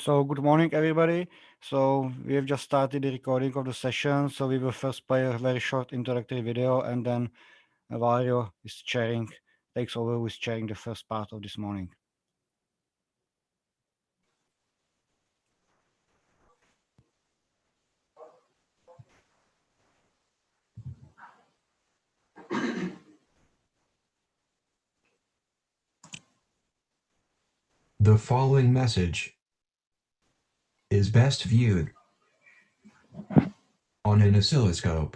So good morning, everybody. So we have just started the recording of the session. So we will first play a very short introductory video, and then Vario takes over with sharing the first part of this morning. The following message is best viewed on an oscilloscope.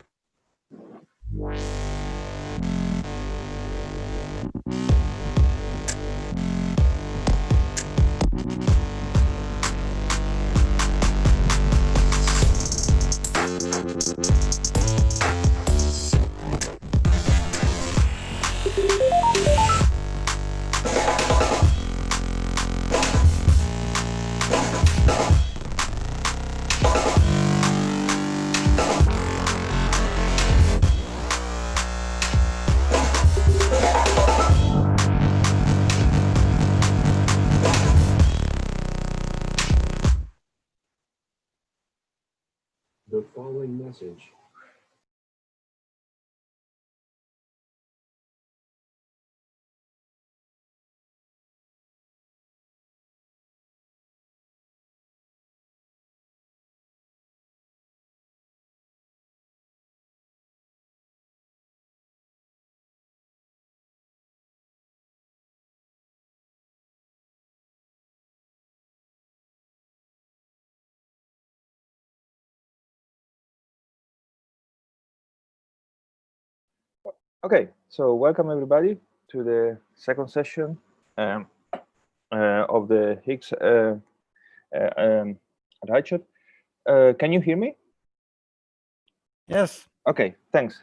The following message Okay, so welcome everybody to the second session of the Higgs at ICHEP. Can you hear me? Yes. Okay, thanks.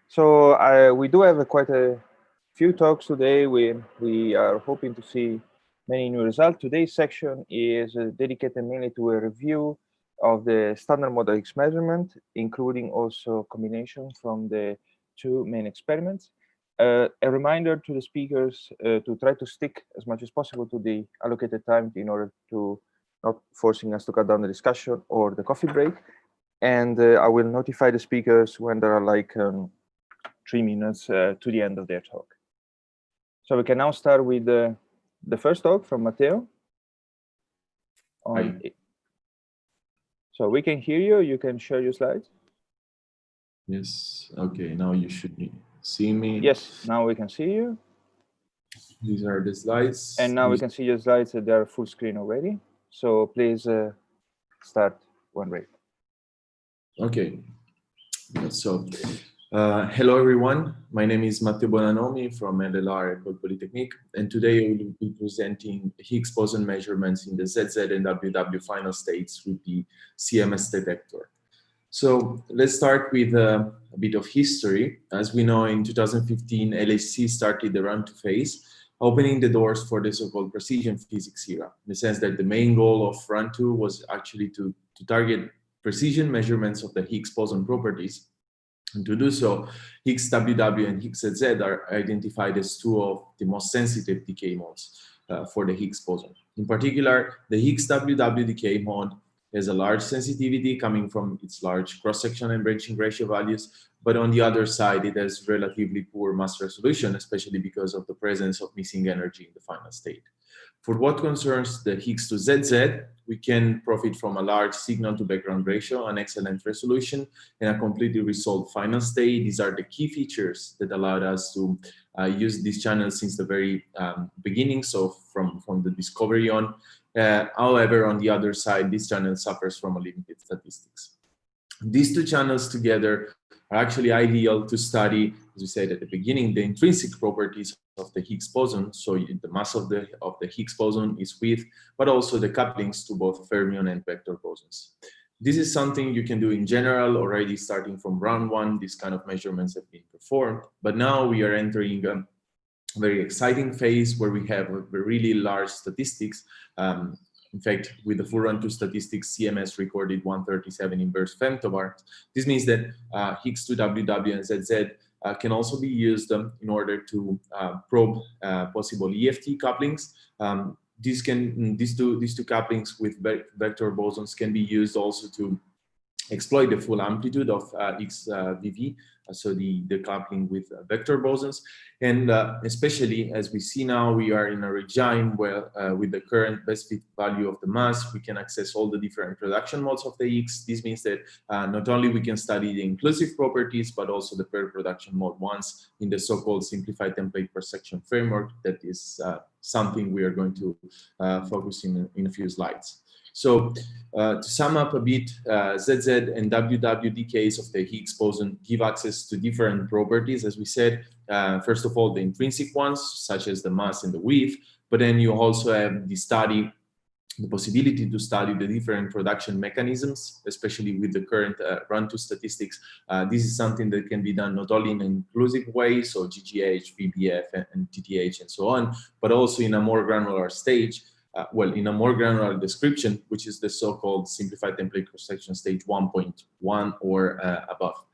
So we do have quite a few talks today. We are hoping to see many new results. Today's section is dedicated mainly to a review of the standard model Higgs measurement, including also combination from the two main experiments. A reminder to the speakers to try to stick as much as possible to the allocated time in order to not forcing us to cut down the discussion or the coffee break. And I will notify the speakers when there are like 3 minutes to the end of their talk. So we can now start with the first talk from Matteo. So we can hear you. You can share your slides. Yes. Okay. Now you should see me. Yes. Now we can see you. These are the slides. And now we can see your slides. They are full screen already. So please start when ready. Okay. So, hello everyone. My name is Matteo Bonanomi from LLR École Polytechnique, and today I will be presenting Higgs boson measurements in the ZZ and WW final states with the CMS detector. So let's start with a bit of history. As we know, in 2015, LHC started the run-to phase, opening the doors for the so-called precision physics era, in the sense that the main goal of run-to was actually to target precision measurements of the Higgs boson properties. And to do so, Higgs WW and Higgs ZZ are identified as two of the most sensitive decay modes for the Higgs boson. In particular, the Higgs WW decay mode has a large sensitivity coming from its large cross-section and branching ratio values, but on the other side, it has relatively poor mass resolution, especially because of the presence of missing energy in the final state. For what concerns the Higgs to ZZ, we can profit from a large signal to background ratio, an excellent resolution, and a completely resolved final state. These are the key features that allowed us to use this channel since the very beginning, so from the discovery on. However, on the other side, this channel suffers from a limited statistics. These two channels together are actually ideal to study, as we said at the beginning, the intrinsic properties of the Higgs boson. So the mass of the Higgs boson is with, but also the couplings to both fermion and vector bosons. This is something you can do in general already starting from round one. These kind of measurements have been performed, but now we are entering a very exciting phase where we have a really large statistics. In fact, with the full run-to statistics, CMS recorded 137 inverse femtobars. This means that Higgs to WW and ZZ can also be used in order to probe possible EFT couplings. these two couplings with vector bosons can be used also to exploit the full amplitude of XVV, so the coupling with vector bosons. And especially as we see now, we are in a regime where with the current best fit value of the mass, we can access all the different production modes of the Higgs. This means that not only we can study the inclusive properties, but also the pair production mode ones in the so-called simplified template cross-section framework. That is something we are going to focus in a few slides. So to sum up a bit, ZZ and WW decays of the Higgs boson give access to different properties, as we said. First of all, the intrinsic ones, such as the mass and the width, but then you also have the possibility to study the different production mechanisms, especially with the current run-to statistics. This is something that can be done not only in an inclusive way, so GGH, VBF, and TTH, and so on, but also in a more granular stage. In a more granular description, which is the so-called simplified template cross-section stage 1.1 or above.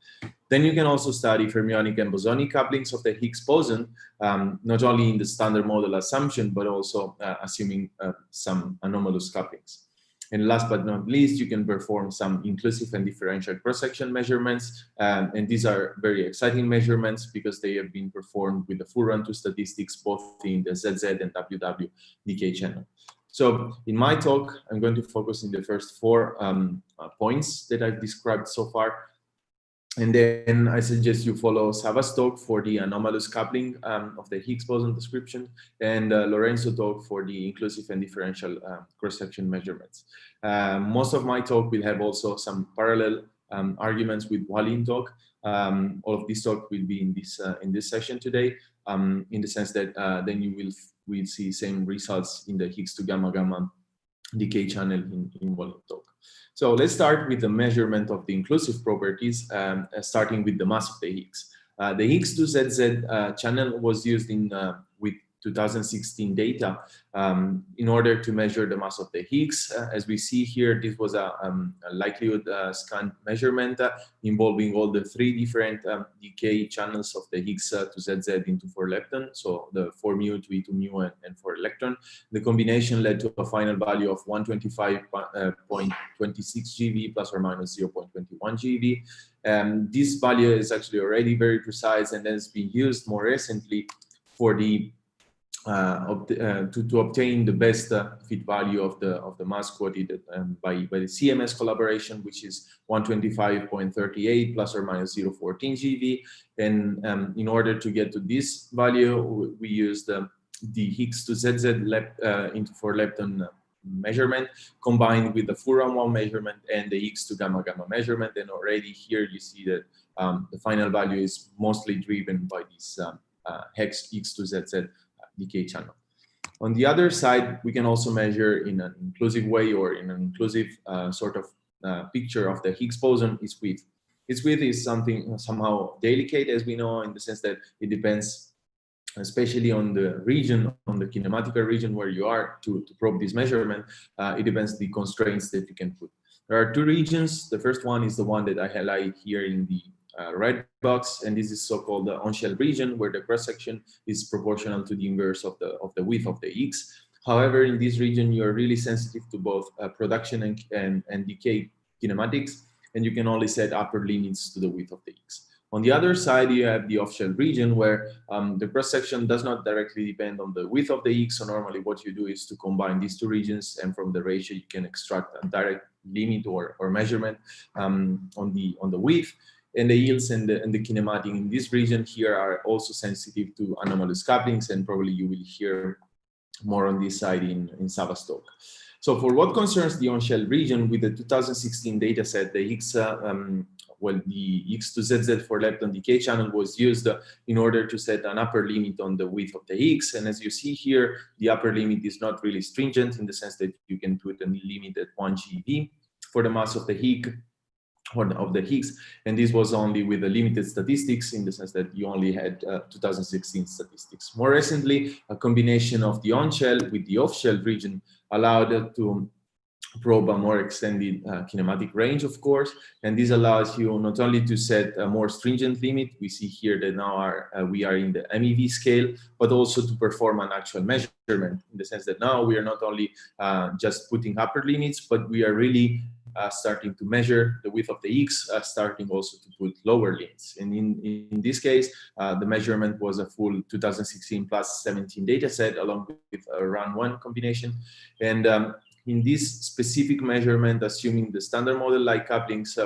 Then you can also study fermionic and bosonic couplings of the Higgs boson, not only in the standard model assumption, but also assuming some anomalous couplings. And last but not least, you can perform some inclusive and differential cross-section measurements. And these are very exciting measurements because they have been performed with the full run-to statistics, both in the ZZ and WW decay channel. So in my talk, I'm going to focus in the first 4 points that I've described so far. And then I suggest you follow Savvas' talk for the anomalous coupling of the Higgs boson description, and Lorenzo talk for the inclusive and differential cross-section measurements. Most of my talk will have also some parallel arguments with Hualin talk. All of this talk will be in this session today, in the sense that then you will see same results in the Higgs to gamma-gamma decay channel in Hualin talk. So let's start with the measurement of the inclusive properties, starting with the mass of the Higgs. The Higgs to ZZ channel was used with 2016 data in order to measure the mass of the Higgs. As we see here, this was a likelihood scan measurement involving all the 3 different decay channels of the Higgs to ZZ into 4 lepton, so the 4 mu to E2 mu and 4 electron. The combination led to a final value of 125.26 GeV plus or minus 0.21 GeV. This value is actually already very precise and has been used more recently for the to obtain the best fit value of the mass quoted by the CMS collaboration, which is 125.38 plus or minus 0.14 GeV. And in order to get to this value, we used the Higgs to ZZ into 4 lepton measurement combined with the full run-1 measurement and the Higgs to gamma-gamma measurement. And already here you see that the final value is mostly driven by this Higgs to ZZ decay channel. On the other side, we can also measure in an inclusive way or in an inclusive sort of picture of the Higgs boson its width. Its width is something somehow delicate, as we know, in the sense that it depends especially on the region, on the kinematical region where you are to probe this measurement. It depends the constraints that you can put. There are 2 regions. The first one is the one that I highlight here in the red box, and this is so-called the on-shell region, where the cross-section is proportional to the inverse of the width of the Higgs. However, in this region, you are really sensitive to both production and decay kinematics, and you can only set upper limits to the width of the Higgs. On the other side, you have the off-shell region, where the cross-section does not directly depend on the width of the Higgs. So normally what you do is to combine these 2 regions, and from the ratio you can extract a direct limit or measurement on the width. And the yields and the kinematic in this region here are also sensitive to anomalous couplings, and probably you will hear more on this side in Savvas' talk. So for what concerns the on-shell region, with the 2016 data set, the Higgs, the Higgs to ZZ for lepton decay channel was used in order to set an upper limit on the width of the Higgs. And as you see here, the upper limit is not really stringent in the sense that you can put a limit at 1 GeV for the mass of the Higgs, of the Higgs, and this was only with the limited statistics in the sense that you only had 2016 statistics. More recently, a combination of the on-shell with the off-shell region allowed to probe a more extended kinematic range, of course, and this allows you not only to set a more stringent limit, we see here that now we are in the MEV scale, but also to perform an actual measurement, in the sense that now we are not only just putting upper limits, but we are really starting to measure the width of the Higgs, starting also to put lower limits. And in this case, the measurement was a full 2016 plus 17 data set along with a run-1 combination. And in this specific measurement, assuming the standard model-like couplings,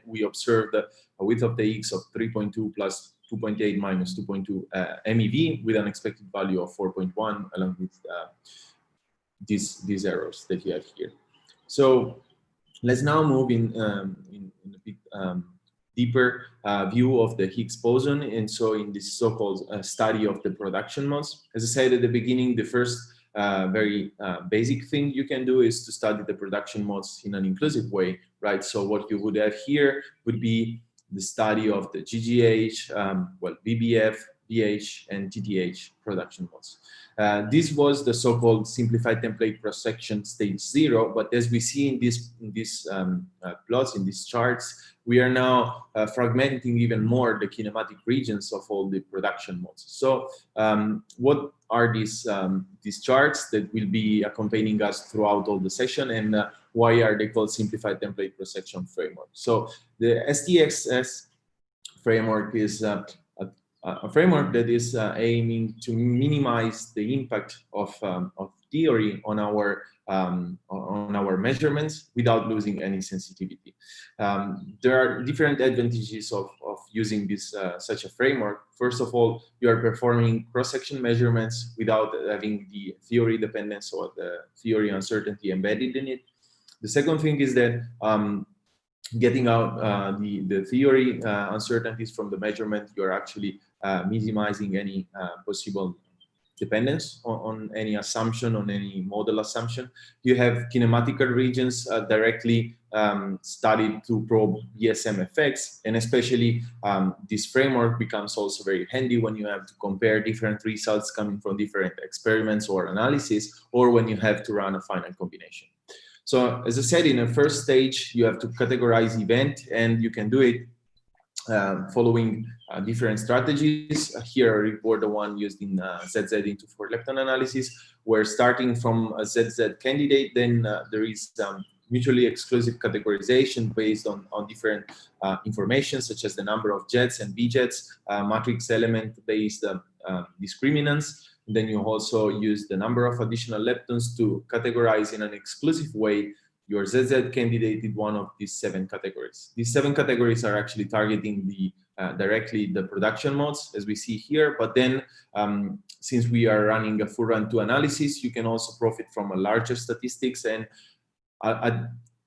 we observed a width of the Higgs of 3.2 plus 2.8 minus 2.2 MeV with an expected value of 4.1 along with these errors that you have here. So let's now move in a bit deeper view of the Higgs boson. And so in this so-called study of the production modes, as I said at the beginning, the first very basic thing you can do is to study the production modes in an inclusive way, right? So what you would have here would be the study of the GGH, well, BBF, BH, and TTH production modes. This was the so-called simplified template cross-section stage 0, but as we see in these plots, in these charts, we are now fragmenting even more the kinematic regions of all the production modes. So what are these charts that will be accompanying us throughout all the session, and why are they called simplified template cross-section framework? So the STXS framework is a framework that is aiming to minimize the impact of theory on our measurements without losing any sensitivity. There are different advantages of using this such a framework. First of all, you are performing cross-section measurements without having the theory dependence or the theory uncertainty embedded in it. The second thing is that getting out the theory uncertainties from the measurement, you're actually minimizing any possible dependence on any assumption, on any model assumption. You have kinematical regions directly studied to probe BSM effects, and especially this framework becomes also very handy when you have to compare different results coming from different experiments or analysis, or when you have to run a final combination. So as I said, in the first stage, you have to categorize event, and you can do it following different strategies. Here I report the one used in ZZ into for lepton analysis, where starting from a ZZ candidate, then there is mutually exclusive categorization based on different information, such as the number of jets and B-jets, matrix element-based discriminants. Then you also use the number of additional leptons to categorize in an exclusive way your ZZ candidate in one of these 7 categories. These 7 categories are actually targeting directly the production modes, as we see here. But then, since we are running a full run 2 analysis, you can also profit from a larger statistics and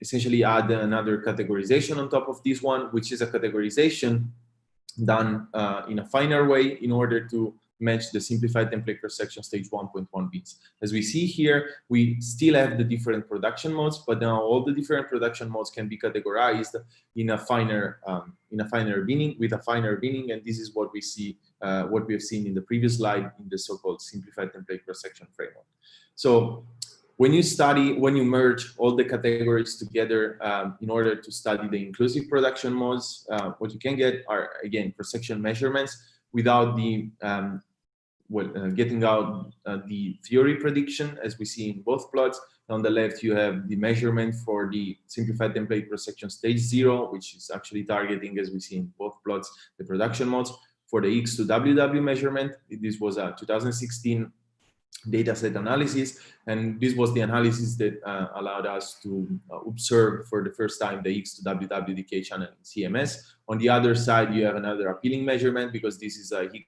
essentially add another categorization on top of this one, which is a categorization done in a finer way in order to match the simplified template cross-section stage 1.1 bits. As we see here, we still have the different production modes, but now all the different production modes can be categorized in a finer binning, with a finer binning, and this is what we see, what we have seen in the previous slide in the so-called simplified template cross-section framework. So when you merge all the categories together in order to study the inclusive production modes, what you can get are, again, cross-section measurements without the getting out the theory prediction, as we see in both plots. On the left, you have the measurement for the simplified template cross-section stage 0, which is actually targeting, as we see in both plots, the production modes. For the X to WW measurement, this was a 2016 dataset analysis, and this was the analysis that allowed us to observe for the first time the X to WW decay channel in CMS. On the other side, you have another appealing measurement, because this is a Higgs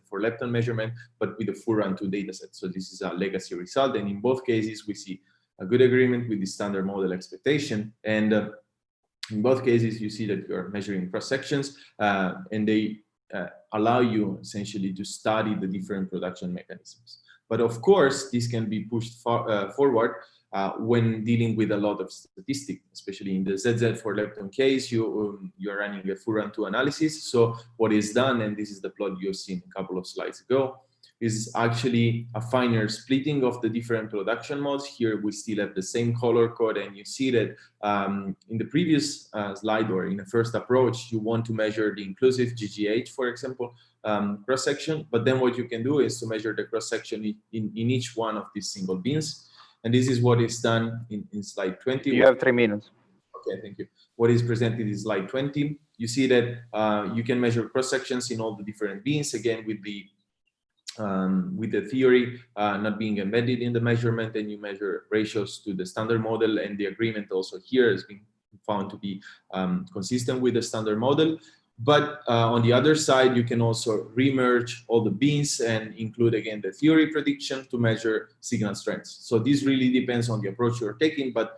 for lepton measurement, but with a full run 2 dataset. So this is a legacy result, and in both cases, we see a good agreement with the standard model expectation. And in both cases, you see that you're measuring cross sections, and they allow you essentially to study the different production mechanisms. But of course, this can be pushed forward when dealing with a lot of statistics, especially in the ZZ for lepton case, you're running a full run 2 analysis. So what is done, and this is the plot you've seen a couple of slides ago, is actually a finer splitting of the different production modes. Here we still have the same color code, and you see that in the previous slide, or in the first approach, you want to measure the inclusive GGH, for example, cross-section, but then what you can do is to measure the cross-section in each one of these single beams. And this is what is done in slide 20. You have 3 minutes. Okay, thank you. What is presented in slide 20. You see that you can measure cross-sections in all the different beams, again, with the theory not being embedded in the measurement, and you measure ratios to the standard model, and the agreement also here has been found to be consistent with the standard model. But on the other side, you can also remerge all the beams and include again the theory prediction to measure signal strengths. So this really depends on the approach you're taking. But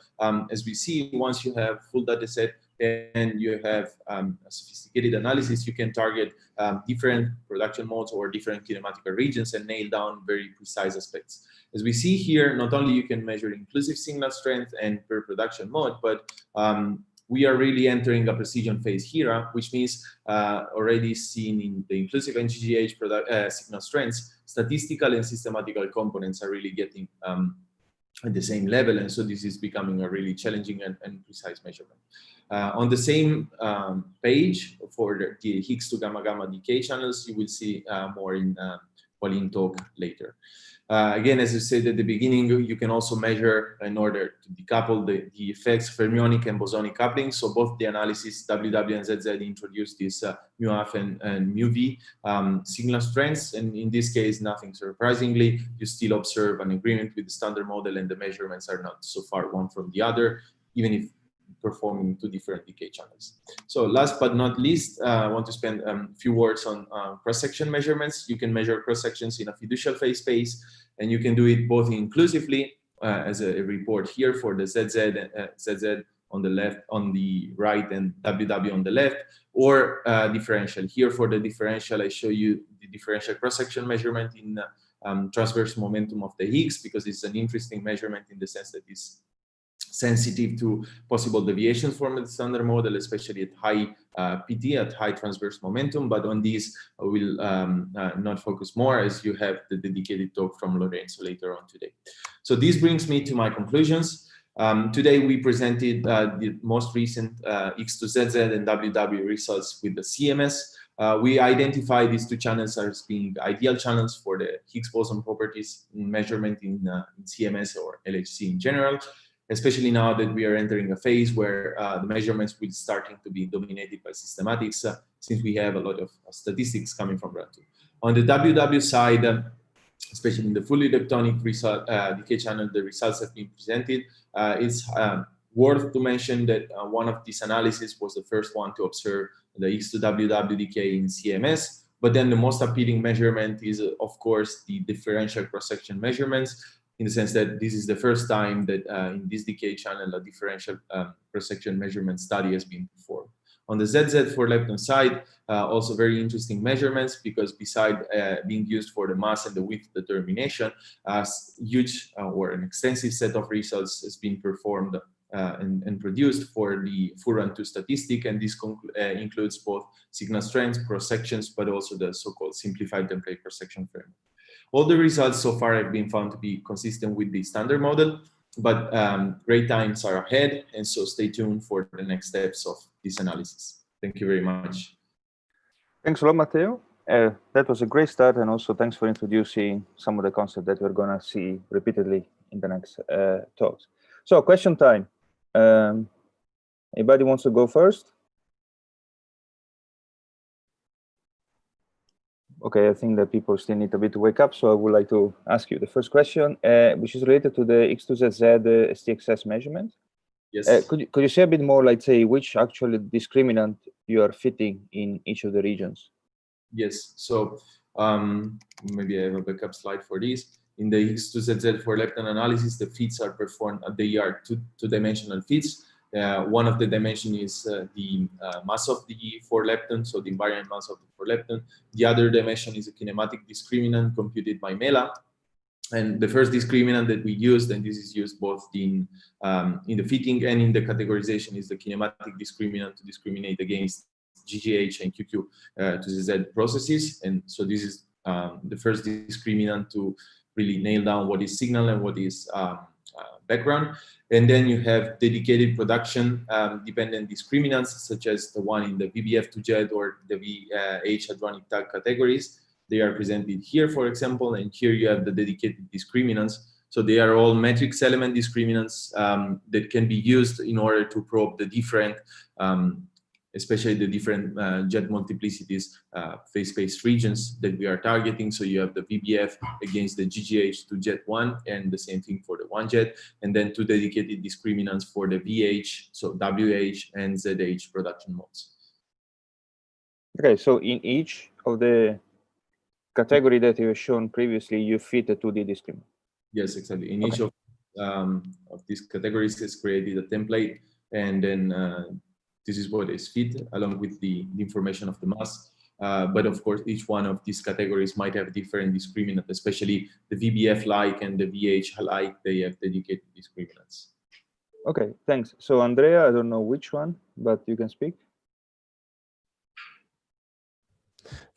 as we see, once you have full data set and you have a sophisticated analysis, you can target different production modes or different kinematical regions and nail down very precise aspects. As we see here, not only you can measure inclusive signal strength and per production mode, but we are really entering a precision phase here, which means already seen in the inclusive and GGH signal strengths, statistical and systematical components are really getting at the same level. And so this is becoming a really challenging and precise measurement. On the same page for the Higgs to gamma-gamma decay channels, you will see more in Hualin talk later. Again, as I said at the beginning, you can also measure in order to decouple the effects fermionic and bosonic coupling. So both the analysis WW and ZZ introduced this μF and μV signal strengths. And in this case, nothing surprisingly, you still observe an agreement with the standard model, and the measurements are not so far one from the other, even if performing two different decay channels. So last but not least, I want to spend a few words on cross-section measurements. You can measure cross-sections in a fiducial phase space, and you can do it both inclusively as a report here for the ZZ on the left, on the right, and WW on the left, or differential. Here for the differential, I show you the differential cross-section measurement in transverse momentum of the Higgs, because it's an interesting measurement in the sense that it's sensitive to possible deviations from the standard model, especially at high PT, at high transverse momentum. But on these, I will not focus more, as you have the dedicated talk from Lorenzo later on today. So this brings me to my conclusions. Today, we presented the most recent X to ZZ and WW results with the CMS. We identify these two channels as being ideal channels for the Higgs boson properties measurement in CMS or LHC in general, especially now that we are entering a phase where the measurements will starting to be dominated by systematics, since we have a lot of statistics coming from Run2. On the WW side, especially in the fully leptonic decay channel, the results have been presented. It's worth to mention that one of these analyses was the first one to observe the X to WW decay in CMS. But then the most appealing measurement is, of course, the differential cross-section measurements, in the sense that this is the first time that in this decay channel, a differential cross-section measurement study has been performed. On the ZZ for lepton side, also very interesting measurements, because beside being used for the mass and the width determination, a huge or an extensive set of results has been performed and produced for the full Run2 statistic, and this includes both signal strengths, cross-sections, but also the so-called simplified template cross-section framework. All the results so far have been found to be consistent with the standard model, but great times are ahead, and so stay tuned for the next steps of this analysis. Thank you very much. Thanks a lot, Matteo. That was a great start, and also thanks for introducing some of the concepts that we're going to see repeatedly in the next talks. So, question time. Anybody wants to go first? Okay, I think that people still need a bit to wake up, so I would like to ask you the first question, which is related to the X2ZZ STXS measurement. Yes. Could you say a bit more, like say, which actual discriminant you are fitting in each of the regions? Yes, so maybe I have a backup slide for this. In the X2ZZ for lepton analysis, the fits are performed, they are two-dimensional fits. One of the dimension is the mass of the 4 lepton, so the invariant mass of the 4 lepton. The other dimension is a kinematic discriminant computed by Mela. And the first discriminant that we used, and this is used both in the fitting and in the categorization, is the kinematic discriminant to discriminate against GGH and QQ to ZZ processes. And so this is the first discriminant to really nail down what is signal and what is background. And then you have dedicated production dependent discriminants, such as the one in the VBF2JET or the VH hadronic tag categories. They are presented here, for example, and here you have the dedicated discriminants. So they are all matrix element discriminants that can be used in order to probe the different, especially the different jet multiplicities, phase space regions that we are targeting. So you have the VBF against the GGH to jet 1, and the same thing for the 1 jet, and then 2 dedicated discriminants for the VH, so WH and ZH production modes. Okay, so in each of the category that you have shown previously, you fit a 2D discriminant. Yes, exactly. In each of these categories is created a template, and then this is what is fit along with the information of the mass. But of course, each one of these categories might have different discriminant, especially the VBF-like and the VH-like, they have dedicated discriminants. Okay, thanks. So Andrea, I don't know which one, but you can speak.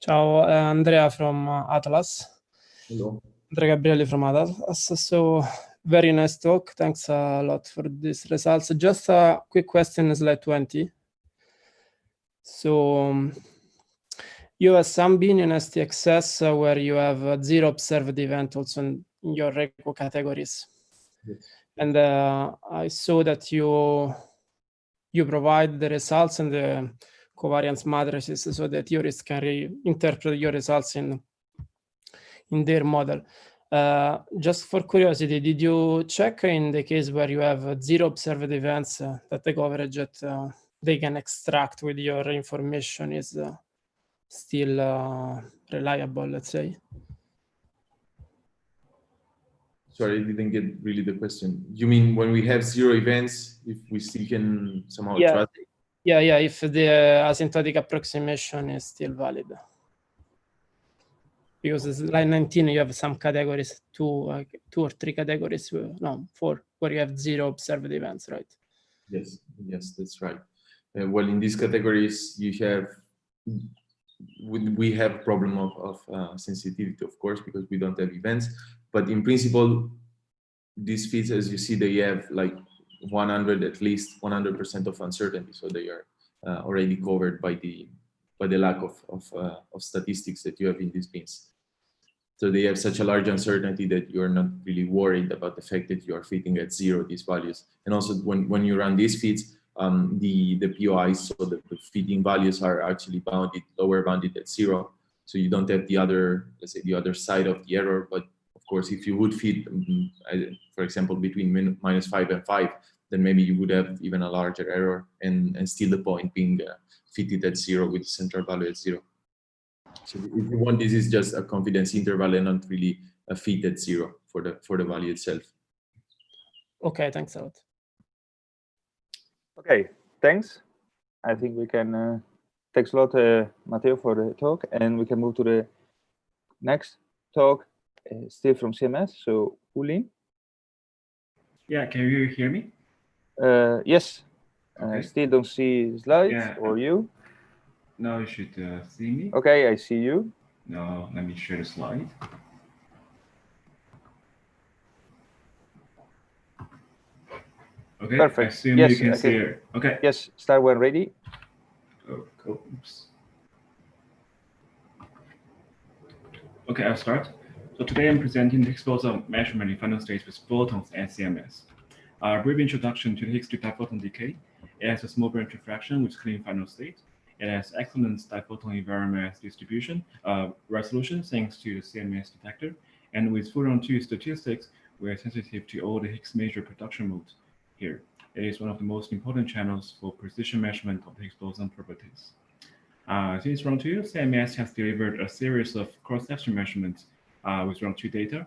Ciao, Andrea from Atlas. Hello. Andrea Gabrielli from Atlas. So very nice talk. Thanks a lot for these results. Just a quick question, slide 20. So you have some bin in STXS where you have 0 observed event also in your RECO categories. Yes. And I saw that you provide the results and the covariance matrices so that theorists can reinterpret your results in their model. Just for curiosity, did you check in the case where you have 0 observed events that the coverage that they can extract with your information is still reliable, let's say? Sorry, I didn't get really the question. You mean when we have 0 events, if we still can somehow trust it? Yeah, if the asymptotic approximation is still valid. Because in slide 19, you have some categories, 2 or 3 categories, no, 4, where you have 0 observed events, right? Yes, that's right. Well, in these categories, you have we have problem of sensitivity, of course, because we don't have events. But in principle, these fits, as you see, they have like 100, at least 100% of uncertainty. So they are already covered by the lack of statistics that you have in these bins. So they have such a large uncertainty that you're not really worried about the fact that you are fitting at 0 these values. And also when you run these fits, the POIs, so the fitting values are actually bounded, lower bounded at 0. So you don't have the other, let's say, the other side of the error. But of course, if you would fit, for example, between -5 and 5, then maybe you would have even a larger error, and still the point being fitted at 0 with the central value at 0. So if you want, this is just a confidence interval and not really a fit at 0 for the value itself. Okay, thanks a lot. Okay, thanks. I think we can, thanks a lot, Matteo, for the talk, and we can move to the next talk, still from CMS, so Hualin. Yeah, can you hear me? Yes, Okay. still don't see slides, Yeah. or you? Now you should see me. Okay, I see you. Now let me share the slide. Okay, Perfect. I assume Yes, you can I see can- it. Okay. Yes, start when ready. Oh, oops. Okay, I'll start. So today I'm presenting the Higgs boson measurement in final stage with photons and CMS. A brief introduction to the Higgs diphoton decay. It has a small branch refraction with clean final state. It has excellent diphoton environment distribution resolution thanks to the CMS detector. And with photon 2 statistics, we are sensitive to all the Higgs major production modes here. It is one of the most important channels for precision measurement of the Higgs boson properties. Since round 2, CMS has delivered a series of cross-section measurements with round 2 data,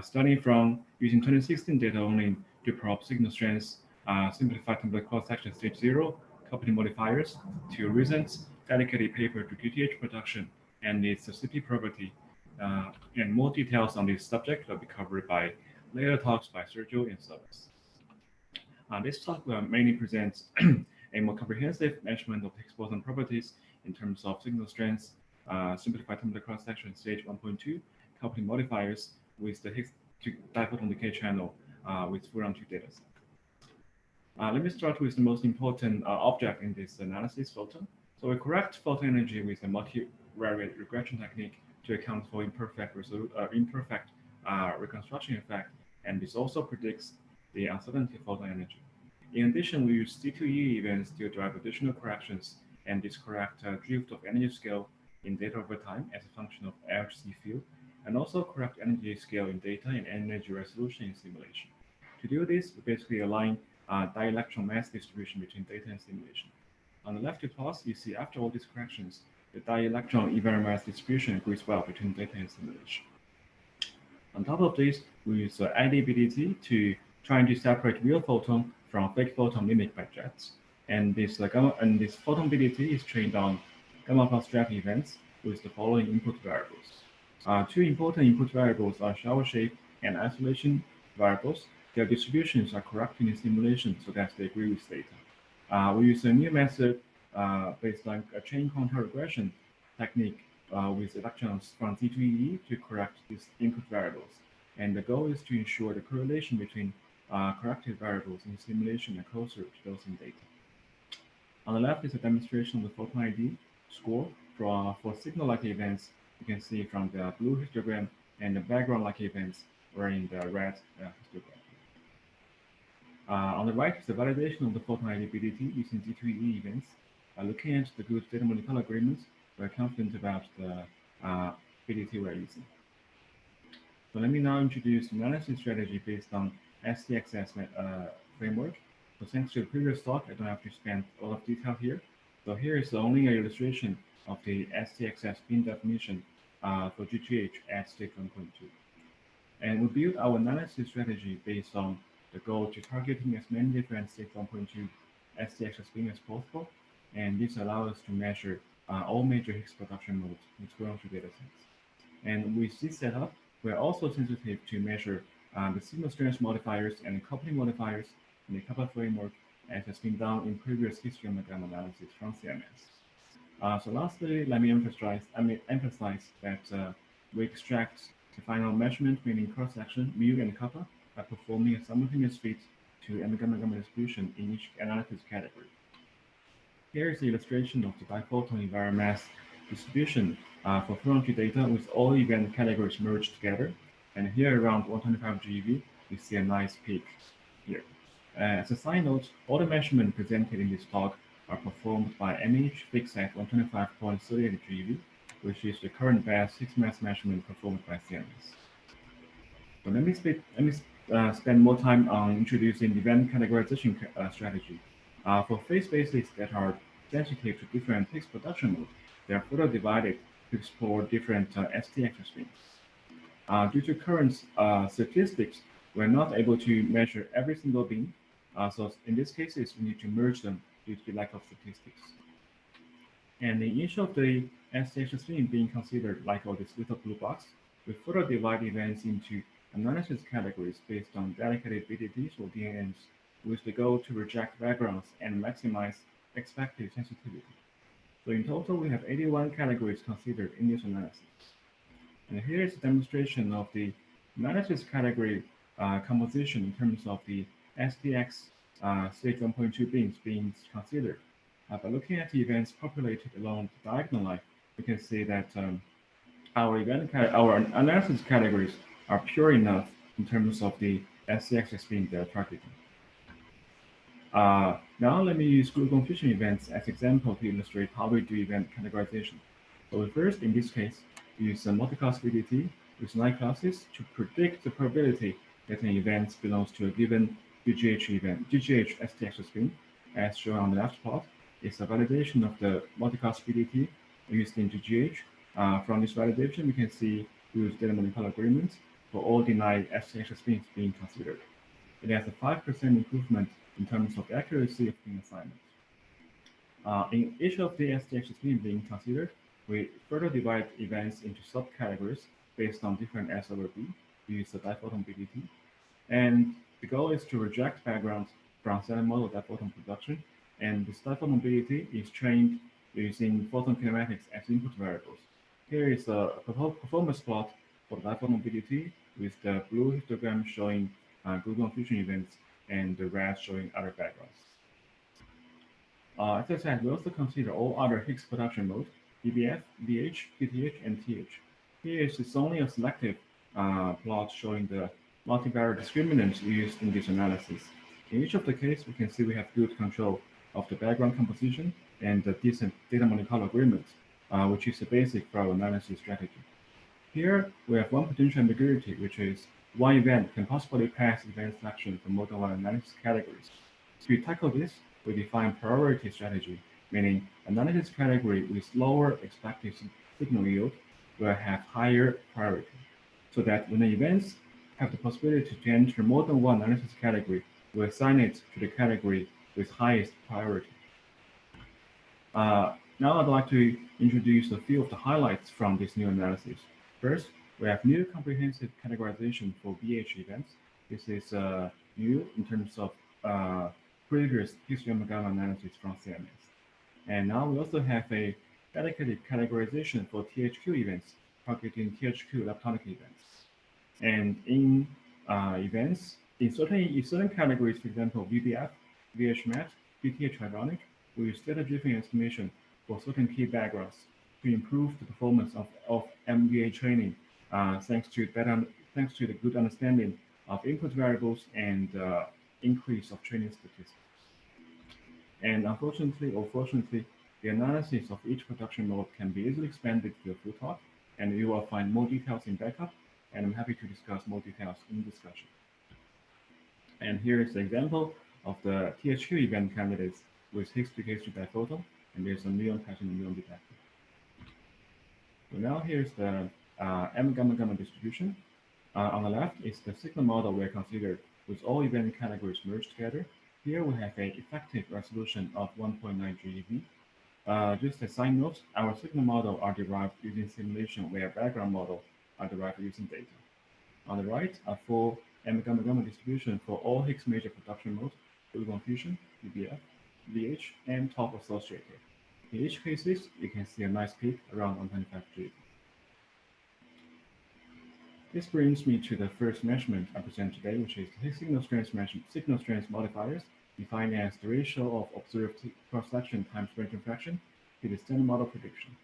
starting from using 2016 data only to probe signal strengths, simplified template cross-section stage 0, coupling modifiers, to recent dedicated paper to QTH production and its CP property. And more details on this subject will be covered by later talks by Sergio and Savvas. This talk mainly presents a more comprehensive measurement of Higgs boson properties in terms of signal strengths, simplified temperature cross-section stage 1.2 coupling modifiers with the Higgs diphoton decay channel with full-on-2 dataset. Let me start with the most important object in this analysis, photon. So we correct photon energy with a multivariate regression technique to account for imperfect reconstruction effect, and this also predicts the uncertainty of photon energy. In addition, we use C2E events to drive additional corrections and this correct drift of energy scale in data over time as a function of LHC field, and also correct energy scale in data and energy resolution in simulation. To do this, we basically align dielectron mass distribution between data and simulation. On the left plots, you see after all these corrections, the dielectron invariant mass distribution agrees well between data and simulation. On top of this, we use IDBDT to try to separate real photon from fake photon mimicked by jets. And this photon BDT is trained on gamma plus trap events with the following input variables. Two important input variables are shower shape and isolation variables. Their distributions are corrected in simulation so that they agree with data. We use a new method based on a chain contour regression technique with electrons from C2E to correct these input variables. And the goal is to ensure the correlation between corrected variables in simulation are closer to those in data. On the left is a demonstration of the photon ID score for signal-like events. You can see from the blue histogram, and the background-like events were in the red histogram. On the right is the validation of the photon ID BDT using C2E events. Looking at the good data molecular agreements, we're confident about the BDT we're using. So let me now introduce the analysis strategy based on STXS framework. So thanks to the previous talk, I don't have to spend a lot of detail here. So here is only an illustration of the STXS bin definition for GGH at stage 1.2. And we build our analysis strategy based on the goal to targeting as many different stage 1.2 STXS bin as possible. And this allows us to measure all major Higgs production modes with full-on-2 datasets. And with this setup, we're also sensitive to measure the signal strength modifiers and the coupling modifiers in the kappa framework, as has been done in previous histogram analysis from CMS. So lastly, let me emphasize that we extract the final measurement meaning cross-section, mu and kappa, by performing a simultaneous fit to gamma distribution in each analysis category. Here is the illustration of the diphoton invariant mass distribution for full-on-2 data with all event categories merged together. And here around 125 GeV, we see a nice peak here. As a side note, all the measurements presented in this talk are performed by MH fixed at 125.38 GeV, which is the current best Higgs mass measurement performed by CMS. So let me spend more time on introducing the event categorization strategy. For phase spaces that are sensitive to different Higgs production modes, they are further divided to explore different STXS streams. Due to current statistics, we're not able to measure every single bin. So in these cases, we need to merge them due to the lack of statistics. And in each of the STXS stream being considered like all this little blue box, we further divide events into analysis categories based on dedicated BDTs or DNNs with the goal to reject backgrounds and maximize expected sensitivity. So in total, we have 81 categories considered in this analysis. And here is a demonstration of the analysis category composition in terms of the STX stage 1.2 bins being considered. By looking at the events populated along the diagonal line, we can see that our analysis categories are pure enough in terms of the STXS bin they're targeting. Now let me use group confusion events as example to illustrate how we do event categorization. So first, in this case, we use a multiclass BDT with 9 classes to predict the probability that an event belongs to a given GGH STXS bin, as shown on the left plot. It's a validation of the multiclass BDT used in GGH. From this validation, we can see we use data molecular agreements for all the 9 STXS bins being considered. It has a 5% improvement in terms of accuracy of bin assignment. In each of the STXS bins being considered, we further divide events into subcategories based on different S over B. We use the diphoton BDT. And the goal is to reject backgrounds from standard model diphoton production. And this diphoton BDT is trained using photon kinematics as input variables. Here is a performance plot for dipole mobility with the blue histogram showing gluon fusion events and the red showing other backgrounds. As I said, we also consider all other Higgs production modes, VBF, VH, PTH, and TH. Here is only a selective plot showing the multivariate discriminants used in this analysis. In each of the cases, we can see we have good control of the background composition and the decent data molecule agreement, which is the basic for our analysis strategy. Here, we have one potential ambiguity, which is one event can possibly pass event selection for more than one analysis categories. To tackle this, we define priority strategy, meaning analysis category with lower expected signal yield will have higher priority, so that when the events have the possibility to enter more than one analysis category, we assign it to the category with highest priority. Now I'd like to introduce a few of the highlights from this new analysis. First, we have new comprehensive categorization for VH events. This is new in terms of previous histogram analysis from CMS. And now we also have a dedicated categorization for THQ events, targeting THQ leptonic events. And in events, in certain categories, for example, VBF, VH mat, PTH hydronic, we use data-driven estimation for certain key backgrounds to improve the performance of MVA training, thanks to the good understanding of input variables and increase of training statistics. And unfortunately or fortunately, the analysis of each production mode can be easily expanded to a full talk, and you will find more details in backup, and I'm happy to discuss more details in discussion. And here is the example of the THQ event candidates with Higgs decays to diphoton, and there's a muon patch in the muon detector. So now here's the M gamma gamma distribution. On the left is the signal model we considered with all event categories merged together. Here we have an effective resolution of 1.9 GeV. Just a side note, our signal model are derived using simulation where background model are derived using data. On the right are full M gamma gamma distribution for all Higgs major production modes, gluon fusion, VBF, VH, and top associated. In each cases, you can see a nice peak around 125 GeV. This brings me to the first measurement I present today, which is the Higgs signal strength modifiers, defined as the ratio of observed cross-section times random fraction to the standard model prediction.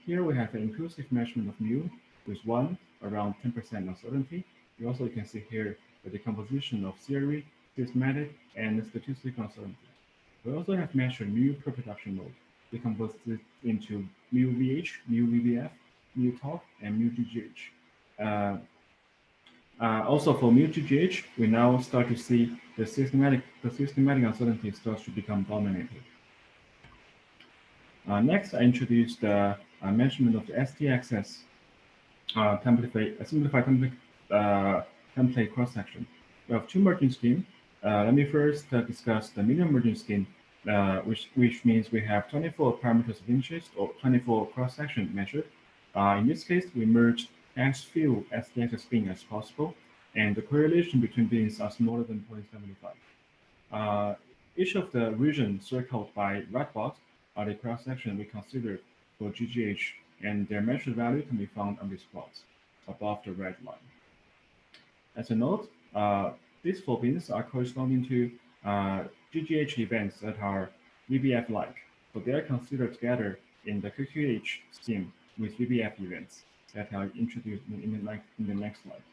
Here we have an inclusive measurement of mu with 1 around 10% uncertainty. You also can see here the decomposition of theory, systematic, and statistical uncertainty. We also have measured mu per production mode, decomposed into mu VH, mu VBF, mu top, and mu GGH. Also for mu GGH, we now start to see the systematic uncertainty starts to become dominated. Next, I introduce the measurement of the ST-axis simplified template cross-section. We have two merging schemes. Let me first discuss the medium merging scheme, which means we have 24 parameters of interest or 24 cross-section measured. In this case, we merged as few ST-axis being as possible, and the correlation between beings are smaller than 0.75. Each of the regions circled by red box are the cross-section we considered for GGH, and their measured value can be found on these plots above the red line. As a note, these four beams are corresponding to GGH events that are VBF-like, so they are considered together in the QQH scheme with VBF events that I'll introduce in the next slide.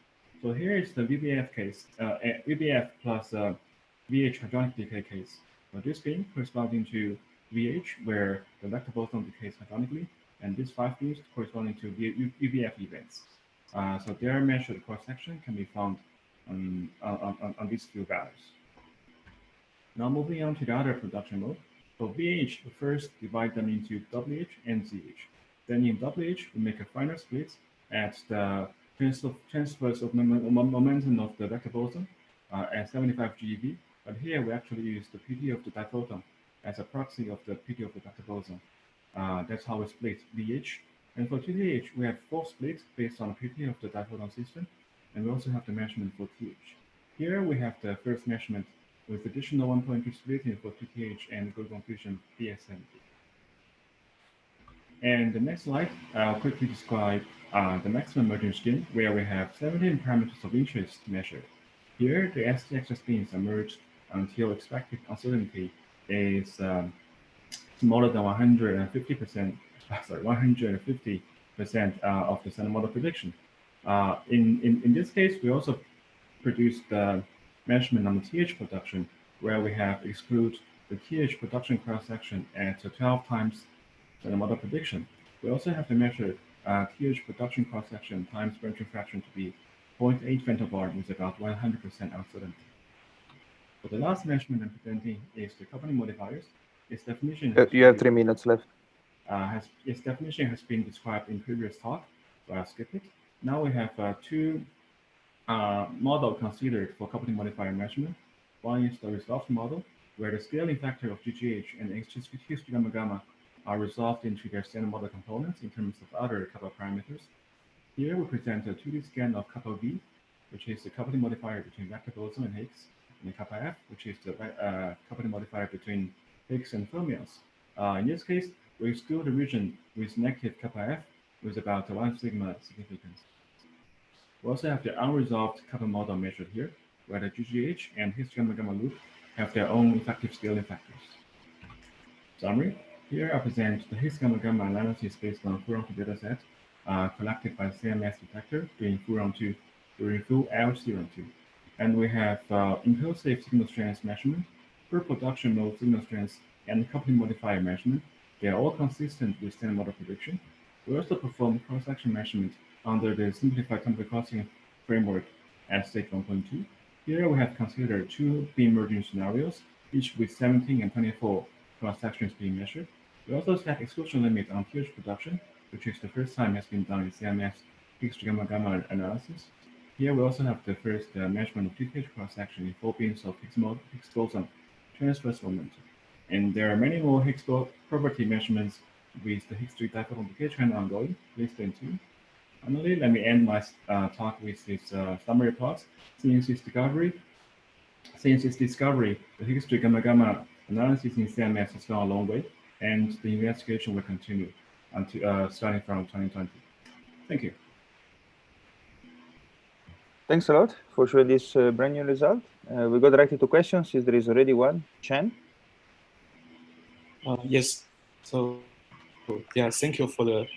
So here is the VBF case, VBF plus VH hydronic decay case. This beam corresponding to VH, where the electroboson decays hydronically, and these 5 beams corresponding to VBF events. So their measured cross-section can be found on these few values. Now moving on to the other production mode. For VH, we first divide them into WH and ZH. Then in WH, we make a final split at the transverse of momentum of the vector boson at 75 GeV. But here we actually use the PT of the diphoton as a proxy of the PT of the vector boson. That's how we split VH. And for TH, we have 4 splits based on the PT of the diphoton system. And we also have the measurement for TH. Here we have the first measurement with additional 1.2 splitting for TTH and gluon fusion DSMD. And the next slide, I'll quickly describe the maximum merging scheme, where we have 17 parameters of interest measured. Here, the STX spins are merged until expected uncertainty is smaller than 150%. Sorry, 150% of the standard model prediction. In this case, we also produced the measurement on the TH production, where we have exclude the TH production cross-section at 12 times the model prediction. We also have to measure TH production cross-section times branching fraction to be 0.8 femtobarn with about 100% uncertainty. For the last measurement I'm presenting is the coupling modifiers. Its definition. You have 3 minutes left. Its definition has been described in previous talk, so I'll skip it. Now we have two model considered for coupling modifier measurement. One is the resolved model, where the scaling factor of GGH and Higgs gamma gamma are resolved into their standard model components in terms of other couple parameters. Here we present a 2D scan of couple V, which is the coupling modifier between vector boson and Higgs, and the couple F, which is the coupling modifier between Higgs and fermions. In this case, we exclude the region with negative kappa F with about 1 sigma significance. We also have the unresolved couple model measured here, where the GGH and Higgs gamma gamma loop have their own effective scaling factors. Summary: here I present the Higgs gamma gamma analysis based on Furon dataset collected by CMS Detector during Furon 2 during full L02. And we have impulsive signal strength measurement, per production mode signal strength, and coupling modifier measurement. They are all consistent with standard model prediction. We also perform cross-section measurement under the simplified chemical crossing framework at stage 1.2. Here we have considered two beam merging scenarios, each with 17 and 24 cross-sections being measured. We also set exclusion limit on TH production, which is the first time has been done in CMS Higgs gamma gamma analysis. Here we also have the first measurement of TH cross-section in 4 beams of Higgs boson transverse momentum. And there are many more Higgs property measurements with the Higgs 3 diphoton decay trend ongoing. Please stay tuned. Finally, let me end my talk with this summary plot. Since its discovery, the Higgs 3 gamma gamma analysis in CMS has gone a long way, and the investigation will continue until starting from 2020. Thank you. Thanks a lot for showing this brand new result. We go directly to questions, since there is already one. Chen? Yes. So, yeah, thank you for the.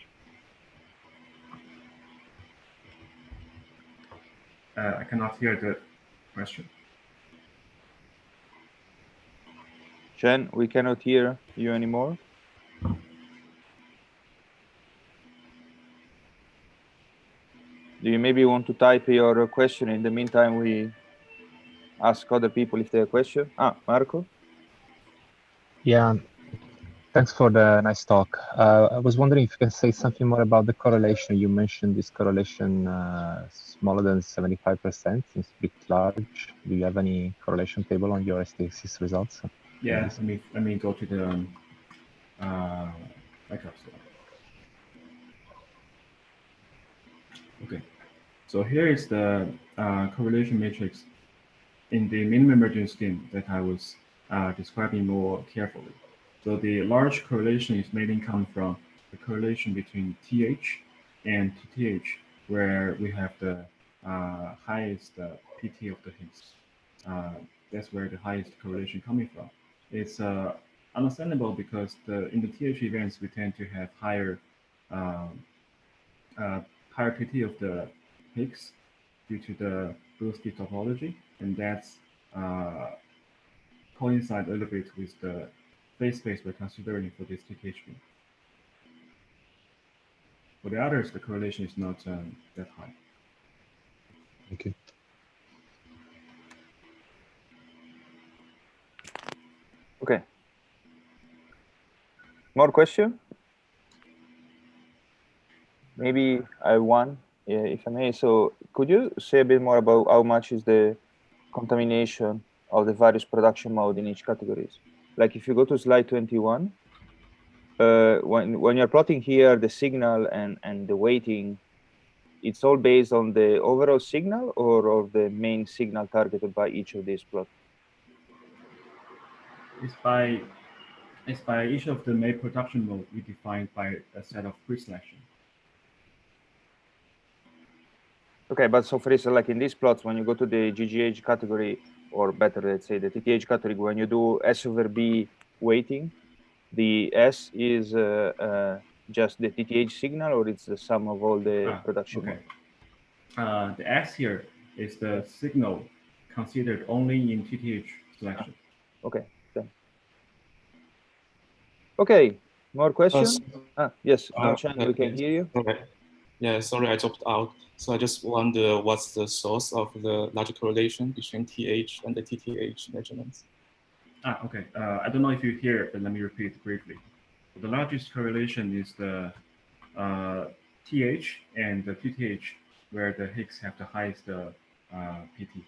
I cannot hear the question. Chen, we cannot hear you anymore. Do you maybe want to type your question? In the meantime, we ask other people if they have a question. Marco? Yeah, thanks for the nice talk. I was wondering if you can say something more about the correlation. You mentioned this correlation smaller than 75%, seems a bit large. Do you have any correlation table on your STXis results? Yeah, let me go to the backup slide. Okay, so here is the correlation matrix in the minimum merging scheme that I was describing more carefully. So the large correlation is mainly come from the correlation between TH and TTH, where we have the highest PT of the Higgs. That's where the highest correlation coming from. It's understandable because in the TH events we tend to have higher higher PT of the Higgs due to the boosted topology, and that's coincide a little bit with the phase space we're considering for this TKH beam. For the others, the correlation is not that high. Thank you. Okay. More question? Maybe I have one, if I may. So could you say a bit more about how much is the contamination of the various production mode in each categories? Like if you go to slide 21, when you're plotting here the signal and the weighting, it's all based on the overall signal or the main signal targeted by each of these plots? It's by It's by each of the Mei production mode we defined by a set of pre-selection. Okay, but so for instance, like in these plots, when you go to the GGH category, or better, let's say the TTH category, when you do S over B weighting, the S is just the TTH signal, or it's the sum of all the production okay. modes? The S here is the signal considered only in TTH selection. Okay. Okay, more questions? Yes, Chan, we can hear you. Okay. Yeah, sorry, I dropped out. So I just wonder what's the source of the larger correlation between TH and the TTH measurements? Okay. I don't know if you hear it, but let me repeat briefly. The largest correlation is the TH and the TTH, where the Higgs have the highest PT.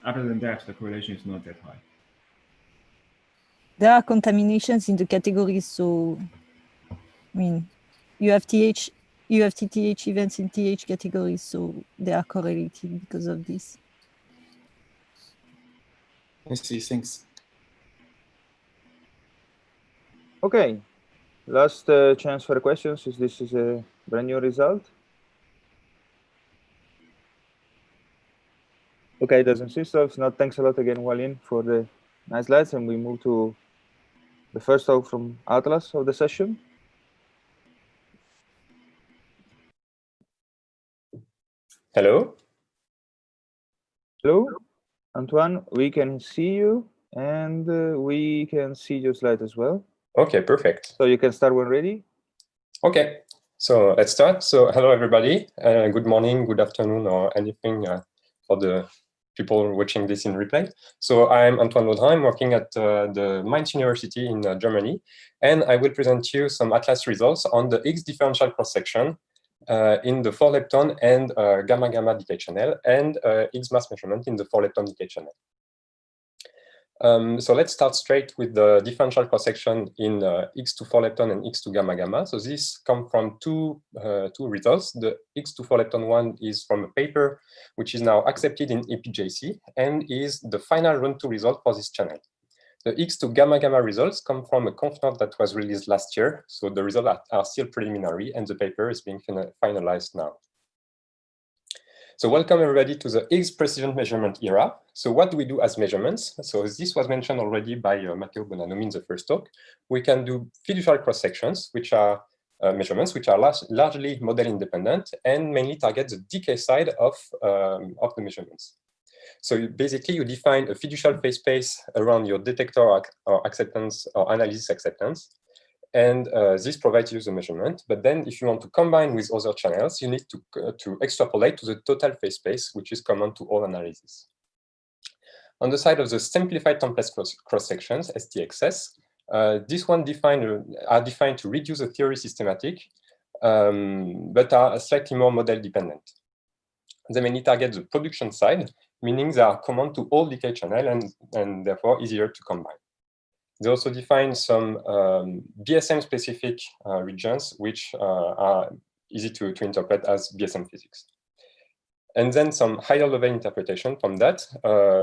Other than that, the correlation is not that high. There are contaminations in the categories, so I mean, you have TTH events in TH categories, so they are correlated because of this. I see, thanks. Okay, last chance for questions, since this is a brand new result. Okay, doesn't seem so. If not, thanks a lot again, Hualin, for the nice slides, and we move to the first talk from Atlas of the session. Hello. Hello, Antoine, we can see you, and we can see your slide as well. Okay, perfect. So you can start when ready. Okay, so let's start. So hello, everybody. Good morning, good afternoon, or anything for the people watching this in replay. So I'm Antoine Laudrain. I'm working at the Mainz University in Germany, and I will present you some Atlas results on the Higgs differential cross-section in the 4-lepton and gamma-gamma decay channel, and Higgs mass measurement in the 4-lepton decay channel. So let's start straight with the differential cross-section in Higgs to 4-lepton and Higgs to gamma-gamma. So these come from two results. The Higgs to 4-lepton one is from a paper which is now accepted in EPJC and is the final run-2 result for this channel. The Higgs to gamma-gamma results come from a conf note that was released last year. So the results are still preliminary and the paper is being finalized now. So welcome everybody to the Higgs precision measurement era. So what do we do as measurements? So this was mentioned already by Matteo Bonanomi in the first talk. We can do fiducial cross-sections, which are measurements which are largely model independent and mainly target the decay side of the measurements. So basically you define a fiducial phase space around your detector or acceptance or analysis acceptance. And this provides you the measurement. But then if you want to combine with other channels, you need to extrapolate to the total phase space, which is common to all analyses. On the side of the simplified template cross-sections, STXS, this one are defined to reduce the theory systematic, but are slightly more model dependent. They mainly target the production side, meaning they are common to all decay channels and therefore easier to combine. They also define some BSM-specific regions, which are easy to interpret as BSM physics. And then some higher level interpretation from that.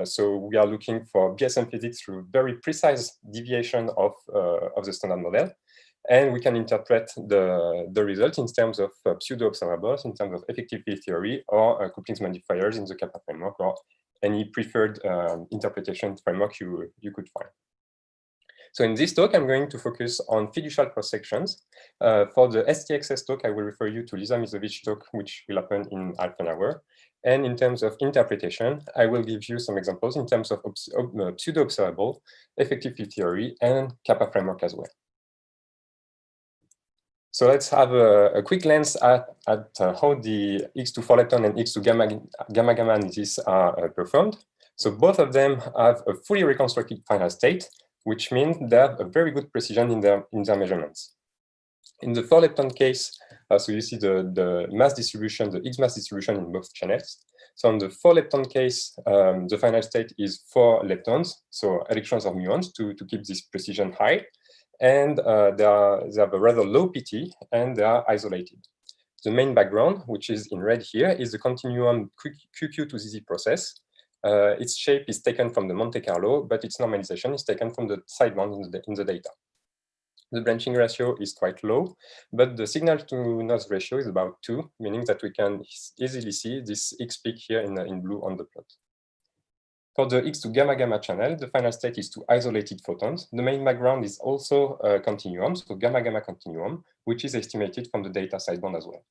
So we are looking for BSM physics through very precise deviation of the standard model. And we can interpret the result in terms of pseudo-observables, in terms of effective field theory, or couplings modifiers in the kappa framework, or any preferred interpretation framework you could find. So in this talk, I'm going to focus on fiducial cross-sections. For the STXS talk, I will refer you to Liza Mijovic talk, which will happen in half an hour. And in terms of interpretation, I will give you some examples in terms of pseudo-observable, effective field theory, and kappa framework as well. So let's have a quick glance at how the Higgs to 4-lepton and Higgs to gamma-gamma analysis are performed. So both of them have a fully reconstructed final state, which means they have a very good precision in their measurements. In the 4-lepton case, so you see the mass distribution, the Higgs mass distribution in both channels. So in the 4-lepton case, the final state is 4 leptons, so electrons or muons, to keep this precision high. And they have a rather low PT, and they are isolated. The main background, which is in red here, is the continuum QQ to ZZ process. Its shape is taken from the Monte Carlo, but its normalization is taken from the sideband in the data. The branching ratio is quite low, but the signal to noise ratio is about 2, meaning that we can easily see this X peak here in blue on the plot. For the X to gamma gamma channel, the final state is 2 isolated photons. The main background is also a continuum, so gamma gamma continuum, which is estimated from the data sideband as well.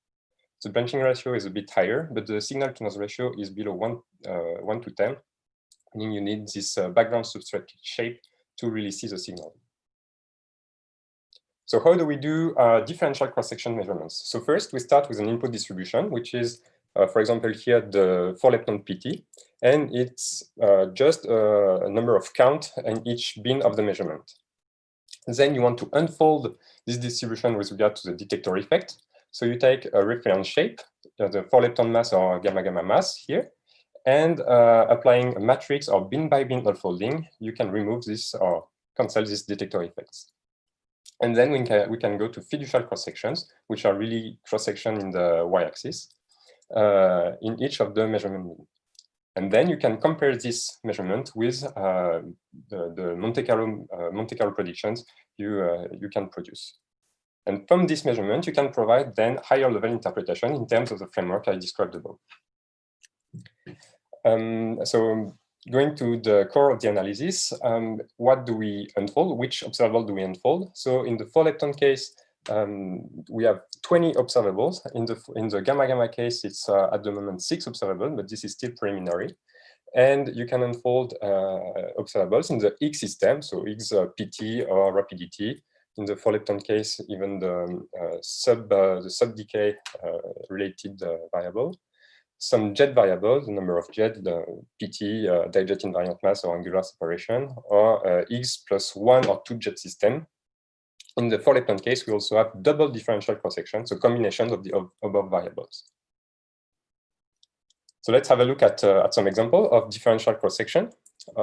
The branching ratio is a bit higher, but the signal to noise ratio is below 1 to 10, meaning you need this background substrate shape to really see the signal. So how do we do differential cross-section measurements? So first, we start with an input distribution, which is, for example, here the 4-lepton PT, and it's just a number of count in each bin of the measurement. Then you want to unfold this distribution with regard to the detector effect. So you take a reference shape, the 4-lepton mass or gamma-gamma mass here, and applying a matrix or bin-by-bin unfolding, you can remove this or cancel these detector effects. And then we can go to fiducial cross-sections, which are really cross-section in the y-axis in each of the measurement bin. And then you can compare this measurement with the Monte Carlo predictions you can produce. And from this measurement, you can provide then higher level interpretation in terms of the framework I described above. So going to the core of the analysis, what do we unfold? Which observable do we unfold? So in the 4-lepton case, we have 20 observables. In the gamma-gamma case, it's at the moment 6 observables, but this is still preliminary. And you can unfold observables in the X system, so X PT or rapidity. In the 4-lepton case, even the sub-decay related variable. Some jet variables, the number of jet, the PT, dijet invariant mass or angular separation, or X plus 1 or 2 jet system. In the 4-lepton case, we also have double differential cross-section, so combinations of the above variables. So let's have a look at some example of differential cross-section.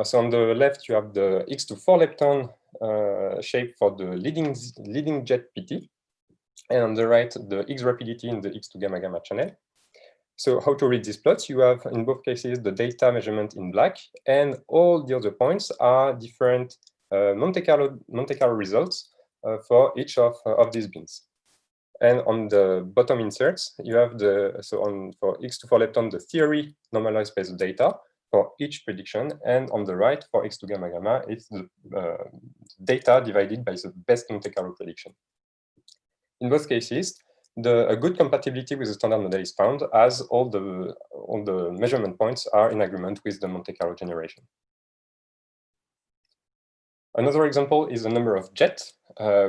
So on the left, you have the X to 4-lepton shape for the leading jet PT, and on the right, the X rapidity in the X to gamma gamma channel. So how to read these plots? You have, in both cases, the data measurement in black, and all the other points are different Monte Carlo results for each of these bins. And on the bottom inserts, you have for X to 4-lepton, the theory normalized based data for each prediction, and on the right, for X to gamma gamma, it's the data divided by the best Monte Carlo prediction. In both cases, a good compatibility with the standard model is found, as all the measurement points are in agreement with the Monte Carlo generation. Another example is the number of jet,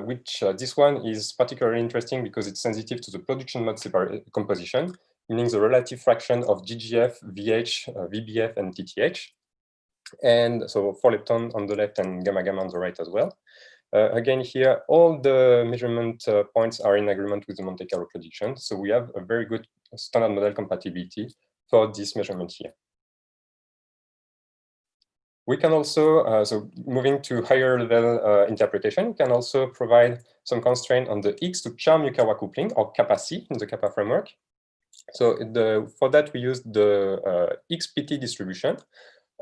which this one is particularly interesting because it's sensitive to the production mode composition, meaning the relative fraction of GGF, VH, VBF, and TTH. And so 4-lepton on the left and gamma gamma on the right as well. Again, here, all the measurement points are in agreement with the Monte Carlo prediction. So we have a very good standard model compatibility for this measurement here. We can also, so moving to higher level interpretation, we can also provide some constraint on the X to charm Yukawa coupling, or kappa C in the kappa framework. So for that, we use the XPT distribution.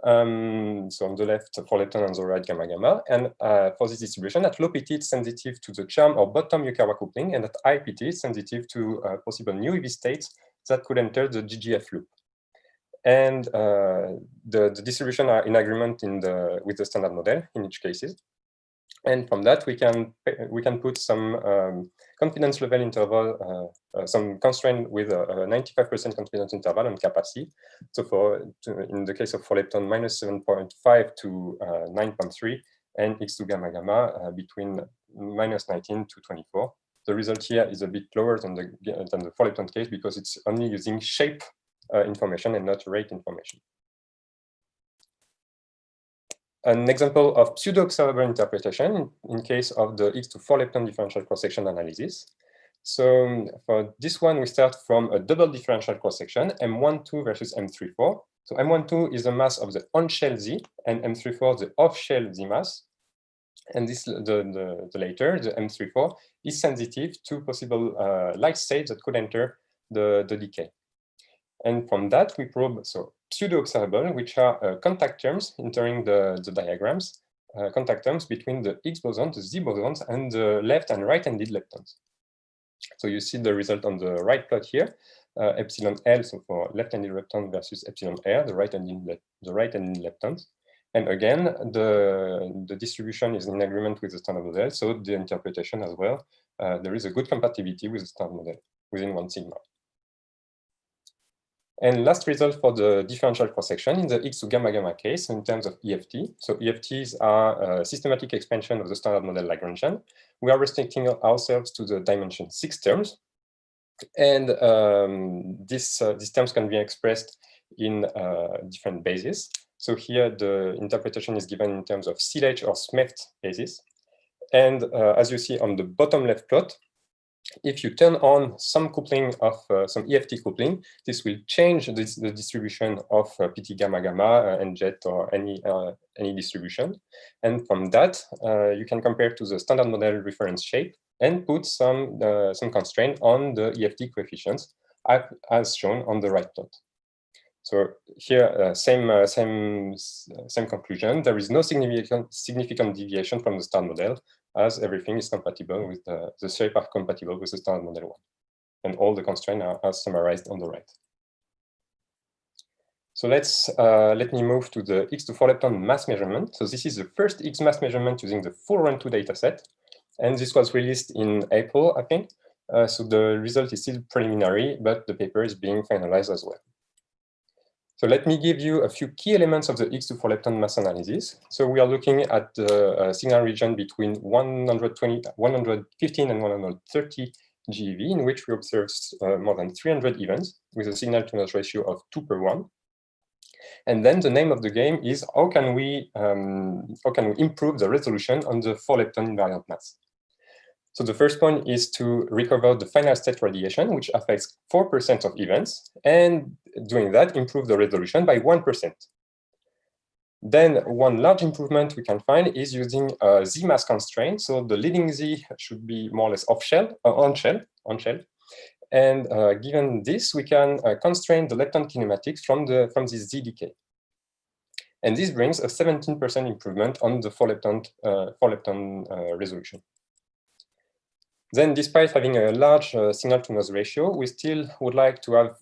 So on the left, 4-lepton, on the right, gamma gamma. And for this distribution, at low PT, it's sensitive to the charm or bottom Yukawa coupling, and at high PT, it's sensitive to possible new EV states that could enter the GGF loop. And the distribution are in agreement with the standard model in each cases. And from that, we can put some confidence level interval, some constraint with a 95% confidence interval on kappa C. So in the case of 4-lepton, -7.5 to 9.3, and X to gamma gamma between -19 to 24. The result here is a bit lower than the 4-lepton case because it's only using shape information and not rate information. An example of pseudo-observable interpretation in case of the X to 4-lepton differential cross-section analysis. So for this one, we start from a double differential cross-section, M12 versus M34. So M12 is the mass of the on-shell Z, and M34 the off-shell Z mass. And this, the later, the M34, is sensitive to possible light states that could enter the decay. And from that, we probe pseudo-observable, which are contact terms entering the diagrams, contact terms between the Higgs boson, the Z bosons, and the left and right-handed leptons. So you see the result on the right plot here, epsilon L, so for left-handed lepton versus epsilon R, the right-handed leptons. And again, the distribution is in agreement with the standard model, so the interpretation as well. There is a good compatibility with the standard model within 1 sigma. And last result for the differential cross-section in the Higgs to gamma-gamma case in terms of EFT. So EFTs are a systematic expansion of the standard model Lagrangian. We are restricting ourselves to the dimension 6 terms. And these terms can be expressed in different bases. So here the interpretation is given in terms of Silage or Smecht basis. And as you see on the bottom left plot, if you turn on some coupling of some EFT coupling, this will change the distribution of PT gamma gamma, NJet, or any distribution. And from that, you can compare to the standard model reference shape and put some constraint on the EFT coefficients as shown on the right plot. So here, same conclusion. There is no significant deviation from the standard model, as everything is compatible with the shape are compatible with the standard model one, and all the constraints are summarized on the right. So let me move to the Higgs to 4 lepton mass measurement. So this is the first Higgs mass measurement using the full run-2 dataset, and this was released in April, I think. So the result is still preliminary, but the paper is being finalized as well. So let me give you a few key elements of the Higgs to 4 lepton mass analysis. So we are looking at the signal region between 115 and 130 GeV, in which we observed more than 300 events with a signal-to-noise ratio of 2/1. And then the name of the game is how can we improve the resolution on the 4 lepton invariant mass. So the first point is to recover the final state radiation, which affects 4% of events, and doing that, improve the resolution by 1%. Then one large improvement we can find is using a Z mass constraint. So the leading Z should be more or less on shell. And given this, we can constrain the lepton kinematics from this Z decay. And this brings a 17% improvement on the 4 lepton resolution. Then, despite having a large signal-to-noise ratio, we still would like to have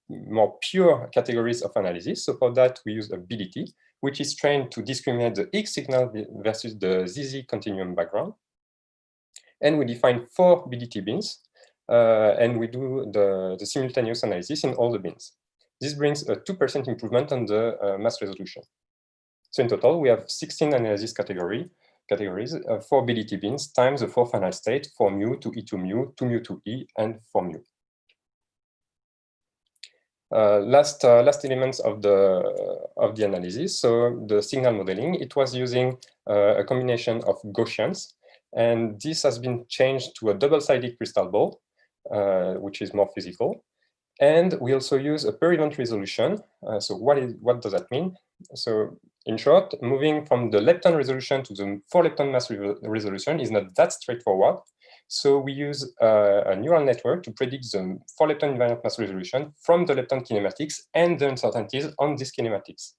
more pure categories of analysis. So for that, we use a BDT, which is trained to discriminate the Higgs signal versus the ZZ continuum background. And we define 4 BDT bins, and we do the simultaneous analysis in all the bins. This brings a 2% improvement on the mass resolution. So in total, we have 16 analysis categories, 4 BDT bins times the 4 final state, 4 mu to E to mu, 2 mu to E, and 4 mu. Last elements of the analysis. So the signal modeling, it was using a combination of Gaussians, and this has been changed to a double-sided crystal ball, which is more physical. And we also use a per-event resolution. So what does that mean? So in short, moving from the lepton resolution to the 4 lepton mass resolution is not that straightforward. So we use a neural network to predict the 4 lepton invariant mass resolution from the lepton kinematics and the uncertainties on these kinematics.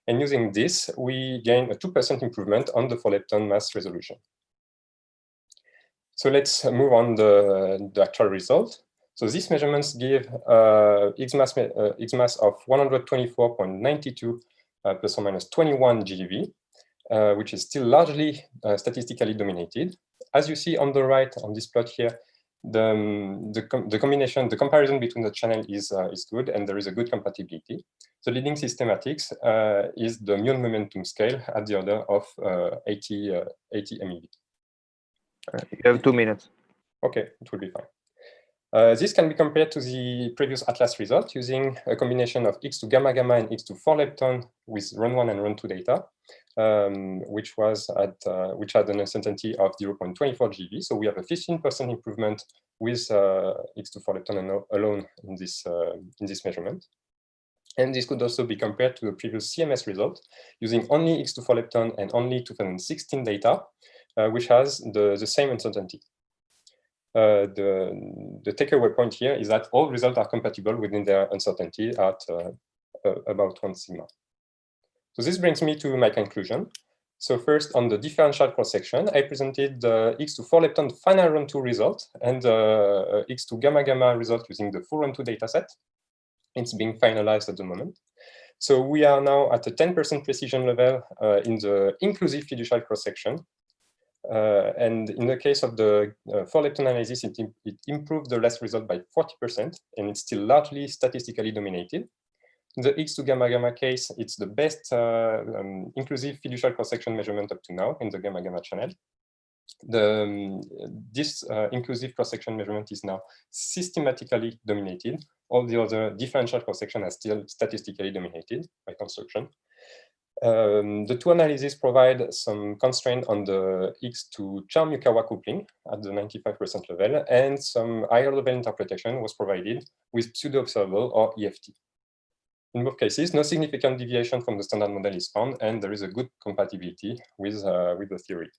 And using this, we gain a 2% improvement on the 4 lepton mass resolution. So let's move on the actual result. So these measurements give Higgs mass of 124.92 plus or minus 21 GeV, which is still largely statistically dominated. As you see on the right on this plot here, the comparison between the channel is good, and there is a good compatibility. The leading systematics is the muon momentum scale at the order of 80 MeV. You have 2 minutes. Okay, it will be fine. This can be compared to the previous Atlas result using a combination of Higgs to gamma gamma and Higgs to 4 lepton with run 1 and run 2 data, which had an uncertainty of 0.24 GeV. So we have a 15% improvement with Higgs to 4 lepton alone in this measurement. And this could also be compared to the previous CMS result using only X24 lepton and only 2016 data, which has the same uncertainty. The takeaway point here is that all results are compatible within their uncertainty at about 1 sigma. So this brings me to my conclusion. So first, on the differential cross-section, I presented the X24 lepton final run 2 result and the X2 gamma gamma result using the full run 2 dataset. It's being finalized at the moment. So we are now at a 10% precision level in the inclusive fiducial cross-section. And in the case of the 4-lepton analysis, it improved the last result by 40%, and it's still largely statistically dominated. In the X2 gamma gamma case, it's the best inclusive fiducial cross-section measurement up to now in the gamma gamma channel. This inclusive cross-section measurement is now systematically dominated. All the other differential cross-section are still statistically dominated by construction. The two analyses provide some constraint on the X2 Charm-Yukawa coupling at the 95% level, and some higher level interpretation was provided with pseudo-observable or EFT. In both cases, no significant deviation from the standard model is found, and there is a good compatibility with the theory.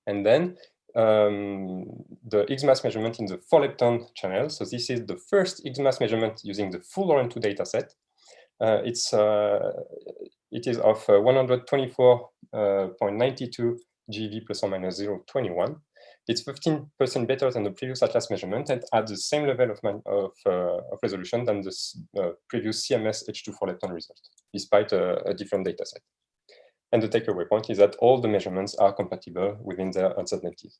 And then the Higgs mass measurement in the 4-lepton channel. So this is the first Higgs mass measurement using the full Laurent 2 dataset. It is of 124.92 GeV plus or minus 0.21. It's 15% better than the previous Atlas measurement and at the same level of resolution than the previous CMS H24 lepton result, despite a different dataset. And the takeaway point is that all the measurements are compatible within their uncertainties.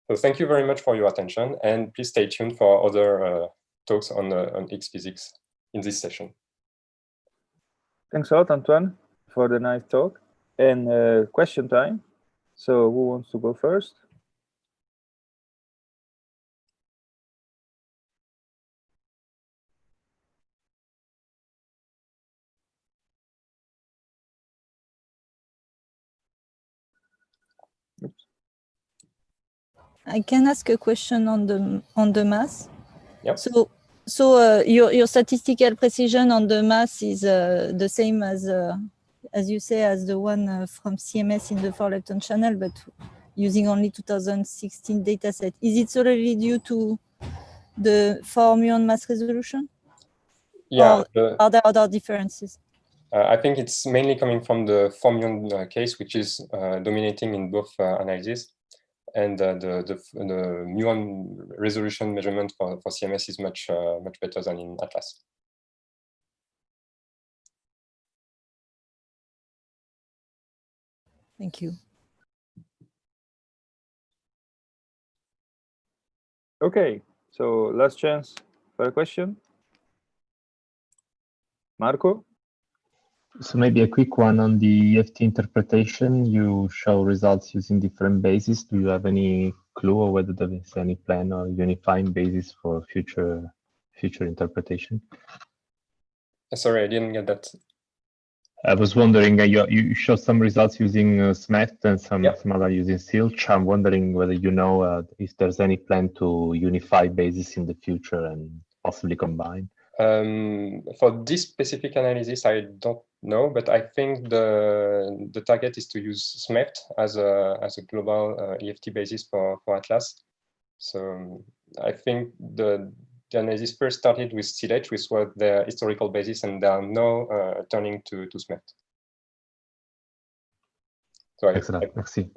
So thank you very much for your attention, and please stay tuned for other talks on Higgs physics in this session. Thanks a lot, Antoine, for the nice talk. And question time. So who wants to go first? I can ask a question on the mass. Yep. So your statistical precision on the mass is the same as you say, as the one from CMS in the 4-lepton channel, but using only 2016 dataset. Is it solely due to the 4-muon mass resolution? Yeah. Or are there other differences? I think it's mainly coming from the 4-muon case, which is dominating in both analyses. And the muon resolution measurement for CMS is much better than in Atlas. Thank you. Okay, so last chance for a question. Marco? So maybe a quick one on the EFT interpretation. You show results using different bases. Do you have any clue or whether there is any plan or unifying basis for future interpretation? Sorry, I didn't get that. I was wondering, you show some results using SMET and some other using SILCH. I'm wondering whether you know if there's any plan to unify bases in the future and possibly combine. For this specific analysis, I don't know, but I think the target is to use SMET as a global EFT basis for Atlas. So I think the analysis first started with CLH, which was their historical basis, and they are now turning to SMET. So excellent. Merci.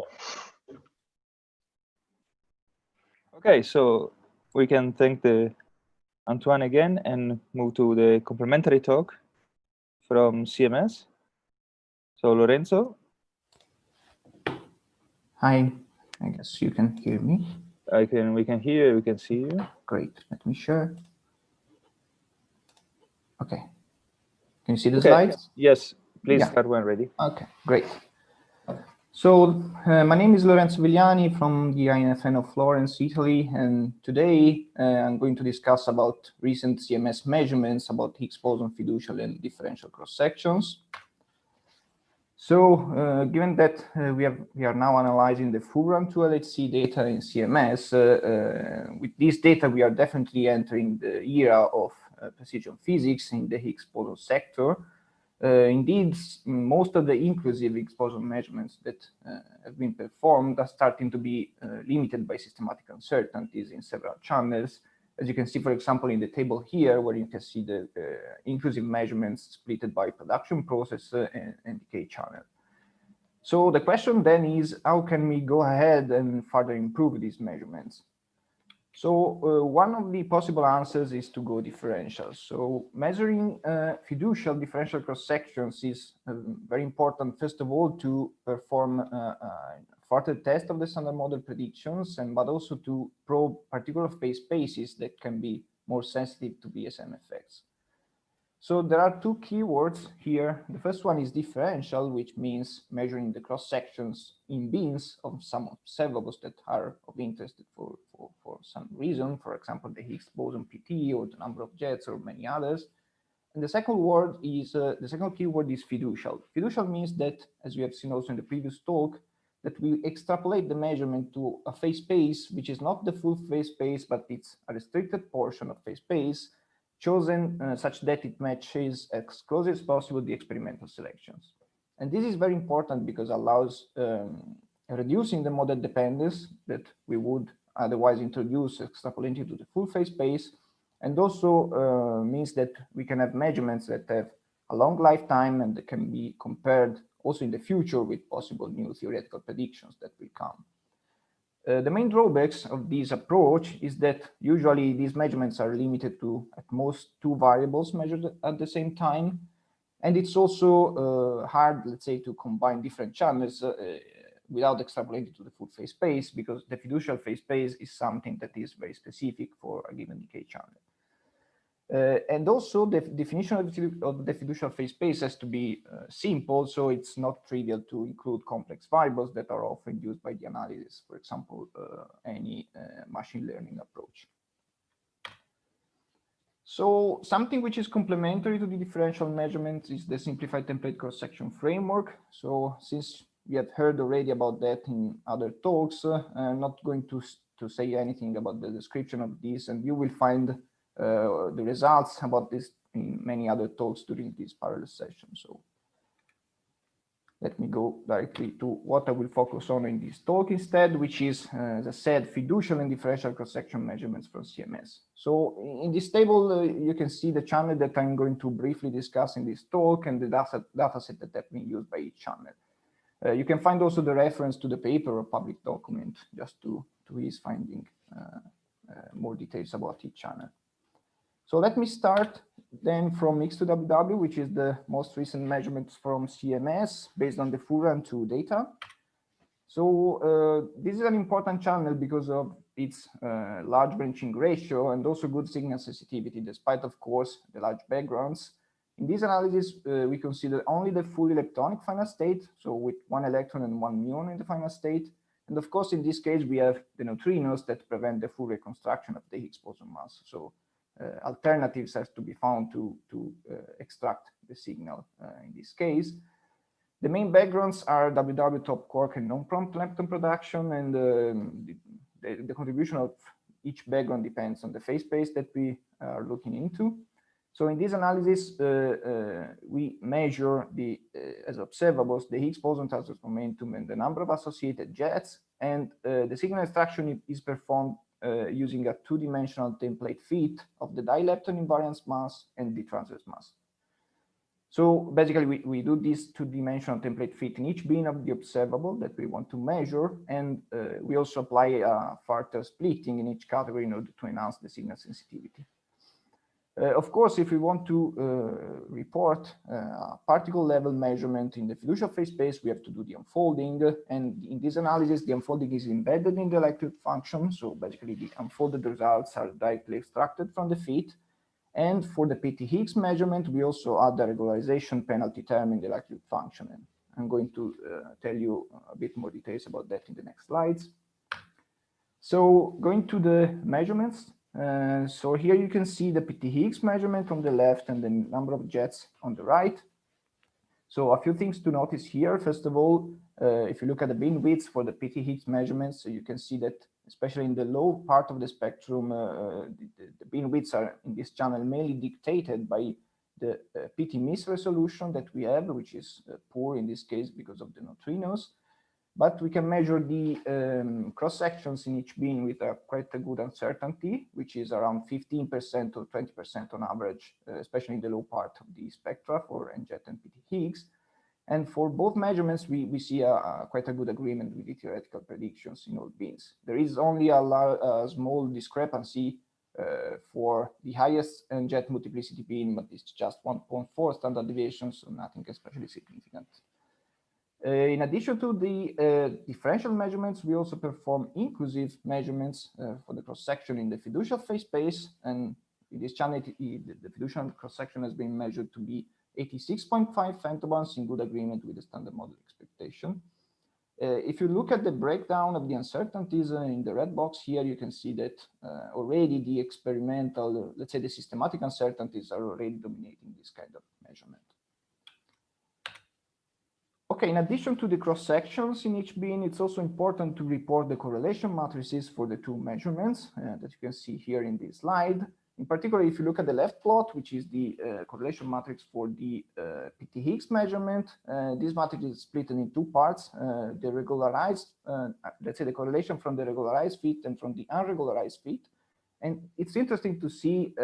Okay, so we can thank Antoine again and move to the complementary talk from CMS. So Lorenzo. Hi, I guess you can hear me. We can hear you, we can see you. Great, let me share. Okay, can you see the slides? Yes, please start when ready. Okay, great. So my name is Lorenzo Viliani from the INFN of Florence, Italy, and today I'm going to discuss about recent CMS measurements about Higgs boson fiducial and differential cross-sections. So given that we are now analyzing the full run 2 LHC data in CMS, with this data we are definitely entering the era of precision physics in the Higgs boson sector. Indeed, most of the inclusive Higgs boson measurements that have been performed are starting to be limited by systematic uncertainties in several channels. As you can see, for example, in the table here, where you can see the inclusive measurements split by production process and decay channel. So the question then is, how can we go ahead and further improve these measurements? So one of the possible answers is to go differential. So measuring fiducial differential cross sections is very important, first of all, to perform a further test of the standard model predictions, but also to probe particular phase spaces that can be more sensitive to BSM effects. So there are two keywords here. The first one is differential, which means measuring the cross sections in bins of some observables that are of interest for some reason, for example, the Higgs boson PT or the number of jets or many others. And the second word is the second keyword is fiducial. Fiducial means that, as we have seen also in the previous talk, that we extrapolate the measurement to a phase space, which is not the full phase space, but it's a restricted portion of phase space, chosen such that it matches as close as possible the experimental selections. And this is very important because it allows reducing the model dependence that we would otherwise introduce extrapolating to the full phase space, and also means that we can have measurements that have a long lifetime and that can be compared also in the future with possible new theoretical predictions that will come. The main drawbacks of this approach is that usually these measurements are limited to at most 2 variables measured at the same time. And it's also hard, let's say, to combine different channels without extrapolating to the full phase space, because the fiducial phase space is something that is very specific for a given decay channel. And also the definition of the fiducial phase space has to be simple, so it's not trivial to include complex variables that are often used by the analysis, for example, any machine learning approach. So something which is complementary to the differential measurements is the simplified template cross-section framework. So since we have heard already about that in other talks, I'm not going to say anything about the description of this, and you will find the results about this in many other talks during this parallel session. So let me go directly to what I will focus on in this talk instead, which is, as I said, fiducial and differential cross-section measurements from CMS. So in this table, you can see the channel that I'm going to briefly discuss in this talk and the dataset that have been used by each channel. You can find also the reference to the paper or public document just to ease finding more details about each channel. So let me start then from X to WW, which is the most recent measurements from CMS based on the Furan 2 data. So this is an important channel because of its large branching ratio and also good signal sensitivity, despite, of course, the large backgrounds. In this analysis, we consider only the fully leptonic final state, so with 1 electron and 1 muon in the final state. And of course, in this case, we have the neutrinos that prevent the full reconstruction of the Higgs boson mass. So alternatives has to be found to extract the signal in this case. The main backgrounds are WW top quark and non-prompt lepton production, and the contribution of each background depends on the phase space that we are looking into. So in this analysis, we measure as observables the Higgs boson transverse momentum and the number of associated jets, and the signal extraction is performed using a 2-dimensional template fit of the dilepton invariance mass and the transverse mass. So basically, we do this 2-dimensional template fit in each bin of the observable that we want to measure, and we also apply a further splitting in each category in order to enhance the signal sensitivity. Of course, if we want to report a particle level measurement in the fiducial phase space, we have to do the unfolding. And in this analysis, the unfolding is embedded in the electroweak function. So basically, the unfolded results are directly extracted from the fit. And for the PT Higgs measurement, we also add the regularization penalty term in the electroweak function. And I'm going to tell you a bit more details about that in the next slides. So going to the measurements. So here you can see the PT Higgs measurement on the left and the number of jets on the right. So a few things to notice here. First of all, If you look at the beam widths for the PT Higgs measurements, so you can see that especially in the low part of the spectrum, the beam widths are in this channel mainly dictated by the PT miss resolution that we have, which is poor in this case because of the neutrinos. But we can measure the cross sections in each beam with quite a good uncertainty, which is around 15% or 20% on average, especially in the low part of the spectra for NJET and PT Higgs. And for both measurements, we see quite a good agreement with the theoretical predictions in all beams. There is only a small discrepancy for the highest NJET multiplicity beam, but it's just 1.4 standard deviation, so nothing especially significant. In addition to the differential measurements, we also perform inclusive measurements for the cross-section in the fiducial phase space. And in this channel, the fiducial cross-section has been measured to be 86.5 femtobars in good agreement with the standard model expectation. If you look at the breakdown of the uncertainties in the red box here, you can see that already the experimental, let's say the systematic uncertainties are already dominating this kind of measurement. Okay, in addition to the cross-sections in each beam, it's also important to report the correlation matrices for the two measurements that you can see here in this slide. In particular, if you look at the left plot, which is the correlation matrix for the PT Higgs measurement, this matrix is split in two parts, the regularized, let's say the correlation from the regularized fit and from the unregularized fit. And it's interesting to see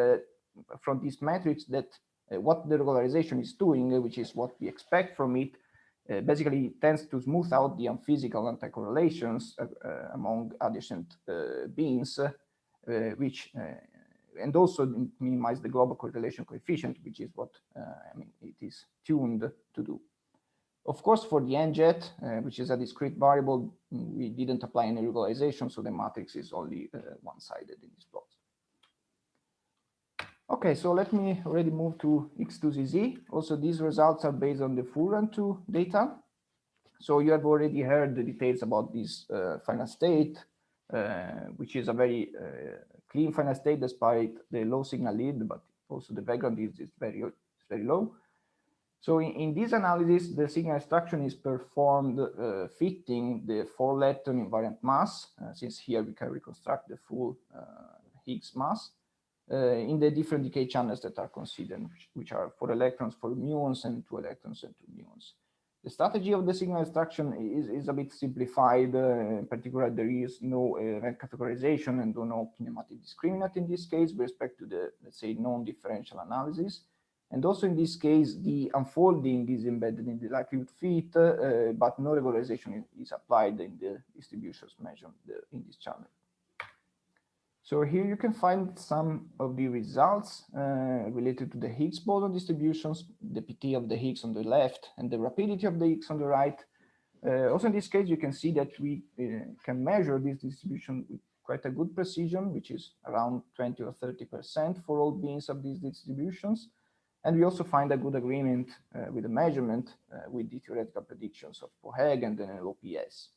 from this matrix that what the regularization is doing, which is what we expect from it, basically tends to smooth out the unphysical anti-correlations among adjacent beams, which and also minimize the global correlation coefficient, which is what I mean, it is tuned to do. Of course, for the NJET, which is a discrete variable, we didn't apply any regularization, so the matrix is only one-sided in this plot. Okay, so let me already move to X2ZZ. Also, these results are based on the full run-2 data. So you have already heard the details about this final state, which is a very clean final state despite the low signal lead, but also the background is very low. So in this analysis, the signal extraction is performed fitting the 4-lepton invariant mass, since here we can reconstruct the full Higgs mass, in the different decay channels that are considered, which are 4 electrons for muons and 2 electrons and 2 muons. The strategy of the signal extraction is a bit simplified. In particular, there is no event categorization and no kinematic discriminant in this case with respect to the, let's say, non-differential analysis. And also in this case, the unfolding is embedded in the likelihood fit, but no regularization is applied in the distributions measured in this channel. So here you can find some of the results related to the Higgs boson distributions, the PT of the Higgs on the left and the rapidity of the Higgs on the right. Also in this case, you can see that we can measure this distribution with quite a good precision, which is around 20 or 30% for all beams of these distributions. And we also find a good agreement with the measurement with the theoretical predictions of Poheg and then LOPS.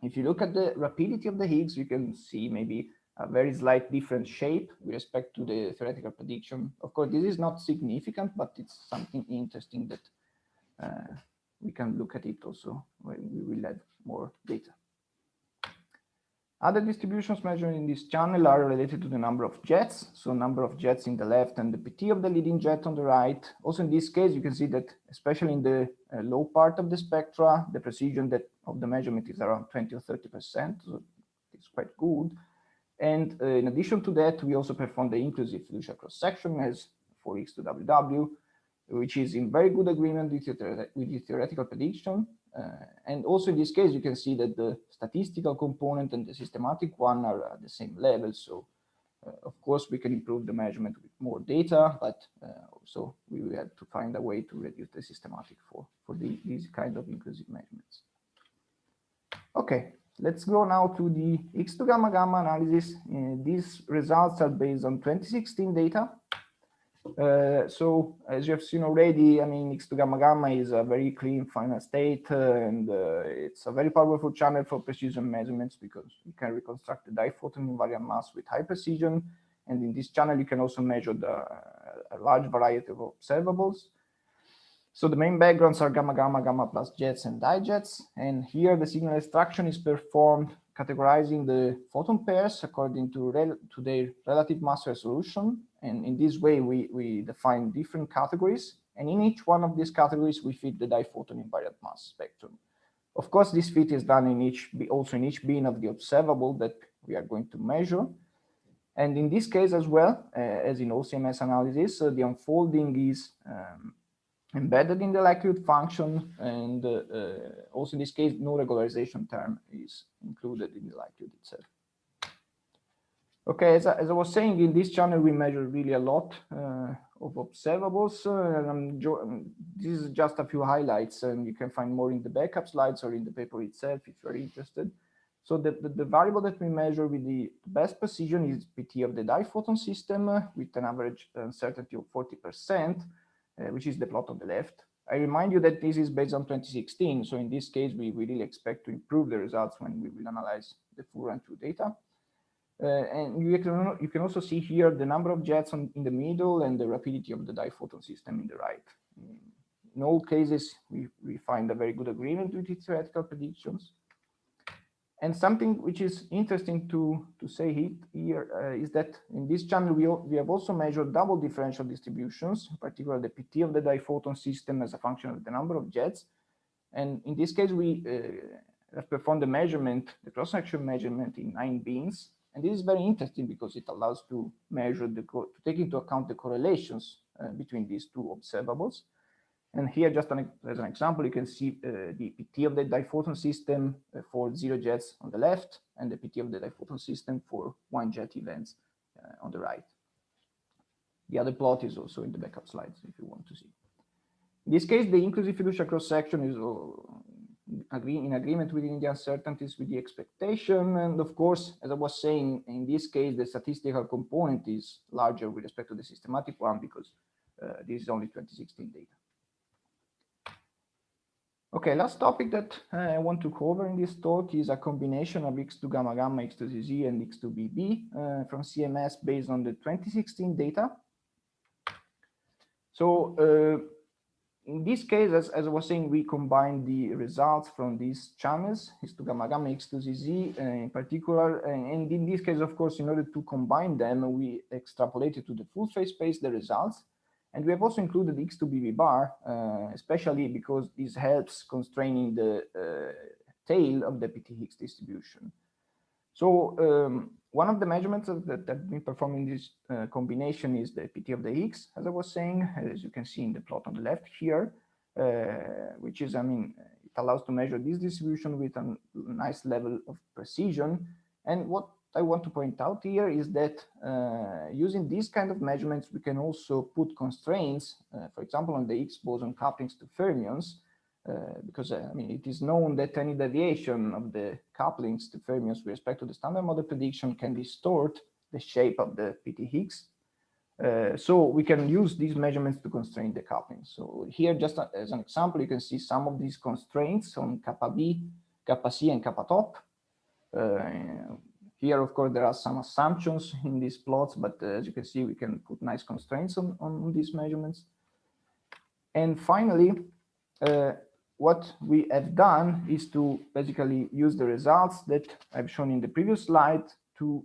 If you look at the rapidity of the Higgs, you can see maybe a very slight different shape with respect to the theoretical prediction. Of course, this is not significant, but it's something interesting that we can look at it also when we will have more data. Other distributions measured in this channel are related to the number of jets, so number of jets in the left and the PT of the leading jet on the right. Also in this case, you can see that especially in the low part of the spectra, the precision of the measurement is around 20 or 30%, so it's quite good. And in addition to that, we also perform the inclusive fiducial cross-section as for X2WW, which is in very good agreement with the theoretical prediction. And also in this case, you can see that the statistical component and the systematic one are at the same level. So of course, we can improve the measurement with more data, but also we will have to find a way to reduce the systematic for these kind of inclusive measurements. Okay. Let's go now to the X2 gamma gamma analysis. These results are based on 2016 data. So as you have seen already, I mean, X2 gamma gamma is a very clean final state, and it's a very powerful channel for precision measurements because you can reconstruct the diphoton invariant mass with high precision. And in this channel, you can also measure a large variety of observables. So the main backgrounds are gamma, gamma, gamma plus jets and dijets. And here the signal extraction is performed categorizing the photon pairs according to their relative mass resolution. And in this way, we define different categories. And in each one of these categories, we fit the diphoton invariant mass spectrum. Of course, this fit is done also in each beam of the observable that we are going to measure. And in this case as well, as in all CMS analysis, the unfolding is embedded in the likelihood function, and also in this case, no regularization term is included in the likelihood itself. Okay, as I was saying, in this channel, we measure really a lot of observables. This is just a few highlights, and you can find more in the backup slides or in the paper itself if you're interested. So the variable that we measure with the best precision is PT of the diphoton system with an average uncertainty of 40%, which is the plot on the left. I remind you that this is based on 2016. So in this case, we really expect to improve the results when we will analyze the full run-through data. And you can also see here the number of jets in the middle and the rapidity of the diphoton system in the right. In all cases, we find a very good agreement with its theoretical predictions. And something which is interesting to say here is that in this channel, we have also measured double differential distributions, in particular the PT of the diphoton system as a function of the number of jets. And in this case, we have performed the measurement, the cross-section measurement in 9 beams. And this is very interesting because it allows to measure to take into account the correlations between these two observables. And here, just as an example, you can see the PT of the diphoton system for 0 jets on the left, and the PT of the diphoton system for 1 jet events on the right. The other plot is also in the backup slides if you want to see. In this case, the inclusive fiducial cross-section is in agreement within the uncertainties with the expectation. And of course, as I was saying, in this case, the statistical component is larger with respect to the systematic one because this is only 2016 data. Okay, last topic that I want to cover in this talk is a combination of X2 gamma gamma, X2 ZZ, and X2 BB from CMS based on the 2016 data. So in this case, as I was saying, we combine the results from these channels, X2 gamma gamma, X2 ZZ in particular. And in this case, of course, in order to combine them, we extrapolated to the full phase space the results. And we have also included X2 BB bar, especially because this helps constraining the tail of the PT Higgs distribution. So one of the measurements that we perform in this combination is the PT of the Higgs, as I was saying, as you can see in the plot on the left here, which is, it allows to measure this distribution with a nice level of precision. And what I want to point out here is that using these kind of measurements, we can also put constraints, for example, on the Higgs boson couplings to fermions, because it is known that any deviation of the couplings to fermions with respect to the standard model prediction can distort the shape of the PT Higgs. So we can use these measurements to constrain the couplings. So here, just as an example, you can see some of these constraints on kappa B, kappa C, and kappa top. Here, of course, there are some assumptions in these plots, but as you can see, we can put nice constraints on these measurements. And finally, what we have done is to basically use the results that I've shown in the previous slide to,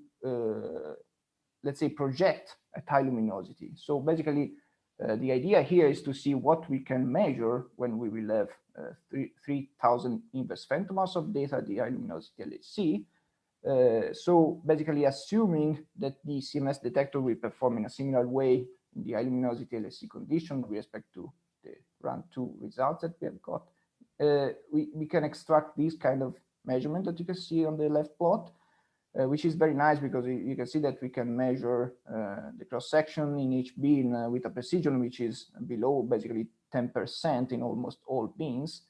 let's say, project at high luminosity. So basically, the idea here is to see what we can measure when we will have 3,000 inverse femtomers of data at the high luminosity LHC. So basically assuming that the CMS detector will perform in a similar way in the high luminosity LHC condition with respect to the run-2 results that we have got, we can extract this kind of measurement that you can see on the left plot, which is very nice because you can see that we can measure the cross-section in each beam with a precision which is below basically 10% in almost all beams.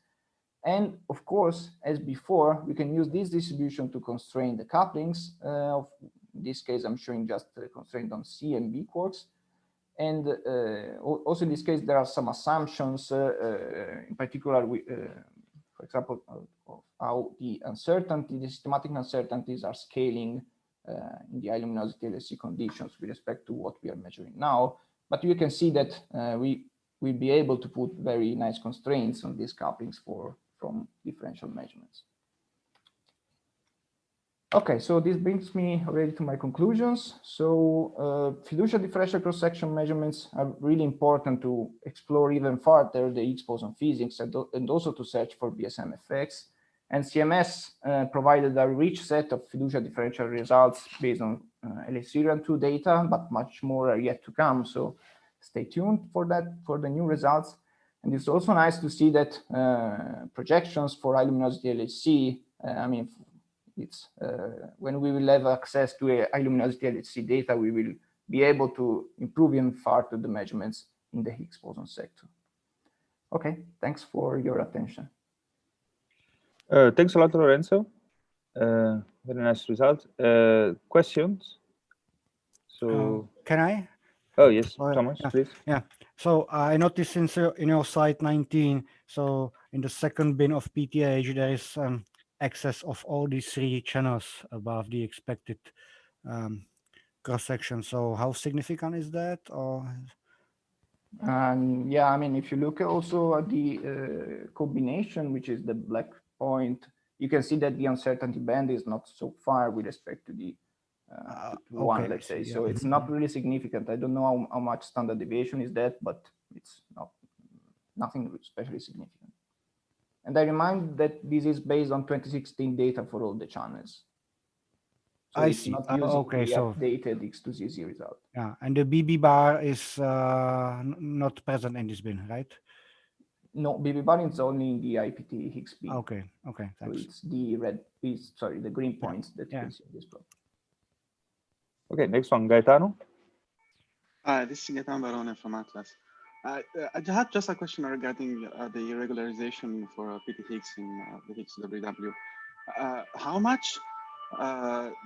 And of course, as before, we can use this distribution to constrain the couplings. In this case, I'm showing just the constraint on C and B quarks. And also in this case, there are some assumptions, in particular, for example, of how the uncertainty, the systematic uncertainties are scaling in the high luminosity LHC conditions with respect to what we are measuring now. But you can see that we we'll be able to put very nice constraints on these couplings from differential measurements. Okay, so this brings me already to my conclusions. So fiducial differential cross-section measurements are really important to explore even further the Higgs boson physics and also to search for BSM effects. And CMS provided a rich set of fiducial differential results based on LHC-2 data, but much more are yet to come. So stay tuned for that, for the new results. And it's also nice to see that projections for high luminosity LHC, I mean, it's when we will have access to a high luminosity LHC data, we will be able to improve even further the measurements in the Higgs boson sector. Okay, thanks for your attention. Thanks a lot, Lorenzo. Very nice result. Questions? So can I? Oh yes, Oh, Thomas, yeah. please. Yeah. So I noticed in your slide 19, so in the second bin of PTH, there is excess of all these 3 channels above the expected cross section. So how significant is that? Or yeah, I mean, if you look also at the combination, which is the black point, you can see that the uncertainty band is not so far with respect to the one, let's say. So it's not really significant. I don't know how much standard deviation is that, but it's nothing especially significant. And I remind that this is based on 2016 data for all the channels. So I see. Not using Okay, the so updated X2ZZ result. Yeah, and the BB bar is not present in this bin, right? No, BB bar is only in the IPT Higgs bin. Okay, okay, thanks. So it's the the green points that you can see in this plot. Okay, next one, Gaetano. This is Gaetano Barone from Atlas. I had just a question regarding the regularization for PT Higgs in the Higgs WW. How much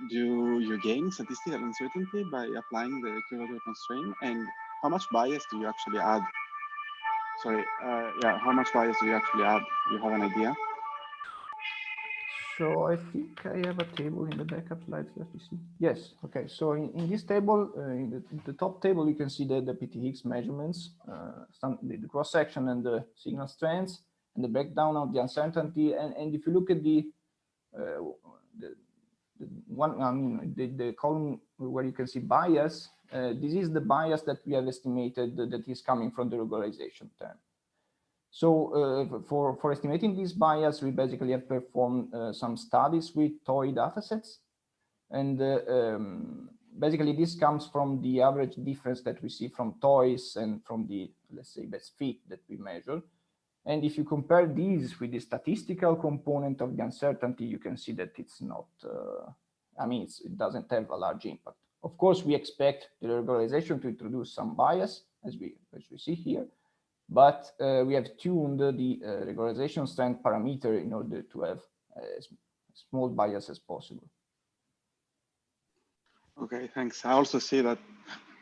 do you gain statistical uncertainty by applying the equivalent constraint, and how much bias do you actually add? Sorry, yeah, how much bias do you actually add? Do you have an idea? So I think I have a table in the backup slides. Let me see. Yes. Okay. So in this table, in the top table, you can see the PT Higgs measurements, the cross section and the signal strengths, and the breakdown of the uncertainty. And if you look at the one, I mean, the column where you can see bias, this is the bias that we have estimated that is coming from the regularization term. So for estimating this bias, we basically have performed some studies with toy datasets. And basically this comes from the average difference that we see from toys and from the, let's say, best fit that we measure. And if you compare these with the statistical component of the uncertainty, you can see that it's not, I mean, it doesn't have a large impact. Of course, we expect the regularization to introduce some bias, as we see here. But we have tuned the regularization strength parameter in order to have as small bias as possible. Okay, thanks. I also see that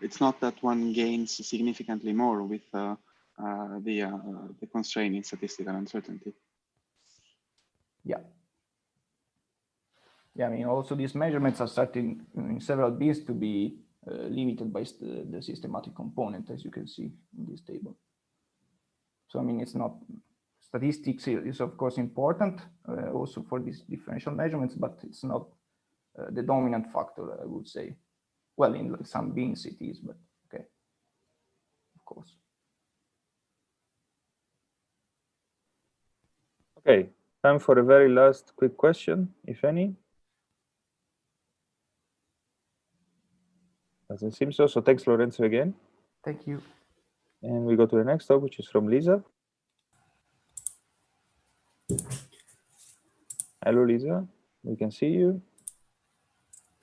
it's not that one gains significantly more with the constraining statistical uncertainty. Yeah. Yeah, I mean, also these measurements are starting in several bins to be limited by the systematic component, as you can see in this table. So, I mean, it's not, statistics is of course important also for these differential measurements, but it's not the dominant factor, I would say. Well, in some bins it is, but okay, of course. Okay, time for a very last quick question, if any. Doesn't seem so, so thanks, Lorenzo, again. Thank you. And we go to the next talk, which is from Liza. Hello, Liza. We can see you.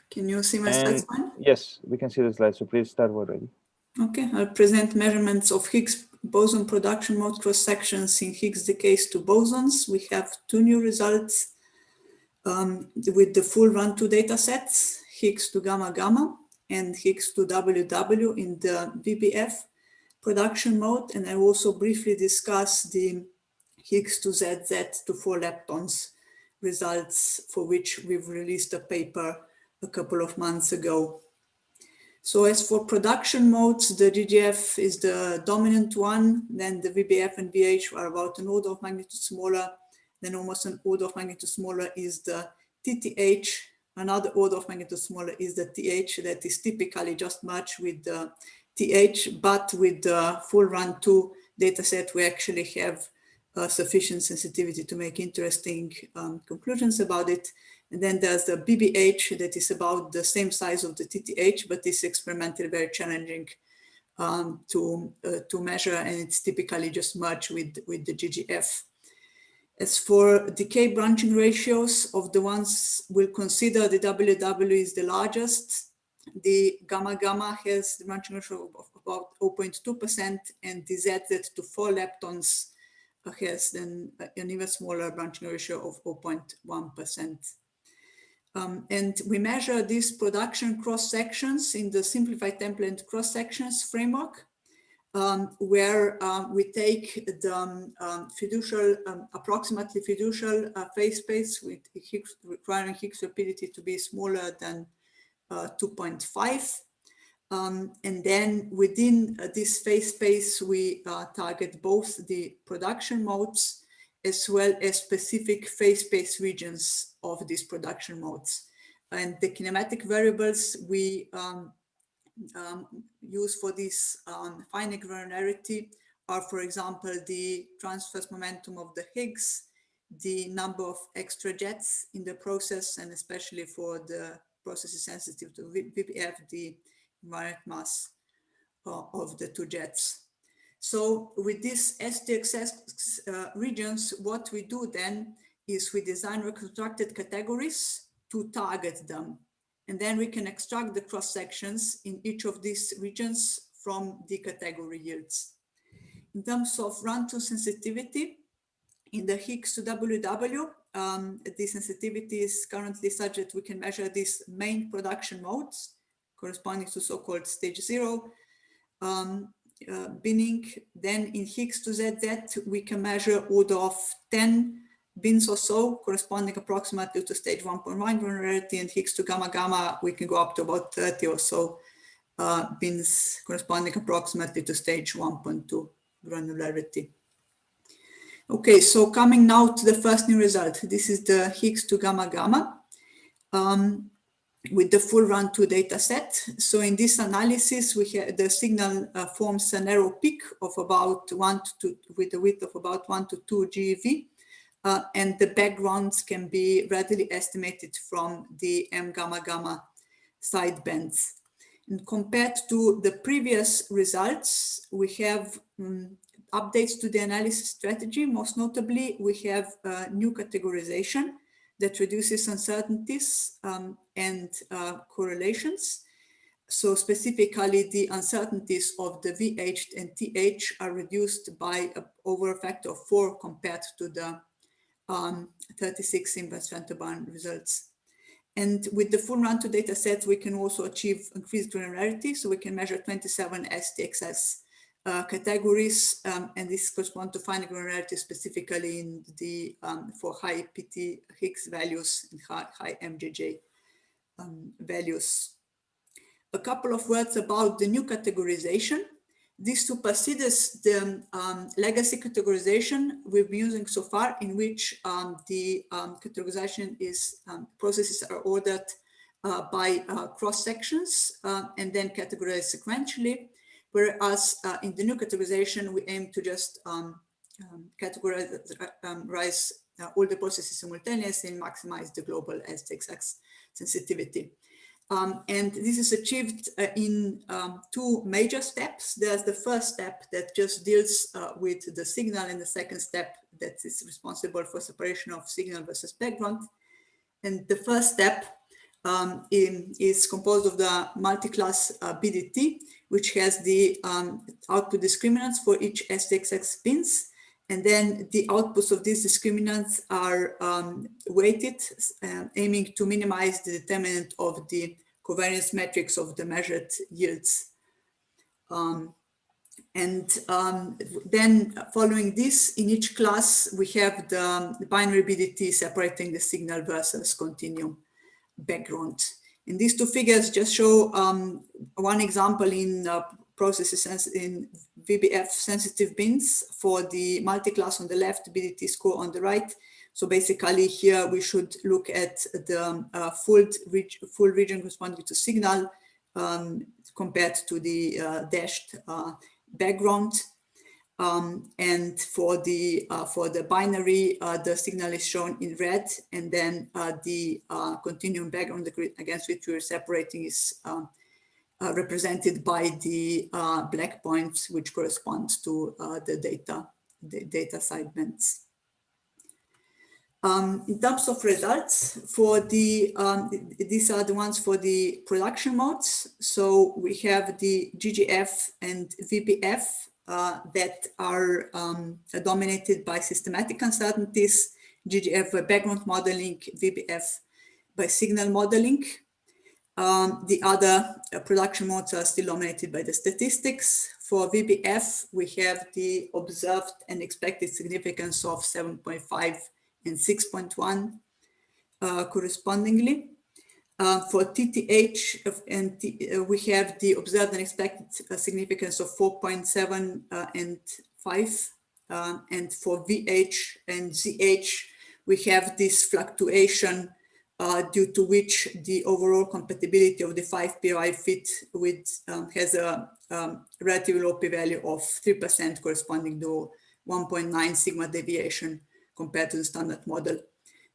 Can you see my slides fine? Yes, we can see the slides, so please start already. Okay, I'll present measurements of Higgs boson production mode cross sections in Higgs decays to bosons. We have 2 new results with the full run-2 data sets, Higgs to gamma gamma and Higgs to WW in the VBF production mode. And I also briefly discuss the Higgs to ZZ to 4 leptons results, for which we've released a paper a couple of months ago. So as for production modes, the GGF is the dominant one, then the VBF and VH are about an order of magnitude smaller, then almost an order of magnitude smaller is the TTH, another order of magnitude smaller is the TH, that is typically just merged with the TH, but with the full run 2 dataset, we actually have sufficient sensitivity to make interesting conclusions about it. And then there's the BBH that is about the same size of the TTH, but is experimentally very challenging to measure, and it's typically just merged with the GGF. As for decay branching ratios of the ones we'll consider, the WW is the largest. The gamma has the branching ratio of about 0.2%, and the ZZ to 4 leptons has then an even smaller branching ratio of 0.1%. And we measure these production cross-sections in the simplified template cross-sections framework, where we take the fiducial, approximately fiducial phase space with Higgs, requiring Higgs rapidity to be smaller than 2.5. And then within this phase space, we target both the production modes as well as specific phase space regions of these production modes. And the kinematic variables we use for this finite granularity are, for example, the transverse momentum of the Higgs, the number of extra jets in the process, and especially for the processes sensitive to VPF, the invariant mass of the 2 jets. So with these STXX regions, what we do then is we design reconstructed categories to target them. And then we can extract the cross-sections in each of these regions from the category yields. In terms of run-to sensitivity, in the Higgs to WW, the sensitivity is currently such that we can measure these main production modes corresponding to so-called stage 0 binning. Then in Higgs to ZZ, we can measure order of 10 bins or so, corresponding approximately to stage 1.1 granularity, and Higgs to gamma gamma, we can go up to about 30 or so bins, corresponding approximately to stage 1.2 granularity. Okay, so coming now to the first new result. This is the Higgs to gamma gamma with the full run 2 data set. So in this analysis, we have the signal forms a narrow peak of about 1 to 2, with a width of about 1 to 2 GeV. And the backgrounds can be readily estimated from the M gamma gamma side bands. And compared to the previous results, we have updates to the analysis strategy. Most notably, we have new categorization that reduces uncertainties and correlations. So specifically, the uncertainties of the VH and TH are reduced by over a factor of 4 compared to the 36 inverse Winterbottom results. And with the full run 2 data sets, we can also achieve increased granularity. So we can measure 27 STXS categories, and this corresponds to fine granularity specifically in the for high PT Higgs values and high MJJ values. A couple of words about the new categorization. This supersedes the legacy categorization we've been using so far, in which the categorization is processes are ordered by cross sections and then categorized sequentially. Whereas in the new categorization, we aim to just categorize all the processes simultaneously and maximize the global STXX sensitivity. And this is achieved in 2 major steps. There's the first step that just deals with the signal, and the second step that is responsible for separation of signal versus background. And the first step is composed of the multi-class BDT, which has the output discriminants for each STXX bins. And then the outputs of these discriminants are weighted, aiming to minimize the determinant of the covariance matrix of the measured yields. Then following this, in each class, we have the binary BDT separating the signal versus continuum background. And these two figures just show one example in processes in VBF sensitive bins for the multi-class on the left, BDT score on the right. So basically here we should look at the full region corresponding to signal compared to the dashed background. And for the binary, the signal is shown in red, and then the continuum background against which we're separating is represented by the black points, which correspond to the data segments. In terms of results, for the these are the ones for the production modes. So we have the GGF and VBF that are dominated by systematic uncertainties, GGF by background modeling, VBF by signal modeling. The other production modes are still dominated by the statistics. For VBF, we have the observed and expected significance of 7.5 and 6.1 correspondingly. For TTH, we have the observed and expected significance of 4.7 and 5. And for VH and ZH, we have this fluctuation due to which the overall compatibility of the 5 POI fit with has a relatively low p-value of 3% corresponding to 1.9 sigma deviation compared to the standard model.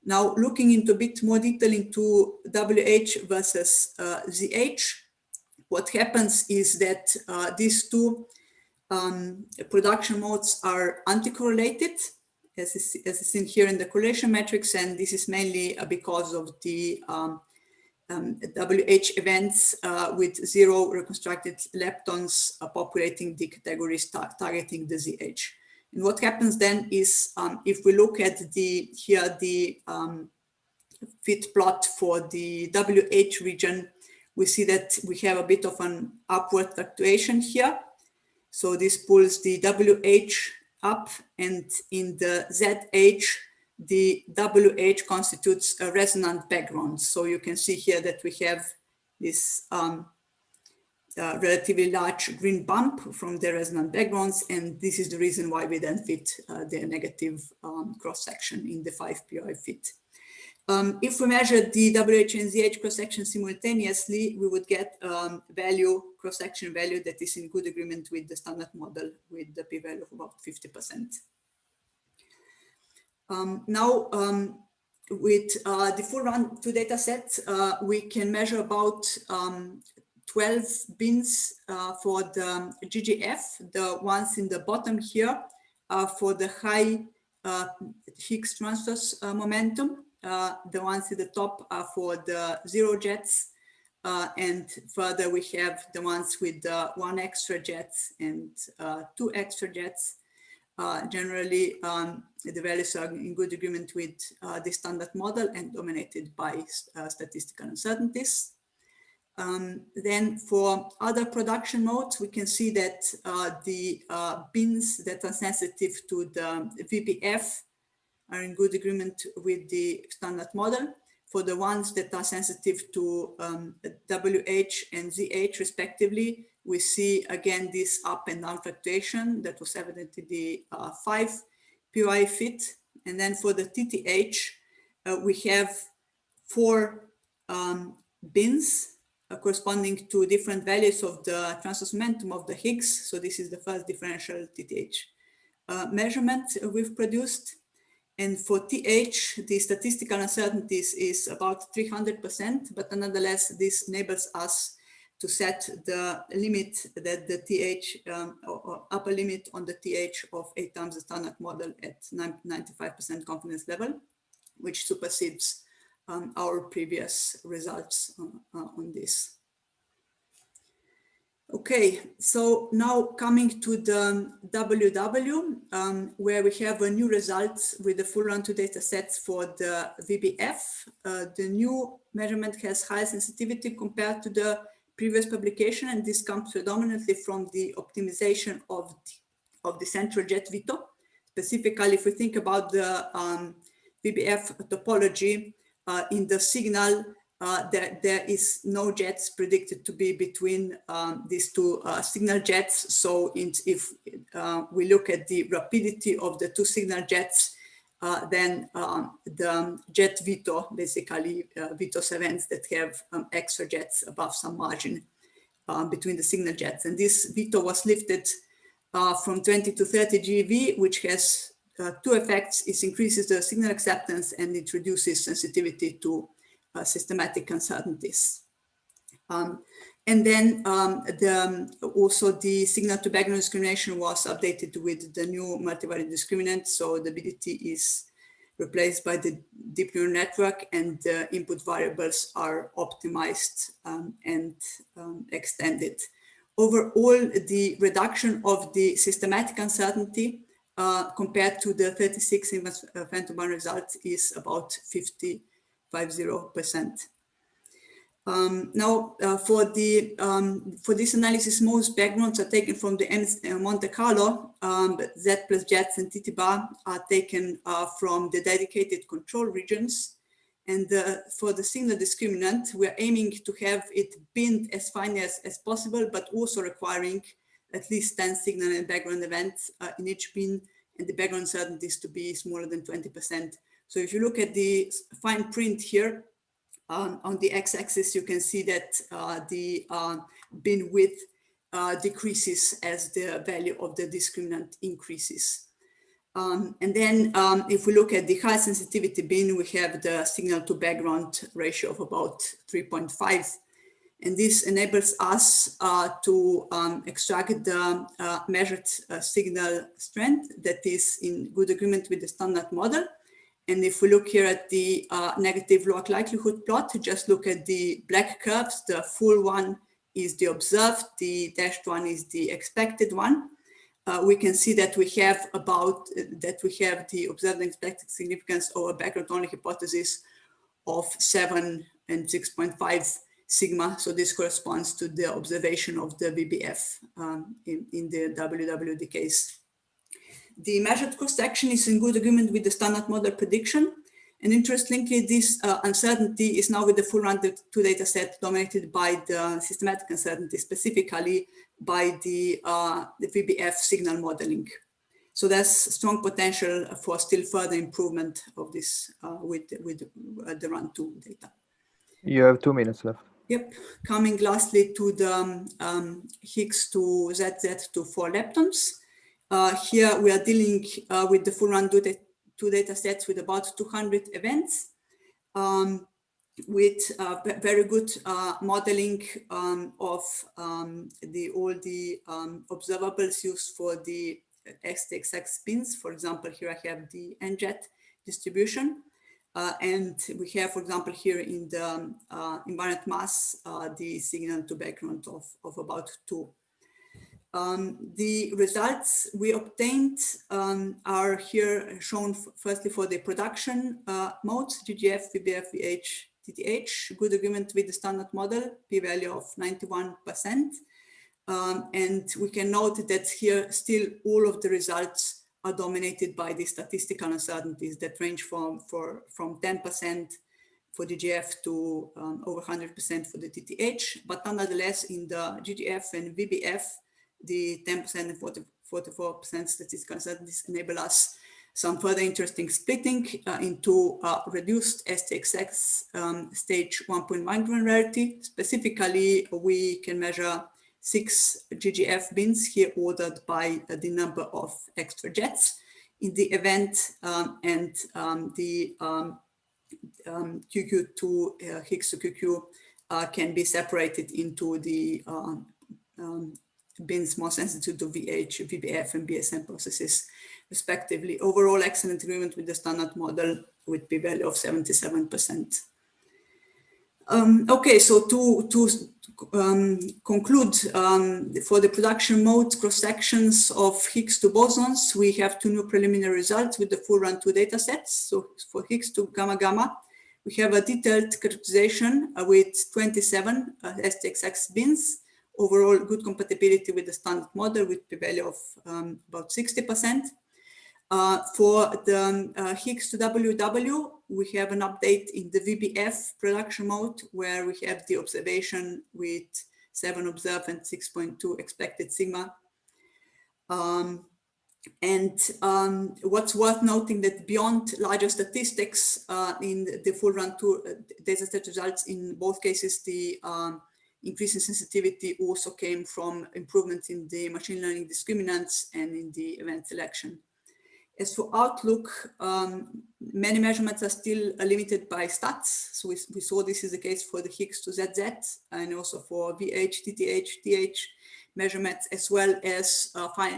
Now, looking into a bit more detail into WH versus ZH, what happens is that these two production modes are anti-correlated, as is seen here in the correlation matrix, and this is mainly because of the WH events with 0 reconstructed leptons populating the categories targeting the ZH. And what happens then is, if we look at the fit plot for the WH region, we see that we have a bit of an upward fluctuation here. So this pulls the WH up, and in the ZH, the WH constitutes a resonant background. So you can see here that we have this relatively large green bump from the resonant backgrounds, and this is the reason why we then fit the negative cross-section in the 5 POI fit. If we measure the WH and ZH cross-section simultaneously, we would get cross-section value that is in good agreement with the standard model with the p-value of about 50%. Now, with the full run 2 data set, we can measure about 12 bins for the GGF. The ones in the bottom here are for the high Higgs transverse momentum. The ones at the top are for the 0 jets, and further we have the ones with 1 extra jets and 2 extra jets. Generally, the values are in good agreement with the standard model and dominated by statistical uncertainties. Then for other production modes, we can see that the bins that are sensitive to the VBF are in good agreement with the standard model. For the ones that are sensitive to WH and ZH respectively, we see again this up and down fluctuation that was evident in the 5 POI fit. And then for the TTH, we have 4 bins corresponding to different values of the transverse momentum of the Higgs. So this is the first differential TTH measurement we've produced. And for TH, the statistical uncertainties is about 300%, but nonetheless, this enables us to set the limit that the TH, or upper limit on the TH of 8 times the standard model at 95% confidence level, which supersedes our previous results on this. Okay, so now coming to the WW, where we have a new results with the full run 2 data sets for the VBF. The new measurement has high sensitivity compared to the previous publication, and this comes predominantly from the optimization of the central jet veto. Specifically, if we think about the VBF topology, in the signal, there is no jets predicted to be between these two signal jets. So if we look at the rapidity of the two signal jets, then the jet veto, basically vetos events that have extra jets above some margin between the signal jets. And this veto was lifted from 20 to 30 GeV, which has two effects. It increases the signal acceptance and it reduces sensitivity to systematic uncertainties. And then also the signal to background discrimination was updated with the new multivariate discriminant. So the BDT is replaced by the deep neural network, and the input variables are optimized and extended. Overall, the reduction of the systematic uncertainty compared to the 36 phantom band result is about 50%. Now, for this analysis, most backgrounds are taken from the Monte Carlo, but Z plus jets and ttbar are taken from the dedicated control regions. And for the signal discriminant, we're aiming to have it binned as fine as possible, but also requiring at least 10 signal and background events in each bin, and the background uncertainties to be smaller than 20%. So if you look at the fine print here, on the x-axis, you can see that the bin width decreases as the value of the discriminant increases. And then if we look at the high sensitivity bin, we have the signal to background ratio of about 3.5. And this enables us to extract the measured signal strength that is in good agreement with the standard model. And if we look here at the negative log likelihood plot, just look at the black curves. The full one is the observed, the dashed one is the expected one. We can see that we have the observed and expected significance over background only hypothesis of 7 and 6.5 sigma. So this corresponds to the observation of the VBF in the WW decays. The measured cross-section is in good agreement with the standard model prediction. And interestingly, this uncertainty is now with the full random two data set dominated by the systematic uncertainty, specifically by the VBF signal modeling. So there's strong potential for still further improvement of this with the run 2 data. You have 2 minutes left. Yep. Coming lastly to the Higgs to ZZ to 4 leptons. Here we are dealing with the full run 2 data sets with about 200 events with very good modeling of all the observables used for the STXX spins. For example, here I have the NJET distribution. And we have, for example, here in the invariant mass, the signal to background of about 2. The results we obtained are here shown firstly for the production modes, GGF, VBF, VH, TTH, good agreement with the standard model, p-value of 91%. And we can note that here still all of the results are dominated by the statistical uncertainties that range from 10% for DGF to over 100% for the TTH. But nonetheless, in the GGF and VBF, the 10% and 44% statistical uncertainties enable us some further interesting splitting into reduced STXX stage 1.1 granularity. Specifically, we can measure 6 GGF bins here ordered by the number of extra jets in the event, and the QQ to Higgs to QQ can be separated into the bins more sensitive to VH, VBF, and BSM processes, respectively. Overall, excellent agreement with the standard model with p-value of 77%. Okay, so to conclude, for the production mode cross-sections of Higgs to bosons, we have 2 new preliminary results with the full run 2 data sets. So for Higgs to gamma-gamma, we have a detailed characterization with 27 STXX bins. Overall, good compatibility with the standard model with p-value of about 60%. For the Higgs to WW, we have an update in the VBF production mode, where we have the observation with 7 observed and 6.2 expected sigma. What's worth noting that beyond larger statistics in the full run data set results, in both cases, the increase in sensitivity also came from improvements in the machine learning discriminants and in the event selection. As for outlook, many measurements are still limited by stats. So we saw this is the case for the Higgs to ZZ and also for VH, TTH, TH measurements, as well as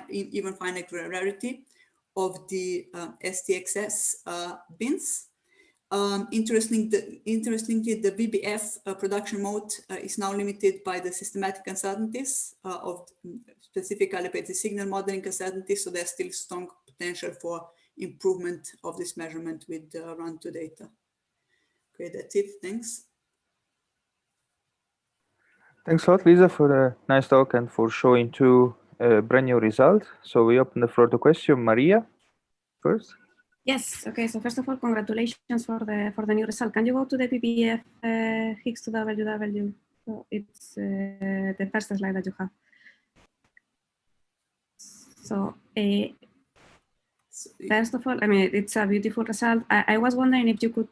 even finite rarity of the STXS bins. Interestingly, the VBF production mode is now limited by the systematic uncertainties of specific calibrated signal modeling uncertainties. So there's still strong potential for improvement of this measurement with run-to data. Okay, that's it. Thanks. Thanks a lot, Lisa, for the nice talk and for showing two brand new results. So we open the floor to question. Maria, first. Yes. Okay. So first of all, congratulations for the new result. Can you go to the PPF Higgs to WW? So it's the first slide that you have. So first of all, I mean, it's a beautiful result. I was wondering if you could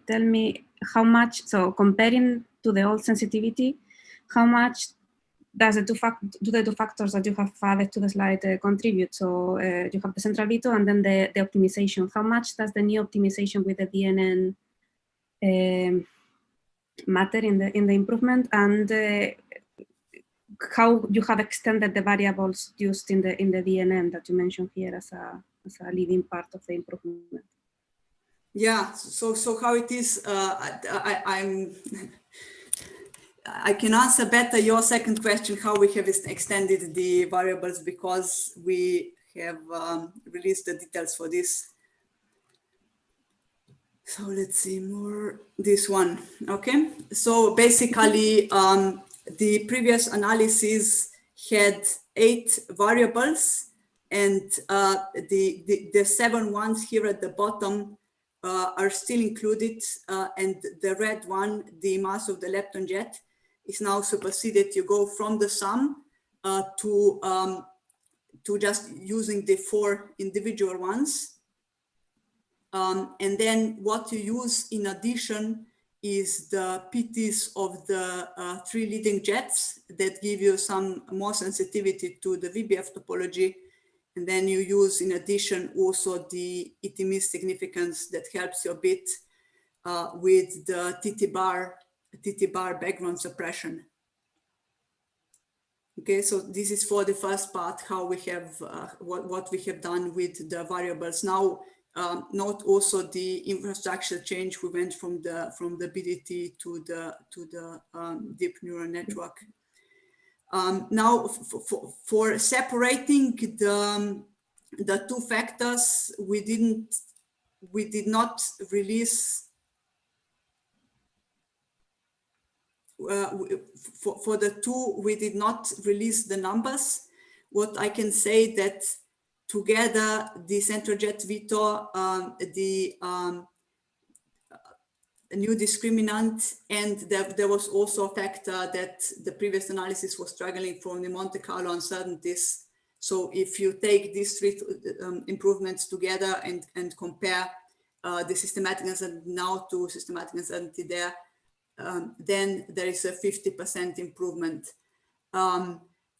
tell me how much. So comparing to the old sensitivity, how much does the two factors that you have added to the slide contribute? So you have the central veto and then the optimization. How much does the new optimization with the DNN matter in the improvement, and how you have extended the variables used in the DNN that you mentioned here as a leading part of the improvement? Yeah. So how it is? I can answer better your second question, how we have extended the variables, because we have released the details for this. So let's see more, this one. Okay. So basically, the previous analysis had 8 variables, and the 7 ones here at the bottom are still included, and the red one, the mass of the lepton jet, is now superseded. You go from the sum to just using the 4 individual ones. And then what you use in addition is the PTs of the 3 leading jets that give you some more sensitivity to the VBF topology. And then you use in addition also the ETMIS significance that helps you a bit with the ttbar background suppression. Okay, so this is for the first part, how we have what we have done with the variables. Now, note also the infrastructure change. We went from the BDT to the deep neural network. Now, for separating the 2 factors, we did not release. For the 2, we did not release the numbers. What I can say that together, the central jet veto, the new discriminant, and there was also a factor that the previous analysis was struggling from the Monte Carlo uncertainties. So if you take these 3 improvements together and compare the systematic uncertainty now to systematic uncertainty there, then there is a 50% improvement.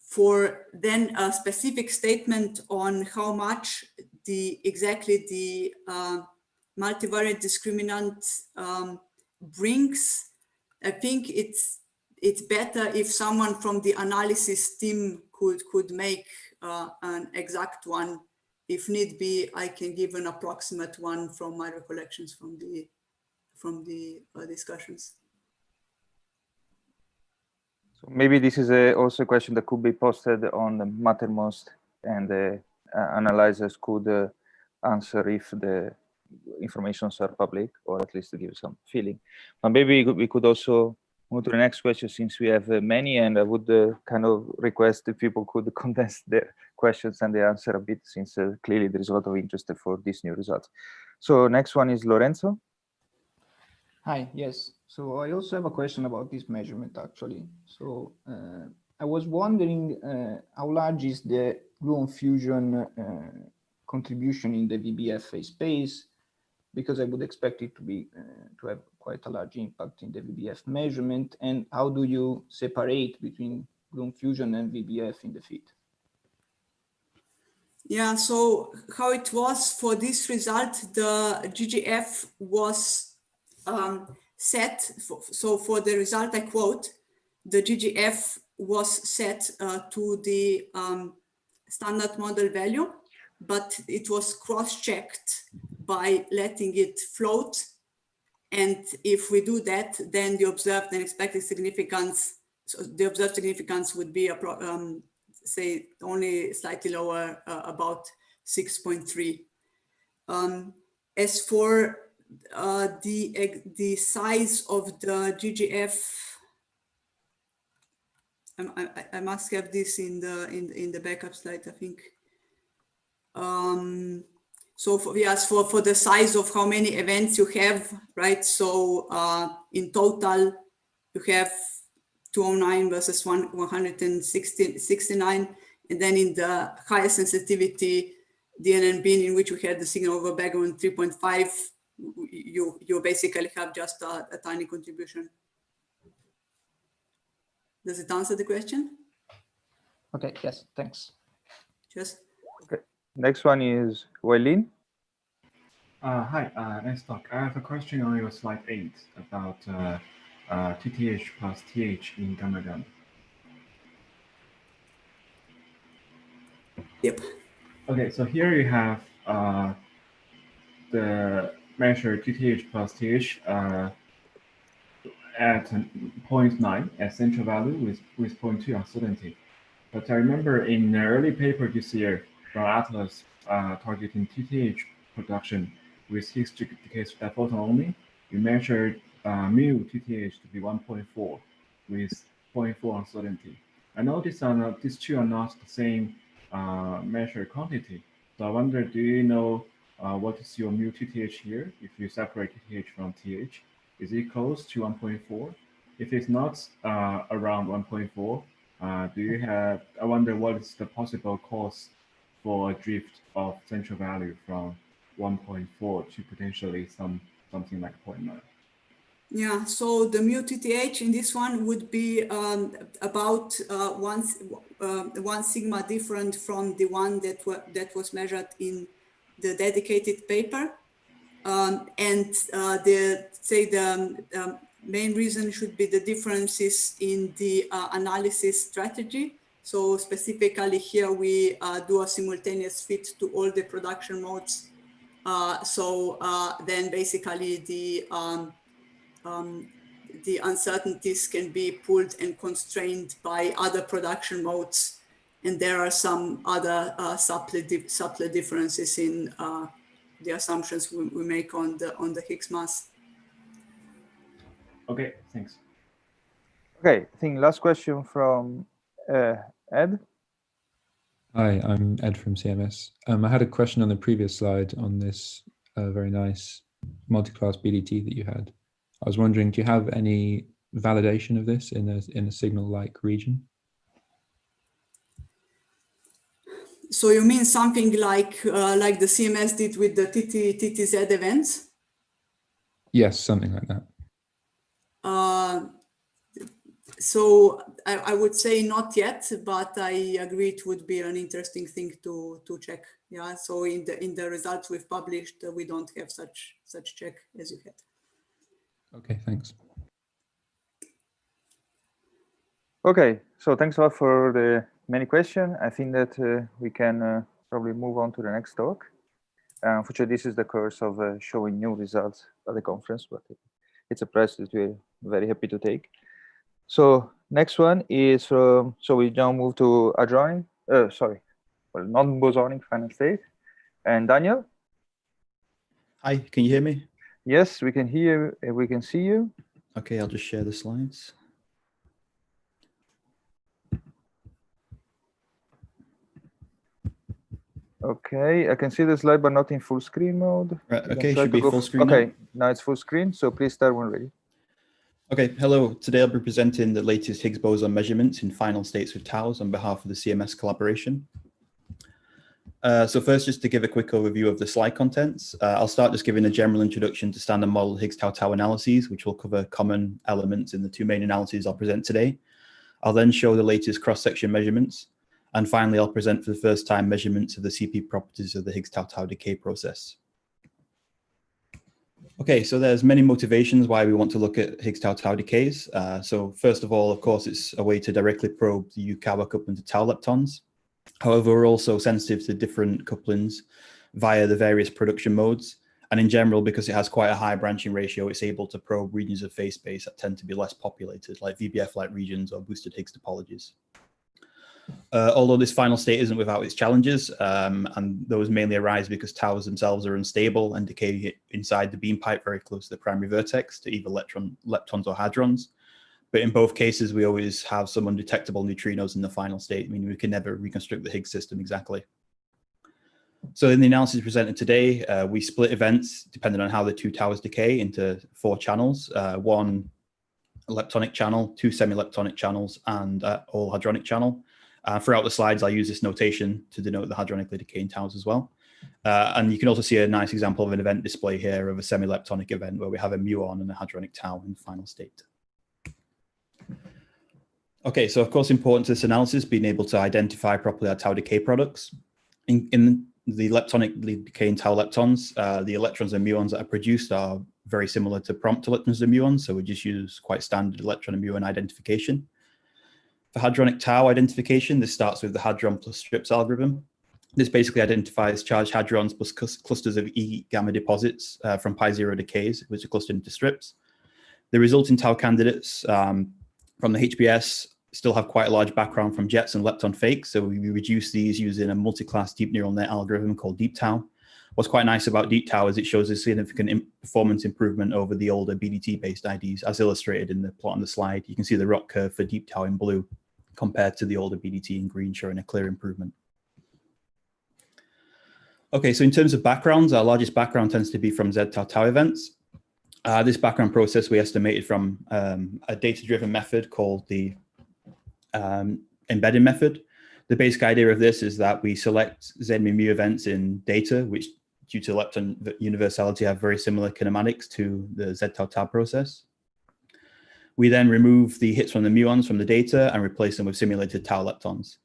For then a specific statement on how much exactly the multivariate discriminant brings, I think it's better if someone from the analysis team could make an exact one. If need be, I can give an approximate one from my recollections from the discussions. So maybe this is also a question that could be posted on the Mattermost, and the analyzers could answer if the informations are public, or at least to give some feeling. But maybe we could also move to the next question, since we have many, and I would kind of request if people could condense their questions and the answer a bit, since clearly there is a lot of interest for these new results. So next one is Lorenzo. Hi, yes. So I also have a question about this measurement, actually. So I was wondering how large is the gluon fusion contribution in the VBF phase space, because I would expect it to be to have quite a large impact in the VBF measurement. And how do you separate between gluon fusion and VBF in the fit? Yeah, so how it was for this result, the GGF was set, so for the result I quote, the GGF was set to the standard model value, but it was cross-checked by letting it float. And if we do that, then the observed and expected significance, so the observed significance would be say only slightly lower, about 6.3. As for the size of the GGF, I must have this in the backup slide, I think. So for the size of how many events you have, right? So in total, you have 209 versus 169, and then in the higher sensitivity DNN bin, in which we had the signal over background 3.5, you basically have just a tiny contribution. Does it answer the question? Okay, yes, thanks. Just. Okay. Next one is Hualin. Hi, nice talk. I have a question on your slide 8 about TTH plus TH in gamma gamma. Yep. Okay, so here you have the measure TTH plus TH at 0.9 as central value with 0.2 uncertainty. But I remember in an early paper this year from Atlas targeting TTH production with Higgs decays diphoton only, we measured mu TTH to be 1.4 with 0.4 uncertainty. I know these two are not the same measured quantity. So I wonder, do you know what is your mu TTH here if you separate TTH from TH? Is it close to 1.4? If it's not around 1.4, do you have, I wonder what is the possible cause for a drift of central value from 1.4 to potentially something like 0.9? Yeah, so the mu TTH in this one would be about one sigma different from the one that was measured in the dedicated paper. And the main reason should be the differences in the analysis strategy. So specifically here we do a simultaneous fit to all the production modes. Then basically the uncertainties can be pulled and constrained by other production modes. And there are some other subtle differences in the assumptions we make on the Higgs mass. Okay, thanks. Okay, I think last question from Ed. Hi, I'm Ed from CMS. I had a question on the previous slide on this very nice multi-class BDT that you had. I was wondering, do you have any validation of this in a signal-like region? So you mean something like the CMS did with the TTZ events? Yes, something like that. So I would say not yet, but I agree it would be an interesting thing to check. Yeah. So in the results we've published, we don't have such check as you had. Okay, thanks. Okay, so thanks a lot for the many questions. I think that we can probably move on to the next talk. Unfortunately, this is the course of showing new results at the conference, but it's a prize that we're very happy to take. So next one is from, so we now move to non-bosonic final state. And Daniel? Hi, can you hear me? Yes, we can hear you. We can see you. Okay, I'll just share the slides. Okay, I can see the slide, but not in full screen mode. Right, You can okay, try should to be go full screen Okay, now. now it's full screen, so please start when ready. Okay, hello. Today I'll be presenting the latest Higgs boson measurements in final states with taus on behalf of the CMS collaboration. So first, just to give a quick overview of the slide contents, I'll start just giving a general introduction to standard model Higgs tau analyses, which will cover common elements in the two main analyses I'll present today. I'll then show the latest cross-section measurements. And finally, I'll present for the first time measurements of the CP properties of the Higgs tau decay process. Okay, so there's many motivations why we want to look at Higgs tau decays. So first of all, of course, it's a way to directly probe the Yukawa coupling to tau leptons. However, we're also sensitive to different couplings via the various production modes. And in general, because it has quite a high branching ratio, it's able to probe regions of phase space that tend to be less populated, like VBF-like regions or boosted Higgs topologies. Although this final state isn't without its challenges, and those mainly arise because taus themselves are unstable and decay inside the beam pipe very close to the primary vertex to either leptons or hadrons. But in both cases, we always have some undetectable neutrinos in the final state, meaning we can never reconstruct the Higgs system exactly. So in the analysis presented today, we split events depending on how the two taus decay into 4 channels, 1 leptonic channel, 2 semi-leptonic channels, and all hadronic channel. Throughout the slides, I'll use this notation to denote the hadronically decaying taus as well. And you can also see a nice example of an event display here of a semi-leptonic event where we have a muon and a hadronic tau in the final state. Okay, so of course, important to this analysis, being able to identify properly our tau decay products. In the leptonically decaying tau leptons, the electrons and muons that are produced are very similar to prompt electrons and muons, so we just use quite standard electron and muon identification. For hadronic tau identification, this starts with the hadron plus strips algorithm. This basically identifies charged hadrons plus clusters of E gamma deposits from pi0 decays, which are clustered into strips. The resulting tau candidates from the HBS still have quite a large background from jets and lepton fakes, so we reduce these using a multi-class deep neural net algorithm called deep tau. What's quite nice about deep tau is it shows a significant performance improvement over the older BDT-based IDs, as illustrated in the plot on the slide. You can see the ROC curve for deep tau in blue compared to the older BDT in green, showing a clear improvement. Okay, so in terms of backgrounds, our largest background tends to be from Z tau events. This background process we estimated from a data-driven method called the embedding method. The basic idea of this is that we select Z mu events in data, which due to lepton universality have very similar kinematics to the Z tau process. We then remove the hits from the muons from the data and replace them with simulated tau leptons.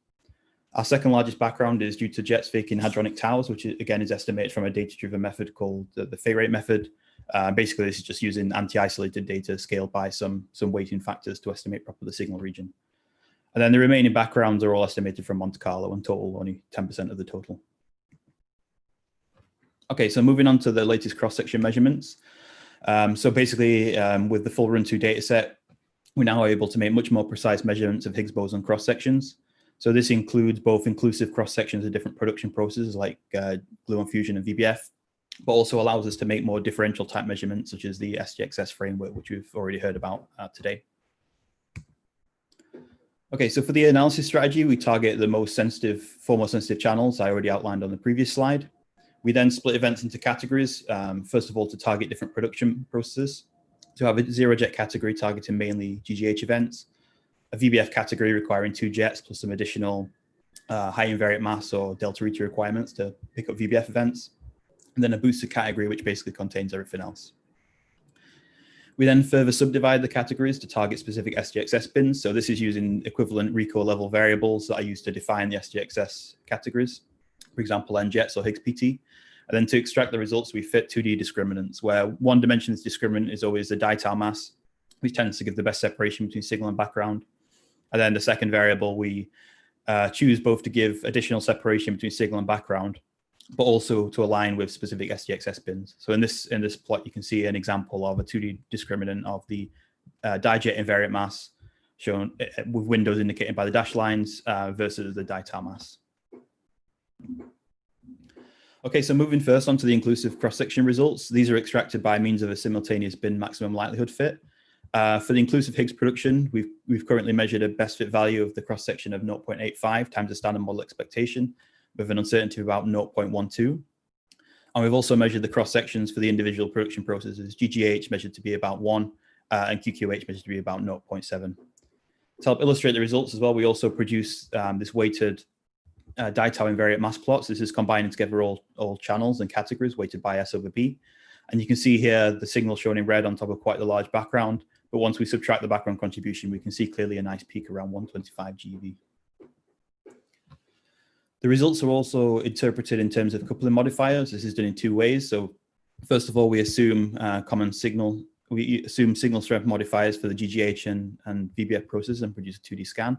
Our second largest background is due to jets faking hadronic taus, which again is estimated from a data-driven method called the Fay rate method. Basically, this is just using anti-isolated data scaled by some weighting factors to estimate proper the signal region. And then the remaining backgrounds are all estimated from Monte Carlo, and total only 10% of the total. Okay, so moving on to the latest cross-section measurements. So basically, with the full run-2 data set, we're now able to make much more precise measurements of Higgs boson cross-sections. So this includes both inclusive cross-sections of different production processes like gluon fusion and VBF, but also allows us to make more differential type measurements, such as the SGXS framework, which we've already heard about today. Okay, so for the analysis strategy, we target the most sensitive, 4 most sensitive channels I already outlined on the previous slide. We then split events into categories, first of all, to target different production processes. To have a zero jet category targeting mainly GGH events, a VBF category requiring 2 jets plus some additional high invariant mass or delta eta requirements to pick up VBF events, and then a boosted category, which basically contains everything else. We then further subdivide the categories to target specific SGXS bins. So this is using equivalent RICO level variables that are used to define the SGXS categories, for example, NJets or Higgs PT. And then to extract the results, we fit 2D discriminants, where one dimension of this discriminant is always the ditau mass, which tends to give the best separation between signal and background. And then the second variable, we choose both to give additional separation between signal and background, but also to align with specific SGXS bins. So in this plot, you can see an example of a 2D discriminant of the dijet invariant mass shown with windows indicated by the dashed lines versus the ditau mass. Okay, so moving first on to the inclusive cross-section results. These are extracted by means of a simultaneous bin maximum likelihood fit. For the inclusive Higgs production, we've currently measured a best fit value of the cross-section of 0.85 times the standard model expectation. with an uncertainty of about 0.12. And we've also measured the cross sections for the individual production processes, GGH measured to be about 1, and QQH measured to be about 0.7. To help illustrate the results as well, we also produce this weighted dye-tau invariant mass plots. This is combining together all channels and categories weighted by S over B. And you can see here the signal shown in red on top of quite a large background. But once we subtract the background contribution, we can see clearly a nice peak around 125 GeV. The results are also interpreted in terms of coupling modifiers. This is done in 2 ways. So first of all, we assume we assume signal strength modifiers for the GGH and VBF process and produce a 2D scan.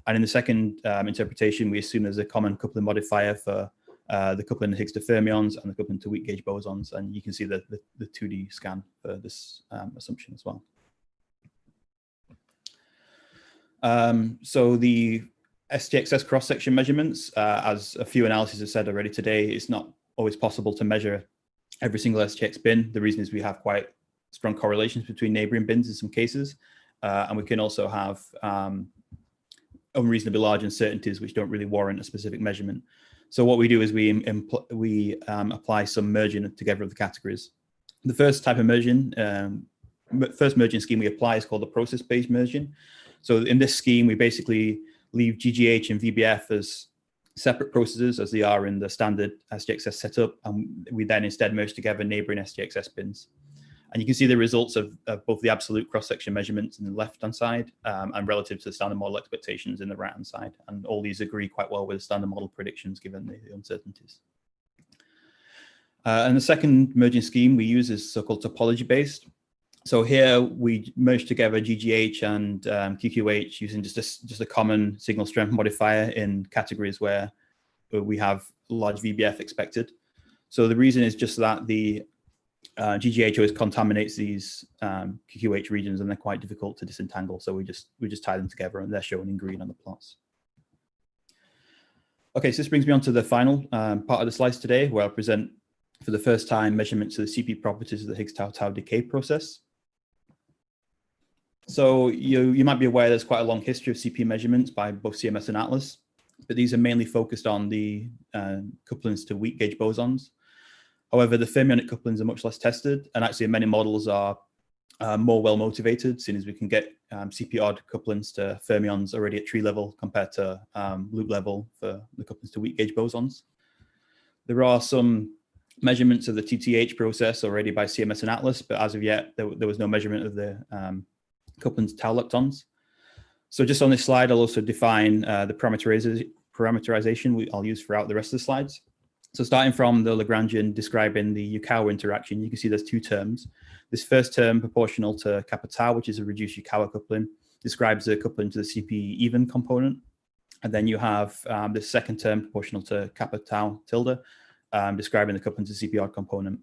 And in the second interpretation, we assume there's a common coupling modifier for the coupling of Higgs to fermions and the coupling to weak gauge bosons. And you can see the 2D scan for this assumption as well. So the STXS cross-section measurements, as a few analyses have said already today, it's not always possible to measure every single STX bin. The reason is we have quite strong correlations between neighboring bins in some cases, and we can also have unreasonably large uncertainties which don't really warrant a specific measurement. So what we do is we apply some merging together of the categories. The first type of merging, first merging scheme we apply is called the process-based merging. So in this scheme, we basically leave GGH and VBF as separate processes as they are in the standard STXS setup, and we then instead merge together neighboring STXS bins. And you can see the results of both the absolute cross-section measurements in the left-hand side and relative to the standard model expectations in the right-hand side. And all these agree quite well with the standard model predictions given the uncertainties. And the second merging scheme we use is so-called topology-based. So here we merge together GGH and QQH using just a common signal strength modifier in categories where we have large VBF expected. So the reason is just that the GGH always contaminates these QQH regions and they're quite difficult to disentangle. So we just tie them together and they're shown in green on the plots. Okay, so this brings me on to the final part of the slides today, where I'll present for the first time measurements of the CP properties of the Higgs tau-tau decay process. So you might be aware there's quite a long history of CP measurements by both CMS and Atlas, but these are mainly focused on the couplings to weak gauge bosons. However, the fermionic couplings are much less tested, and actually many models are more well motivated, seeing as we can get CP odd couplings to fermions already at tree level compared to loop level for the couplings to weak gauge bosons. There are some measurements of the TTH process already by CMS and Atlas, but as of yet, there was no measurement of the couplings to tau leptons. So just on this slide, I'll also define the parameterization I'll use throughout the rest of the slides. So starting from the Lagrangian describing the Yukawa interaction, you can see there's 2 terms. This first term, proportional to kappa tau, which is a reduced Yukawa coupling, describes the coupling to the CP even component. And then you have this second term, proportional to kappa tau tilde, describing the coupling to the CP odd component.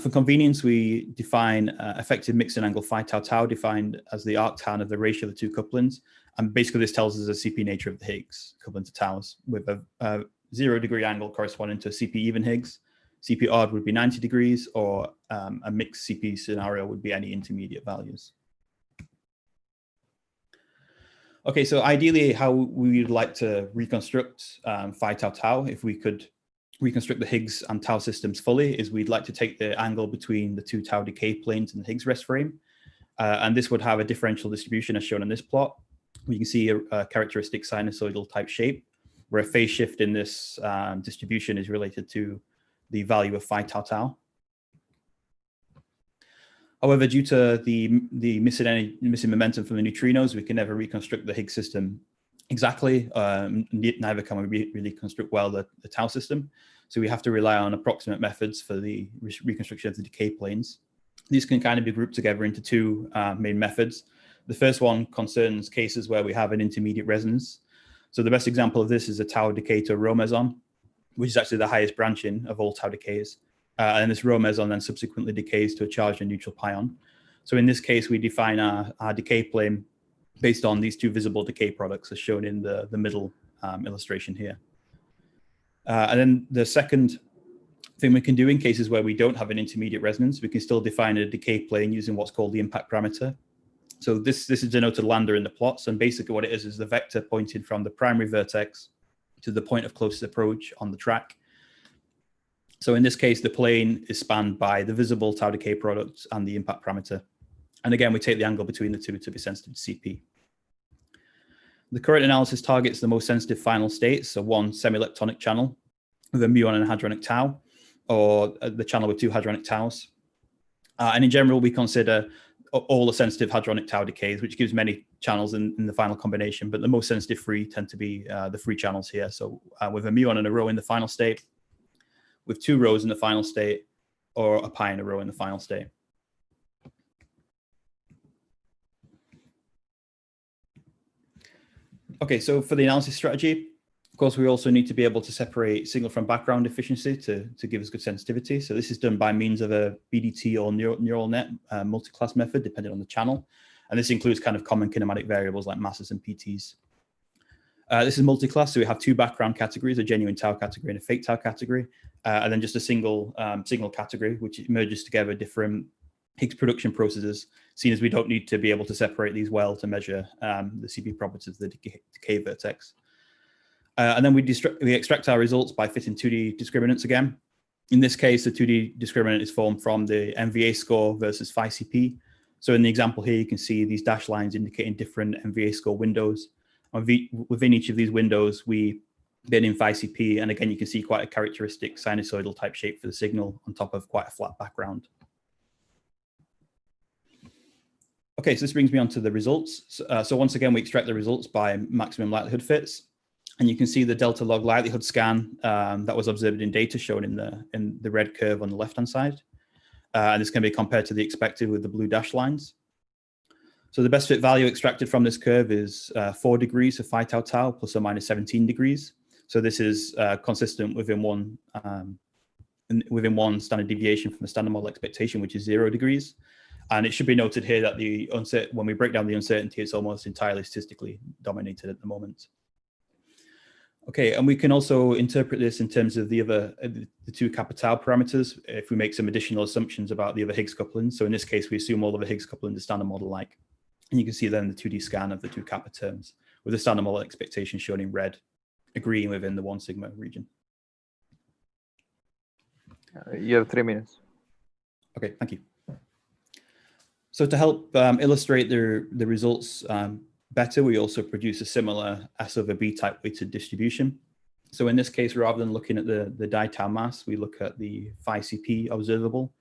For convenience, we define effective mixing angle phi tau tau, defined as the arctan of the ratio of the 2 couplings. And basically this tells us the CP nature of the Higgs coupling to taus, with a 0-degree angle corresponding to CP even Higgs. CP odd would be 90 degrees, or a mixed CP scenario would be any intermediate values. Okay, so ideally how we would like to reconstruct phi tau tau, if we could reconstruct the Higgs and tau systems fully, is we'd like to take the angle between the 2 tau decay planes in the Higgs rest frame. And this would have a differential distribution as shown in this plot. You can see a characteristic sinusoidal type shape, where a phase shift in this distribution is related to the value of phi tau tau. However, due to the missing momentum from the neutrinos, we can never reconstruct the Higgs system exactly. Neither can we really construct well the tau system. So we have to rely on approximate methods for the reconstruction of the decay planes. These can kind of be grouped together into 2 main methods. The first one concerns cases where we have an intermediate resonance. So the best example of this is a tau decay to a rho meson, which is actually the highest branching of all tau decays. And this rho meson then subsequently decays to a charged and neutral pion. So in this case, we define our decay plane based on these 2 visible decay products as shown in the middle illustration here. And then the second thing we can do in cases where we don't have an intermediate resonance, we can still define a decay plane using what's called the impact parameter. So this is denoted lambda in the plots, and basically what it is the vector pointing from the primary vertex to the point of closest approach on the track. So in this case, the plane is spanned by the visible tau decay product and the impact parameter. And again, we take the angle between the two to be sensitive to CP. The current analysis targets the most sensitive final states, so one semi-leptonic channel with a muon and a hadronic tau, or the channel with two hadronic taus. And in general, we consider all the sensitive hadronic tau decays, which gives many channels in the final combination, but the most sensitive three tend to be the free channels here. So with a muon and a rho in the final state, with two rhos in the final state, or a pi and a rho in the final state. Okay, so for the analysis strategy, of course, we also need to be able to separate signal from background efficiency to give us good sensitivity. So this is done by means of a BDT or neural net multi-class method, depending on the channel. And this includes kind of common kinematic variables like masses and PTs. This is multi-class, so we have two background categories, a genuine tau category and a fake tau category, and then just a single signal category, which merges together different Higgs production processes, seeing as we don't need to be able to separate these well to measure the CP properties of the decay vertex. And then we extract our results by fitting 2D discriminants again. In this case, the 2D discriminant is formed from the MVA score versus phi CP. So in the example here, you can see these dashed lines indicating different MVA score windows. Within each of these windows, we bin in phi CP, and again, you can see quite a characteristic sinusoidal type shape for the signal on top of quite a flat background. Okay, so this brings me on to the results. So once again, we extract the results by maximum likelihood fits. And you can see the delta log likelihood scan that was observed in data shown in the red curve on the left-hand side. And this can be compared to the expected with the blue dashed lines. So the best fit value extracted from this curve is 4 degrees of phi tau tau plus or minus 17 degrees. So this is consistent within one standard deviation from the standard model expectation, which is 0 degrees. And it should be noted here that when we break down the uncertainty, it's almost entirely statistically dominated at the moment. Okay, and we can also interpret this in terms of the two kappa tau parameters if we make some additional assumptions about the other Higgs couplings. So in this case, we assume all of the Higgs couplings are standard model-like. And you can see then the 2D scan of the two kappa terms with the standard model expectation shown in red, agreeing within the 1 sigma region. You have 3 minutes. Okay, thank you. So to help illustrate the results better, we also produce a similar S over B type weighted distribution. So in this case, rather than looking at the di tau mass, we look at the phi CP observable,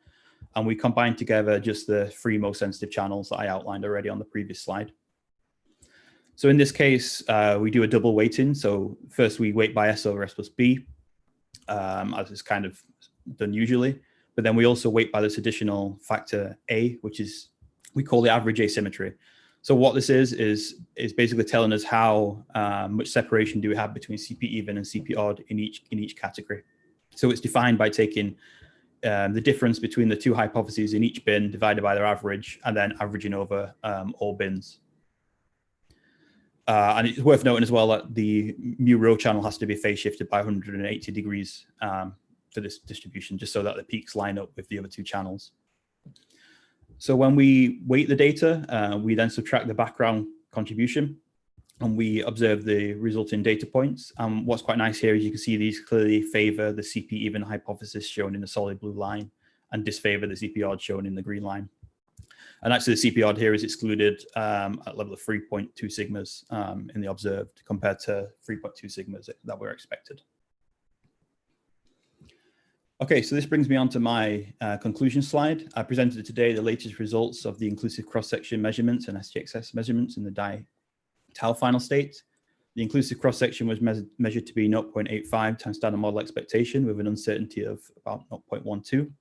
and we combine together just the 3 most sensitive channels that I outlined already on the previous slide. So in this case, we do a double weighting. So first we weight by S over S plus B, as is kind of done usually, but then we also weight by this additional factor A, which is, we call the average asymmetry. So what this is basically telling us how much separation do we have between CP even and CP odd in each category. So it's defined by taking the difference between the two hypotheses in each bin divided by their average and then averaging over all bins. And it's worth noting as well that the mu rho channel has to be phase shifted by 180 degrees for this distribution, just so that the peaks line up with the other two channels. So when we weight the data, we then subtract the background contribution and we observe the resulting data points. What's quite nice here is you can see these clearly favor the CP even hypothesis shown in the solid blue line and disfavor the CP odd shown in the green line. And actually the CP odd here is excluded at level of 3.2 sigmas in the observed compared to 3.2 sigmas that were expected. Okay, so this brings me on to my conclusion slide. I presented today the latest results of the inclusive cross-section measurements and SGXS measurements in the di tau final state. The inclusive cross-section was measured to be 0.85 times standard model expectation with an uncertainty of about 0.12.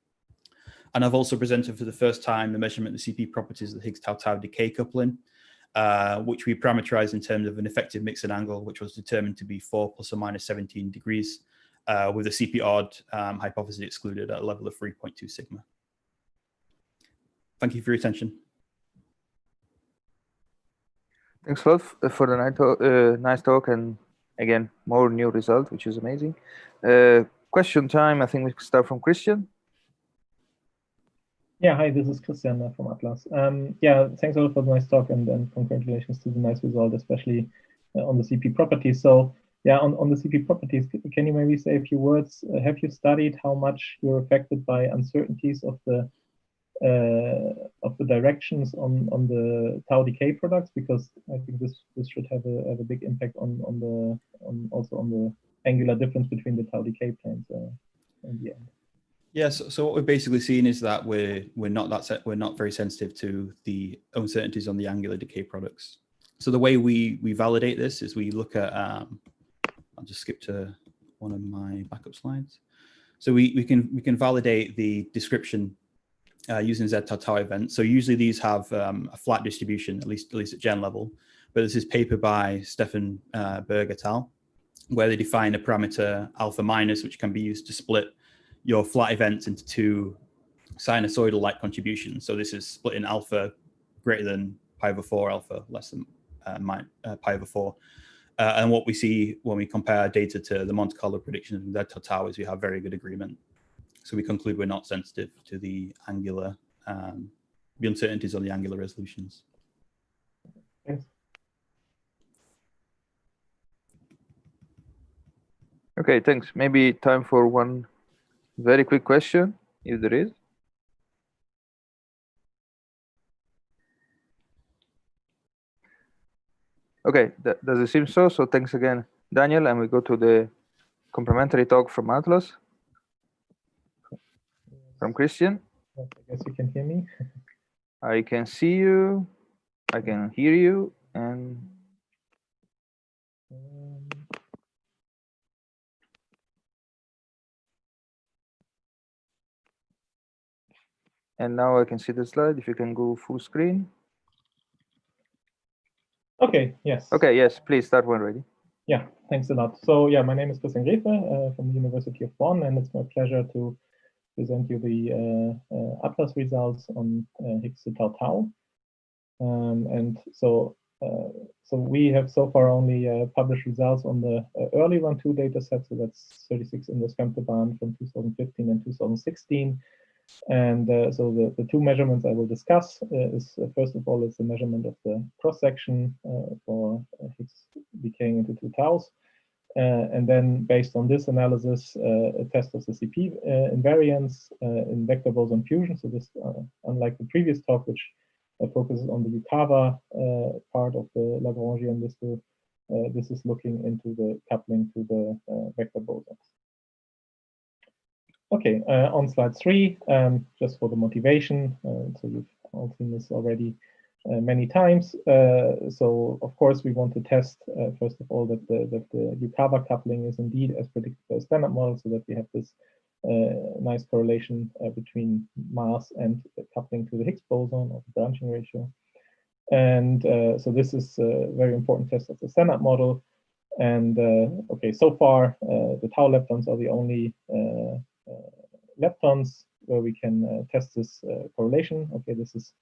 And I've also presented for the first time the measurement of the CP properties of the Higgs tau-tau decay coupling, which we parameterized in terms of an effective mixing angle, which was determined to be 4 plus or minus 17 degrees. With the CP odd hypothesis excluded at a level of 3.2 sigma. Thank you for your attention. Thanks a lot for the nice talk, and again, more new results, which is amazing. Question time, I think we can start from Christian. Yeah, hi, this is Christian from Atlas. Yeah, thanks a lot for the nice talk, and congratulations to the nice result, especially on the CP properties. So yeah, on the CP properties, can you maybe say a few words? Have you studied how much you're affected by uncertainties of the directions on the tau decay products? Because I think this should have a big impact on also on the angular difference between the tau decay planes in the end. Yes. So what we're basically seeing is that we're not very sensitive to the uncertainties on the angular decay products. So the way we validate this is we look at I'll just skip to one of my backup slides. So we can validate the description using Z tau tau event. So usually these have a flat distribution, at least at gen level. But this is paper by Stefan Berg et al., where they define a parameter alpha minus, which can be used to split your flat events into two sinusoidal-like contributions. So this is splitting alpha greater than pi over 4, alpha less than pi over 4. And what we see when we compare data to the Monte Carlo predictions of Z tau tau is we have very good agreement. So we conclude we're not sensitive to the angular, the uncertainties on the angular resolutions. Thanks. Okay, thanks. Maybe time for one very quick question, if there is. Okay, does it seem so? So thanks again, Daniel, and we go to the complementary talk from Atlas, from Christian. I guess you can hear me. I can see you, I can hear you, and now I can see the slide. If you can go full screen. Okay, yes. Okay, yes, please start when ready. Yeah, thanks a lot. So yeah, my name is Christian Grefe from the University of Bonn, and it's my pleasure to present you the Atlas results on Higgs tau tau. And so we have so far only published results on the early run 2 data set, so that's 36 in the Femtobarn from 2015 and 2016. And so the 2 measurements I will discuss is first of all, it's the measurement of the cross section for Higgs decaying into 2 taus. And then based on this analysis, a test of the CP invariance in vector boson fusion. So this, unlike the previous talk, which focuses on the Yukawa part of the Lagrangian, this is looking into the coupling to the vector bosons. Okay, on slide 3, just for the motivation, so you've all seen this already many times. So of course we want to test first of all that the Yukawa coupling is indeed as predicted by the standard model, so that we have this nice correlation between mass and coupling to the Higgs boson or the branching ratio. And so this is a very important test of the standard model. And okay, so far the tau leptons are the only leptons where we can test this correlation. Okay, this is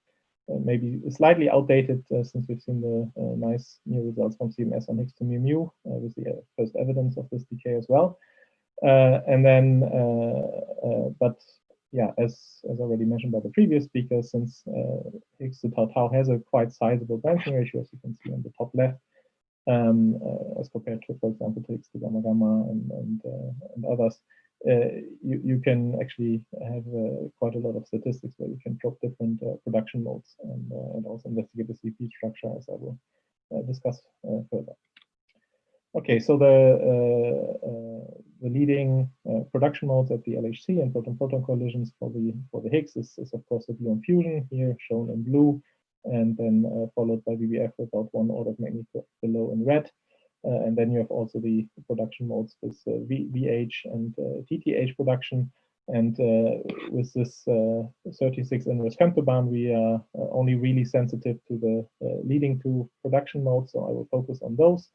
maybe slightly outdated since we've seen the nice new results from CMS on Higgs to mu mu with the first evidence of this decay as well. And then, but yeah, as already mentioned by the previous speaker, since Higgs to tau tau has a quite sizable branching ratio, as you can see on the top left, as compared to, for example, to Higgs to gamma gamma and others, you can actually have quite a lot of statistics where you can plot different production modes and also investigate the CP structure, as I will discuss further. Okay, so the leading production modes at the LHC and proton-proton collisions for the Higgs is of course the gluon fusion, here shown in blue, and then followed by VBF about 1 order of magnitude below in red. And then you have also the production modes with VH and TTH production. And with this 36 inverse Femtobarn, we are only really sensitive to the leading 2 production modes, so I will focus on those.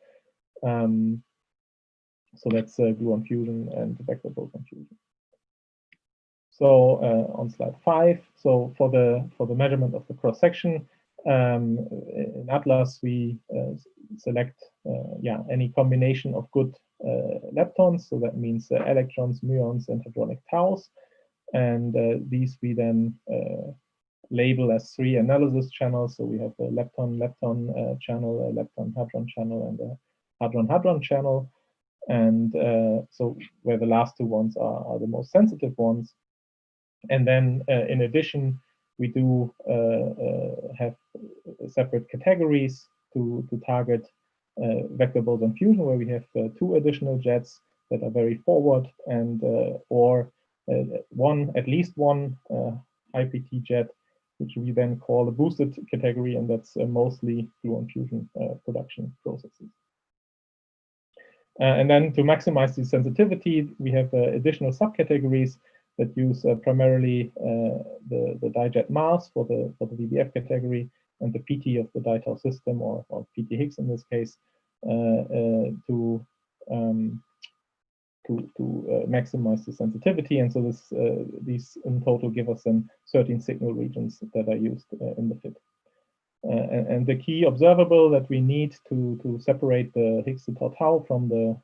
So that's gluon fusion and vector boson fusion. So on slide 5, so for the measurement of the cross section, in Atlas we select any combination of good leptons, so that means electrons, muons, and hadronic taus, and these we then label as 3 analysis channels. So we have a lepton channel, a lepton hadron channel, and a hadron channel. and so where the last two ones are the most sensitive ones. And then in addition, we do have separate categories to target vector boson fusion, where we have two additional jets that are very forward, and or at least one IPT jet, which we then call a boosted category, and that's mostly gluon fusion production processes. And then to maximize the sensitivity, we have additional subcategories that use primarily the dijet mass for the VBF category and the PT of the ditau system, or PT Higgs in this case, to maximize the sensitivity. And so these in total give us then 13 signal regions that are used in the fit. And the key observable that we need to separate the Higgs to tau tau from the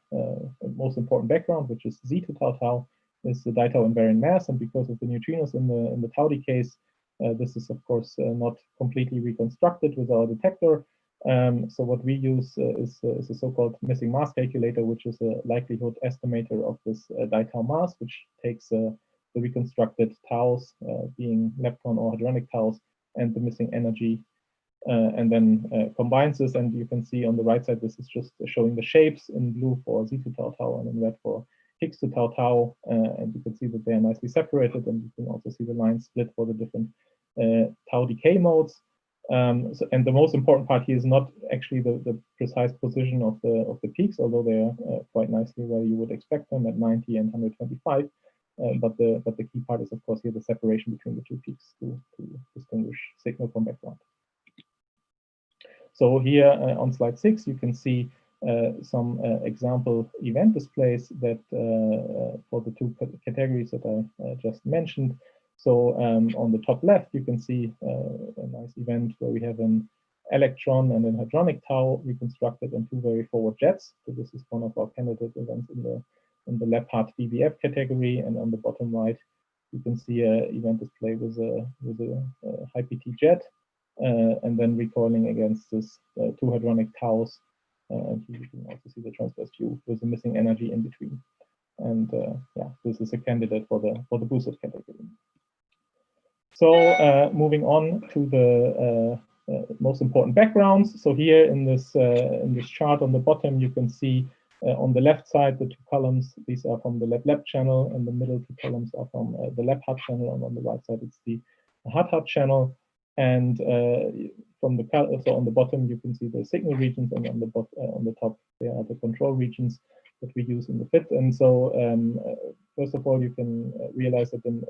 most important background, which is Z to tau tau, is the ditau invariant mass. And because of the neutrinos in the tau decays, this is of course not completely reconstructed with our detector. So what we use is a so-called missing mass calculator, which is a likelihood estimator of this ditau mass, which takes the reconstructed taus, being lepton or hadronic taus, and the missing energy, and then combines this. And you can see on the right side, this is just showing the shapes in blue for Z to tau tau and in red for Higgs to tau tau. And you can see that they are nicely separated, and you can also see the line split for the different tau decay modes. And the most important part here is not actually the precise position of the peaks, although they are quite nicely where you would expect them at 90 and 125. But the key part is, of course, here the separation between the two peaks to distinguish signal from background. So here on slide 6, you can see some example event displays that for the two categories that I just mentioned. So on the top left, you can see a nice event where we have an electron and an hadronic tau reconstructed in two very forward jets. So this is one of our candidate events in the Leppard VBF category. And on the bottom right, you can see an event display with a high PT jet, and then recoiling against this two hadronic taus. And you can also see the transverse tube with the missing energy in between. And yeah, this is a candidate for the boosted category. So moving on to the most important backgrounds. So here in this chart on the bottom, you can see on the left side the two columns. These are from the lab channel, and the middle two columns are from the lab-HUD channel, and on the right side it's the HUD channel. And from so on the bottom you can see the signal regions, and on the top there are the control regions that we use in the fit. And so first of all, you can realize that in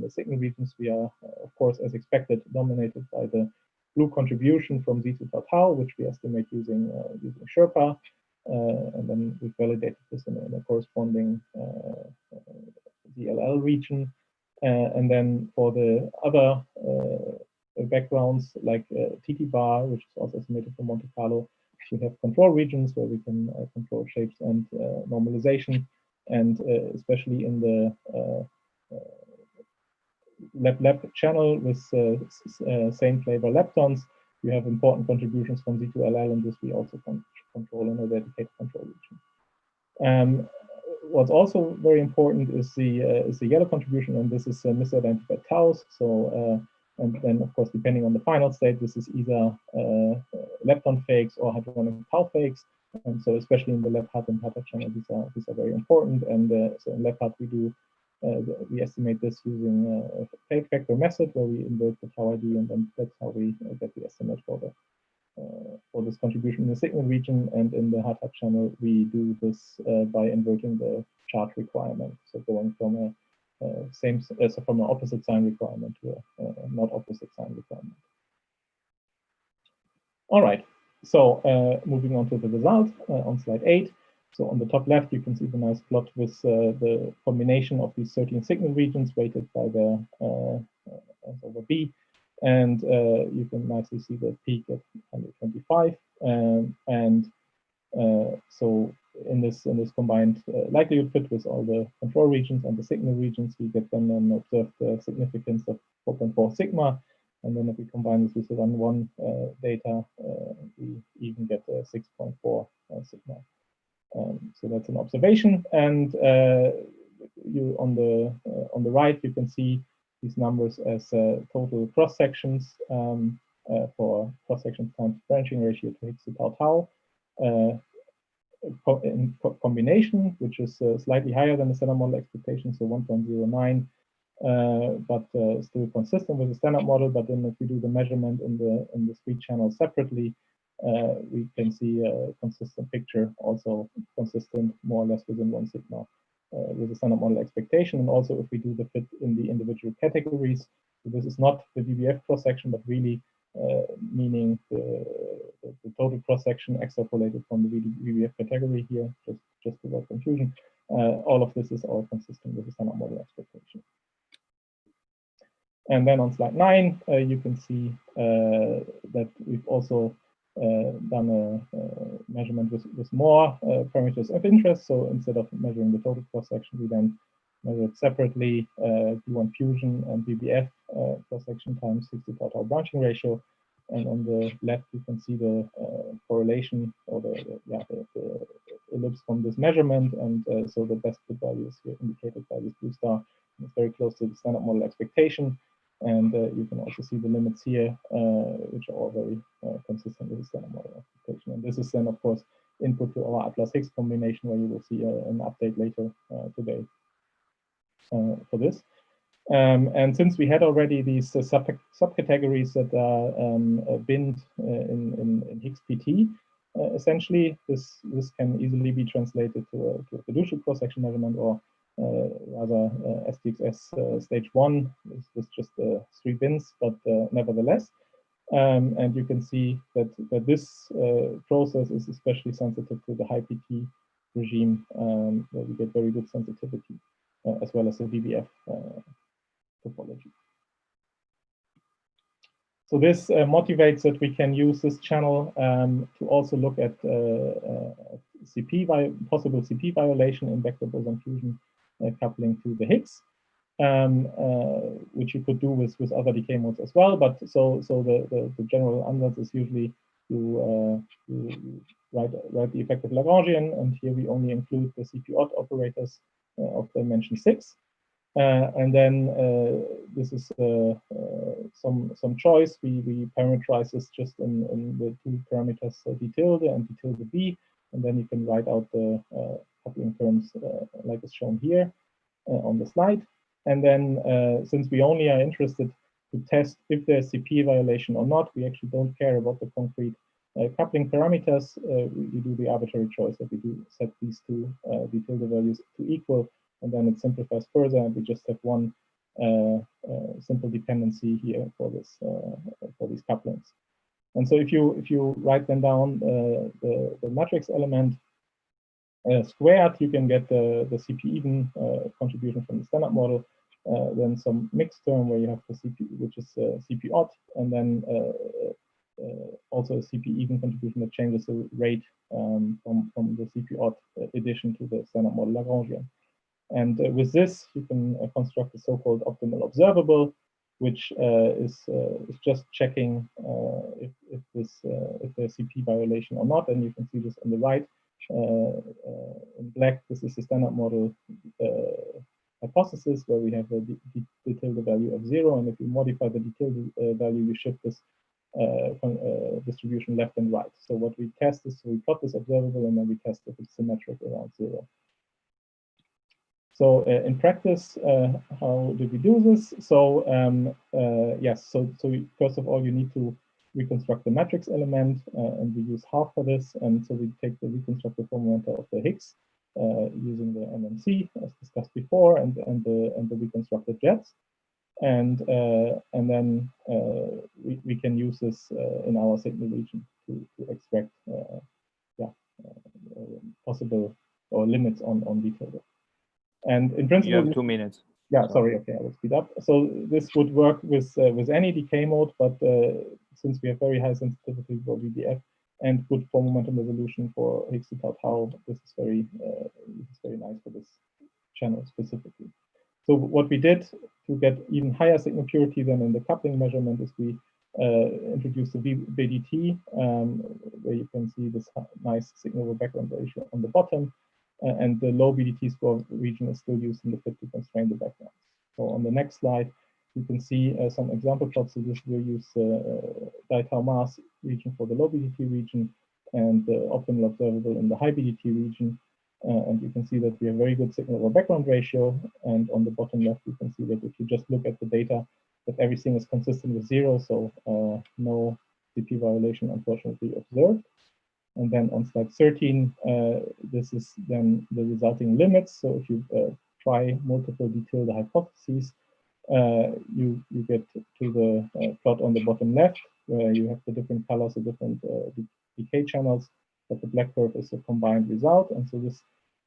the signal regions we are, of course, as expected, dominated by the blue contribution from Z to tau tau, which we estimate using Sherpa, and then we validated this in a corresponding DLL region. And then for the other backgrounds like ttbar, which is also estimated from Monte Carlo, we have control regions where we can control shapes and normalization, and especially in the lab channel with same flavor leptons, we have important contributions from Z2LL, and this we also control in a dedicated control region. What's also very important is the yellow contribution, and this is misidentified taus. So and then, of course, depending on the final state, this is either lepton fakes or hadronic tau fakes. And so, especially in the lab-HUD and HUD channel, these are very important. And so in lab-HUD, we estimate this using a fake vector method where we invert the tau ID, and then that's how we get the estimate for this contribution in the signal region. And in the HUD channel, we do this by inverting the chart requirement, so going from a from an opposite sign requirement to a not opposite sign requirement. All right, so moving on to the result on slide 8. So on the top left, you can see the nice plot with the combination of these 13 signal regions weighted by the S over B. And you can nicely see the peak at 125. So in this combined likelihood fit with all the control regions and the signal regions, we get then an observed significance of 4.4 sigma. And then if we combine this with the 1-1 data, we even get 6.4 sigma. So that's an observation, and you on the right you can see these numbers as total cross sections for cross sections times branching ratio to Higgs to tau in combination, which is slightly higher than the standard model expectation, so 1.09, but still consistent with the standard model. But then if we do the measurement in the 3 channels separately, we can see a consistent picture, also consistent more or less within 1 sigma with the standard model expectation. And also if we do the fit in the individual categories, so this is not the VBF cross section, but really meaning the total cross section extrapolated from the VBF category here, just to avoid confusion. All of this is all consistent with the standard model expectation. And then on slide 9, you can see that we've also done a measurement with more parameters of interest. So instead of measuring the total cross section, we then measured separately gluon fusion and VBF cross section times 60 tau branching ratio. And on the left, you can see the correlation or the ellipse from this measurement. And so the best fit value is here indicated by this blue star. It's very close to the standard model expectation. And you can also see the limits here, which are all very consistent with the standard model expectation. And this is then, of course, input to our Atlas-Higgs combination, where you will see an update later today for this. And since we had already these subcategories that are binned in Higgs PT, essentially, this can easily be translated to a fiducial cross-section measurement, or rather STXS stage 1 is just 3 bins, but nevertheless. And you can see that this process is especially sensitive to the high PT regime, where we get very good sensitivity, as well as the VBF topology. So this motivates that we can use this channel to also look at possible CP violation in vector boson fusion coupling to the Higgs, which you could do with other decay modes as well. But so the general ansatz is usually you write the effective Lagrangian, and here we only include the CP-odd operators of dimension 6. And then this is some choice. We parameterize this just in the 2 parameters d tilde and d tilde b, and then you can write out the coupling terms like is shown here on the slide. And then since we only are interested to test if there's CP violation or not, we actually don't care about the concrete coupling parameters. We do the arbitrary choice that we do set these 2 d tilde values to equal. And then it simplifies further, and we just have one simple dependency here for this for these couplings. And so if you write them down, the matrix element squared, you can get the CP even contribution from the standard model. Then some mixed term where you have the CP, which is CP odd, and then also a CP even contribution that changes the rate from the CP odd addition to the standard model Lagrangian. And with this, you can construct a so-called optimal observable, which is just checking if there's CP violation or not. And you can see this on the right in black. This is the standard model hypothesis, where we have a d tilde value of 0. And if you modify the d tilde value, you shift this distribution left and right. So what we test is, we plot this observable, and then we test if it's symmetric around 0. So in practice, how did we do this? So yes, so first of all, you need to reconstruct the matrix element, and we use half for this. And so we take the reconstructed form momenta of the Higgs using the MMC as discussed before, and the reconstructed jets, and then we can use this in our signal region to extract possible or limits on detail. And in principle, you have 2 minutes. Yeah, sorry. Okay, I will speed up. So this would work with any decay mode, but since we have very high sensitivity for VBF and good form momentum resolution for Higgs to tau, this is very nice for this channel specifically. So what we did to get even higher signal purity than in the coupling measurement is we introduced the BDT, where you can see this nice signal background ratio on the bottom, and the low BDT score region is still used in the fit to constrain the backgrounds. So on the next slide, you can see some example plots. So this will use ditau mass region for the low BDT region and optimal observable in the high BDT region. And you can see that we have very good signal over background ratio. And on the bottom left, you can see that if you just look at the data, that everything is consistent with 0. So no CP violation, unfortunately, observed. And then on slide 13, this is then the resulting limits. So if you try multiple detailed hypotheses, you get to the plot on the bottom left, where you have the different colors, the different decay channels, but the black curve is a combined result. And so this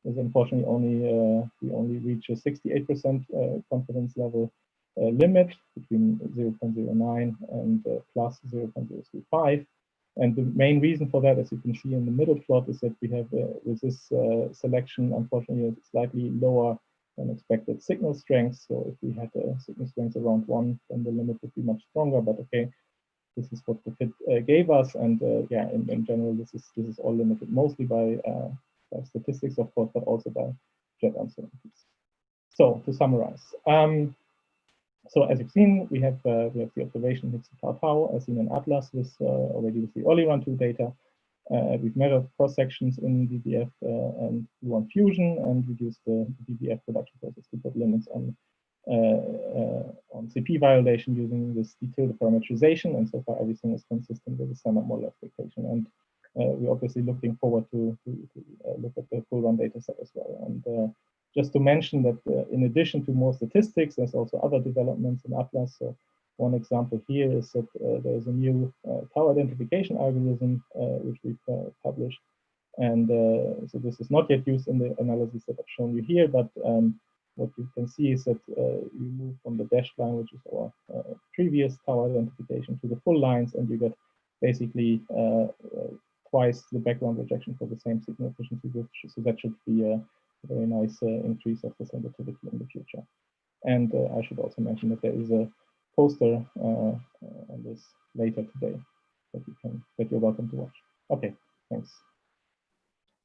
is unfortunately only, we only reach a 68% confidence level limit between 0.09 and plus 0.035. And the main reason for that, as you can see in the middle plot, is that we have, with this selection, unfortunately, a slightly lower than expected signal strength. So if we had a signal strength around 1, then the limit would be much stronger. But okay, this is what the fit gave us. And yeah, in general, this is all limited mostly by statistics, of course, but also by jet uncertainties. So to summarize. So as you've seen, we have the observation Higgs tau as seen in Atlas with already with the early run 2 data. We've measured cross sections in DBF and gluon fusion and reduced the DBF production process to put limits on CP violation using this detailed parametrization. And so far, everything is consistent with the standard model expectation. And we're obviously looking forward to look at the full run data set as well. And just to mention that in addition to more statistics, there's also other developments in Atlas. So one example here is that there's a new tau identification algorithm which we've published. And so this is not yet used in the analysis that I've shown you here, but what you can see is that you move from the dashed line, which is our previous tau identification, to the full lines, and you get basically twice the background rejection for the same signal efficiency, so that should be a very nice increase of the sensitivity in the future. And I should also mention that there is a poster on this later today that you're welcome to watch. Okay, thanks.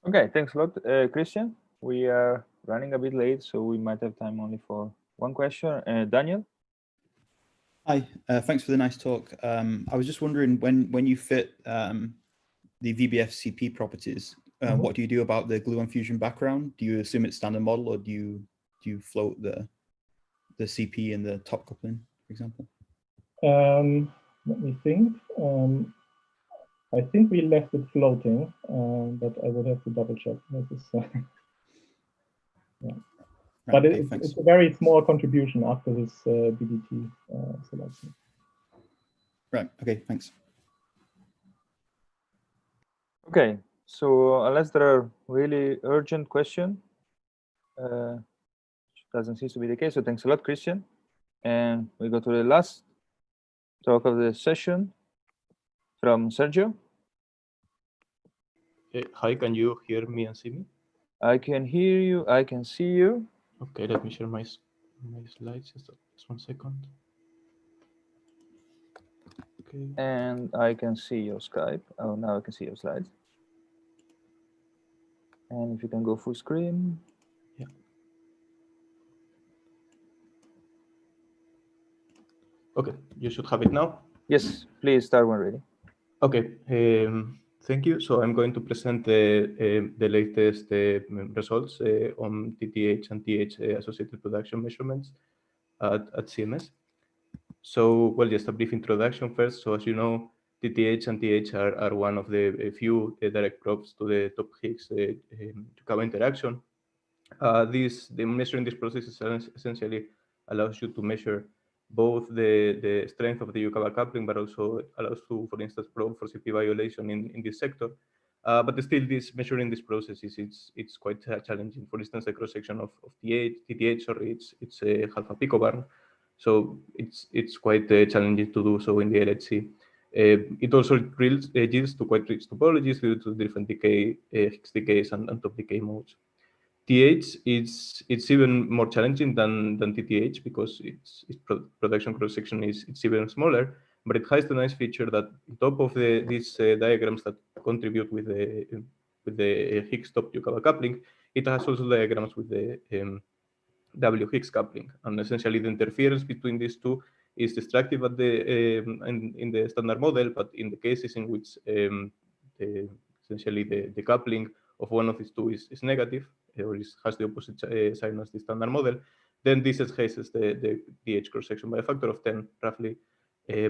Okay, thanks a lot, Christian. We are running a bit late, so we might have time only for one question. Daniel? Hi, thanks for the nice talk. I was just wondering, when you fit the VBF CP properties, what do you do about the gluon fusion background? Do you assume it's standard model, or do you float the CP in the top coupling, for example? Let me think. I think we left it floating, but I would have to double check. This is, yeah. Right, but okay, it's a very small contribution after this BDT selection. Right. Okay. Thanks. Okay. So unless there are really urgent questions, doesn't seem to be the case. So thanks a lot, Christian. And we go to the last talk of the session from Sergio. Hi, can you hear me and see me? I can hear you. I can see you. Okay, let me share my slides. Just 1 second. Okay. And I can see your Skype. Oh, now I can see your slides. And if you can go full screen. Yeah. Okay, you should have it now. Yes, please start when ready. Okay, thank you. So I'm going to present the latest results on TTH and TH associated production measurements at CMS. So, well, just a brief introduction first. So as you know, TTH and TH are one of the few direct probes to the top Higgs Yukawa interaction. The measuring this process essentially allows you to measure both the strength of the Yukawa coupling, but also allows to, for instance, probe for CP violation in this sector. But still, measuring this process it's quite challenging. For instance, the cross section of TTH, sorry, it's a half a picobarn, so it's quite challenging to do so in the LHC. It also yields to quite rich topologies due to different decay, Higgs decays and top decay modes. TH it's even more challenging than TTH because its production cross section it's even smaller, but it has the nice feature that on top of these diagrams that contribute with the Higgs top Yukawa coupling, it has also diagrams with the W Higgs coupling, and essentially the interference between these two is destructive at the in the standard model, but in the cases in which essentially the coupling of one of these two is negative, or has the opposite sign as the standard model, then this enhances the DH cross section by a factor of 10 roughly,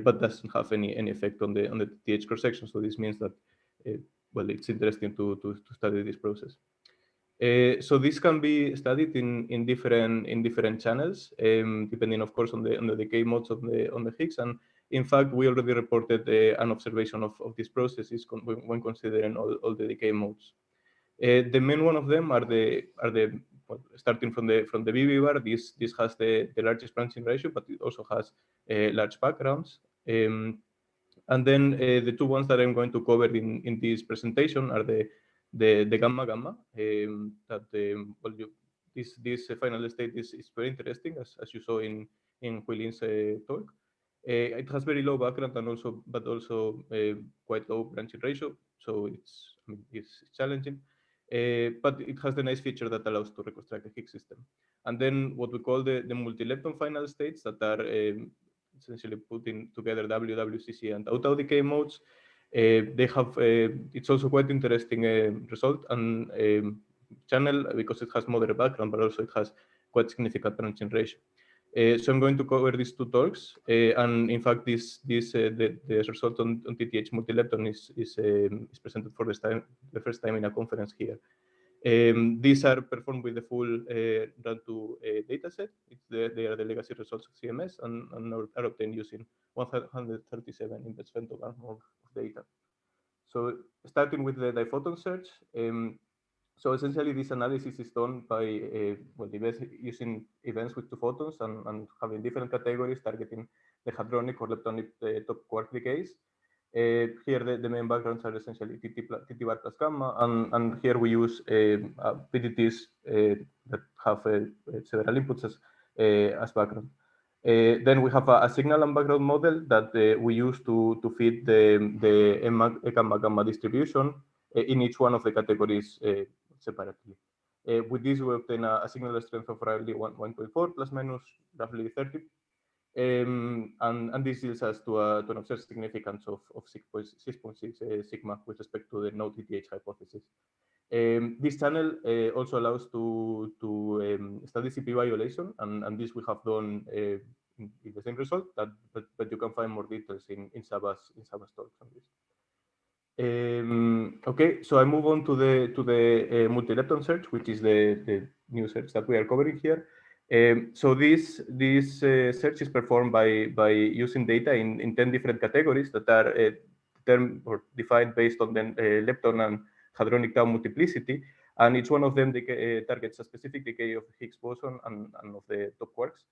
but doesn't have any effect on the DH cross section. So this means that well, it's interesting to study this process. So this can be studied in different channels, depending, of course, on the decay modes on the Higgs. And in fact, we already reported an observation of these processes when considering all the decay modes. The main one of them are the well, starting from the BB bar. This has the largest branching ratio, but it also has large backgrounds. And then the two ones that I'm going to cover in this presentation are the gamma gamma. Well, this final state is very interesting, as you saw in Hualin's talk. It has very low background and also quite low branching ratio, so it's challenging. But it has the nice feature that allows to reconstruct a Higgs system. And then what we call the multi-lepton final states that are essentially putting together WWCC and tau decay modes. They have it's also quite interesting result and channel because it has moderate background, but also it has quite significant branching ratio. So I'm going to cover these two talks, and in fact, the result on TTH multi-lepton is presented for the first time in a conference here. These are performed with the full run-to dataset. They are the legacy results of CMS and are obtained using 137 index femtogram of data. So starting with the diphoton search. So essentially, this analysis is done by well, using events with two photons and having different categories targeting the hadronic or leptonic top quark decays. Here, the main backgrounds are essentially ttbar plus gamma, and here we use PDTs that have several inputs as background. Then we have a signal and background model that we use to feed the gamma distribution in each one of the categories separately. With this, we obtain a signal strength of roughly 1.4 plus minus roughly 30. And this leads us to an observed significance of 6.6 sigma with respect to the no TTH hypothesis. This channel also allows to study CP violation, and this we have done in the same result, but you can find more details in Savvas talks on this. Okay, so I move on to the multi-lepton search, which is the new search that we are covering here. So this search is performed by using data in 10 different categories that are defined based on the lepton and hadronic tau multiplicity, and each one of them targets a specific decay of Higgs boson and of the top quarks.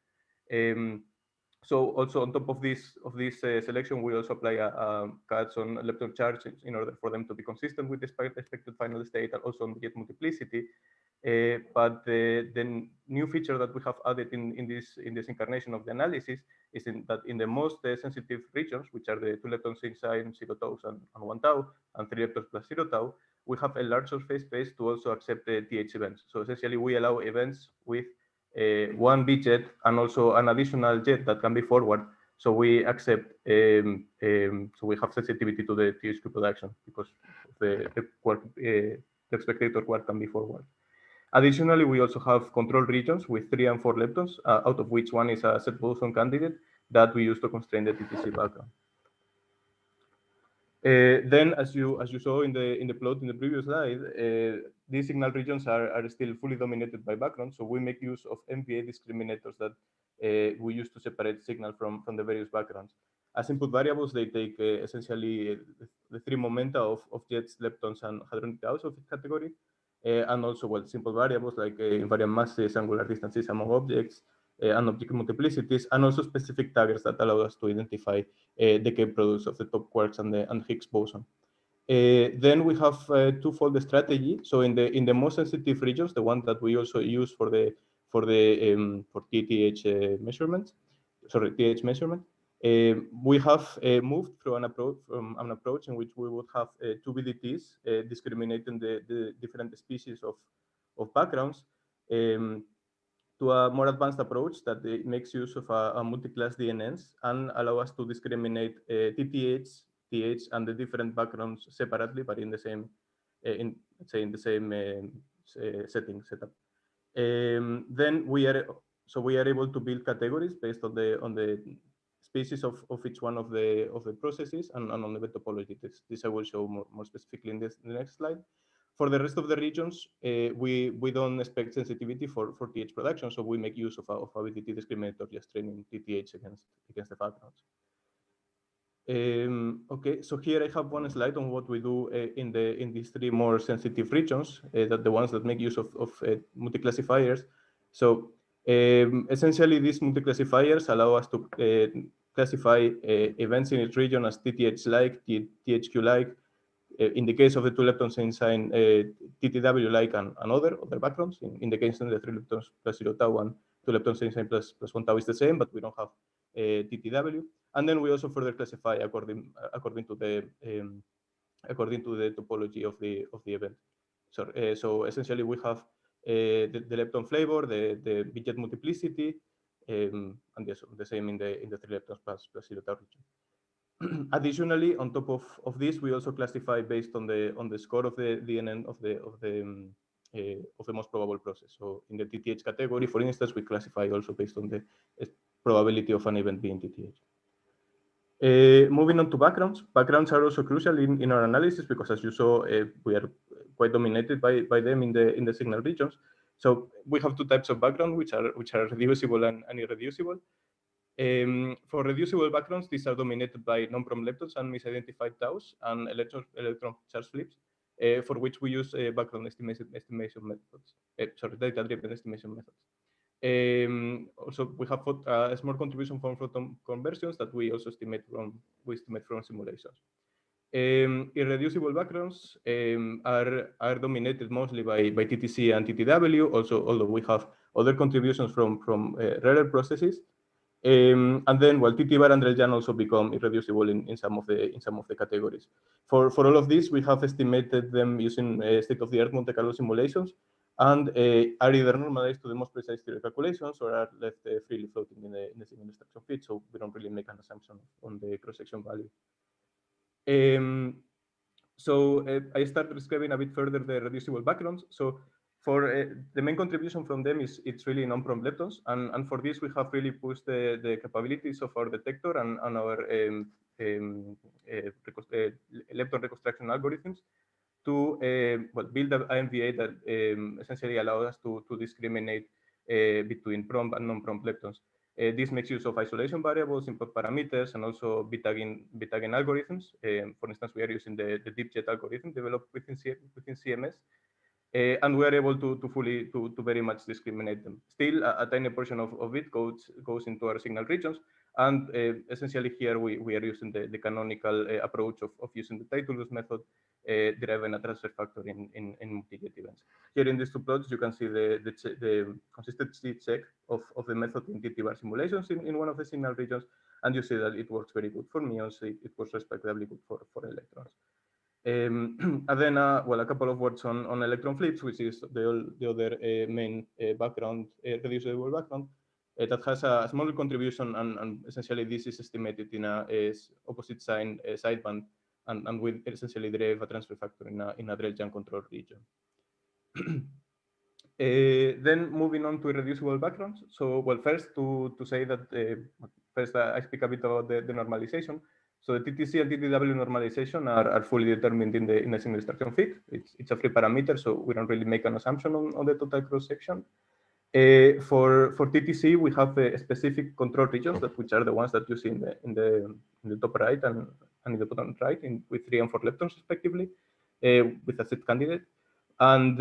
So also on top of this selection, we also apply a cuts on lepton charge in order for them to be consistent with the expected final state, and also on the jet multiplicity. But the new feature that we have added in this incarnation of the analysis is that in the most sensitive regions, which are the 2 leptons inside 0 tau and 1 tau, and 3 leptons plus 0 tau, we have a large surface space to also accept the TH events. So essentially, we allow events with one B jet and also an additional jet that can be forward. So we accept, so we have sensitivity to the TH production because the expectator quark can be forward. Additionally, we also have control regions with 3 and 4 leptons, out of which one is a set boson candidate that we use to constrain the TTC background. Then, as you saw in the plot in the previous slide, these signal regions are still fully dominated by background. So we make use of MPA discriminators that we use to separate signal from the various backgrounds. As input variables, they take essentially the 3 momenta of jets, leptons, and hadronic taus of each category. And also, well, simple variables like invariant masses, angular distances among objects, and object multiplicities, and also specific taggers that allow us to identify decay products of the top quarks and Higgs boson. Then we have twofold strategy. So in the most sensitive regions, the one that we also use for TTH measurement, We have moved from an approach in which we would have two VDTs discriminating the different species of backgrounds to a more advanced approach that makes use of a multi-class DNNs and allow us to discriminate TTH, TH, and the different backgrounds separately, but in the same, in the same setup. Then we are able to build categories based on the species of each one of the processes and on the topology. This I will show more specifically in the next slide. For the rest of the regions, we don't expect sensitivity for TH production, so we make use of a VDT discriminator, just training TTH against the backgrounds. Okay, so here I have one slide on what we do in these three more sensitive regions, that the ones that make use of multi-classifiers. So essentially, these multi-classifiers allow us to classify events in each region as TTH-like, THQ-like. In the case of the two leptons in sign, TTW-like and other backgrounds. In the case of the three leptons plus 0 tau and two leptons in sign plus 1 tau is the same, but we don't have TTW. And then we also further classify according to the topology of the event. So essentially, we have the lepton flavor, the Bijet multiplicity, and the same in the three leptons plus 0 tau region. Additionally, on top of this, we also classify based on the score of the DNN of the most probable process. So in the TTH category, for instance, we classify also based on the probability of an event being TTH. Moving on to backgrounds. Backgrounds are also crucial in our analysis because, as you saw, we are quite dominated by them in the signal regions. So we have two types of background, which are reducible and irreducible. For reducible backgrounds, these are dominated by non-prom leptons and misidentified taus and electron charge flips, for which we use background estimation methods. Data-driven estimation methods. Also, we have a small contribution from photon conversions that we also estimate from simulations. Irreducible backgrounds are dominated mostly by TTC and TTW. Also, although we have other contributions from rarer processes. And then, while ttbar and Drell-Yan also become irreducible in some of the categories. For all of this, we have estimated them using state-of-the-art Monte Carlo simulations, and are either normalized to the most precise theory calculations or are left freely floating in the signal destruction fit. So we don't really make an assumption on the cross-section value. So I start describing a bit further the reducible backgrounds. So for the main contribution from them it's really non-prom leptons, and for this we have really pushed the capabilities of our detector and our lepton reconstruction algorithms to build an IMVA that essentially allows us to discriminate between prom and non-prom leptons. This makes use of isolation variables, input parameters, and also bit-tagging algorithms. For instance, we are using the DeepJet algorithm developed within CMS. And we are able to very much discriminate them. Still, a tiny portion of it goes into our signal regions, and essentially here we are using the canonical approach of using the Titulus method, deriving a transfer factor in multi-jet events. Here in these two plots, you can see the consistency check of the method in ttbar simulations in one of the signal regions, and you see that it works very good for muons. It works respectively good for electrons. And then, well, a couple of words on electron flips, which is the other main background, reducible background, that has a small contribution, and essentially this is estimated in a opposite sign sideband, and we essentially derive a transfer factor in a Drell-Yan control region. Then moving on to irreducible backgrounds. So, well, first to say that first I speak a bit about the normalization. So the TTC and TTW normalization are fully determined in the signal destruction fit. It's a free parameter, so we don't really make an assumption on the total cross section. For TTC, we have specific control regions which are the ones that you see in the top right and in the bottom right, with 3 and 4 leptons respectively, with a set candidate. And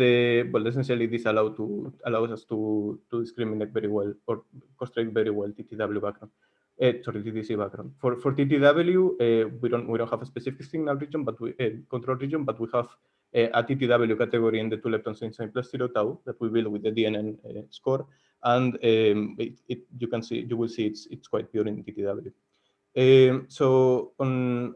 well, essentially this allows us to discriminate very well or constrain very well TTW background. TTC background. For TTW, we don't have a specific signal region, but control region, but we have a TTW category in the two leptons in sign plus 0 tau that we build with the DNN score, and you will see it's quite pure in TTW. So on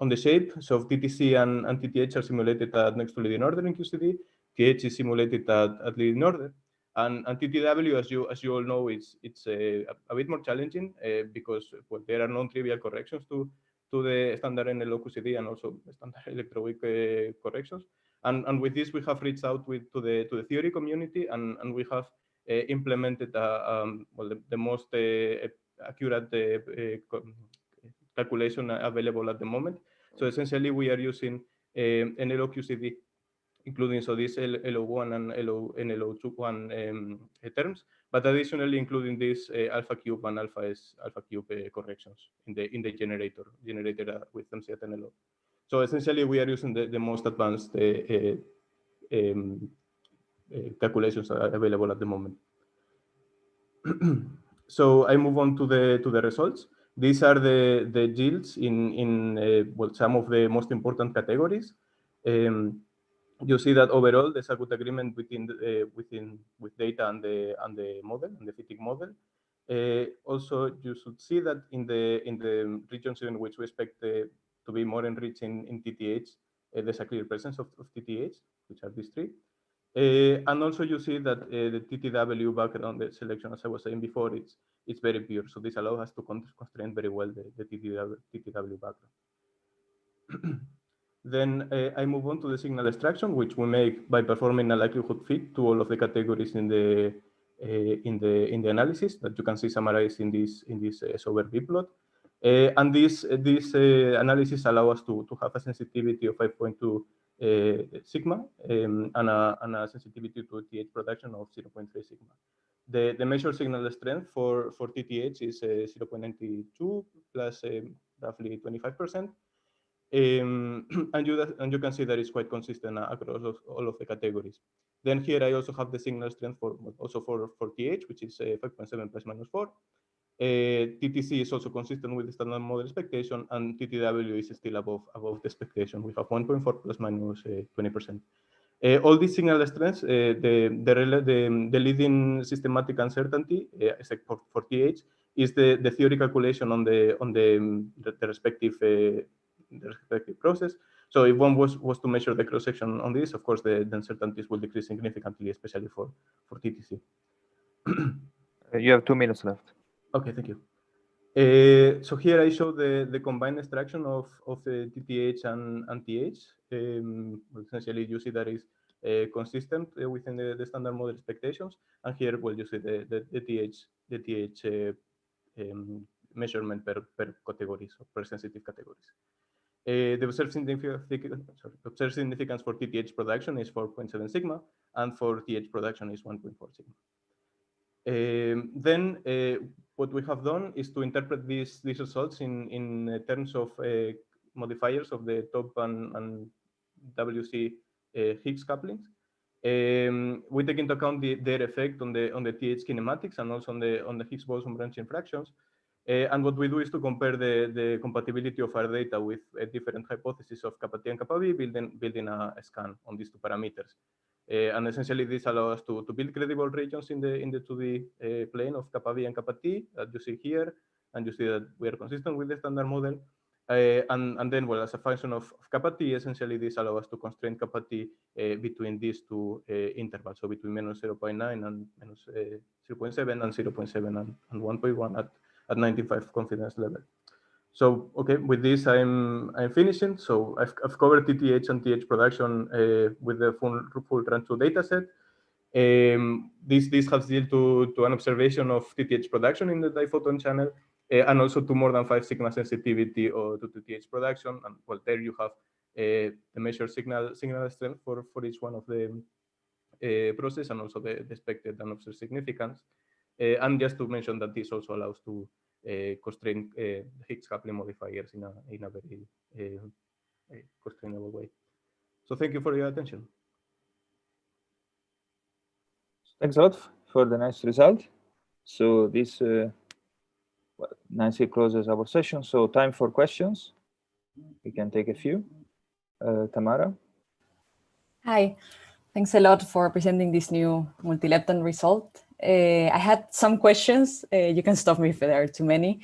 the shape, so TTC and TTH are simulated at next to leading order in QCD. TH is simulated at leading order, and TTW, as you all know, it's a bit more challenging because there are non-trivial corrections to the standard NLO QCD and also standard electroweak corrections. And with this, we have reached out to the theory community, and we have implemented the most accurate calculation available at the moment. So essentially, we are using NLO QCD, including this LO1 and NLO21 terms, but additionally including this alpha cube and alpha cube corrections in the generator with MCAT NLO. So essentially, we are using the most advanced calculations available at the moment. So I move on to the results. These are the yields in some of the most important categories. You see that overall there's a good agreement with data and the model and the fitting model. Also, you should see that in the regions in which we expect to be more enriched in TTH, there's a clear presence of TTH, which are these three. And also you see that the TTW background selection, as I was saying before, it's very pure. So this allows us to constrain very well the TTW background. Then I move on to the signal extraction, which we make by performing a likelihood fit to all of the categories in the analysis that you can see summarized in this overview plot. And this analysis allows us to have a sensitivity of 5.2 sigma and a sensitivity to TH production of 0.3 sigma. The measured signal strength for TTH is 0.92 plus roughly 25%. And you can see that it's quite consistent across all of the categories. Then here I also have the signal strength for TH, which is 5.7 plus minus 4. TTC is also consistent with the standard model expectation, and TTW is still above the expectation. We have 1.4 plus minus 20%. All these signal strengths, the leading systematic uncertainty, except for TH, is the theory calculation on the respective process. So if one was to measure the cross section on this, of course the uncertainties will decrease significantly, especially for TTC. You have 2 minutes left. Okay, thank you. So here I show the combined extraction of the TTH and TH. Essentially, you see that is consistent within the standard model expectations. And here, well, you see the TH measurement per categories, or per sensitive categories. The observed significance for TTH production is 4.7 sigma, and for TH production is 1.4 sigma. Then what we have done is to interpret these results in terms of modifiers of the top and WC Higgs couplings. We take into account their effect on the TH kinematics and also on the Higgs boson branching fractions. And what we do is to compare the compatibility of our data with different hypotheses of kappa T and kappa B, building a scan on these two parameters. And essentially, this allows us to build credible regions in the 2D plane of kappa B and kappa T that you see here, and you see that we are consistent with the standard model. And then, well, as a function of kappa T, essentially, this allows us to constrain kappa T between these two intervals, so between minus 0.9 and minus 0.7 and 0.7 and 1.1 at 95 confidence level. So, okay, with this, I'm finishing. So I've covered TTH and TH production with the full run-through data set. This has led to an observation of TTH production in the diphoton channel, and also to more than 5 sigma sensitivity to TTH production. And well, there you have the measured signal strength for each one of the process, and also the expected and observed significance. And just to mention that this also allows to constrain Higgs coupling modifiers in a very constrainable way. So thank you for your attention. Thanks a lot for the nice result. So this nicely closes our session. So time for questions. We can take a few. Tamara. Hi, thanks a lot for presenting this new multi-lepton result. I had some questions. You can stop me if there are too many.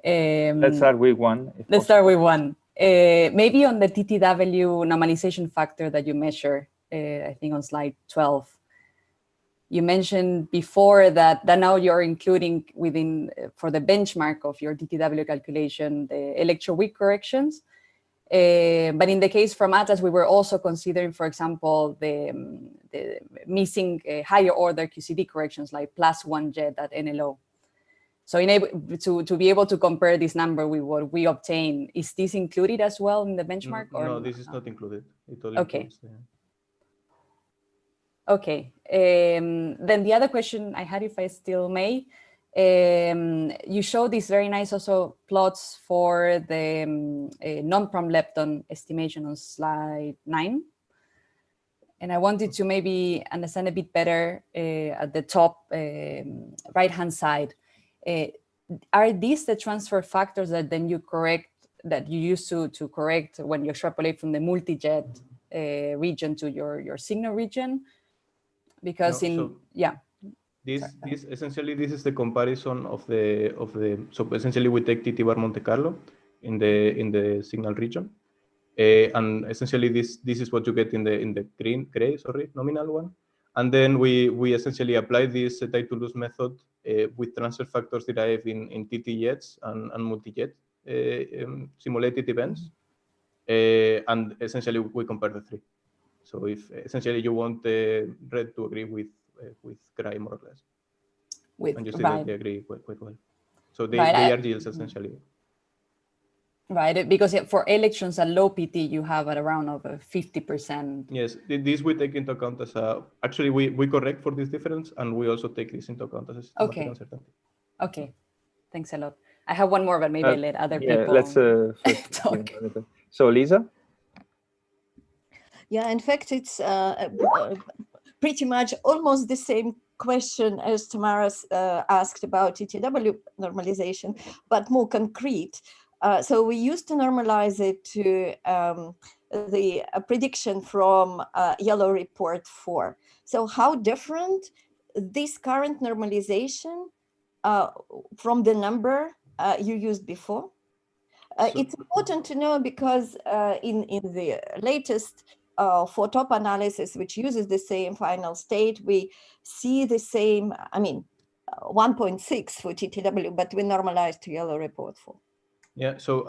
Let's start with one. Let's start with one. Maybe on the TTW normalization factor that you measure, I think on slide 12. You mentioned before that now you're including within, for the benchmark of your TTW calculation, the electroweak corrections. But in the case from Atlas, we were also considering, for example, the missing higher order QCD corrections like +1 jet at NLO. So to be able to compare this number with what we obtain, is this included as well in the benchmark? No, this is not included. It only includes the... Okay. Then the other question I had, if I still may, you show these very nice also plots for the non-prom lepton estimation on slide 9. And I wanted to maybe understand a bit better at the top right-hand side. Are these the transfer factors that then you correct, that you use to correct when you extrapolate from the multi-jet region to your signal region? Because This essentially, this is the comparison of the so essentially we take ttbar Monte Carlo in the signal region, and essentially this is what you get in the gray nominal one, and then we essentially apply this tie-to-lose method with transfer factors derived in TT jets and multi-jet simulated events, and essentially we compare the three. So if essentially you want red to agree with gray more or less, and you see that they agree quite well. So they are yields essentially. Right, because for electrons at low PT, you have at around over 50%. Yes, this we take into account as actually we correct for this difference, and we also take this into account as a systematic uncertainty. Okay, thanks a lot. I have one more, but maybe I let other people let's talk. So Liza? Yeah, in fact, it's pretty much almost the same question as Tamara asked about TTW normalization, but more concrete. So we used to normalize it to the prediction from Yellow Report 4. So how different this current normalization from the number you used before? It's important to know because in the latest for top analysis, which uses the same final state, we see the same, 1.6 for TTW, but we normalized to Yellow Report 4. Yeah, so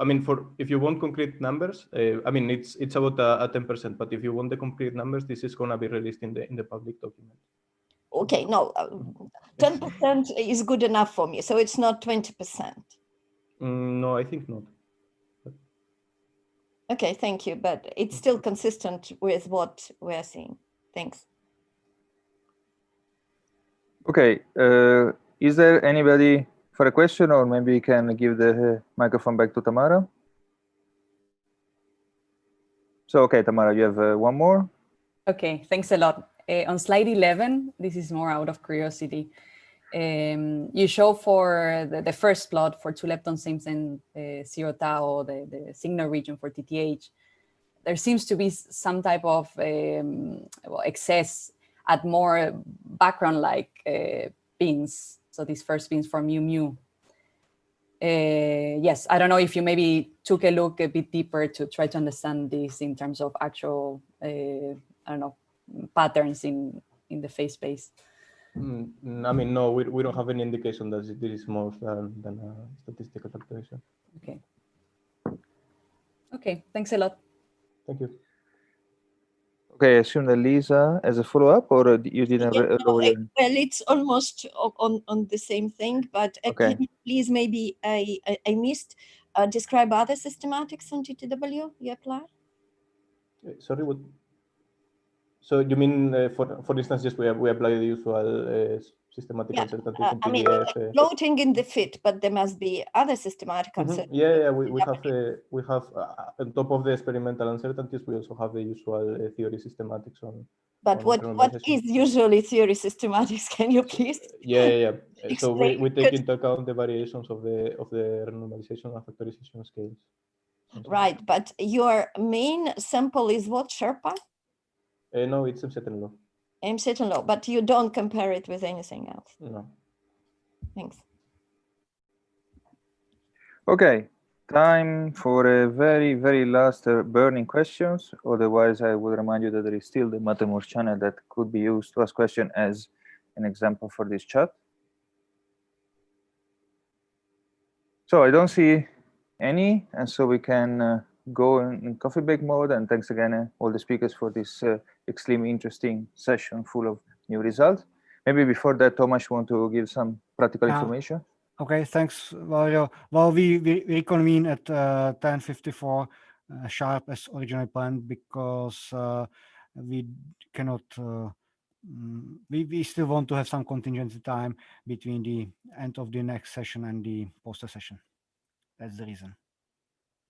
if you want concrete numbers, it's about a 10%, but if you want the concrete numbers, this is going to be released in the public document. Okay, no, 10% is good enough for me, so it's not 20%. No, I think not. Okay, thank you, but it's still consistent with what we're seeing. Thanks. Okay, is there anybody for a question, or maybe we can give the microphone back to Tamara? So, okay, Tamara, you have one more. Okay, thanks a lot. On slide 11, this is more out of curiosity. You show for the first plot for 2 lepton sims and 0 tau, the signal region for TTH. There seems to be some type of excess at more background-like pins. So these first pins for mu mu. Yes, I don't know if you maybe took a look a bit deeper to try to understand this in terms of actual, patterns in the phase space. No, we don't have any indication that this is more than a statistical calculation. Okay. Okay, thanks a lot. Thank you. Okay, I assume that Liza as a follow-up, or you didn't? Well, it's almost on the same thing, but can you please, maybe I missed, describe other systematics on TTW you apply? Sorry, what? So you mean, for instance, just we apply the usual systematic uncertainty from PDF? Floating in the fit, but there must be other systematic uncertainty. Yeah, we have on top of the experimental uncertainties, we also have the usual theory systematics on. But what is usually theory systematics? Can you please? Yeah. So we take into account the variations of the renormalization and factorization scales. Right, but your main sample is what, Sherpa? No, it's MZ and low. MZ and low, but you don't compare it with anything else. No. Thanks. Okay, time for a very, very last burning questions. Otherwise, I would remind you that there is still the Matemos channel that could be used to ask question as an example for this chat. So I don't see any, and so we can go in coffee break mode. And thanks again, all the speakers, for this extremely interesting session full of new results. Maybe before that, Tomasz, want to give some practical information? Okay, thanks, Valerio. Well, we reconvene at 10:54 sharp as originally planned, because we cannot. We still want to have some contingency time between the end of the next session and the poster session. That's the reason.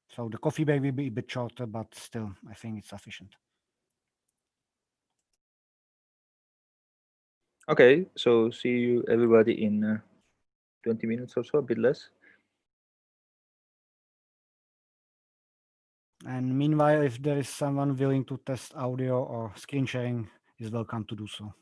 So the coffee break will be a bit shorter, but still, I think it's sufficient. Okay, so see you everybody in 20 minutes or so, a bit less. And meanwhile, if there is someone willing to test audio or screen sharing, is welcome to do so.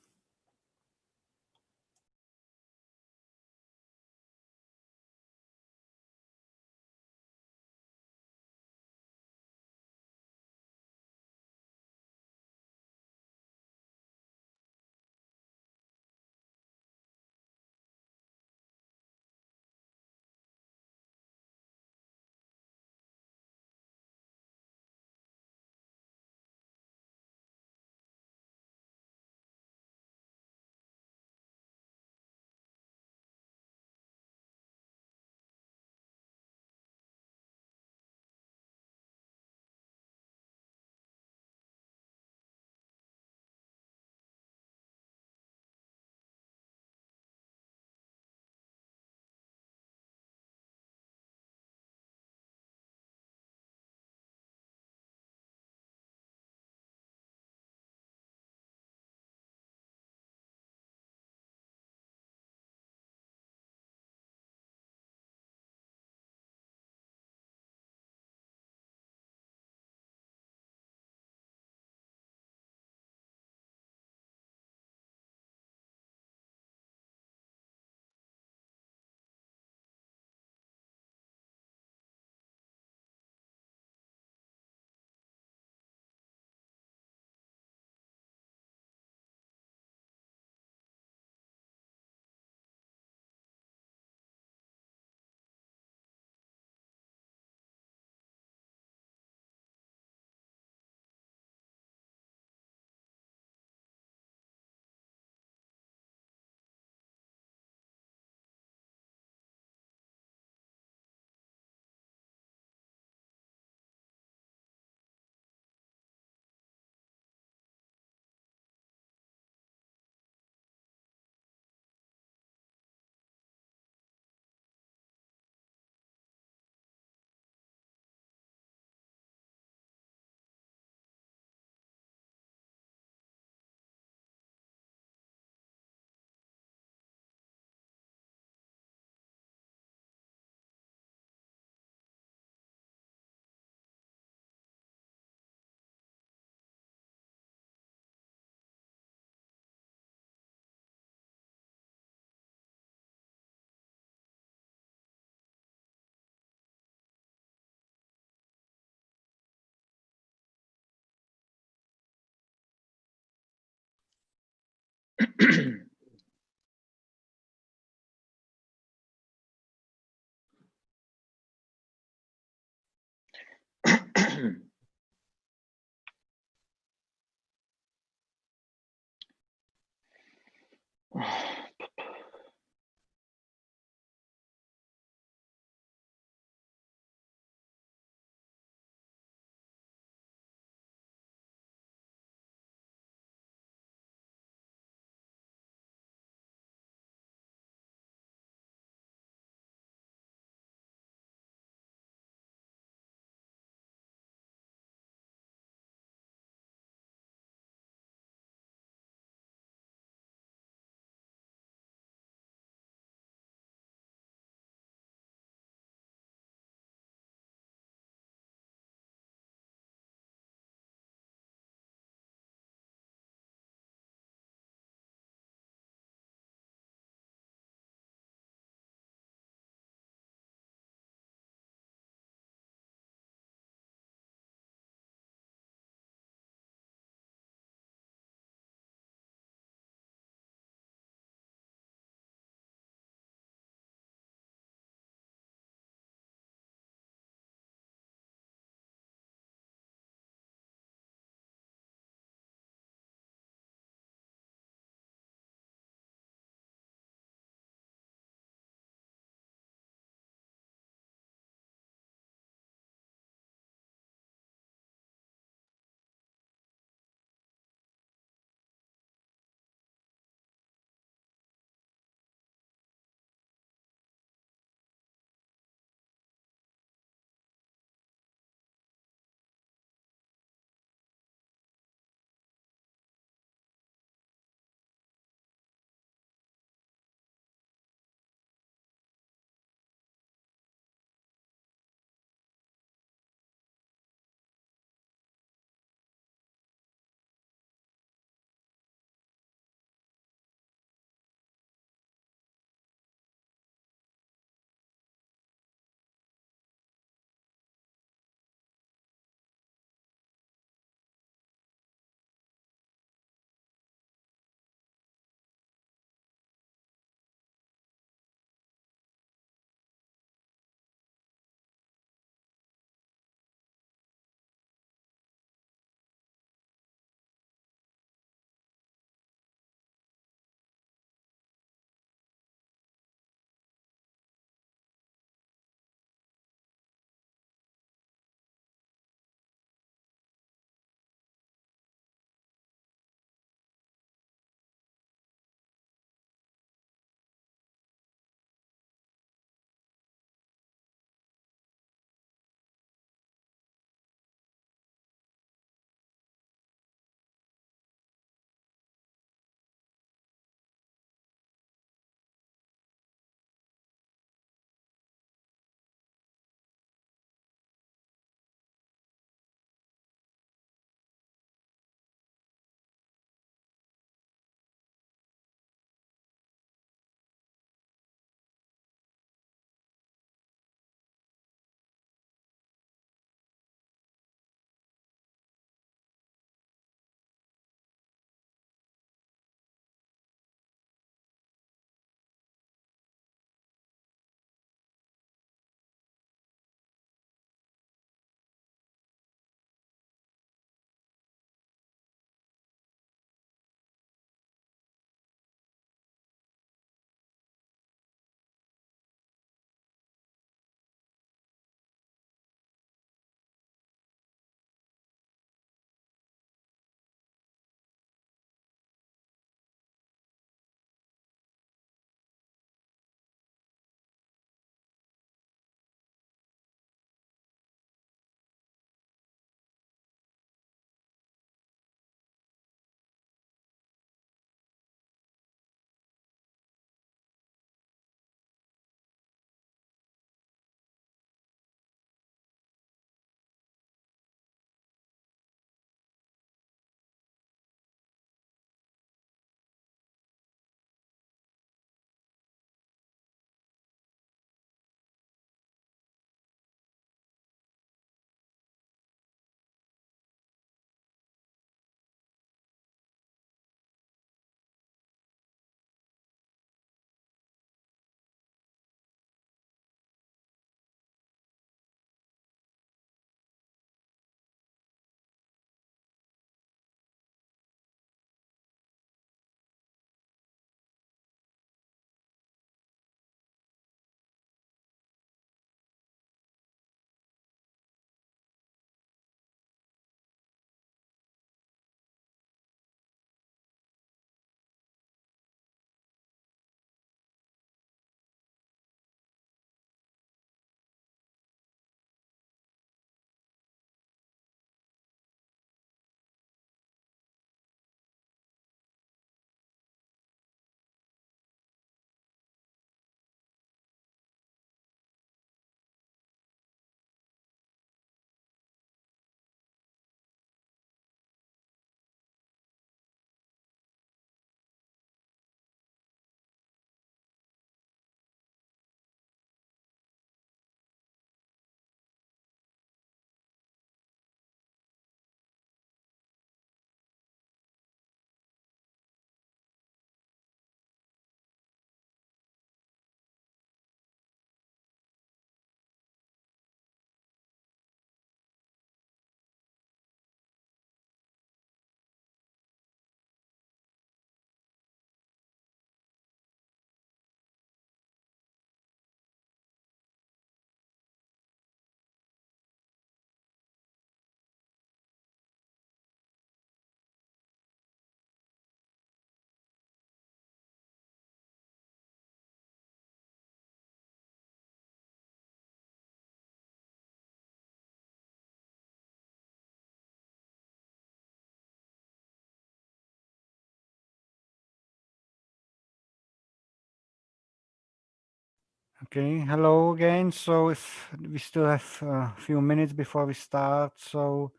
Okay, hello again. So if we still have a few minutes before we start, so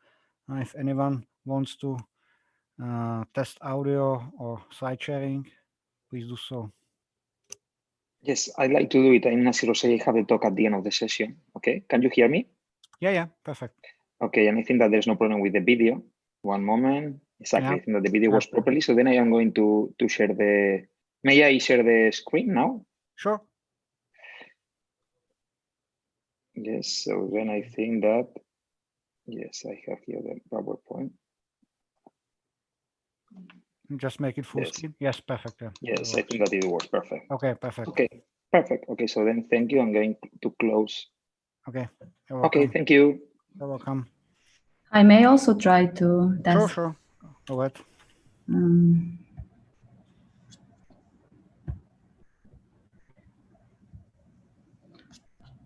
if anyone wants to test audio or side sharing, please do so. Yes, I'd like to do it. I'm Ignasi Rossi. I have a talk at the end of the session. Okay, can you hear me? Yeah, perfect. Okay, and I think that there's no problem with the video. One moment. Exactly, Yeah. I think that the video was properly. So then I am going to share the. May I share the screen now? Sure. Yes. So then I think that. Yes, I have here the PowerPoint. Just make it full Yes. screen. Yes, perfect. Yeah, yes, I think that it was perfect. Okay, perfect. Okay, perfect. Okay, so then thank you. I'm going to close. Okay. You're Okay, welcome. thank you. You're welcome. I may also try to test. Sure. Go ahead.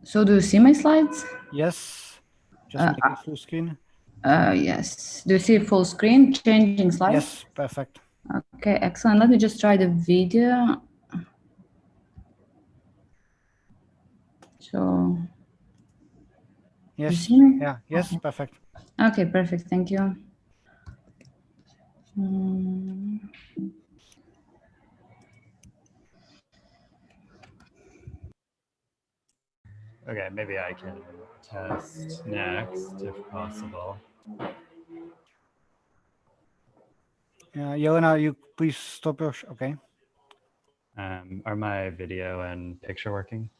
So do you see my slides? Yes. Just make it full screen. Yes. Do you see full screen? Changing slides? Yes, perfect. Okay, excellent. Let me just try the video. So, yes. You see me? Yeah, yes, Okay. perfect. Okay, perfect. Thank you. Okay, maybe I can test next if possible. Jelena, you please stop your. Okay. Are my video and picture working?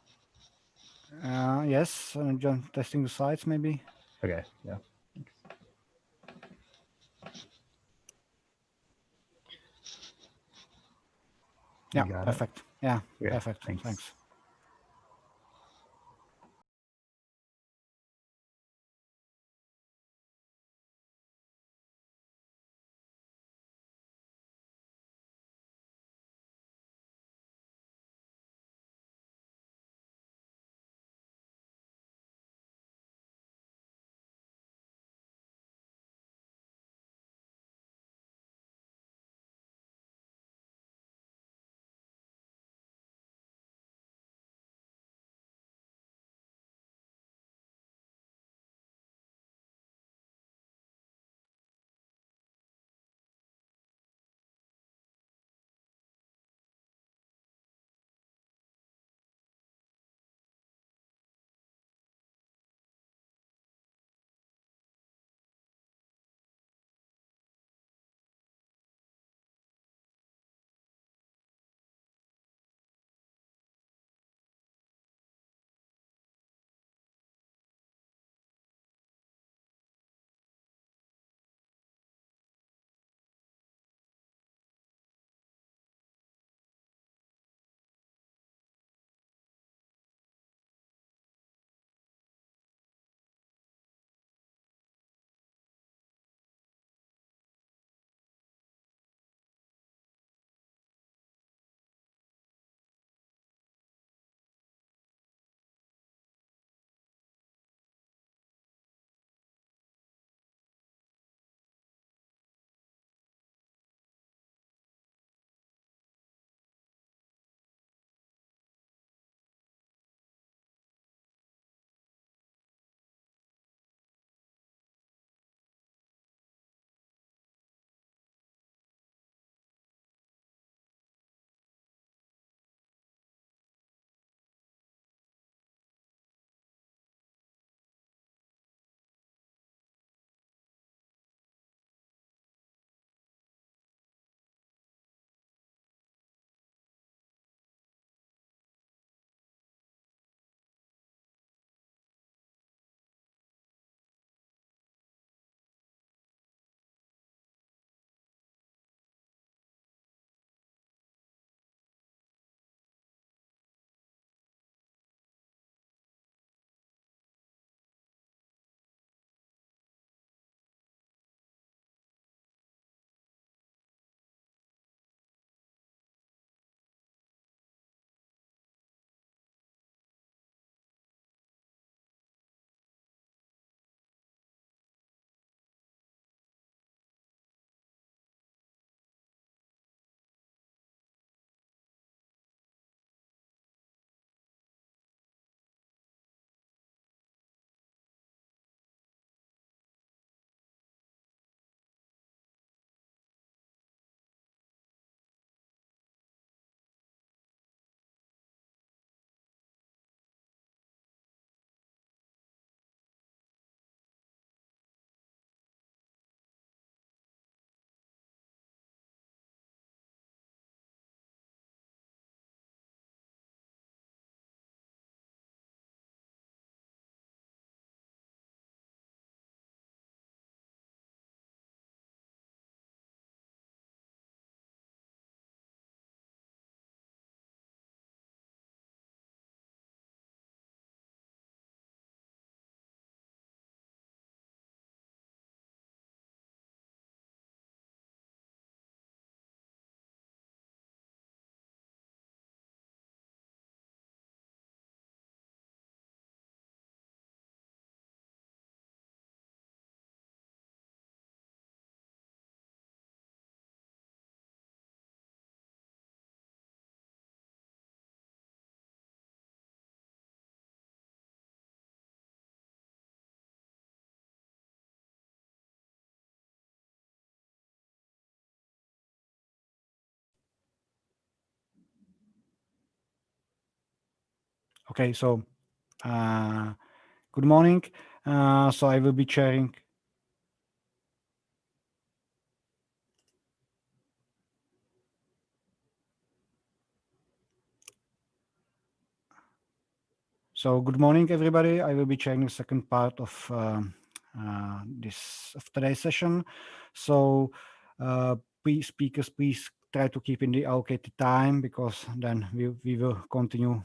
Yes. John, testing the slides, maybe. Okay. Yeah. Yeah. Got it? Perfect. Yeah. Okay, Perfect. Thanks. Okay, so good morning. So I will be chairing. So good morning, everybody. I will be chairing the second part of today's session. So please, speakers, please try to keep in the allocated time, because then we will continue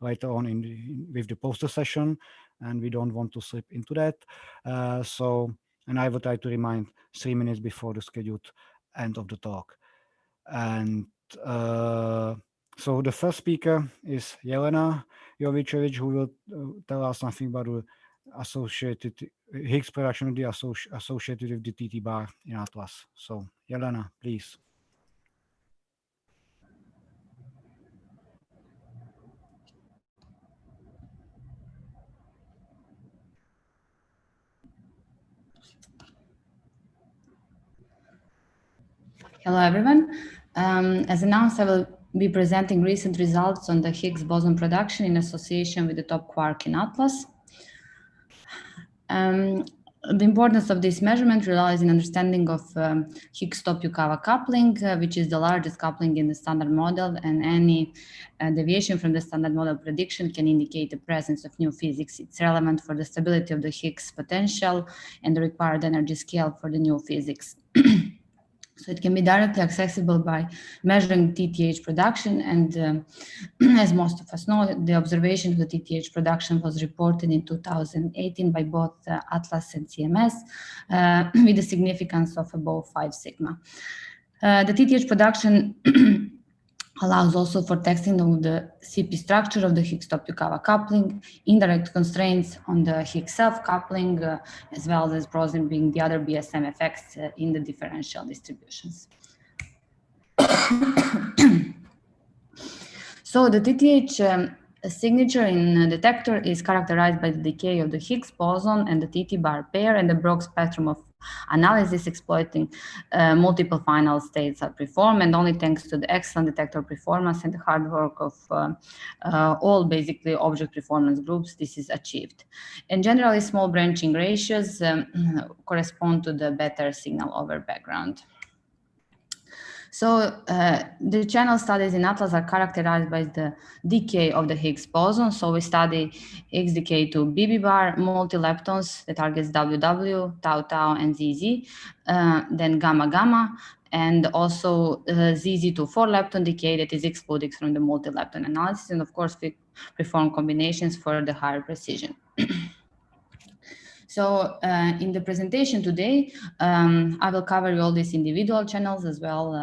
later on with the poster session, and we don't want to slip into that. And I will try to remind 3 minutes before the scheduled end of the talk. And so the first speaker is Jelena Jovicevic, who will tell us something about the associated Higgs production with the associated with the ttbar in Atlas. So Jelena, please. Hello, everyone. As announced, I will be presenting recent results on the Higgs boson production in association with the top quark in Atlas. The importance of this measurement relies in understanding of Higgs-top-Yukawa coupling, which is the largest coupling in the standard model, and any deviation from the standard model prediction can indicate the presence of new physics. It's relevant for the stability of the Higgs potential and the required energy scale for the new physics. So it can be directly accessible by measuring TTH production. And as most of us know, the observation of the TTH production was reported in 2018 by both Atlas and CMS with a significance of above 5 sigma. The TTH production allows also for testing of the CP structure of the Higgs-top-Yukawa coupling, indirect constraints on the Higgs self-coupling, as well as probing the other BSM effects in the differential distributions. So the TTH signature in detector is characterized by the decay of the Higgs boson and the ttbar pair, and the broad spectrum of analysis exploiting multiple final states are performed, and only thanks to the excellent detector performance and the hard work of all basically object performance groups, this is achieved. And generally, small branching ratios correspond to the better signal over background. So the channel studies in Atlas are characterized by the decay of the Higgs boson. So we study Higgs decay to BB bar, multi-leptons, that targets WW, tau tau, and ZZ, then gamma gamma, and also ZZ to 4-lepton decay that is excluded from the multi-lepton analysis. And of course, we perform combinations for the higher precision. So in the presentation today, I will cover all these individual channels as well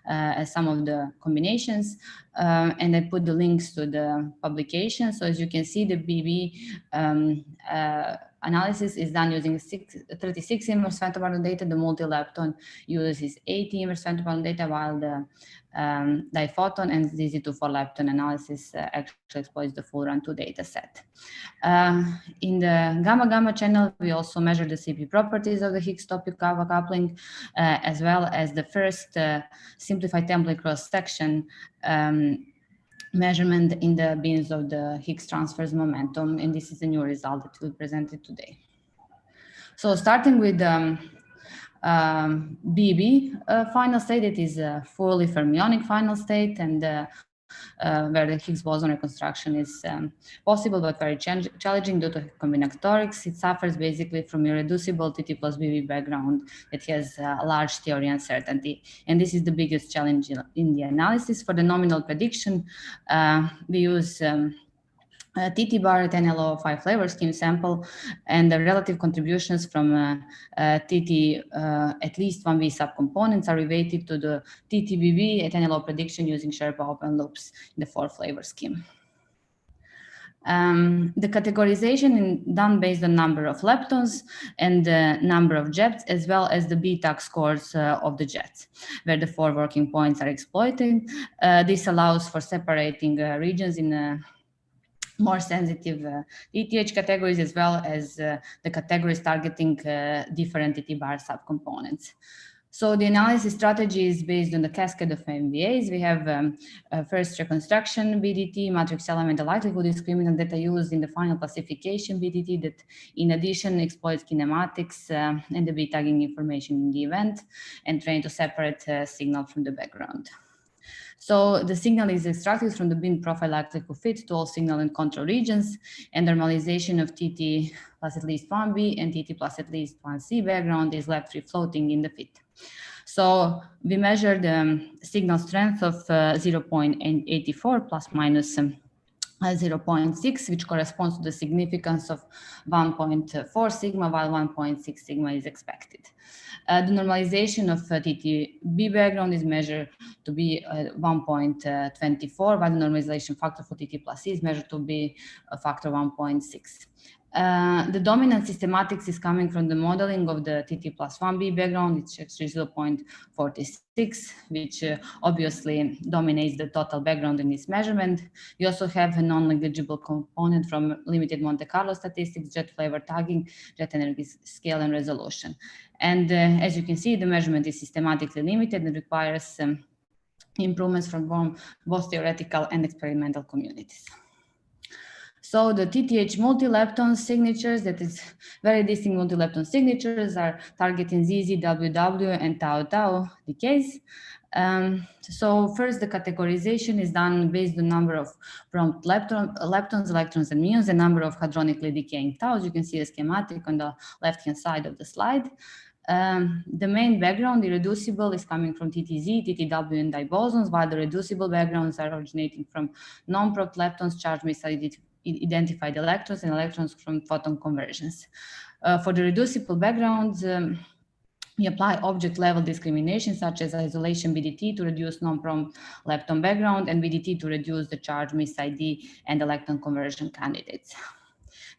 as some of the combinations, and I put the links to the publication. So as you can see, the BB analysis is done using 36 inverse femtobarn data. The multi-lepton uses 80 inverse femtobarn data, while the diphoton and ZZ2,4-lepton analysis actually exploits the full run-2 data set. In the gamma-gamma channel, we also measure the CP properties of the Higgs-top-Yukawa coupling, as well as the first simplified template cross-section measurement in the bins of the Higgs transverse momentum, and this is a new result that we'll present it today. So starting with BB final state, it is a fully fermionic final state, and where the Higgs boson reconstruction is possible but very challenging due to combinatorics. It suffers basically from irreducible TT plus BB background that has a large theory uncertainty. And this is the biggest challenge in the analysis. For the nominal prediction, we use ttbar 10LO5 flavor scheme sample, and the relative contributions from TT at least 1V subcomponents are related to the TTBB at 10LO prediction using Sherpa open loops in the 4 flavor scheme. The categorization is done based on number of leptons and the number of jets, as well as the BTAC scores of the jets, where the 4 working points are exploited. This allows for separating regions in more sensitive TTH categories, as well as the categories targeting different ttbar subcomponents. So the analysis strategy is based on the cascade of MVAs. We have first reconstruction BDT, matrix element, the likelihood discriminant that are used in the final classification BDT that in addition exploits kinematics and the bit tagging information in the event and train to separate signal from the background. So the signal is extracted from the bin profile likelihood fit to all signal and control regions, and normalization of TT plus at least 1B and TT plus at least 1C background is left free floating in the fit. So we measure the signal strength of 0.84 plus minus 0.6, which corresponds to the significance of 1.4 sigma, while 1.6 sigma is expected. The normalization of TTB background is measured to be 1.24, while the normalization factor for TT plus C is measured to be a factor 1.6. The dominant systematics is coming from the modeling of the TT plus 1B background. It's actually 0.46, which obviously dominates the total background in this measurement. We also have a non-negligible component from limited Monte Carlo statistics, jet flavor tagging, jet energy scale, and resolution. And as you can see, the measurement is systematically limited and requires improvements from both theoretical and experimental communities. So the TTH multi-lepton signatures, that is very distinct multi-lepton signatures, are targeting ZZ, WW, and tau-tau decays. So first, the categorization is done based on number of prompt leptons, electrons, and muons, and number of hadronically decaying taus. You can see a schematic on the left-hand side of the slide. The main background, irreducible, is coming from TTZ, TTW, and dibosons, while the reducible backgrounds are originating from non-prompt leptons, charge misidentified electrons, and electrons from photon conversions. For the reducible backgrounds, we apply object-level discrimination, such as isolation BDT to reduce non-prompt lepton background and BDT to reduce the charge mis-ID and electron conversion candidates.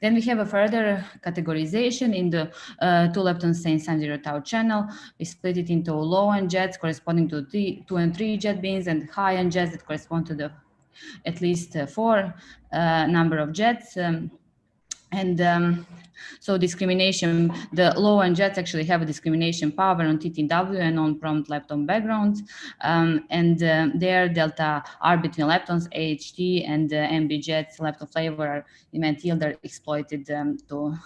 Then we have a further categorization in the 2-lepton same zero tau channel. We split it into low-end jets corresponding to 2 and 3 jet beams and high-end jets that correspond to the at least 4 number of jets. So discrimination, the low-end jets actually have a discrimination power on TTW and on prompt lepton backgrounds. Their delta R between leptons, AHT, and MB jets, lepton flavor, event yield are exploited to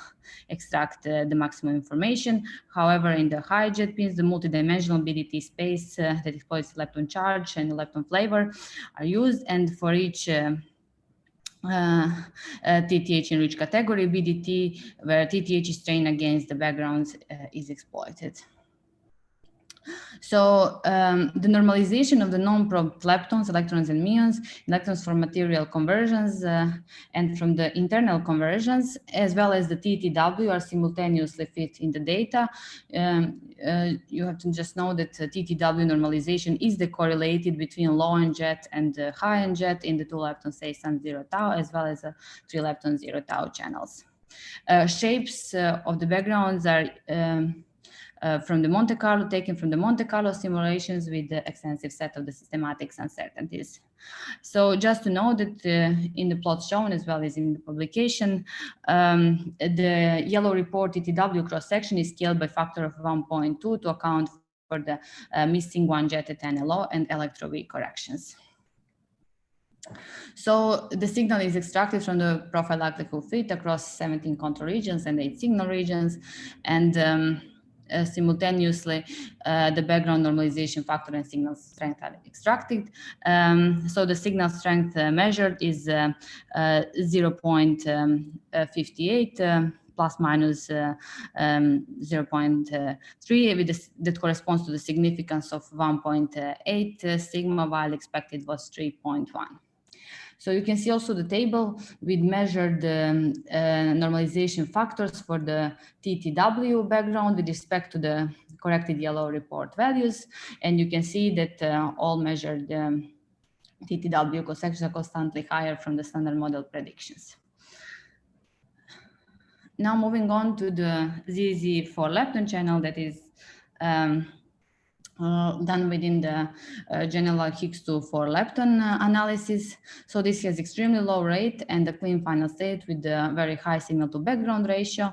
extract the maximum information. However, in the high jet beams, the multidimensional BDT space that exploits lepton charge and lepton flavor are used, and for each TTH enriched category BDT, where TTH is trained against the backgrounds, is exploited. So the normalization of the non-prompt leptons, electrons, and muons, electrons from material conversions and from the internal conversions, as well as the TTW, are simultaneously fit in the data. You have to just know that TTW normalization is correlated between low-end jet and high-end jet in the 2-lepton say sun 0 tau, as well as 3-lepton 0 tau channels. Shapes of the backgrounds are from the Monte Carlo, taken from the Monte Carlo simulations with the extensive set of the systematics uncertainties. So just to know that in the plots shown as well as in the publication, the yellow report TTW cross-section is scaled by factor of 1.2 to account for the missing 1 jet at NLO and electroweak corrections. So the signal is extracted from the profile likelihood fit across 17 control regions and 8 signal regions, and simultaneously the background normalization factor and signal strength are extracted. So the signal strength measured is 0.58 plus minus 0.3, that corresponds to the significance of 1.8 sigma, while expected was 3.1. So you can see also the table with measured normalization factors for the TTW background with respect to the corrected yellow report values. And you can see that all measured TTW cross-sections are constantly higher from the standard model predictions. Now moving on to the ZZ 4-lepton channel that is done within the general Higgs 2 4-lepton analysis. So this has extremely low rate and a clean final state with a very high signal to background ratio.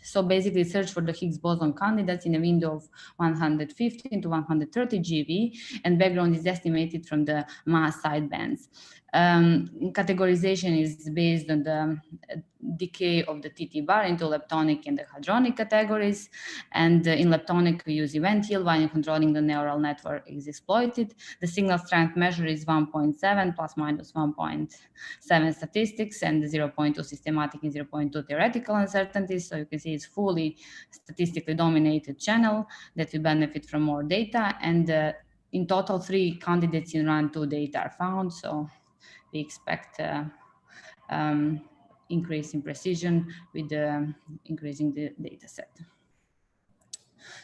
So basically search for the Higgs boson candidates in a window of 115 to 130 GeV, and background is estimated from the mass sidebands. Categorization is based on the decay of the ttbar into leptonic and the hadronic categories. And in leptonic, we use event yield, while in controlling the neural network is exploited. The signal strength measure is 1.7 plus minus 1.7 statistics, and 0.2 systematic and 0.2 theoretical uncertainties. So you can see it's fully statistically dominated channel that will benefit from more data. And in total, 3 candidates in round 2 data are found. So we expect increase in precision with increasing the data set.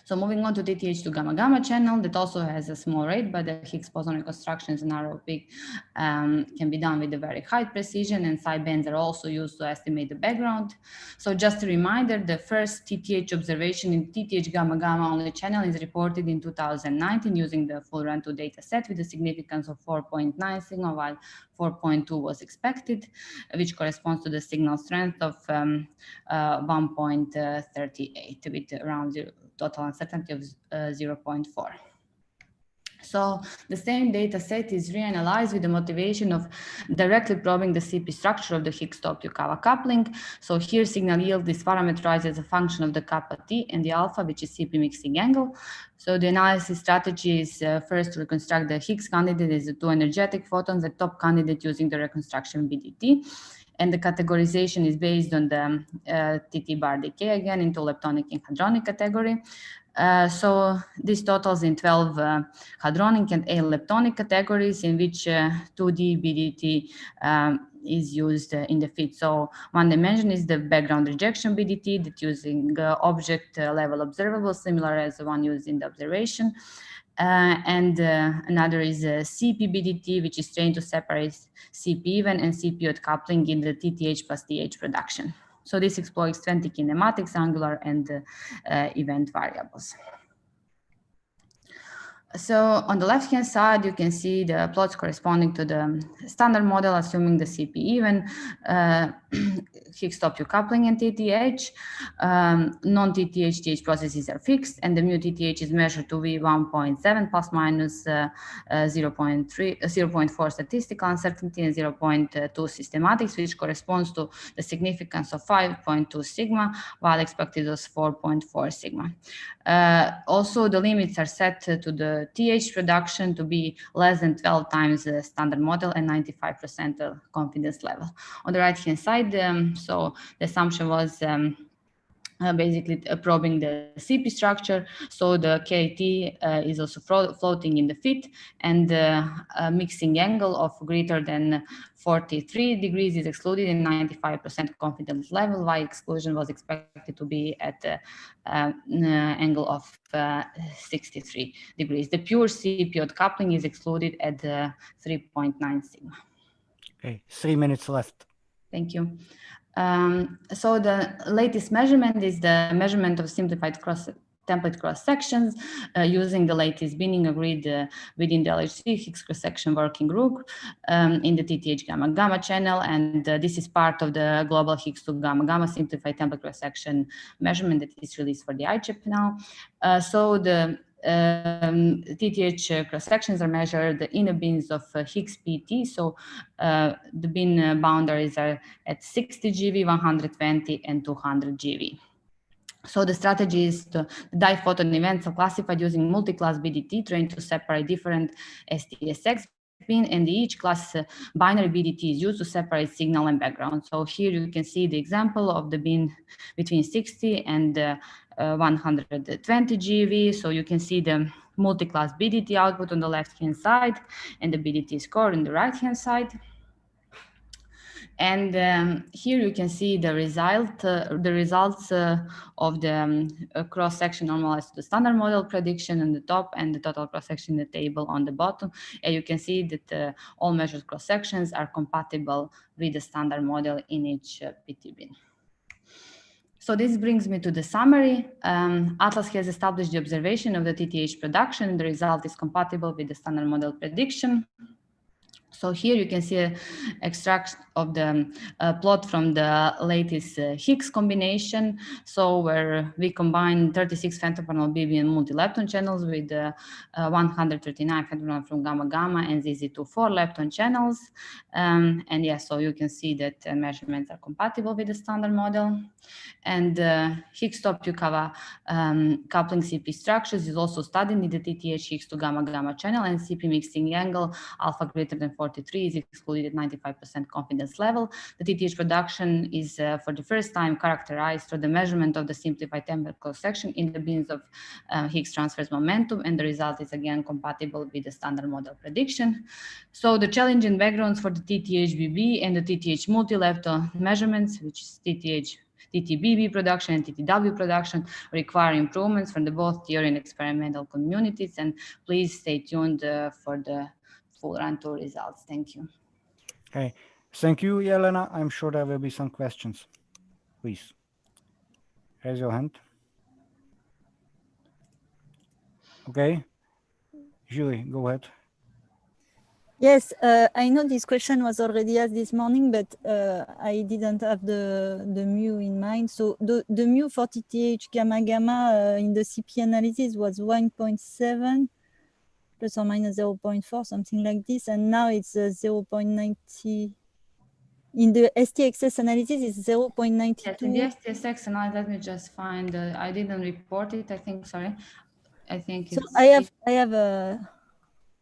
So moving on to TTH to gamma-gamma channel, that also has a small rate, but the Higgs boson reconstructions in narrow peak can be done with a very high precision, and sidebands are also used to estimate the background. So just a reminder, the first TTH observation in TTH gamma-gamma only channel is reported in 2019 using the full run 2 data set with a significance of 4.9 sigma, while 4.2 was expected, which corresponds to the signal strength of 1.38 with around total uncertainty of 0.4. So the same data set is reanalyzed with the motivation of directly probing the CP structure of the Higgs-Tokyo-Kawa coupling. So here signal yield is parameterized as a function of the kappa t and the alpha, which is CP mixing angle. So the analysis strategy is first to reconstruct the Higgs candidate as the 2 energetic photons, the top candidate using the reconstruction BDT. And the categorization is based on the ttbar decay again into leptonic and hadronic category. So this totals in 12 hadronic and 8 leptonic categories, in which 2D BDT is used in the fit. So one dimension is the background rejection BDT that using object level observable, similar as the one used in the observation. And another is CP-BDT, which is trained to separate CP even and CP odd coupling in the TTH plus TH production. So this exploits 20 kinematics, angular, and event variables. So on the left-hand side, you can see the plots corresponding to the standard model, assuming the CP even, Higgs-Tokyo coupling in TTH. Non-TTH TH processes are fixed, and the mu TTH is measured to be 1.7 plus minus 0.4 statistical uncertainty and 0.2 systematics, which corresponds to the significance of 5.2 sigma, while expected was 4.4 sigma. Also, the limits are set to the TH production to be less than 12 times the standard model and 95% confidence level. On the right-hand side, so the assumption was basically probing the CP structure. So the KT is also floating in the fit, and a mixing angle of greater than 43 degrees is excluded in 95% confidence level, while exclusion was expected to be at angle of 63 degrees. The pure CP odd coupling is excluded at 3.9 sigma. Okay, 3 minutes left. Thank you. So the latest measurement is the measurement of simplified template cross sections using the latest binning agreed within the LHC Higgs cross section working group in the TTH gamma gamma channel, and this is part of the global Higgs to gamma gamma simplified template cross section measurement that is released for the ICHEP now. So the TTH cross sections are measured in a bins of Higgs PT. So the bin boundaries are at 60 GeV, 120, and 200 GeV. So the strategy is the diphoton events are classified using multi-class BDT trained to separate different STSX bin, and each class binary BDT is used to separate signal and background. So here you can see the example of the bin between 60 and 120 GeV. So you can see the multi-class BDT output on the left-hand side and the BDT score on the right-hand side. And here you can see the results of the cross-section normalized to the standard model prediction on the top and the total cross-section in the table on the bottom. And you can see that all measured cross-sections are compatible with the standard model in each PT bin. So this brings me to the summary. Atlas has established the observation of the TTH production, and the result is compatible with the standard model prediction. So here you can see an extract of the plot from the latest Higgs combination. So where we combine 36 femtopanel BB and multi-lepton channels with 139 femtopanel from gamma-gamma and ZZ24 lepton channels. And yeah, so you can see that measurements are compatible with the standard model. And Higgs top Yukawa coupling CP structures is also studied in the TTH Higgs to gamma-gamma channel, and CP mixing angle alpha greater than 43 is excluded at 95% confidence level. The TTH production is for the first time characterized through the measurement of the simplified temporal cross-section in the bins of Higgs transverse momentum, and the result is again compatible with the standard model prediction. So the challenging backgrounds for the TTH-BB and the TTH multi-lepton measurements, which is TTBB production and TTW production, require improvements from the both theory and experimental communities. And please stay tuned for the full run tour results. Thank you. Okay, thank you, Jelena. I'm sure there will be some questions. Please raise your hand. Okay, Julie, go ahead. Yes, I know this question was already asked this morning, but I didn't have the mu in mind. So the mu for TTH gamma-gamma in the CP analysis was 1.7 plus or minus 0.4, something like this. And now it's 0.90. In the STXS analysis, it's 0.92. Yes, in the STSX analysis, let me just find, I didn't report it, I think, sorry. I think so it's... I have a...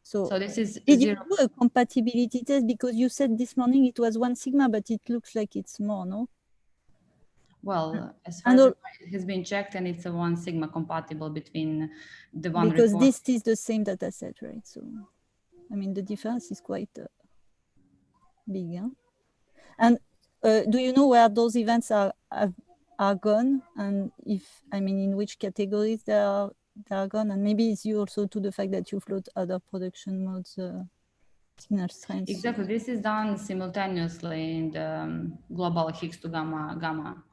So this is did you do a compatibility test? Because you said this morning it was 1 sigma, but it looks like it's more, no? Well, as far as it has been checked, and it's a 1 sigma compatible between the one because report. this is the same data set, right? So, I mean, the difference is quite big. Huh? And do you know where those events are gone? And if, I mean, in which categories they are gone? And maybe it's due also to the fact that you float other production modes signal strengths. Exactly, this is done simultaneously in the global Higgs to gamma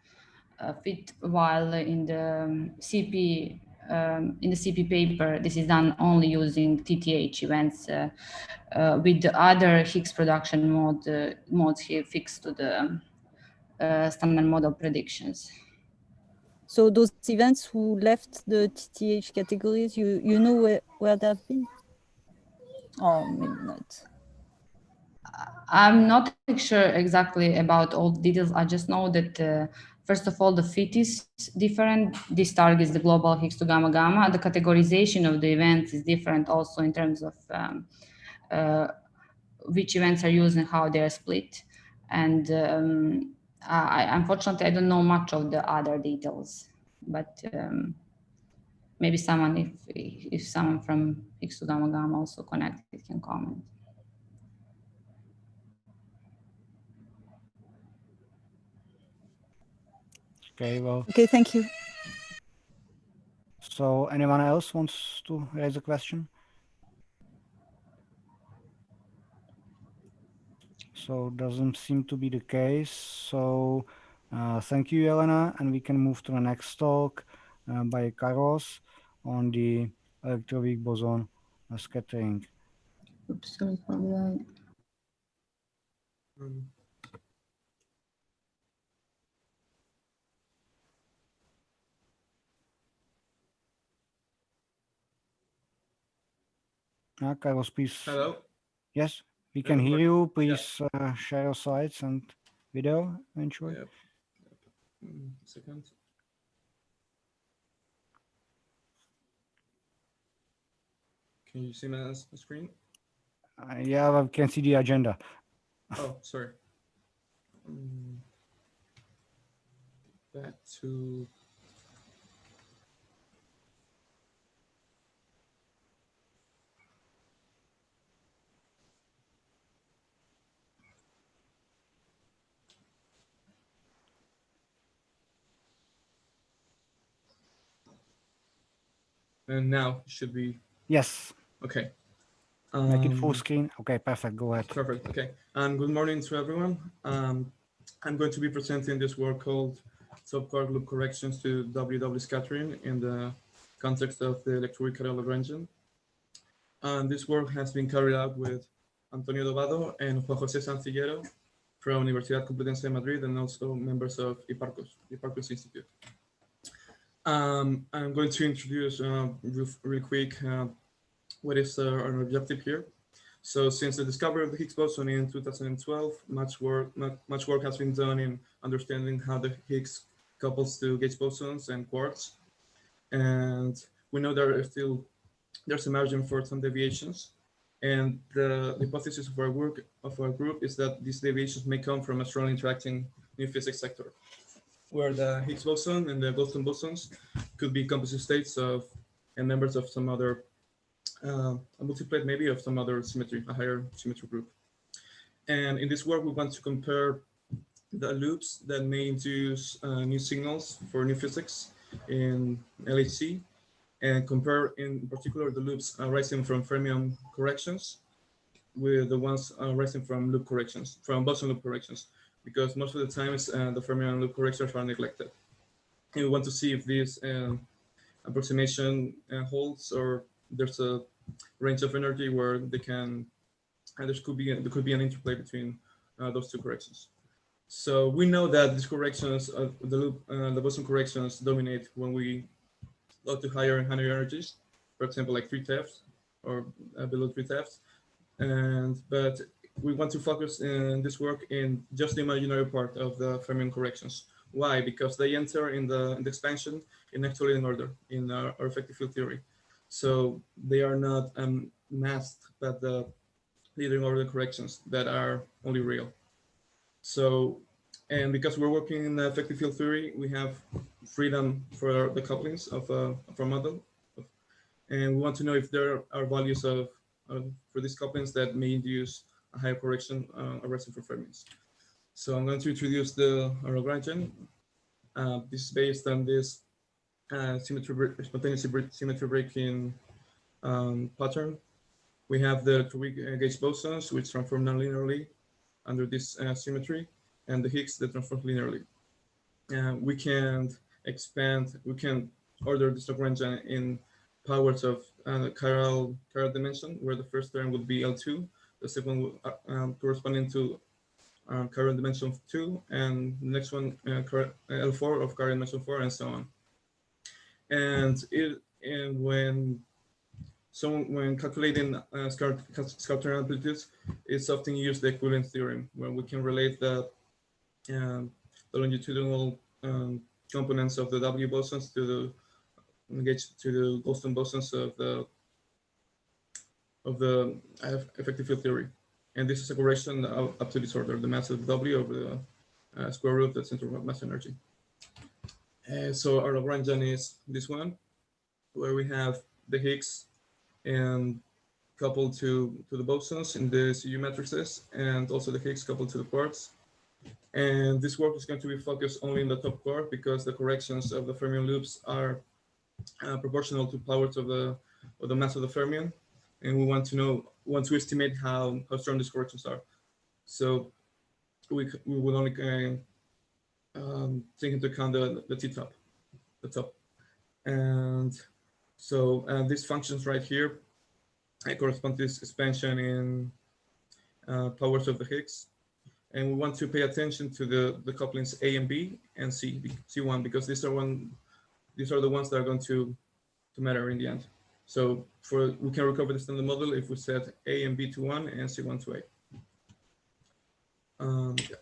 fit, while in the CP paper, this is done only using TTH events with the other Higgs production modes here fixed to the standard model predictions. So those events who left the TTH categories, you know where they've been? Or maybe not. I'm not sure exactly about all the details. I just know that first of all, the fit is different. This targets the global Higgs to gamma-gamma. The categorization of the events is different also in terms of which events are used and how they are split. And unfortunately, I don't know much of the other details, but maybe someone, if someone from Higgs to gamma-gamma also connected can comment. Okay, well. Okay, thank you. So anyone else wants to raise a question? So doesn't seem to be the case. So thank you, Jelena, and we can move to the next talk by Carlos on the electroweak-boson scattering. Oops, sorry for that. Carlos, please. Hello. Yes, we can hear you. Please share your slides and video eventually. Yep. Second. Can you see my screen? Yeah, I can see the agenda. Oh, sorry. Back to... And now it should be... Yes. Okay. Make it full screen. Okay, perfect. Go ahead. Perfect. Okay. And good morning to everyone. I'm going to be presenting this work called subquark loop corrections to WW scattering in the context of the electroweak-Laudrain. And this work has been carried out with Antonio Dobado and Juan José Sancillero from Universidad Complutense de Madrid, and also members of Hipparcos Institute. I'm going to introduce real quick what is our objective here. So since the discovery of the Higgs boson in 2012, much work has been done in understanding how the Higgs couples to gauge bosons and quarks. And we know there's a margin for some deviations. And the hypothesis of our group is that these deviations may come from a strongly interacting new physics sector, where the Higgs boson and the Goldstone bosons could be composite states of and members of some other a multiplet maybe of some other symmetry, a higher symmetry group. And in this work, we want to compare the loops that may induce new signals for new physics in LHC, and compare in particular the loops arising from fermion corrections with the ones arising from loop corrections, from boson loop corrections, because most of the times the fermion loop corrections are neglected. And we want to see if this approximation holds, or there's a range of energy where they can, and there could be an interplay between those two corrections. So we know that these corrections, the boson corrections, dominate when we go to higher and higher energies, for example, like 3 TeV or below 3 TeV. But we want to focus in this work in just the imaginary part of the fermion corrections. Why? Because they enter in the expansion in actually in order in our effective field theory. So they are not masked by the leading order corrections that are only real. So, and because we're working in the effective field theory, we have freedom for the couplings of our model. And we want to know if there are values for these couplings that may induce a higher correction arising from fermions. So I'm going to introduce the Lagrangian. This is based on this spontaneous symmetry breaking pattern. We have the electroweak-gauge bosons, which transform nonlinearly under this symmetry, and the Higgs that transforms linearly. We can order this Lagrangian in powers of chiral dimension, where the first term would be L2, the second corresponding to chiral dimension 2, and the next one L4 of chiral dimension 4, and so on. And when calculating scattering amplitudes, it's often used the equivalence theorem, where we can relate the longitudinal components of the W bosons to the Goldstone bosons of the effective field theory. And this is a correction up to this order, the mass of W over the square root of the center of mass energy. So our Lagrangian is this one, where we have the Higgs and coupled to the bosons in the CU matrices, and also the Higgs coupled to the quarks. And this work is going to be focused only in the top quark, because the corrections of the fermion loops are proportional to powers of the mass of the fermion, and we want to estimate how strong these corrections are. So we will only take into account the T-top, the top. And so these functions right here correspond to this expansion in powers of the Higgs. And we want to pay attention to the couplings A and B and C1, because these are the ones that are going to matter in the end. So we can recover the standard model if we set A and B to 1 and C1 to A. Yeah.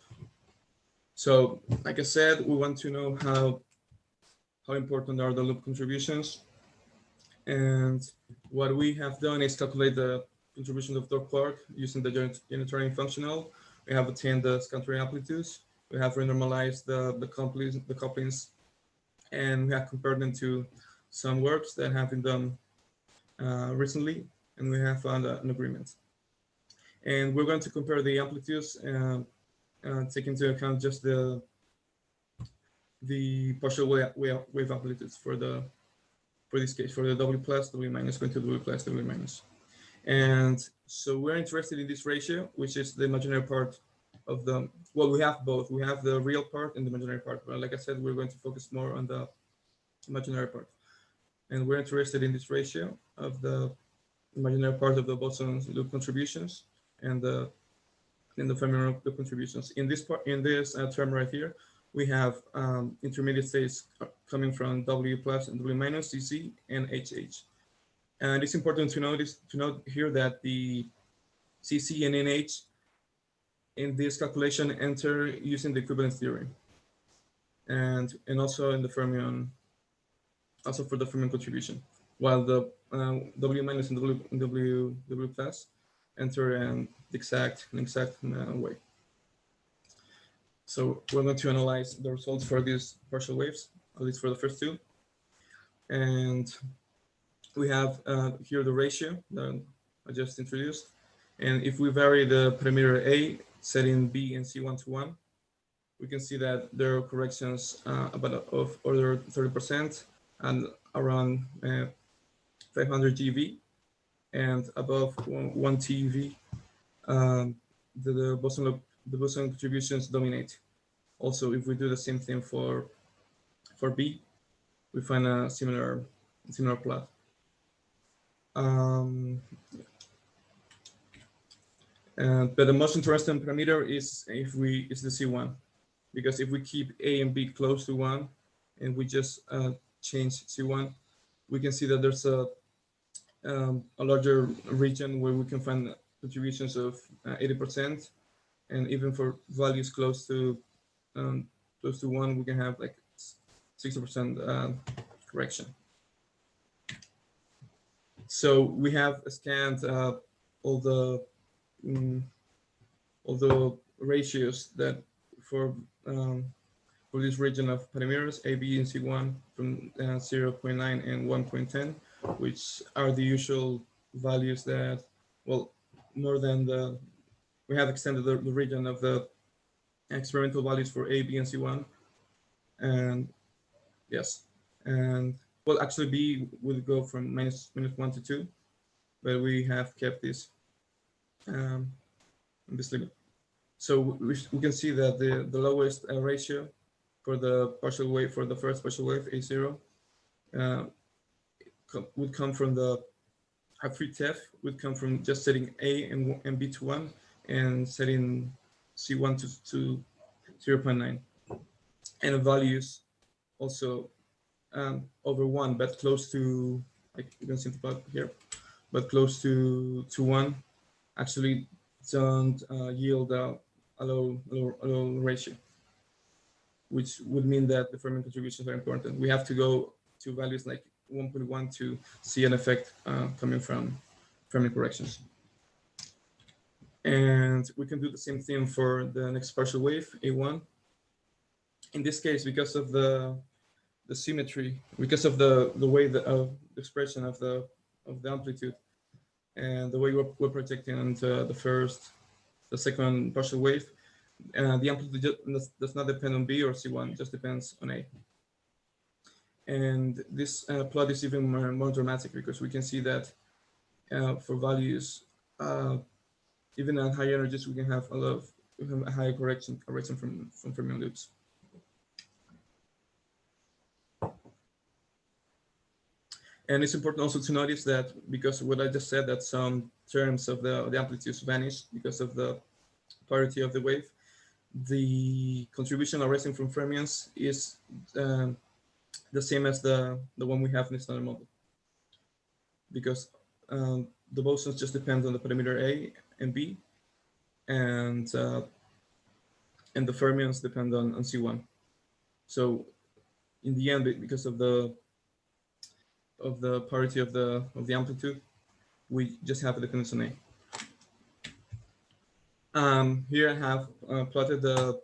So like I said, we want to know how important are the loop contributions. And what we have done is calculate the contribution of the quark using the Unitarian functional. We have obtained the scattering amplitudes. We have renormalized the couplings, and we have compared them to some works that have been done recently, and we have found an agreement. And we're going to compare the amplitudes and take into account just the partial wave amplitudes for this case, for the W plus, W minus going to W plus, W minus. And so we're interested in this ratio, which is the imaginary part of well, we have both. We have the real part and the imaginary part. But like I said, we're going to focus more on the imaginary part. And we're interested in this ratio of the imaginary part of the boson loop contributions and the fermion contributions. In this part, in this term right here, we have intermediate states coming from W plus and W minus, CC, and HH. And it's important to note here that the CC and NH in this calculation enter using the equivalence theorem, and also in the fermion, also for the fermion contribution, while the W minus and W plus enter in the exact way. So we're going to analyze the results for these partial waves, at least for the first two. And we have here the ratio that I just introduced. And if we vary the parameter A, setting B and C1 to 1, we can see that there are corrections of order 30% and around 500 GeV, and above 1 TeV, the boson contributions dominate. Also, if we do the same thing for B, we find a similar plot. But the most interesting parameter is the C1, because if we keep A and B close to 1 and we just change C1, we can see that there's a larger region where we can find contributions of 80%, and even for values close to 1, we can have like 60% correction. So we have scanned all the ratios that for this region of parameters A, B, and C1 from 0.9 and 1.10, which are the usual values that, well, more than we have extended the region of the experimental values for A, B, and C1. And yes, and well, actually B will go from minus 1 to 2, but we have kept this limit. So we can see that the lowest ratio for the partial wave, for the first partial wave, A0, would come from the free TEF, would come from just setting A and B to 1 and setting C1 to 0.9. And the values also over 1, but close to, like you can see the plot here, but close to 1 actually don't yield a low ratio, which would mean that the fermion contributions are important. We have to go to values like 1.1 to see an effect coming from fermion corrections. And we can do the same thing for the next partial wave, A1. In this case, because of the symmetry, because of the way the expression of the amplitude, and the way we're projecting onto the second partial wave, the amplitude does not depend on B or C1, just depends on A. And this plot is even more dramatic, because we can see that for values, even at high energies, we can have a higher correction from fermion loops. And it's important also to notice that, because what I just said, that some terms of the amplitudes vanish because of the parity of the wave, the contribution arising from fermions is the same as the one we have in the standard model, because the bosons just depend on the parameter A and B, and the fermions depend on C1. So in the end, because of the parity of the amplitude, we just have a dependence on A. Here I have plotted the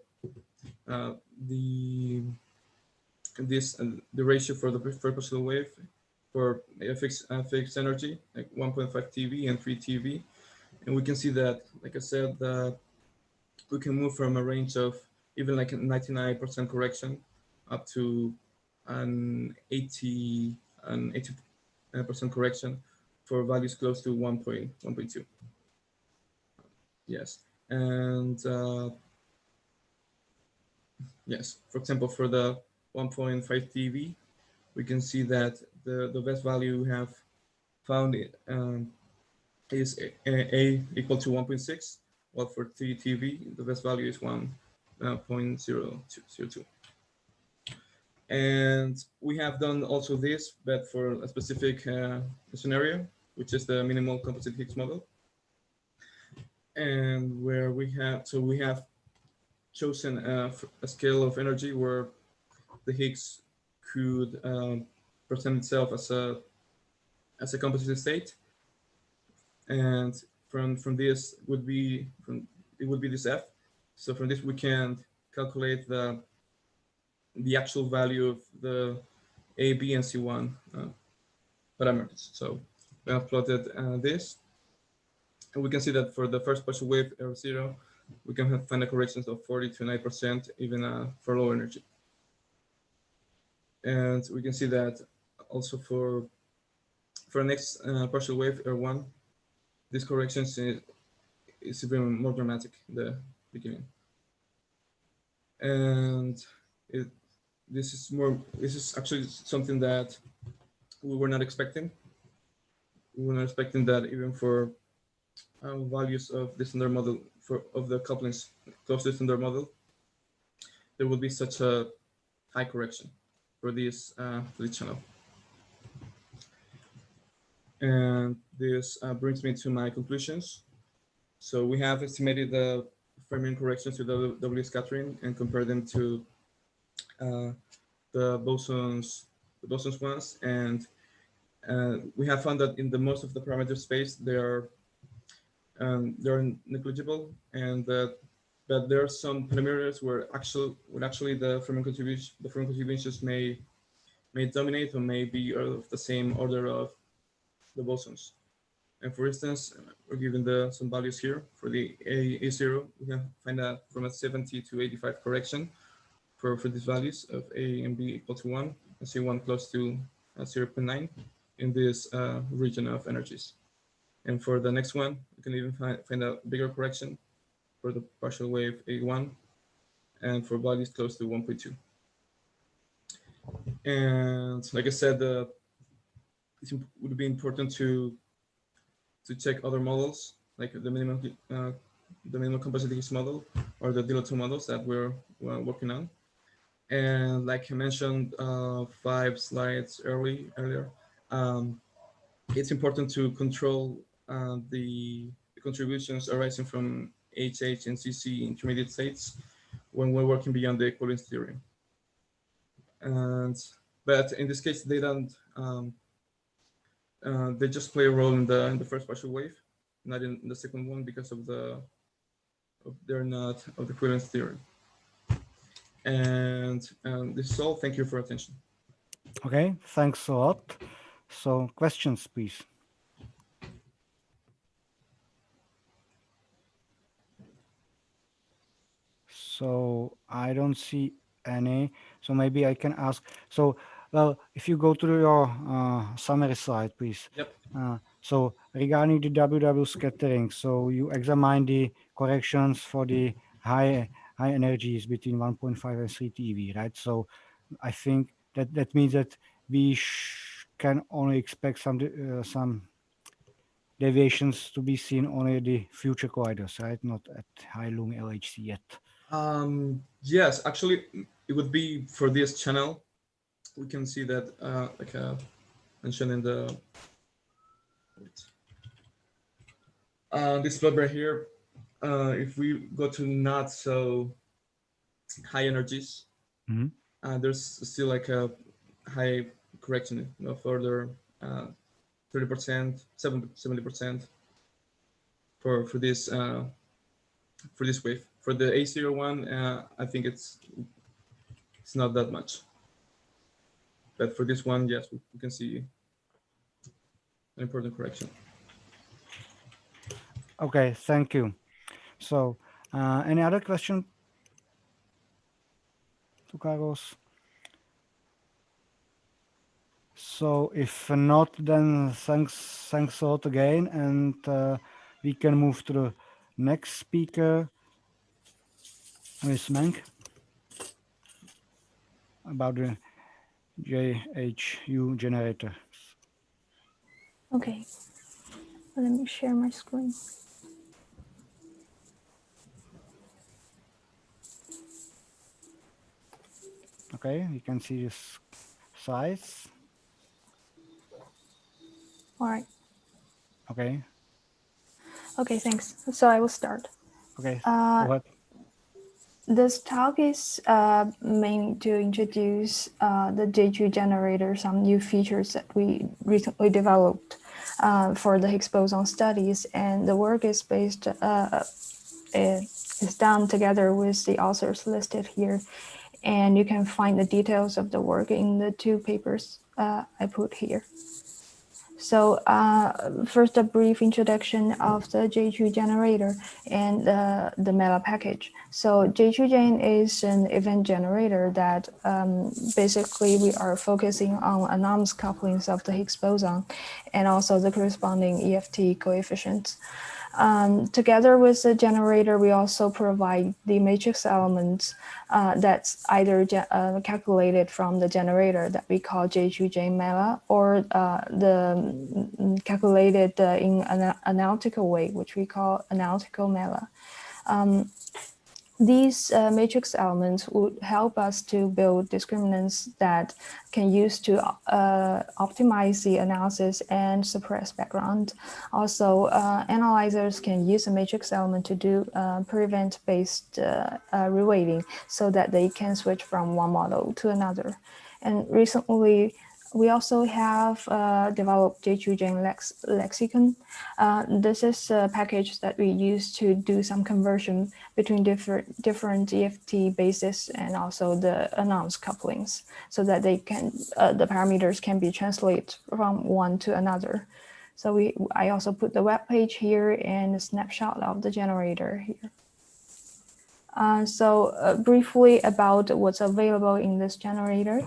ratio for the first partial wave for a fixed energy, like 1.5 TeV and 3 TeV, and we can see that, like I said, we can move from a range of even like a 99% correction up to an 80% correction for values close to 1.2. Yes, and yes, for example, for the 1.5 TeV, we can see that the best value we have found is A equal to 1.6, while for TTV, the best value is 1.002. And we have done also this, but for a specific scenario, which is the minimal composite Higgs model. And where we have chosen a scale of energy where the Higgs could present itself as a composite state, and from this would be this F. So from this we can calculate the actual value of the A, B, and C1 parameters. So we have plotted this, and we can see that for the first partial wave R0, we can find a corrections of 40 to 9%, even for low energy. And we can see that also for next partial wave R1, these corrections is even more dramatic in the beginning. And this is actually something that we were not expecting. We were not expecting that even for values of the standard model of the couplings close to the standard model, there will be such a high correction for this channel. And this brings me to my conclusions. So we have estimated the fermion corrections to the W scattering and compared them to the bosons ones, and we have found that in the most of the parameter space they're negligible, and that there are some parameters where actually the fermion contributions may dominate or may be of the same order of the bosons. And for instance, we're given some values here for the A0. We can find that from a 70 to 85 correction for these values of A and B equal to 1, and C1 close to 0.9 in this region of energies. And for the next one, we can even find a bigger correction for the partial wave A1, and for values close to 1.2. And like I said, it would be important to check other models, like the minimal composite Higgs model or the dilaton models that we're working on. And like I mentioned 5 slides earlier, it's important to control the contributions arising from HH and CC intermediate states when we're working beyond the equivalence theory. But in this case, they don't. They just play a role in the first partial wave, not in the second one, because of they're not of the equivalence theory. And this is all. Thank you for your attention. Okay, thanks a lot. So questions, please. So I don't see any. So maybe I can ask. So, well, if you go to your summary slide, please. Yep. So regarding the WW scattering, so you examine the corrections for the high energies between 1.5 and 3 TeV, right? So I think that means that we can only expect some deviations to be seen only at the future colliders, right? Not at high lung LHC yet. Yes, actually, it would be for this channel. We can see that, like mentioned in the this plot right here. If we go to not so high energies, there's still like a high correction of further 30%, 70% for this wave. For the A01, I think it's not that much. But for this one, yes, we can see an important correction. Okay, thank you. So, any other question to Carlos? So, if not, then thanks a lot again, and we can move to the next speaker, Ms. Meng, about the JHU generator. Okay. Let me share my screen. Okay, you can see this size. All right. Okay. Okay, thanks. So I will start. Okay. Go ahead. This talk is mainly to introduce the J2 generator, some new features that we recently developed for the Higgs boson studies, and the work is based is done together with the authors listed here, and you can find the details of the work in the two papers I put here. So first, a brief introduction of the J2 generator and the Mela package. So J2Gen is an event generator that basically we are focusing on anomalous couplings of the Higgs boson and also the corresponding EFT coefficients. Together with the generator, we also provide the matrix elements that's either calculated from the generator that we call J2J Mela, or the calculated in an analytical way, which we call analytical Mela. These matrix elements would help us to build discriminants that can use to optimize the analysis and suppress background. Also, analyzers can use a matrix element to do per-event-based reweighting so that they can switch from one model to another. And recently, we also have developed J2Gen lexicon. This is a package that we use to do some conversion between different EFT bases and also the anomalous couplings, so that they can the parameters can be translated from one to another. So I also put the web page here and a snapshot of the generator here. Briefly about what's available in this generator.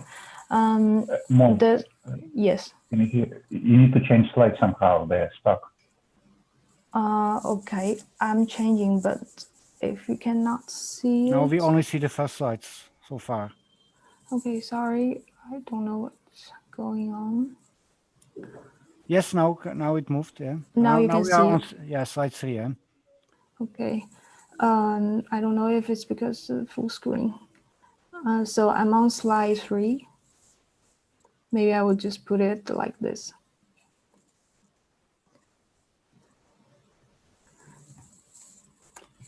Yes. Can you hear? You need to change slides somehow. They're stuck. Okay, I'm changing, but if you cannot see No, it. we only see the first slides so far. Okay, sorry. I don't know what's going on. Yes, now it moved. Yeah. Now you can we are on, see yeah, slide 3. Yeah. Okay. I don't know if it's because of full screen. So I'm on slide 3. Maybe I will just put it like this.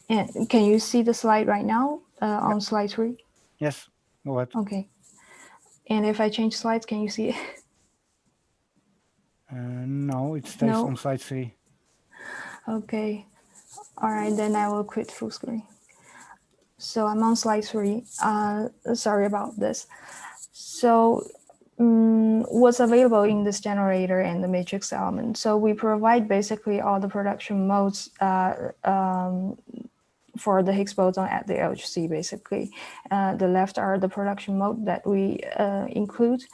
And can you see the slide right now on slide 3? Yes. Go ahead. Okay. And if I change slides, can you see it? No, it stays on slide 3. Okay. All right, then I will quit full screen. So I'm on slide 3. Sorry about this. So what's available in this generator and the matrix element? So we provide basically all the production modes for the Higgs boson at the LHC, basically. The left are the production mode that we include.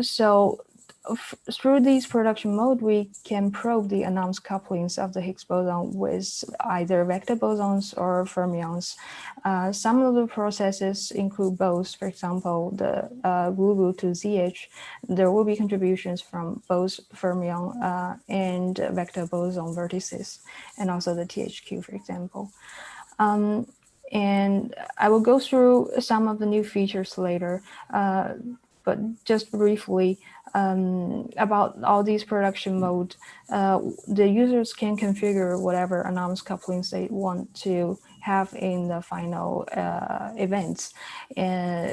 So through these production mode, we can probe the anomalous couplings of the Higgs boson with either vector bosons or fermions. Some of the processes include both. For example, the Wu to ZH, there will be contributions from both fermion and vector boson vertices, and also the THQ, for example. And I will go through some of the new features later, but just briefly, about all these production modes, the users can configure whatever anomalous couplings they want to have in the final events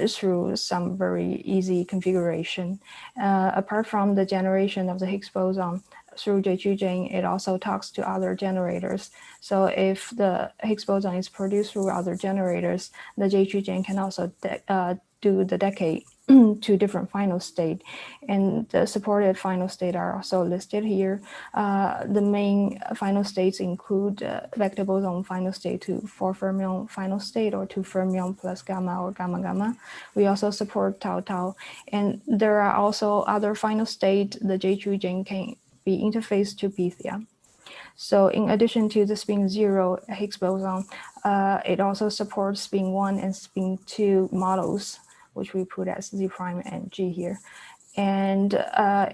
through some very easy configuration. Apart from the generation of the Higgs boson through J2Gen, it also talks to other generators. So if the Higgs boson is produced through other generators, the J2Gen can also do the decay to different final state, and the supported final state are also listed here. The main final states include vector boson final state to 4 fermion final state, or 2 fermion plus gamma or gamma gamma. We also support tau tau, and there are also other final state the J2Gen can be interfaced to Pythia. So in addition to the spin 0 Higgs boson, it also supports spin 1 and spin 2 models, which we put as Z prime and G here. And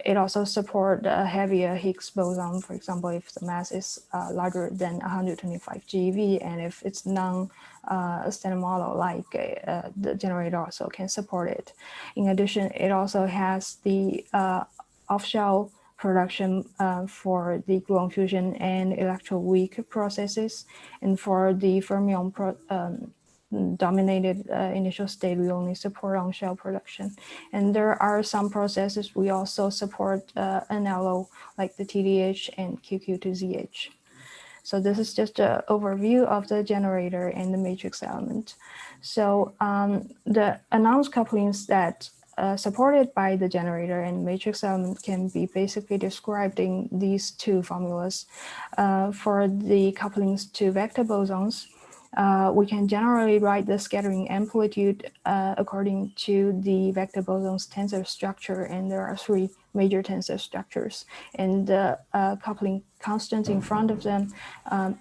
it also supports a heavier Higgs boson, for example, if the mass is larger than 125 GeV, and if it's non-standard model, like the generator also can support it. In addition, it also has the off-shell production for the gluon fusion and electroweak processes, and for the fermion dominated initial state, we only support on-shell production. And there are some processes we also support NLO, like the TDH and QQ to ZH. So this is just an overview of the generator and the matrix element. So the anomalous couplings that supported by the generator and matrix element can be basically described in these two formulas. For the couplings to vector bosons, we can generally write the scattering amplitude according to the vector boson's tensor structure, and there are three major tensor structures. And the coupling constants in front of them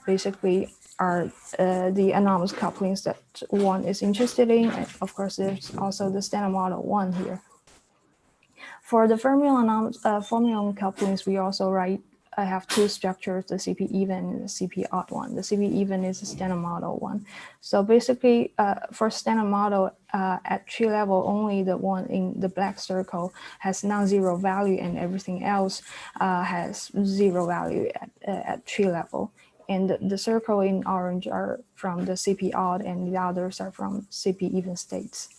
basically are the anomalous couplings that one is interested in. And of course, there's also the standard model one here. For the fermion couplings, we also have two structures, the CP even and the CP odd one. The CP even is a standard model one. So basically, for standard model at tree level, only the one in the black circle has non-zero value, and everything else has zero value at tree level. And the circle in orange are from the CP odd, and the others are from CP even states.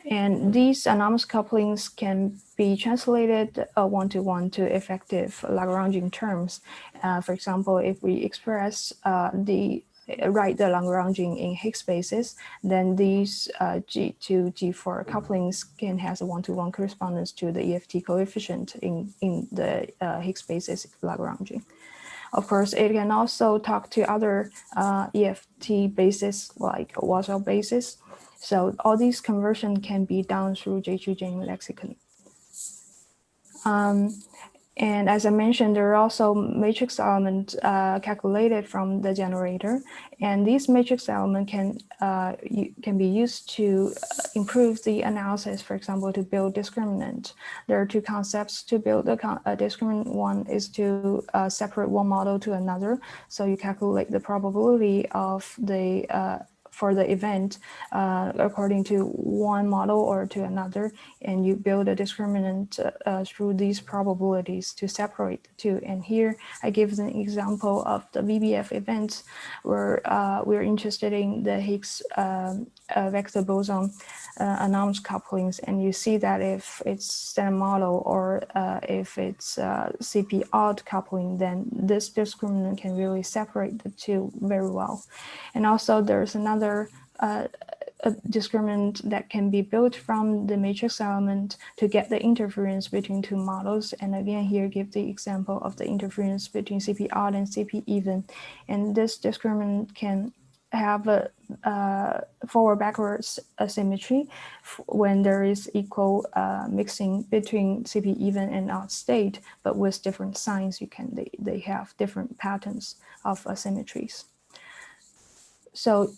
And these anomalous couplings can be translated one-to-one to effective Lagrangian terms. For example, if we express write the Lagrangian in Higgs spaces, then these G2, G4 couplings can have a one-to-one correspondence to the EFT coefficient in the Higgs spaces Lagrangian. Of course, it can also talk to other EFT bases like Wasserl bases. So all these conversion can be done through J2J lexicon. And as I mentioned, there are also matrix elements calculated from the generator, and these matrix elements can be used to improve the analysis. For example, to build discriminant. There are two concepts to build a discriminant. One is to separate one model to another. So you calculate the probability of the for the event according to one model or to another, and you build a discriminant through these probabilities to separate the two. And here I give an example of the VBF events where we're interested in the Higgs vector boson anomalous couplings, and you see that if it's standard model or if it's CP odd coupling, then this discriminant can really separate the two very well. And also there's another discriminant that can be built from the matrix element to get the interference between two models. And again, here give the example of the interference between CP odd and CP even. And this discriminant can have a forward-backwards asymmetry when there is equal mixing between CP even and odd state, but with different signs, they have different patterns of asymmetries. So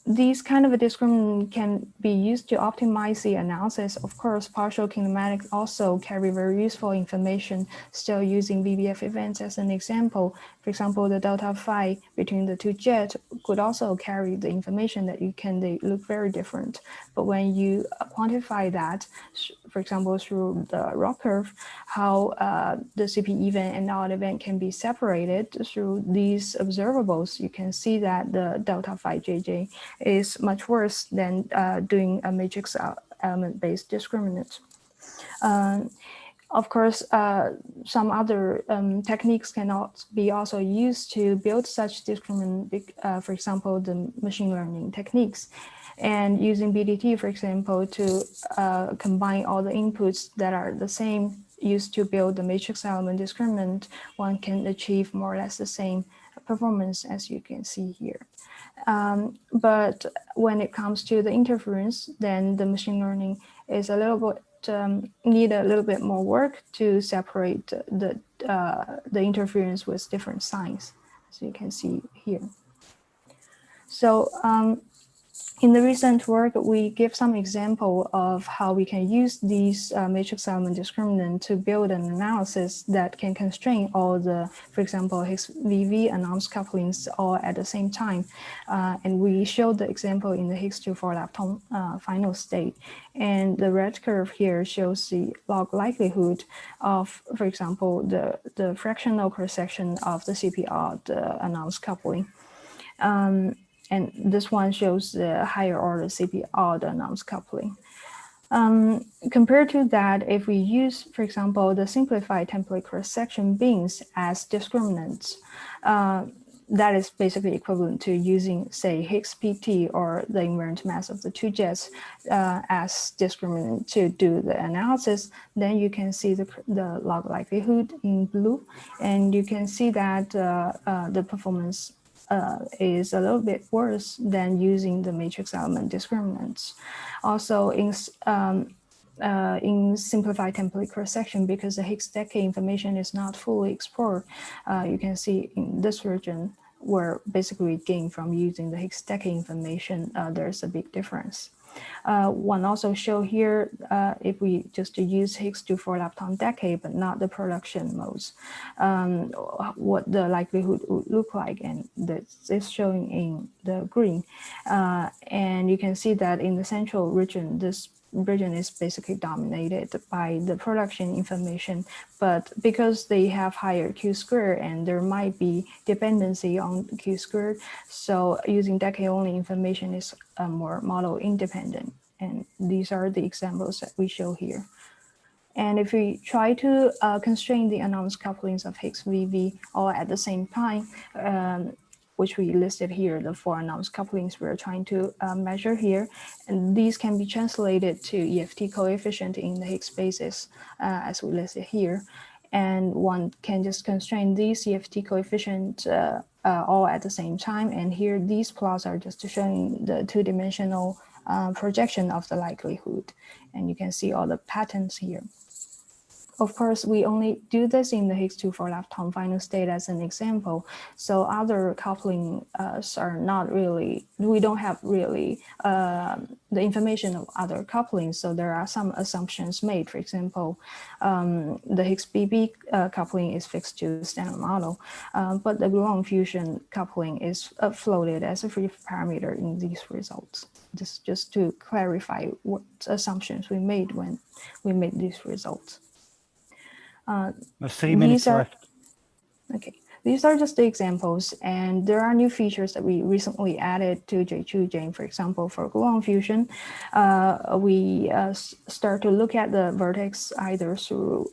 these kind of a discriminant can be used to optimize the analysis. Of course, partial kinematics also carry very useful information, still using VBF events as an example. For example, the delta phi between the two jets could also carry the information that they look very different. But when you quantify that, for example, through the ROC curve, how the CP even and odd event can be separated through these observables, you can see that the delta phi JJ is much worse than doing a matrix element-based discriminant. Of course, some other techniques can be also used to build such discriminant, for example, the machine learning techniques. And using BDT, for example, to combine all the inputs that are the same used to build the matrix element discriminant, one can achieve more or less the same performance as you can see here. But when it comes to the interference, then the machine learning is a little bit need a little bit more work to separate the interference with different signs, as you can see here. So In the recent work, we give some example of how we can use these matrix element discriminant to build an analysis that can constrain all the, for example, Higgs VV anomalous couplings all at the same time. And we showed the example in the Higgs 2,4 lepton final state. And the red curve here shows the log likelihood of, for example, the fractional cross-section of the CPR, the anomalous coupling. And this one shows the higher order CPR, the anomalous coupling. Compared to that, if we use, for example, the simplified template cross-section beams as discriminants, that is basically equivalent to using, say, Higgs PT or the invariant mass of the two jets as discriminant to do the analysis, then you can see the log likelihood in blue, and you can see that the performance is a little bit worse than using the matrix element discriminants. Also, in simplified template cross-section, because the Higgs decay information is not fully explored, you can see in this region where basically we gain from using the Higgs decay information, there's a big difference. One also show here, if we just use Higgs 2,4 lepton decay, but not the production modes, what the likelihood would look like, and this is showing in the green. And you can see that in the central region, this region is basically dominated by the production information, but because they have higher Q-squared and there might be dependency on Q-squared, so using decay only information is more model independent. And these are the examples that we show here. And if we try to constrain the anomalous couplings of Higgs VV all at the same time, which we listed here, the 4 anomalous couplings we're trying to measure here. And these can be translated to EFT coefficient in the Higgs spaces, as we listed here. And one can just constrain these EFT coefficient all at the same time. And here, these plots are just showing the two-dimensional projection of the likelihood. And you can see all the patterns here. Of course, we only do this in the Higgs 2,4 lepton final state as an example. So other couplings are not really, we don't have really the information of other couplings. So there are some assumptions made. For example, the Higgs BB coupling is fixed to standard model, but the gluon fusion coupling is floated as a free parameter in these results. Just to clarify what assumptions we made when we made these results. 3 minutes left. Okay, these are just the examples, and there are new features that we recently added to J2J. For example, for gluon fusion, we start to look at the vertex either through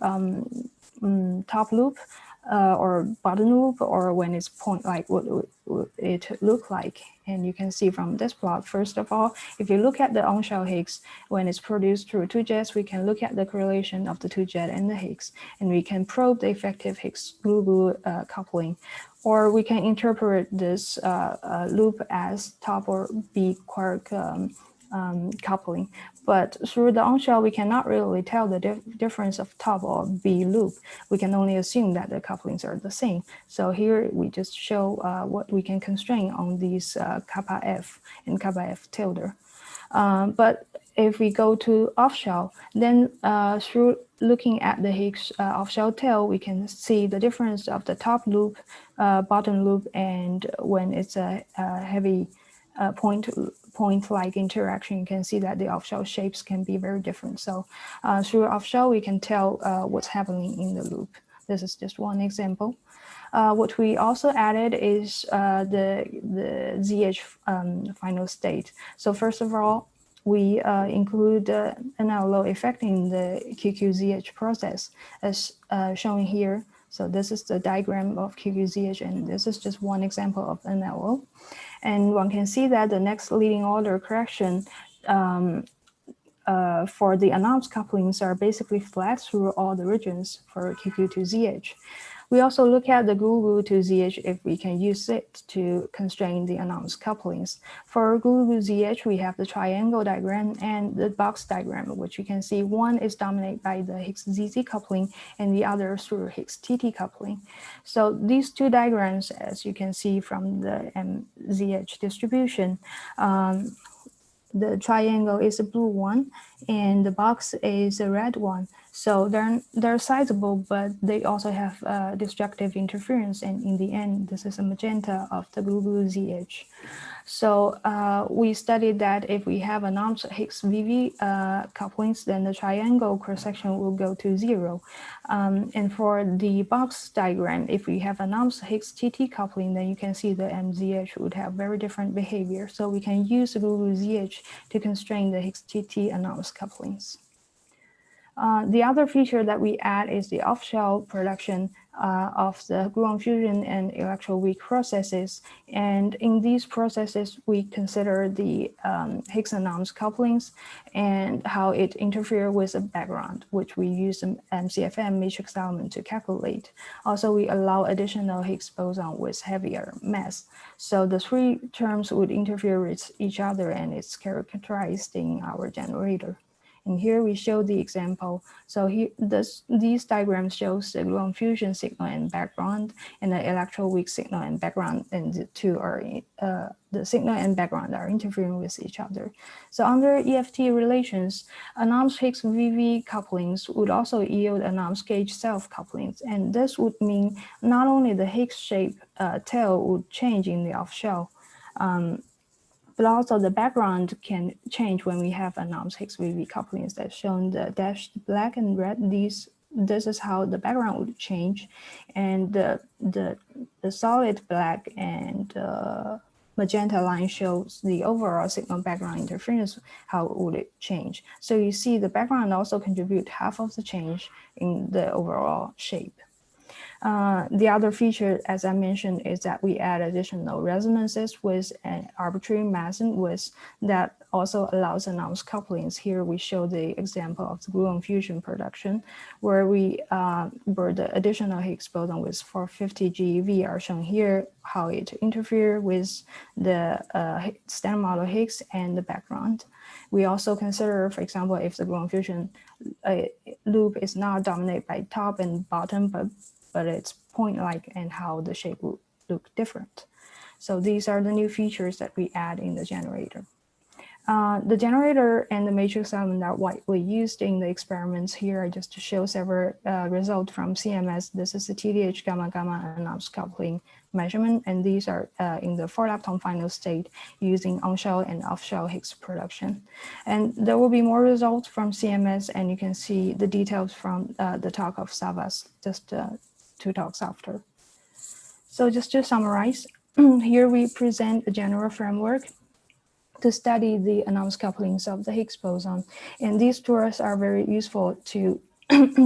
top loop or bottom loop, or when it's point, like what it look like. And you can see from this plot, first of all, if you look at the on-shell Higgs, when it's produced through two jets, we can look at the correlation of the two jet and the Higgs, and we can probe the effective Higgs glue coupling. Or we can interpret this loop as top or B quark coupling. But through the on-shell, we cannot really tell the difference of top or B loop. We can only assume that the couplings are the same. So here we just show what we can constrain on these kappa F and kappa F tilde. But if we go to off-shell, then through looking at the Higgs off-shell tail, we can see the difference of the top loop, bottom loop, and when it's a heavy point-like interaction, you can see that the off-shell shapes can be very different. So through off-shell, we can tell what's happening in the loop. This is just one example. What we also added is the ZH final state. So first of all, we include an NLO effect in the QQZH process as shown here. So this is the diagram of QQZH, and this is just one example of NLO. And one can see that the next leading order correction for the anomalous couplings are basically flat through all the regions for QQ to ZH. We also look at the GLU to ZH if we can use it to constrain the anomalous couplings. For GLU ZH, we have the triangle diagram and the box diagram, which you can see one is dominated by the Higgs ZZ coupling and the other through Higgs TT coupling. So these two diagrams, as you can see from the ZH distribution, the triangle is a blue one and the box is a red one. So they're sizable, but they also have destructive interference. And in the end, this is a magenta of the blue ZH. So we studied that if we have anomalous Higgs VV couplings, then the triangle cross-section will go to 0. And for the box diagram, if we have anomalous Higgs TT coupling, then you can see the MZH would have very different behavior. So we can use the blue ZH to constrain the Higgs TT anomalous couplings. The other feature that we add is the off-shell production of the gluon fusion and electroweak processes. And in these processes, we consider the Higgs anomalous couplings and how it interferes with the background, which we use an MCFM matrix element to calculate. Also, we allow additional Higgs boson with heavier mass. So the three terms would interfere with each other, and it's characterized in our generator. And here we show the example. So here, these diagrams shows the gluon fusion signal and background, and the electroweak signal and background, and the two are the signal and background are interfering with each other. So under EFT relations, anomalous Higgs VV couplings would also yield anomalous gauge self couplings, and this would mean not only the Higgs shape tail would change in the off shell, but also the background can change when we have anomalous Higgs VV couplings that's shown the dashed black and red. This is how the background would change, and the solid black and magenta line shows the overall signal background interference, how would it change. So you see the background also contribute half of the change in the overall shape. The other feature, as I mentioned, is that we add additional resonances with an arbitrary mass and width that also allows anomalous couplings. Here we show the example of the gluon fusion production, where we where the additional Higgs boson with 450 GeV are shown here, how it interferes with the standard model Higgs and the background. We also consider, for example, if the gluon fusion loop is not dominated by top and bottom, but it's point-like, and how the shape will look different. So these are the new features that we add in the generator. The generator and the matrix element are widely used in the experiments. Here, just to show several results from CMS. This is the TDH gamma-gamma anomalous coupling measurement, and these are in the 4-lepton final state using on-shell and off-shell Higgs production. And there will be more results from CMS, and you can see the details from the talk of Savvas, just 2 talks after. So just to summarize, here we present a general framework to study the anomalous couplings of the Higgs boson. And these tools are very useful to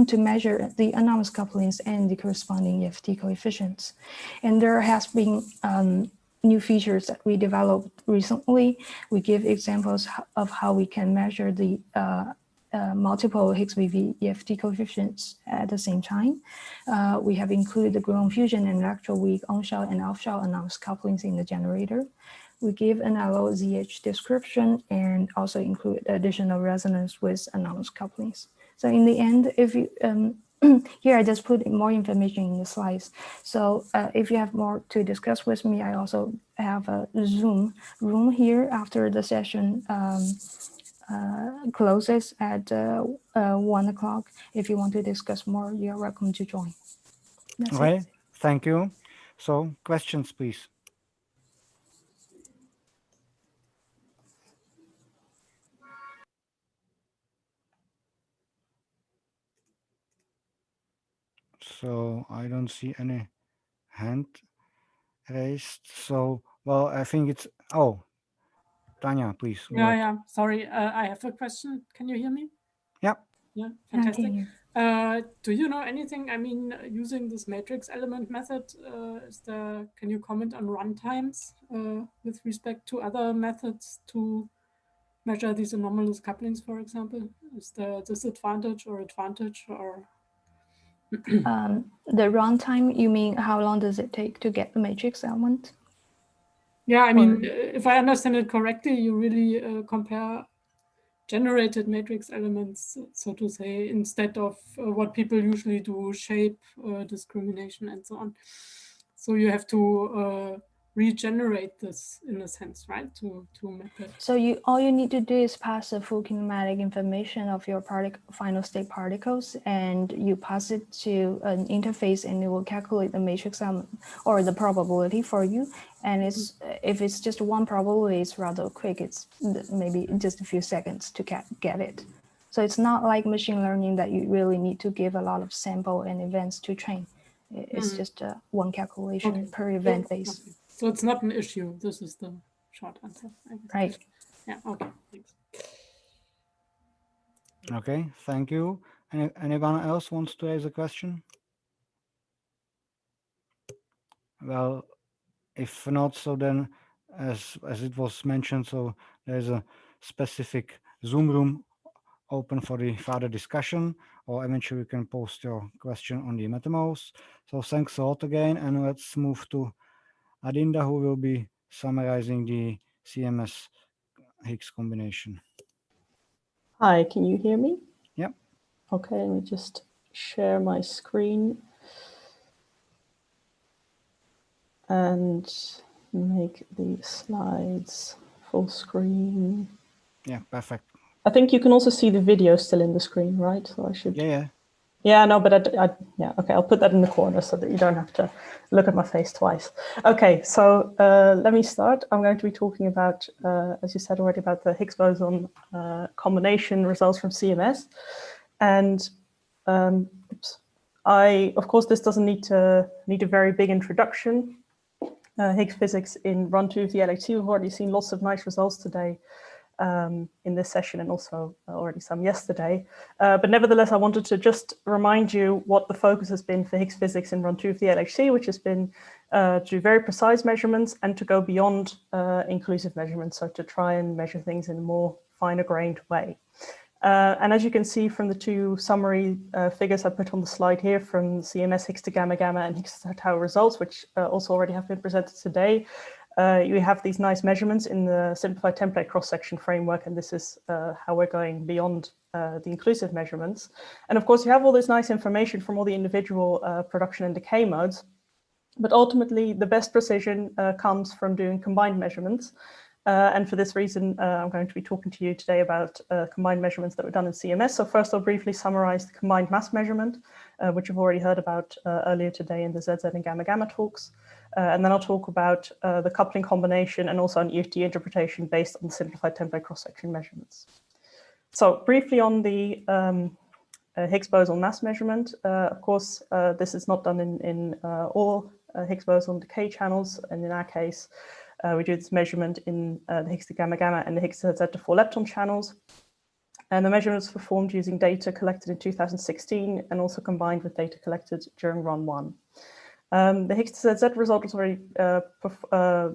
to measure the anomalous couplings and the corresponding EFT coefficients. And there has been new features that we developed recently. We give examples of how we can measure the multiple Higgs VV EFT coefficients at the same time. We have included the gluon fusion and electroweak on-shell and off-shell anomalous couplings in the generator. We give an LOZH description and also include additional resonance with anomalous couplings. So in the end, if you here I just put more information in the slides. So if you have more to discuss with me, I also have a Zoom room here after the session closes at 1 o'clock. If you want to discuss more, you're welcome to join. That's All right, it. thank you. So questions, please. So I don't see any hand raised. So, well, I think it's, oh, Tanya, please. go Yeah, ahead. yeah. Sorry, I have a question. Can you hear me? Yep. Yeah, I can fantastic. hear. Do you know anything? I mean, using this matrix element method, can you comment on runtimes with respect to other methods to measure these anomalous couplings, for example? Is there a disadvantage or advantage, or? The runtime, you mean how long does it take to get the matrix element? Yeah, I mean, if I understand it correctly, you really compare generated matrix elements, so to say, instead of what people usually do, shape discrimination and so on. So you have to regenerate this in a sense, right? To map it. So all you need to do is pass the full kinematic information of your final state particles, and you pass it to an interface, and it will calculate the matrix element or the probability for you. And if it's just one probability, it's rather quick. It's maybe just a few seconds to get it. So it's not like machine learning that you really need to give a lot of sample and events to train. It's just one calculation per event base. So it's not an issue. This is the short answer, I guess. Right. Yeah, okay, thanks. Okay, thank you. Anyone else wants to raise a question? Well, if not, so then, as it was mentioned, so there's a specific Zoom room open for the further discussion, or eventually you can post your question on the MetaMouse. So thanks a lot again, and let's move to Adinda, who will be summarizing the CMS Higgs combination. Hi, can you hear me? Yep. Okay, let me just share my screen and make the slides full screen. Yeah, perfect. I think you can also see the video still in the screen, right? So I should. Yeah. Yeah, no, but yeah, okay, I'll put that in the corner so that you don't have to look at my face twice. Okay, so let me start. I'm going to be talking about, as you said already, about the Higgs boson combination results from CMS. And of course, this doesn't need a very big introduction. Higgs physics in run 2 of the LHC, we've already seen lots of nice results today in this session, and also already some yesterday. But nevertheless, I wanted to just remind you what the focus has been for Higgs physics in run 2 of the LHC, which has been to do very precise measurements and to go beyond inclusive measurements, so to try and measure things in a more finer grained way. And as you can see from the two summary figures I put on the slide here from CMS Higgs to gamma gamma and Higgs to tau results, which also already have been presented today, you have these nice measurements in the simplified template cross-section framework, and this is how we're going beyond the inclusive measurements. And of course, you have all this nice information from all the individual production and decay modes, but ultimately the best precision comes from doing combined measurements. And for this reason, I'm going to be talking to you today about combined measurements that were done in CMS. So first, I'll briefly summarize the combined mass measurement, which you've already heard about earlier today in the ZZ and gamma gamma talks. And then I'll talk about the coupling combination and also an EFT interpretation based on the simplified template cross-section measurements. So briefly on the Higgs boson mass measurement, of course, this is not done in all Higgs boson decay channels, and in our case, we do this measurement in the Higgs to gamma gamma and the Higgs to Z to 4 lepton channels. And the measurement was performed using data collected in 2016 and also combined with data collected during run 1. The Higgs to ZZ result was already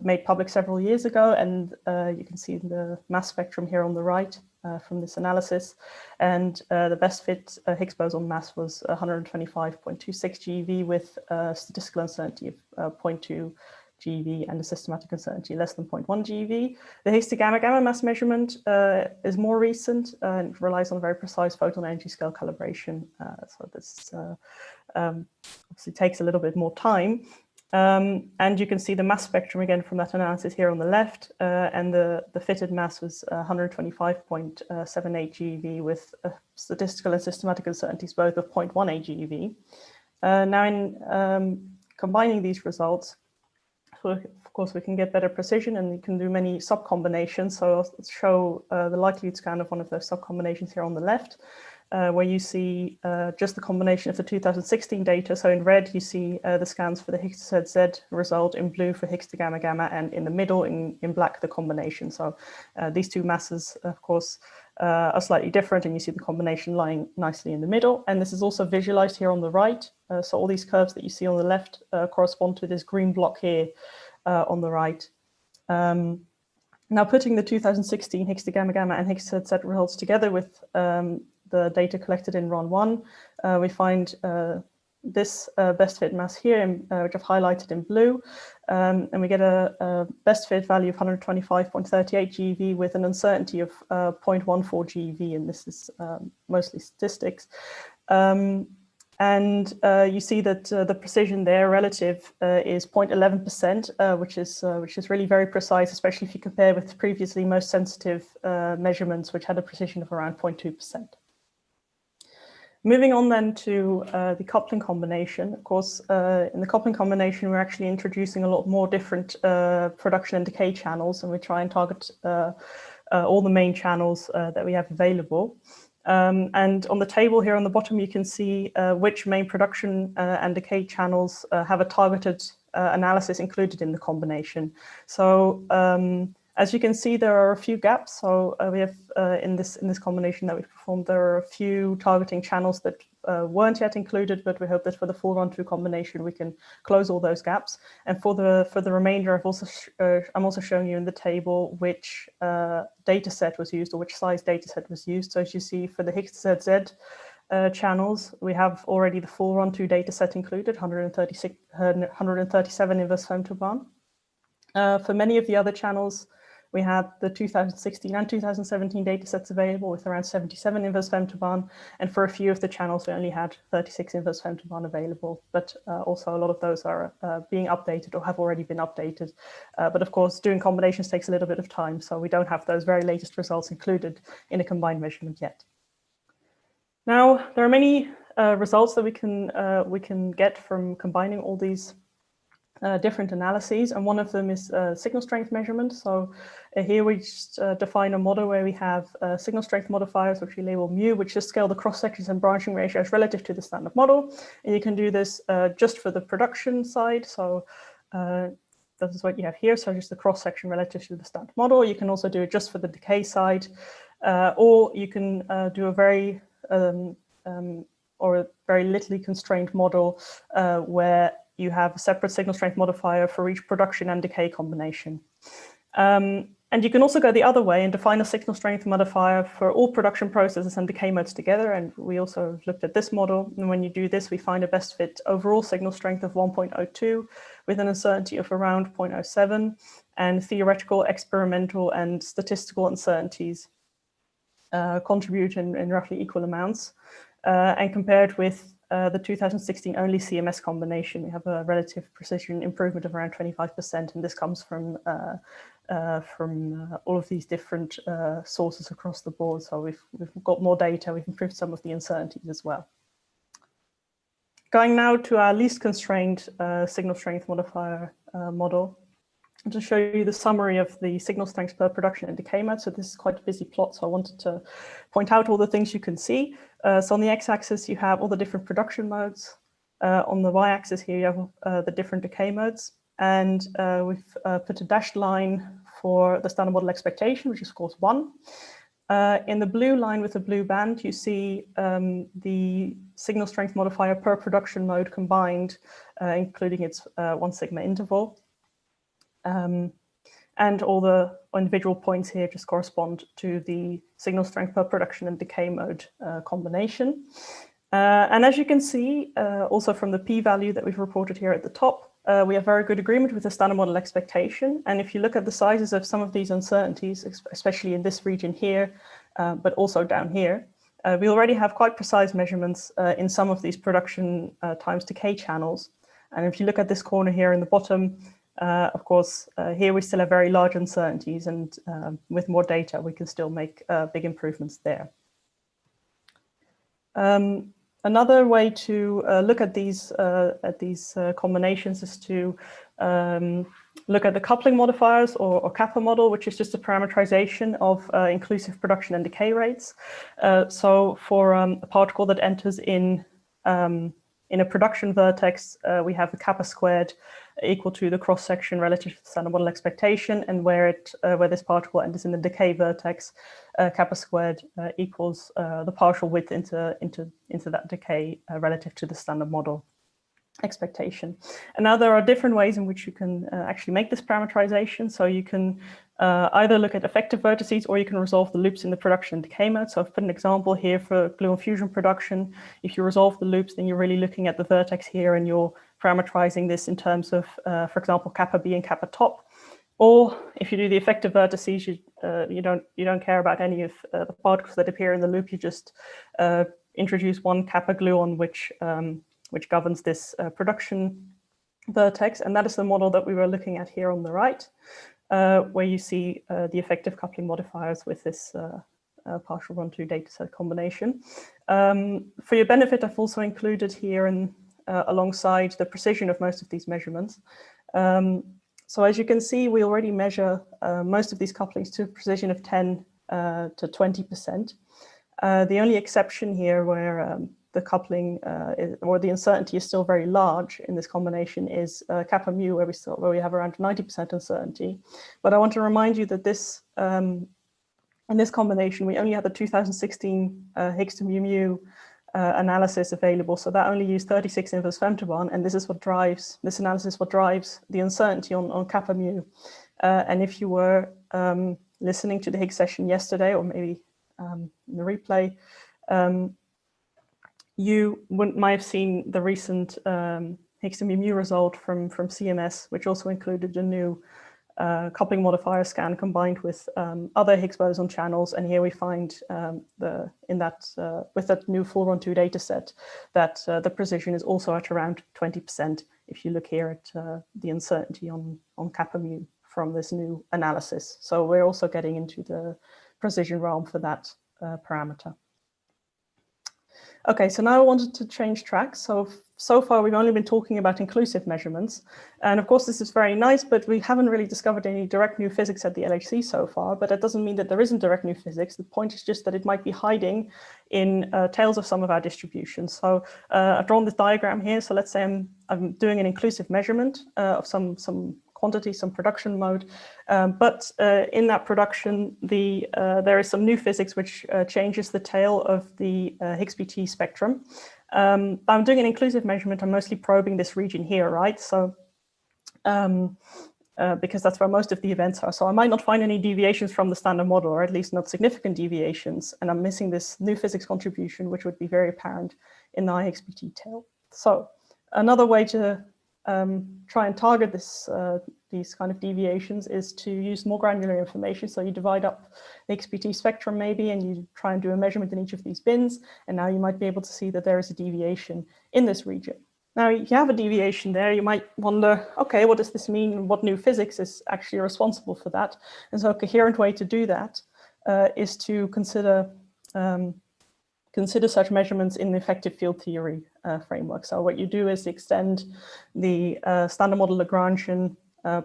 made public several years ago, and you can see the mass spectrum here on the right from this analysis. And the best fit Higgs boson mass was 125.26 GeV with statistical uncertainty of 0.2 GeV and a systematic uncertainty less than 0.1 GeV. The Higgs to gamma gamma mass measurement is more recent and relies on a very precise photon energy scale calibration. So this obviously takes a little bit more time. And you can see the mass spectrum again from that analysis here on the left, and the fitted mass was 125.78 GeV with statistical and systematic uncertainties both of 0.18 GeV. Now in combining these results, of course, we can get better precision and we can do many sub-combinations. So I'll show the likelihood scan of one of those sub-combinations here on the left, where you see just the combination of the 2016 data. So in red, you see the scans for the Higgs to ZZ result, in blue for Higgs to gamma gamma, and in the middle, in black, the combination. So these two masses, of course, are slightly different, and you see the combination lying nicely in the middle. And this is also visualized here on the right. So all these curves that you see on the left correspond to this green block here on the right. Now putting the 2016 Higgs to gamma gamma and Higgs to ZZ results together with the data collected in run 1, we find this best fit mass here, which I've highlighted in blue, and we get a best fit value of 125.38 GeV with an uncertainty of 0.14 GeV, and this is mostly statistics. And you see that the precision there relative is 0.11%, which is really very precise, especially if you compare with previously most sensitive measurements, which had a precision of around 0.2%. Moving on then to the coupling combination. Of course, in the coupling combination, we're actually introducing a lot more different production and decay channels, and we try and target all the main channels that we have available. And on the table here on the bottom, you can see which main production and decay channels have a targeted analysis included in the combination. So as you can see, there are a few gaps. So we have in this combination that we've performed, there are a few targeting channels that weren't yet included, but we hope that for the full run-through combination, we can close all those gaps. And for the remainder, I'm also showing you in the table which data set was used or which size data set was used. So as you see, for the Higgs ZZ channels, we have already the full run-through data set included, 137 inverse femtobarn. For many of the other channels, we had the 2016 and 2017 datasets available with around 77 inverse femtobarn, and for a few of the channels, we only had 36 inverse femtobarn available, but also a lot of those are being updated or have already been updated. But of course, doing combinations takes a little bit of time, so we don't have those very latest results included in a combined measurement yet. Now, there are many results that we can get from combining all these different analyses, and one of them is signal strength measurement. So here we just define a model where we have signal strength modifiers, which we label mu, which just scale the cross sections and branching ratios relative to the standard model. And you can do this just for the production side. So this is what you have here. So just the cross section relative to the standard model. You can also do it just for the decay side, or you can do a very littly constrained model where you have a separate signal strength modifier for each production and decay combination. And you can also go the other way and define a signal strength modifier for all production processes and decay modes together. And we also looked at this model. And when you do this, we find a best fit overall signal strength of 1.02 with an uncertainty of around 0.07 and theoretical, experimental, and statistical uncertainties contribute in roughly equal amounts. And compared with the 2016 only CMS combination, we have a relative precision improvement of around 25%, and this comes from all of these different sources across the board. So we've got more data, we've improved some of the uncertainties as well. Going now to our least constrained signal strength modifier model, to show you the summary of the signal strengths per production and decay mode. So this is quite a busy plot, so I wanted to point out all the things you can see. So on the x-axis, you have all the different production modes. On the y-axis here, you have the different decay modes. And we've put a dashed line for the standard model expectation, which is of course 1. In the blue line with the blue band, you see the signal strength modifier per production mode combined, including its 1 sigma interval. And all the individual points here just correspond to the signal strength per production and decay mode combination. And as you can see, also from the p-value that we've reported here at the top, we have very good agreement with the standard model expectation. And if you look at the sizes of some of these uncertainties, especially in this region here, but also down here, we already have quite precise measurements in some of these production times decay channels. And if you look at this corner here in the bottom, of course, here we still have very large uncertainties, and with more data, we can still make big improvements there. Another way to look at these combinations is to look at the coupling modifiers or kappa model, which is just a parameterization of inclusive production and decay rates. So for a particle that enters in a production vertex, we have a kappa squared equal to the cross section relative to the standard model expectation, and where this particle enters in the decay vertex, kappa squared equals the partial width into that decay relative to the standard model expectation. And now there are different ways in which you can actually make this parameterization. So you can either look at effective vertices, or you can resolve the loops in the production and decay mode. So I've put an example here for gluon fusion production. If you resolve the loops, then you're really looking at the vertex here, and you're parameterizing this in terms of, for example, kappa B and kappa top. Or if you do the effective vertices, you don't care about any of the particles that appear in the loop. You just introduce one kappa gluon which governs this production vertex, and that is the model that we were looking at here on the right, where you see the effective coupling modifiers with this partial run-to dataset combination. For your benefit, I've also included here alongside the precision of most of these measurements. So as you can see, we already measure most of these couplings to a precision of 10 to 20%. The only exception here where the coupling or the uncertainty is still very large in this combination is kappa mu, where we have around 90% uncertainty. But I want to remind you that this in this combination, we only had the 2016 Higgs to mu mu analysis available, so that only used 36 inverse femtobarn, and this analysis what drives the uncertainty on kappa mu. And if you were listening to the Higgs session yesterday, or maybe in the replay, you might have seen the recent Higgs to mu mu result from CMS, which also included a new coupling modifier scan combined with other Higgs boson channels, and here we find with that new full run-2 data set that the precision is also at around 20%. If you look here at the uncertainty on kappa mu from this new analysis, so we're also getting into the precision realm for that parameter. Okay, so now I wanted to change track. So far, we've only been talking about inclusive measurements. And of course, this is very nice, but we haven't really discovered any direct new physics at the LHC so far. But that doesn't mean that there isn't direct new physics. The point is just that it might be hiding in tails of some of our distributions. So I've drawn this diagram here. So let's say I'm doing an inclusive measurement of some quantity, some production mode. But in that production, there is some new physics which changes the tail of the Higgs-BT spectrum. I'm doing an inclusive measurement. I'm mostly probing this region here, right? So because that's where most of the events are. So I might not find any deviations from the standard model, or at least not significant deviations. And I'm missing this new physics contribution, which would be very apparent in the Higgs-BT tail. So another way to try and target these kind of deviations is to use more granular information. So you divide up the Higgs-BT spectrum maybe, and you try and do a measurement in each of these bins. And now you might be able to see that there is a deviation in this region. Now, if you have a deviation there, you might wonder, okay, what does this mean? What new physics is actually responsible for that? And so a coherent way to do that is to consider such measurements in the effective field theory framework. So what you do is extend the standard model Lagrangian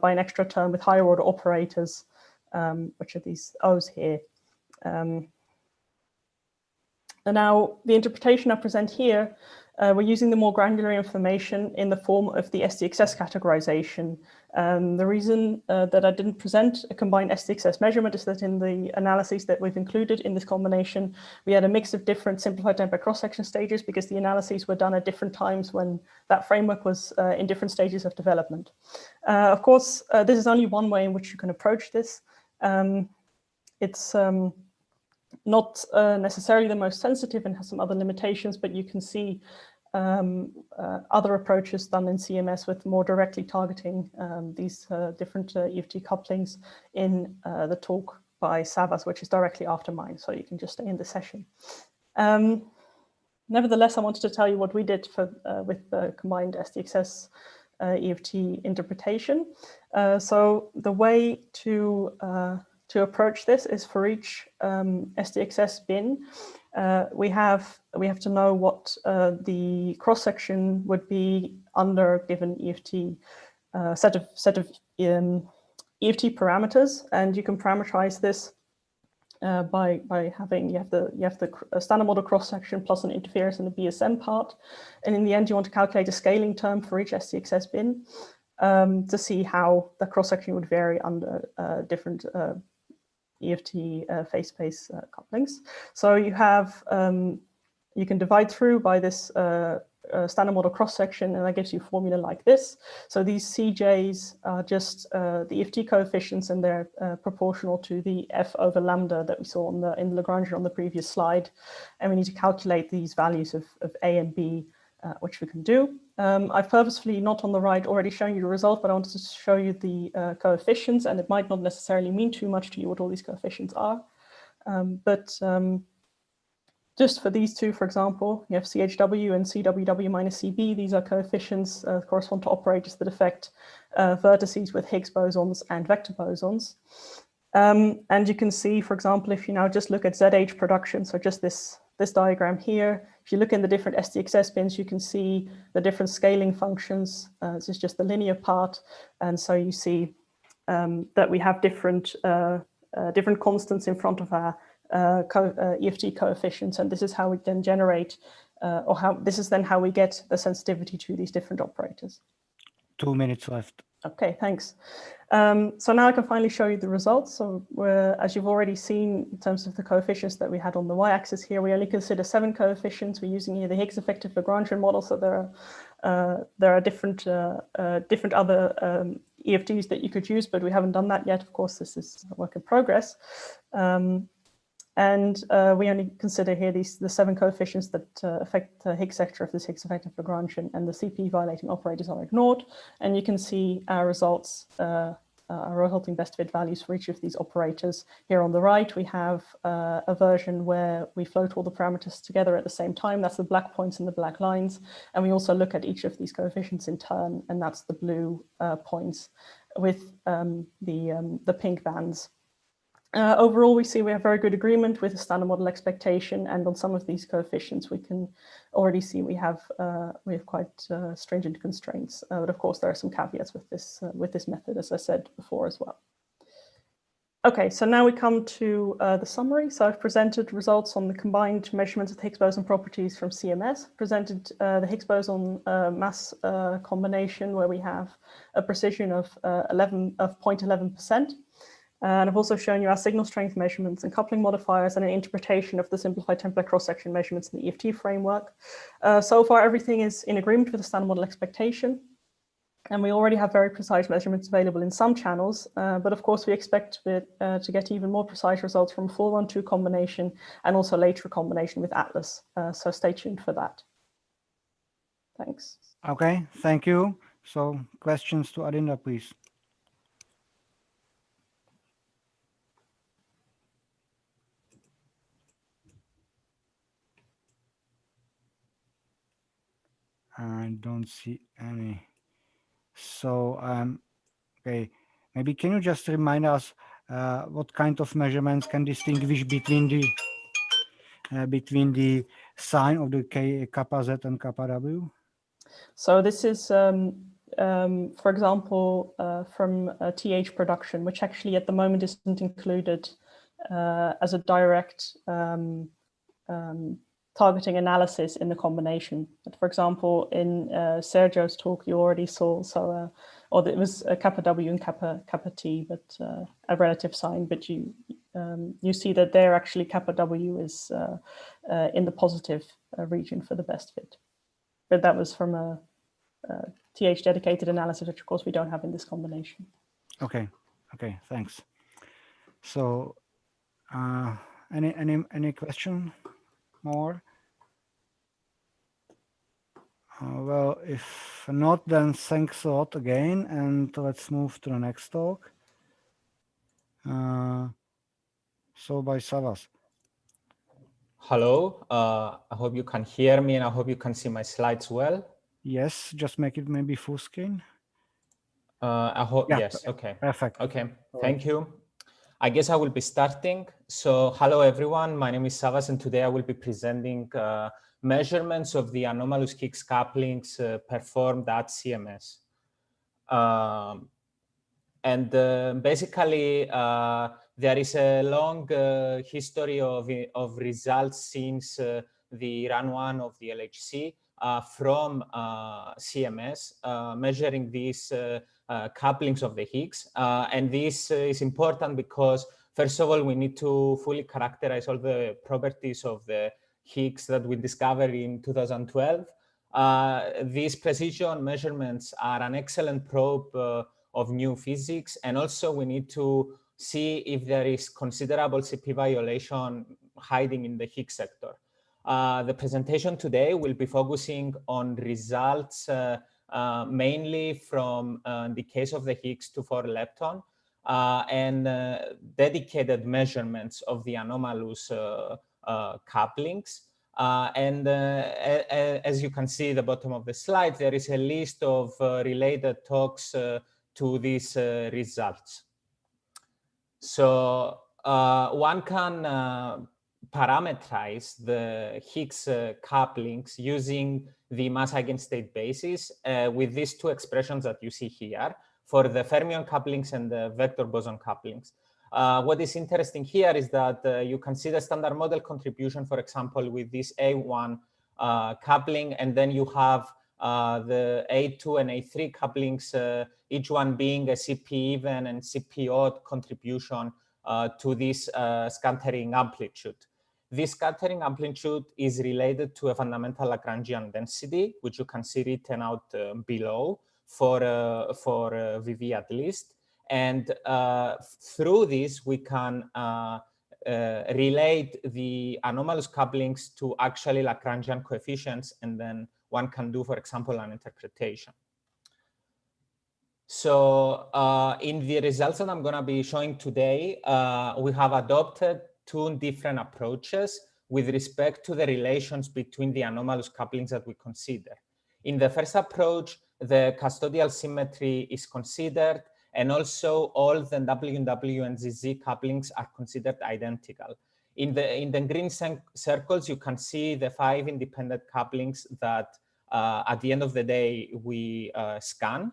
by an extra term with higher order operators, which are these O's here. And now the interpretation I present here, we're using the more granular information in the form of the SDXS categorization. The reason that I didn't present a combined SDXS measurement is that in the analyses that we've included in this combination, we had a mix of different simplified temper cross-section stages because the analyses were done at different times when that framework was in different stages of development. Of course, this is only one way in which you can approach this. It's not necessarily the most sensitive and has some other limitations, but you can see other approaches done in CMS with more directly targeting these different EFT couplings in the talk by Savvas, which is directly after mine, so you can just stay in the session. Nevertheless, I wanted to tell you what we did with the combined SDXS EFT interpretation. So the way to approach this is for each SDXS bin, we have to know what the cross section would be under a given EFT set of EFT parameters, and you can parameterize this by having you have the standard model cross section plus an interference in the BSM part, and in the end you want to calculate a scaling term for each SDXS bin to see how the cross section would vary under different EFT phase-space couplings. So you have you can divide through by this standard model cross-section, and that gives you a formula like this. So these CJs are just the EFT coefficients, and they're proportional to the F over lambda that we saw in the Lagrangian on the previous slide. And we need to calculate these values of A and B, which we can do. I've purposefully not on the right already shown you the result, but I wanted to show you the coefficients, and it might not necessarily mean too much to you what all these coefficients are. just for these two, for example, you have CHW and CWW minus CB. These are coefficients correspond to operators that affect vertices with Higgs bosons and vector bosons. And you can see, for example, if you now just look at ZH production, so just this diagram here, if you look in the different STXS bins, you can see the different scaling functions. This is just the linear part. And so you see that we have different constants in front of our EFT coefficients. And this is how we then generate, this is then how we get the sensitivity to these different operators. 2 minutes left. Okay, thanks. So now I can finally show you the results. So as you've already seen in terms of the coefficients that we had on the y-axis here, we only consider 7 coefficients. We're using here the Higgs effective Lagrangian model. So there are different other EFTs that you could use, but we haven't done that yet. Of course, this is a work in progress. And we only consider here the 7 coefficients that affect the Higgs sector of this Higgs effective Lagrangian, and the CP violating operators are ignored. And you can see our results, our resulting best fit values for each of these operators. Here on the right, we have a version where we float all the parameters together at the same time. That's the black points and the black lines. And we also look at each of these coefficients in turn, and that's the blue points with the pink bands. Overall, we see we have very good agreement with the standard model expectation, and on some of these coefficients, we can already see we have quite stringent constraints. But of course, there are some caveats with this method, as I said before as well. Okay, so now we come to the summary. So I've presented results on the combined measurements of the Higgs boson properties from CMS, presented the Higgs boson mass combination, where we have a precision of 0.11%. And I've also shown you our signal strength measurements and coupling modifiers and an interpretation of the simplified template cross-section measurements in the EFT framework. So far, everything is in agreement with the standard model expectation. And we already have very precise measurements available in some channels. But of course, we expect to get even more precise results from a full 1-2 combination and also later combination with Atlas. So stay tuned for that. Thanks. Okay, thank you. So questions to Adinda, please. I don't see any. So, okay, maybe can you just remind us what kind of measurements can distinguish between the sign of the kappa Z and kappa W? So this is, for example, from TH production, which actually at the moment isn't included as a direct targeting analysis in the combination. But for example, in Sergio's talk, you already saw, so, or it was kappa W and kappa T, but a relative sign, but you see that there actually kappa W is in the positive region for the best fit. But that was from a TH dedicated analysis, which of course we don't have in this combination. Okay, okay, thanks. So, any question more? Well, if not, then thanks a lot again, and let's move to the next talk. So by Savvas. Hello, I hope you can hear me and I hope you can see my slides well. Yes, just make it maybe full screen. I hope, yeah, yes, okay. Perfect. Okay, thank you. I guess I will be starting. So hello everyone, my name is Savvas and today I will be presenting measurements of the anomalous Higgs couplings performed at CMS. Basically, there is a long history of results since the run 1 of the LHC from CMS measuring these couplings of the Higgs. And this is important because, first of all, we need to fully characterize all the properties of the Higgs that we discovered in 2012. These precision measurements are an excellent probe of new physics, and also we need to see if there is considerable CP violation hiding in the Higgs sector. The presentation today will be focusing on results mainly from the case of the Higgs 2,4 lepton and dedicated measurements of the anomalous couplings. As you can see at the bottom of the slide, there is a list of related talks to these results. So one can parameterize the Higgs couplings using the mass eigenstate basis with these two expressions that you see here for the fermion couplings and the vector boson couplings. What is interesting here is that you can see the standard model contribution, for example, with this A1 coupling, and then you have the A2 and A3 couplings, each one being a CP even and CP odd contribution to this scattering amplitude. This scattering amplitude is related to a fundamental Lagrangian density, which you can see written out below for VV at least. And through this, we can relate the anomalous couplings to actually Lagrangian coefficients, and then one can do, for example, an interpretation. So in the results that I'm going to be showing today, we have adopted two different approaches with respect to the relations between the anomalous couplings that we consider. In the first approach, the custodial symmetry is considered, and also all the WW and ZZ couplings are considered identical. In the green circles, you can see the 5 independent couplings that at the end of the day we scan.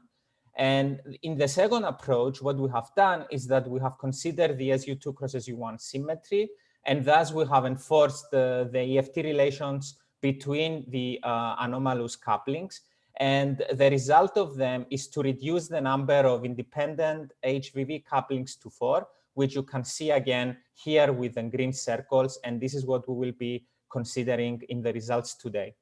And in the second approach, what we have done is that we have considered the SU2 cross SU1 symmetry, and thus we have enforced the EFT relations between the anomalous couplings. And the result of them is to reduce the number of independent HVV couplings to 4, which you can see again here with the green circles. And this is what we will be considering in the results today.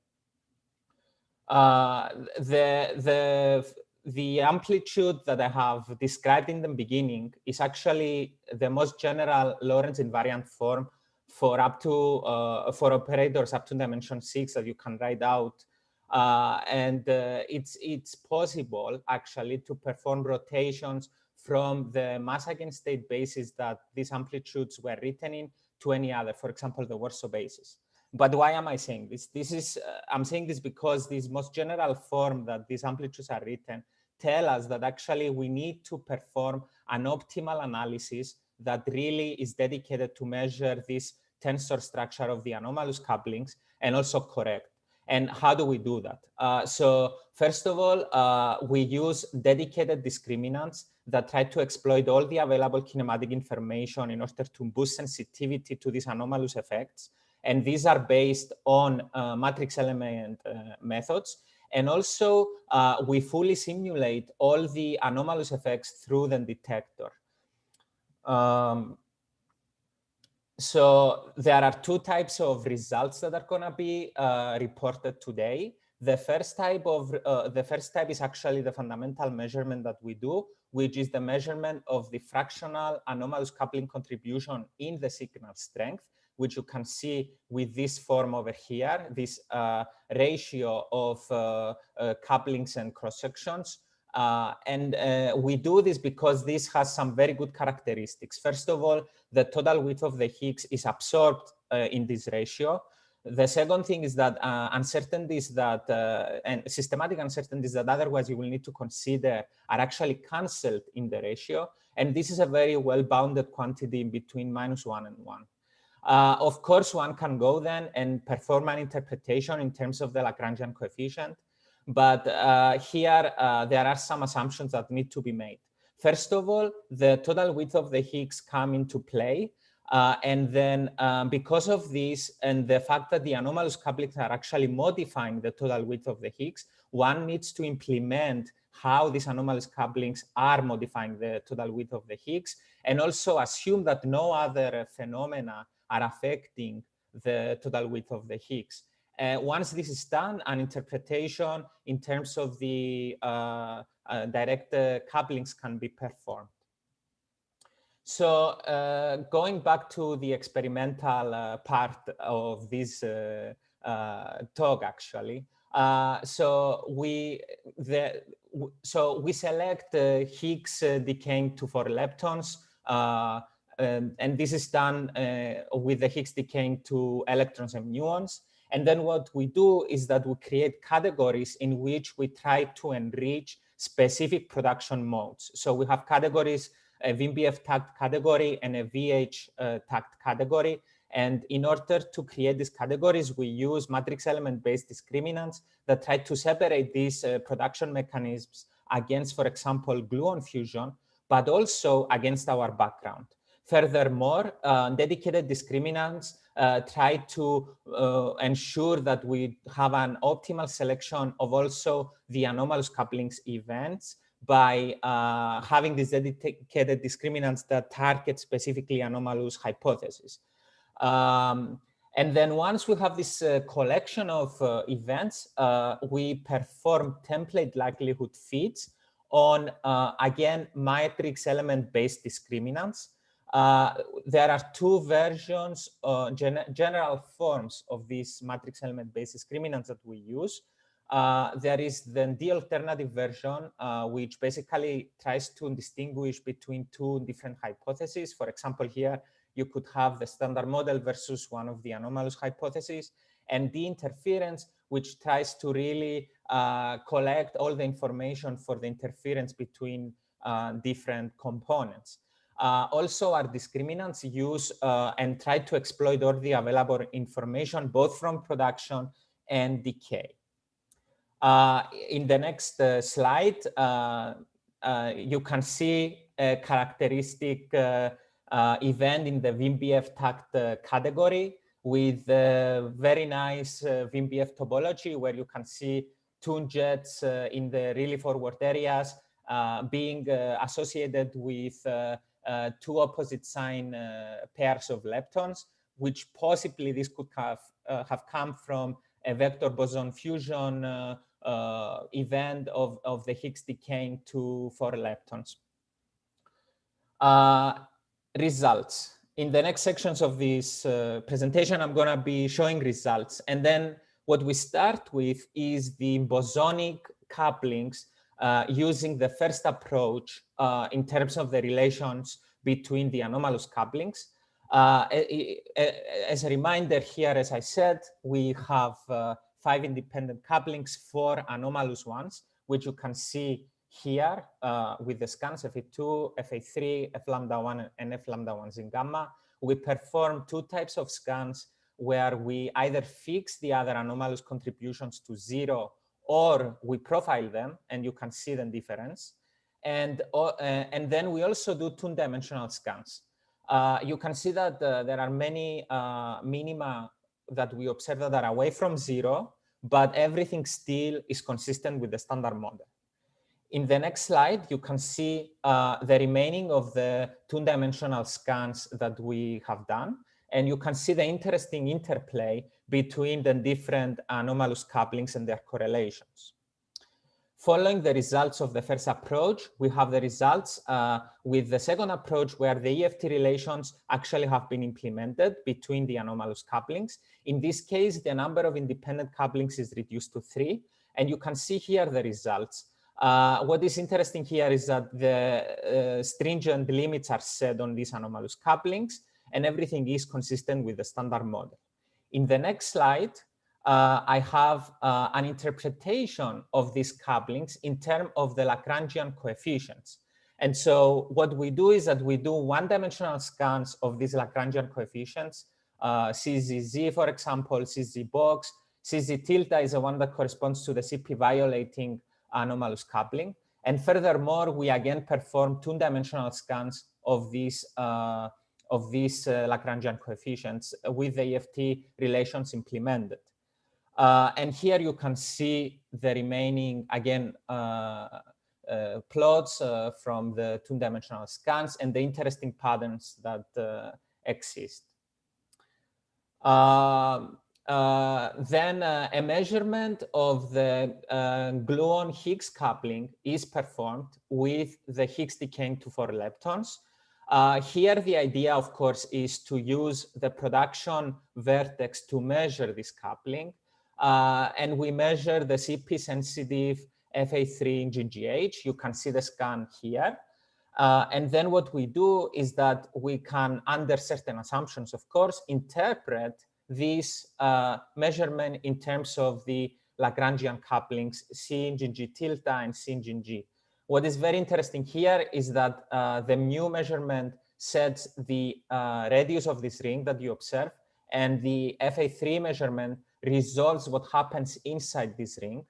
The amplitude that I have described in the beginning is actually the most general Lorentz invariant form for up to for operators up to dimension 6 that you can write out. It's possible actually to perform rotations from the mass eigenstate basis that these amplitudes were written in to any other, for example, the Warsaw basis. But why am I saying this? I'm saying this because this most general form that these amplitudes are written tell us that actually we need to perform an optimal analysis that really is dedicated to measure this tensor structure of the anomalous couplings and also correct. And how do we do that? So first of all, we use dedicated discriminants that try to exploit all the available kinematic information in order to boost sensitivity to these anomalous effects. And these are based on matrix element methods. And also, we fully simulate all the anomalous effects through the detector. So there are two types of results that are going to be reported today. The first type is actually the fundamental measurement that we do, which is the measurement of the fractional anomalous coupling contribution in the signal strength, which you can see with this form over here, this ratio of couplings and cross sections. We do this because this has some very good characteristics. First of all, the total width of the Higgs is absorbed in this ratio. The second thing is that uncertainties that, and systematic uncertainties that otherwise you will need to consider are actually cancelled in the ratio. And this is a very well-bounded quantity in between -1 and 1. Of course, one can go then and perform an interpretation in terms of the Lagrangian coefficient. But here, there are some assumptions that need to be made. First of all, the total width of the Higgs come into play. And then because of this and the fact that the anomalous couplings are actually modifying the total width of the Higgs, one needs to implement how these anomalous couplings are modifying the total width of the Higgs, and also assume that no other phenomena are affecting the total width of the Higgs. Once this is done, an interpretation in terms of the direct couplings can be performed. So going back to the experimental part of this talk, actually, so we select Higgs decaying to 4 leptons and this is done with the Higgs decaying to electrons and muons. And then what we do is that we create categories in which we try to enrich specific production modes. So we have categories, a VMBF tagged category and a VH tagged category. And in order to create these categories, we use matrix element-based discriminants that try to separate these production mechanisms against, for example, gluon fusion, but also against our background. Furthermore, dedicated discriminants try to ensure that we have an optimal selection of also the anomalous couplings events by having these dedicated discriminants that target specifically anomalous hypotheses. And then once we have this collection of events, we perform template likelihood fits on, again, matrix element-based discriminants. There are two versions, general forms of these matrix element-based discriminants that we use. There is the D-alternative version, which basically tries to distinguish between two different hypotheses. For example, here, you could have the standard model versus one of the anomalous hypotheses, and the interference, which tries to really collect all the information for the interference between different components. Also, our discriminants use and try to exploit all the available information, both from production and decay. In the next slide, you can see a characteristic event in the VMBF tagged category with very nice VMBF topology, where you can see tune jets in the really forward areas being associated with two opposite sign pairs of leptons, which possibly this could have come from a vector boson fusion event of the Higgs decaying to 4 leptons. Results. In the next sections of this presentation, I'm going to be showing results. And then what we start with is the bosonic couplings using the first approach in terms of the relations between the anomalous couplings. As a reminder here, as I said, we have 5 independent couplings, 4 anomalous ones, which you can see here with the scans FA2, FA3, F lambda 1, and F lambda 1 in gamma. We perform 2 types of scans where we either fix the other anomalous contributions to 0 or we profile them, and you can see the difference. And then we also do 2-dimensional scans. You can see that there are many minima that we observe that are away from 0, but everything still is consistent with the standard model. In the next slide, you can see the remaining of the 2-dimensional scans that we have done. And you can see the interesting interplay between the different anomalous couplings and their correlations. Following the results of the first approach, we have the results with the second approach, where the EFT relations actually have been implemented between the anomalous couplings. In this case, the number of independent couplings is reduced to 3. And you can see here the results. What is interesting here is that the stringent limits are set on these anomalous couplings, and everything is consistent with the standard model. In the next slide, I have an interpretation of these couplings in terms of the Lagrangian coefficients. And so what we do is that we do 1-dimensional scans of these Lagrangian coefficients, CZZ, for example, CZ box. CZ tilde is the one that corresponds to the CP violating anomalous coupling. And furthermore, we again perform 2-dimensional scans of these Lagrangian coefficients with the EFT relations implemented. And here you can see the remaining, again, plots from the 2-dimensional scans and the interesting patterns that exist. Then a measurement of the gluon-Higgs coupling is performed with the Higgs decaying to 4 leptons. Here, the idea, of course, is to use the production vertex to measure this coupling. And we measure the CP-sensitive FA3 in GGH. You can see the scan here. And then what we do is that we can, under certain assumptions, of course, interpret this measurement in terms of the Lagrangian couplings C engine G tilde and C engine G. What is very interesting here is that the mu measurement sets the radius of this ring that you observe, and the FA3 measurement resolves what happens inside this ring.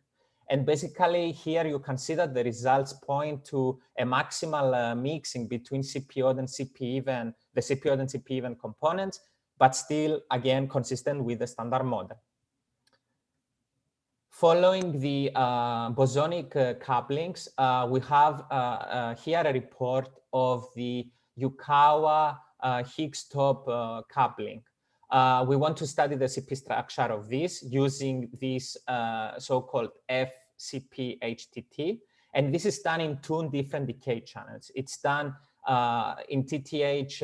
And basically here you can see that the results point to a maximal mixing between CP odd and CP even, the CP odd and CP even components, but still, again, consistent with the standard model. Following the bosonic couplings, we have here a report of the Yukawa Higgs top coupling. We want to study the CP structure of this using this so-called FCP-HTT. And this is done in two different decay channels. It's done in TTH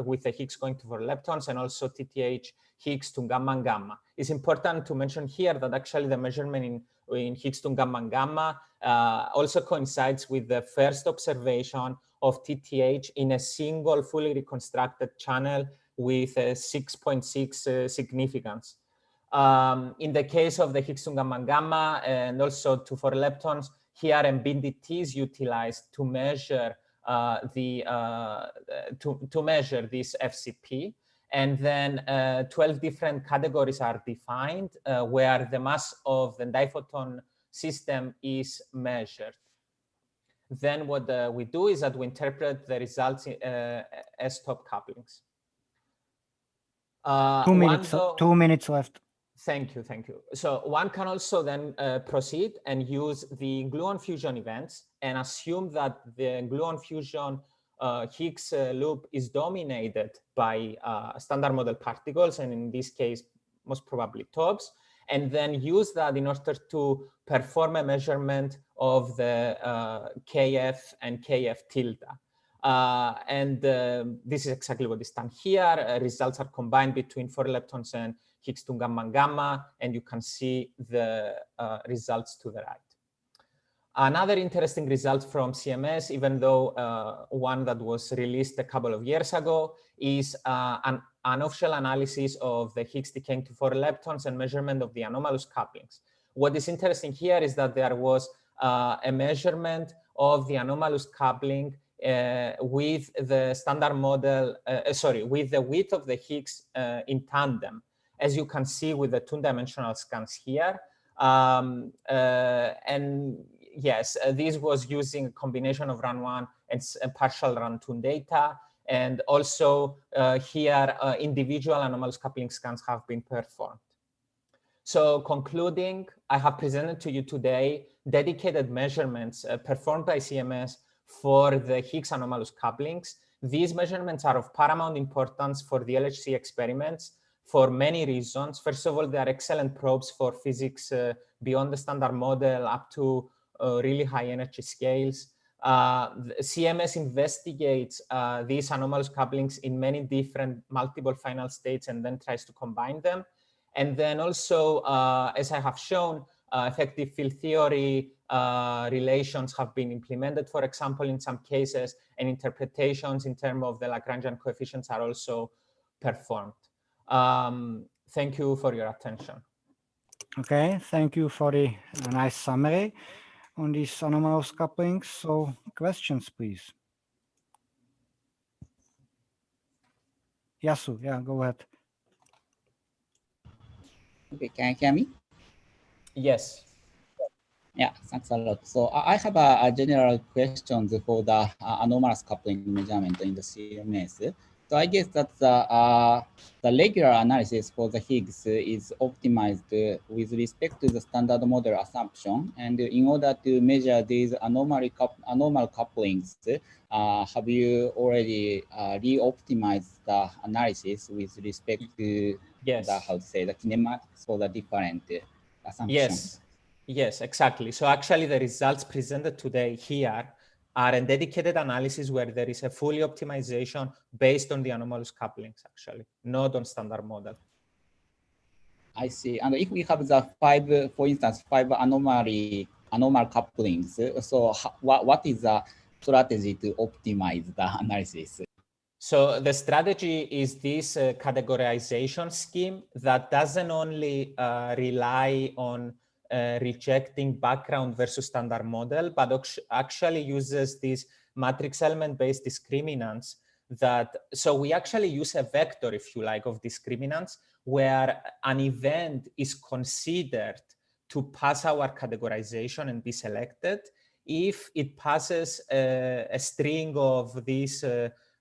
with the Higgs going to 4 leptons, and also TTH Higgs to gamma and gamma. It's important to mention here that actually the measurement in Higgs to gamma and gamma also coincides with the first observation of TTH in a single fully reconstructed channel with a 6.6 significance. In the case of the Higgs to gamma and gamma and also to 4 leptons, here MBDT is utilized to measure to measure this FCP. And then 12 different categories are defined where the mass of the diphoton system is measured. Then what we do is that we interpret the results as top couplings. 2 minutes left. Thank you, thank you. So one can also then proceed and use the gluon fusion events and assume that the gluon fusion Higgs loop is dominated by standard model particles, and in this case, most probably tops, and then use that in order to perform a measurement of the KF and KF tilde. This is exactly what is done here. Results are combined between 4 leptons and Higgs to gamma and gamma, and you can see the results to the right. Another interesting result from CMS, even though one that was released a couple of years ago, is an off-shell analysis of the Higgs decaying to 4 leptons and measurement of the anomalous couplings. What is interesting here is that there was a measurement of the anomalous coupling with the standard model, with the width of the Higgs in tandem, as you can see with the two-dimensional scans here. And yes, this was using a combination of run 1 and partial run 2 data. And also here, individual anomalous coupling scans have been performed. So concluding, I have presented to you today dedicated measurements performed by CMS for the Higgs anomalous couplings. These measurements are of paramount importance for the LHC experiments for many reasons. First of all, they are excellent probes for physics beyond the standard model up to really high energy scales. CMS investigates these anomalous couplings in many different multiple final states and then tries to combine them. And then also, as I have shown, effective field theory relations have been implemented, for example, in some cases, and interpretations in terms of the Lagrangian coefficients are also performed. Thank you for your attention. Okay, thank you for the nice summary on these anomalous couplings. So questions, please. Yasu, yeah, go ahead. Okay, can you hear me? Yes. Yeah, thanks a lot. So I have a general question for the anomalous coupling measurement in the CMS. So I guess that the regular analysis for the Higgs is optimized with respect to the standard model assumption. And in order to measure these anomal couplings, have you already re-optimized the analysis with respect to the, how to say, the kinematics for the different assumptions? Yes, exactly. So actually the results presented today here are a dedicated analysis where there is a fully optimization based on the anomalous couplings, actually, not on standard model. I see. And if we have the 5, for instance, 5 anomal couplings, so what is the strategy to optimize the analysis? So the strategy is this categorization scheme that doesn't only rely on rejecting background versus standard model, but actually uses these matrix element-based discriminants so we actually use a vector, if you like, of discriminants where an event is considered to pass our categorization and be selected if it passes a string of these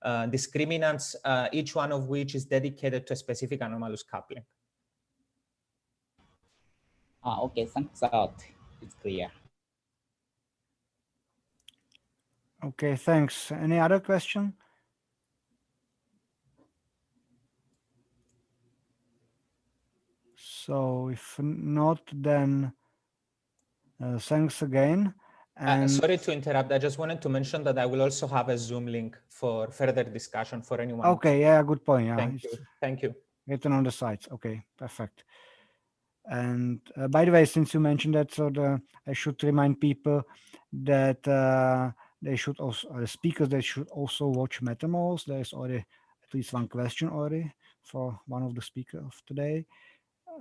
discriminants, each one of which is dedicated to a specific anomalous coupling. Okay, thanks a lot. It's clear. Okay, thanks. Any other question? So if not, then thanks again. And sorry to interrupt. I just wanted to mention that I will also have a Zoom link for further discussion for anyone. Okay, yeah, good point. Yeah, Thank you. Thank you. Written on the sites. Okay, perfect. And by the way, since you mentioned that, so I should remind people that they should also, the speakers, they should also watch MetaMoles. There is already at least one question already for one of the speakers of today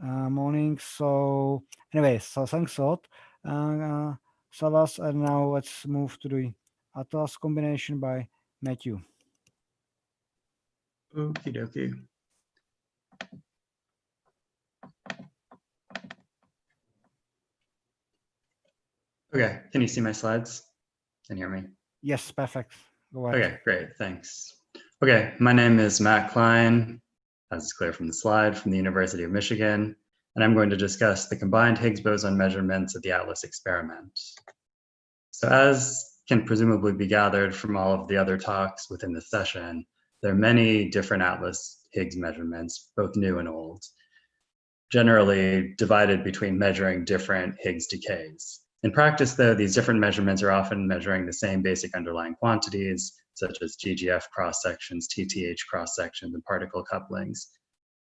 morning. So anyway, so thanks a lot, Savvas, and now let's move to the Atlas combination by Matthew. Okie dokie. Okay, can you see my slides? Can you hear me? Yes, perfect. Go ahead. Okay, great, thanks. Okay, my name is Matt Klein, as is clear from the slide, from the University of Michigan, and I'm going to discuss the combined Higgs boson measurements of the ATLAS experiment. So as can presumably be gathered from all of the other talks within the session, there are many different ATLAS Higgs measurements, both new and old, generally divided between measuring different Higgs decays. In practice, though, these different measurements are often measuring the same basic underlying quantities, such as GGF cross-sections, TTH cross-sections, and particle couplings.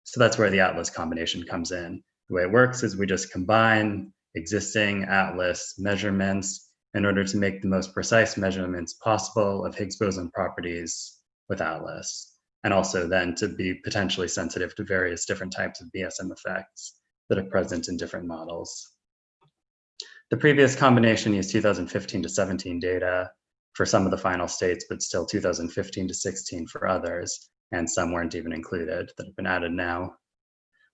So that's where the ATLAS combination comes in. The way it works is we just combine existing ATLAS measurements in order to make the most precise measurements possible of Higgs boson properties with ATLAS, and also then to be potentially sensitive to various different types of BSM effects that are present in different models. The previous combination used 2015 to 17 data for some of the final states, but still 2015 to 16 for others, and some weren't even included that have been added now.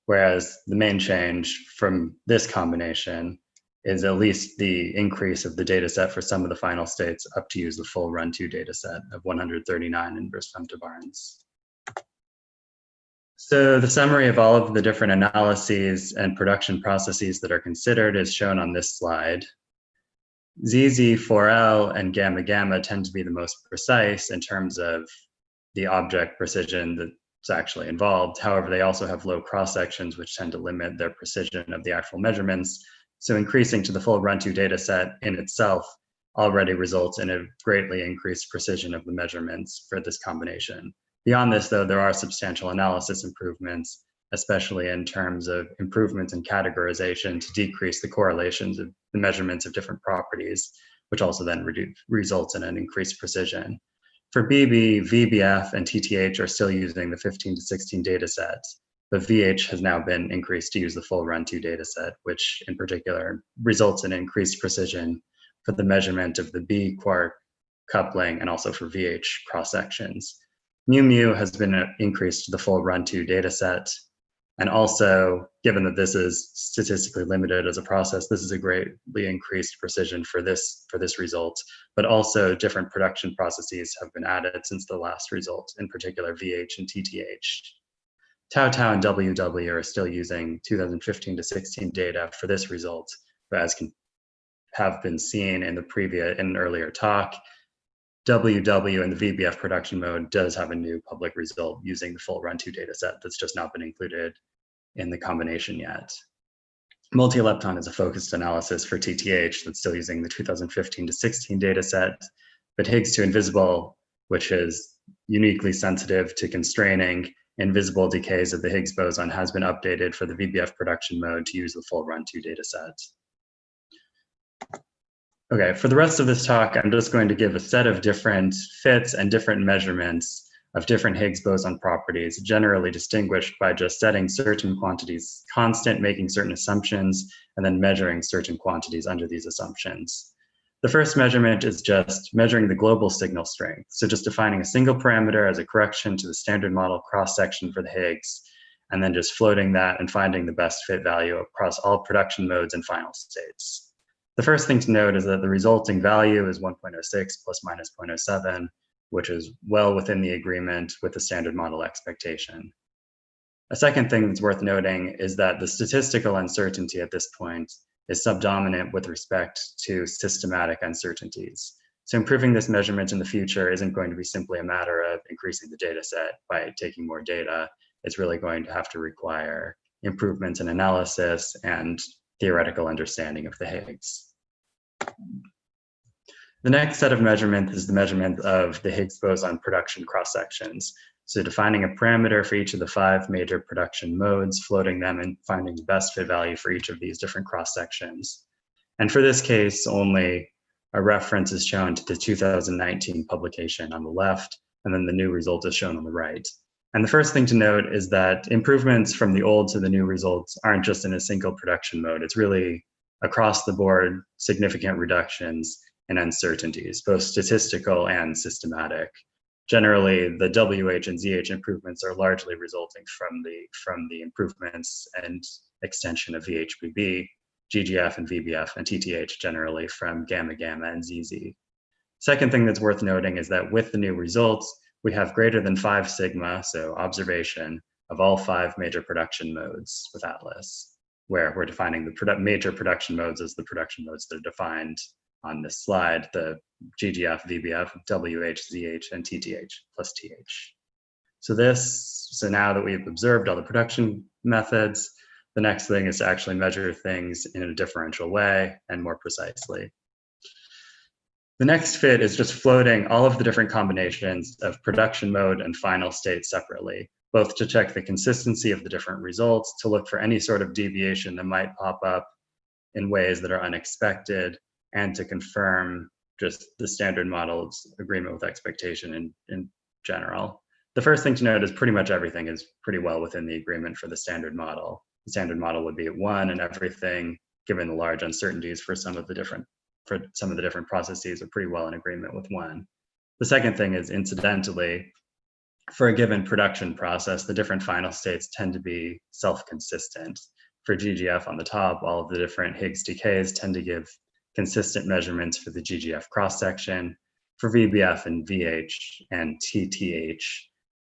Whereas the main change from this combination is at least the increase of the data set for some of the final states up to use the full run-2 data set of 139 inverse femtobarns. So the summary of all of the different analyses and production processes that are considered is shown on this slide. ZZ4L and gamma gamma tend to be the most precise in terms of the object precision that's actually involved. However, they also have low cross sections, which tend to limit their precision of the actual measurements. So increasing to the full run-2 data set in itself already results in a greatly increased precision of the measurements for this combination. Beyond this, though, there are substantial analysis improvements, especially in terms of improvements in categorization to decrease the correlations of the measurements of different properties, which also then results in an increased precision. For BB, VBF, and TTH are still using the 15 to 16 data sets, but VH has now been increased to use the full run-2 data set, which in particular results in increased precision for the measurement of the B quark coupling and also for VH cross-sections. Mu mu has been increased to the full run-2 data set. And also, given that this is statistically limited as a process, this is a greatly increased precision for this result, but also different production processes have been added since the last result, in particular VH and TTH. Tau tau and WW are still using 2015 to 16 data for this result, but as can have been seen in an earlier talk, WW in the VBF production mode does have a new public result using the full run-2 data set that's just not been included in the combination yet. Multi-lepton is a focused analysis for TTH that's still using the 2015 to 16 data set, but Higgs to invisible, which is uniquely sensitive to constraining invisible decays of the Higgs boson, has been updated for the VBF production mode to use the full run-2 data set. Okay, for the rest of this talk, I'm just going to give a set of different fits and different measurements of different Higgs boson properties, generally distinguished by just setting certain quantities constant, making certain assumptions, and then measuring certain quantities under these assumptions. The first measurement is just measuring the global signal strength. So just defining a single parameter as a correction to the standard model cross-section for the Higgs, and then just floating that and finding the best fit value across all production modes and final states. The first thing to note is that the resulting value is 1.06 plus minus 0.07, which is well within the agreement with the standard model expectation. A second thing that's worth noting is that the statistical uncertainty at this point is subdominant with respect to systematic uncertainties. So improving this measurement in the future isn't going to be simply a matter of increasing the data set by taking more data. It's really going to have to require improvements in analysis and theoretical understanding of the Higgs. The next set of measurements is the measurement of the Higgs boson production cross-sections. So defining a parameter for each of the 5 major production modes, floating them and finding the best fit value for each of these different cross-sections. And for this case, only a reference is shown to the 2019 publication on the left, and then the new result is shown on the right. And the first thing to note is that improvements from the old to the new results aren't just in a single production mode. It's really across the board significant reductions in uncertainties, both statistical and systematic. Generally, the WH and ZH improvements are largely resulting from the improvements and extension of VHBB, GGF and VBF, and TTH generally from gamma gamma and ZZ. Second thing that's worth noting is that with the new results, we have greater than 5 sigma, so observation, of all 5 major production modes with Atlas, where we're defining the major production modes as the production modes that are defined on this slide, the GGF, VBF, WH, ZH, and TTH plus TH. So now that we've observed all the production methods, the next thing is to actually measure things in a differential way and more precisely. The next fit is just floating all of the different combinations of production mode and final state separately, both to check the consistency of the different results, to look for any sort of deviation that might pop up in ways that are unexpected, and to confirm just the standard model's agreement with expectation in general. The first thing to note is pretty much everything is pretty well within the agreement for the standard model. The standard model would be at 1, and everything, given the large uncertainties for some of the different processes, are pretty well in agreement with 1. The second thing is, incidentally, for a given production process, the different final states tend to be self-consistent. For GGF on the top, all of the different Higgs decays tend to give consistent measurements for the GGF cross-section. For VBF and VH and TTH,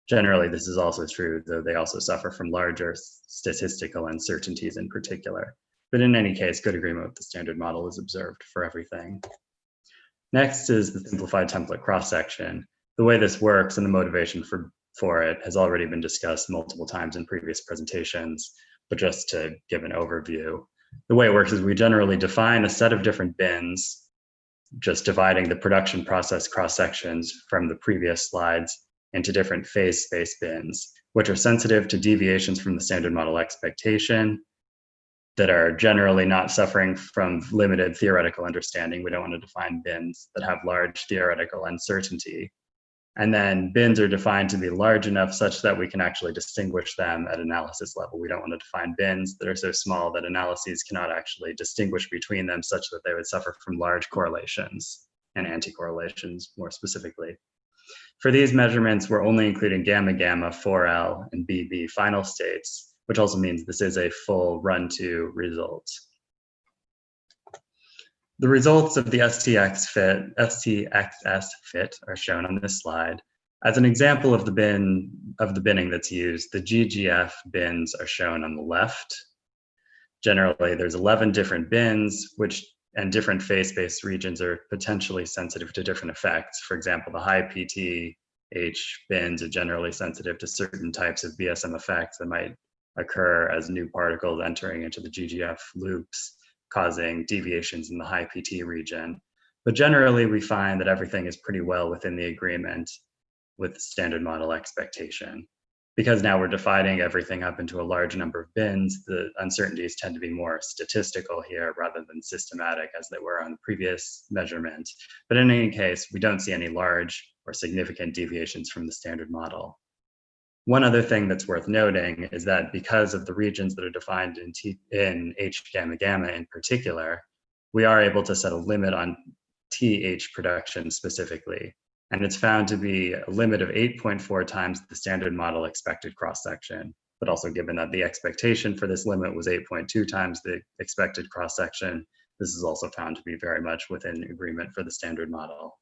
generally this is also true, though they also suffer from larger statistical uncertainties in particular. But in any case, good agreement with the standard model is observed for everything. Next is the simplified template cross-section. The way this works and the motivation for it has already been discussed multiple times in previous presentations, but just to give an overview, the way it works is we generally define a set of different bins, just dividing the production process cross-sections from the previous slides into different phase space bins, which are sensitive to deviations from the standard model expectation, that are generally not suffering from limited theoretical understanding. We don't want to define bins that have large theoretical uncertainty. And then bins are defined to be large enough such that we can actually distinguish them at analysis level. We don't want to define bins that are so small that analyses cannot actually distinguish between them such that they would suffer from large correlations and anti-correlations more specifically. For these measurements, we're only including gamma gamma, 4L, and BB final states, which also means this is a full run-to result. The results of the STXS fit are shown on this slide. As an example of the binning that's used, the GGF bins are shown on the left. Generally, there's 11 different bins, and different phase-space regions are potentially sensitive to different effects. For example, the high PTH bins are generally sensitive to certain types of BSM effects that might occur as new particles entering into the GGF loops, causing deviations in the high PT region. But generally, we find that everything is pretty well within the agreement with the standard model expectation. because now we're dividing everything up into a large number of bins, the uncertainties tend to be more statistical here rather than systematic as they were on the previous measurement. But in any case, we don't see any large or significant deviations from the standard model. One other thing that's worth noting is that because of the regions that are defined in H gamma gamma in particular, we are able to set a limit on TH production specifically. And it's found to be a limit of 8.4 times the standard model expected cross-section. But also given that the expectation for this limit was 8.2 times the expected cross-section, this is also found to be very much within agreement for the standard model.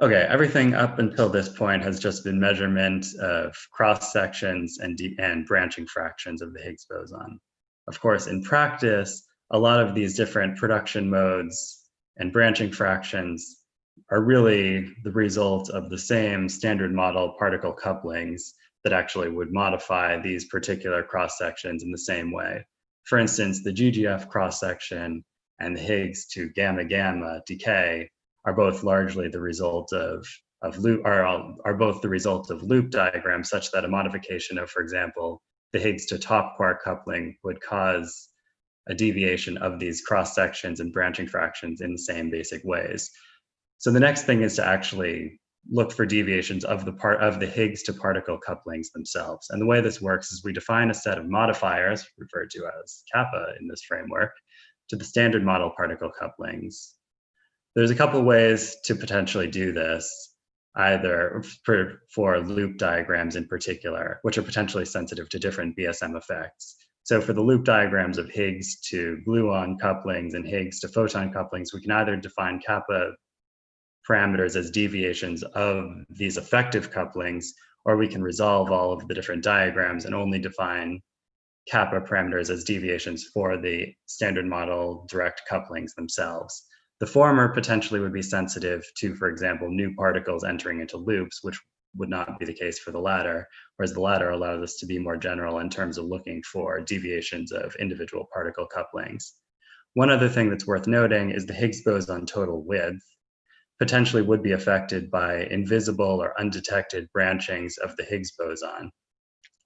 Okay, everything up until this point has just been measurement of cross-sections and branching fractions of the Higgs boson. Of course, in practice, a lot of these different production modes and branching fractions are really the result of the same standard model particle couplings that actually would modify these particular cross-sections in the same way. For instance, the GGF cross-section and the Higgs to gamma gamma decay are both largely the result of both the result of loop diagrams, such that a modification of, for example, the Higgs to top quark coupling would cause a deviation of these cross sections and branching fractions in the same basic ways. So the next thing is to actually look for deviations of the Higgs to particle couplings themselves. And the way this works is we define a set of modifiers, referred to as kappa in this framework, to the standard model particle couplings. There's a couple ways to potentially do this, either for loop diagrams in particular, which are potentially sensitive to different BSM effects. So for the loop diagrams of Higgs to gluon couplings and Higgs to photon couplings, we can either define kappa parameters as deviations of these effective couplings, or we can resolve all of the different diagrams and only define kappa parameters as deviations for the standard model direct couplings themselves. The former potentially would be sensitive to, for example, new particles entering into loops, which would not be the case for the latter, whereas the latter allows us to be more general in terms of looking for deviations of individual particle couplings. One other thing that's worth noting is the Higgs boson total width potentially would be affected by invisible or undetected branchings of the Higgs boson.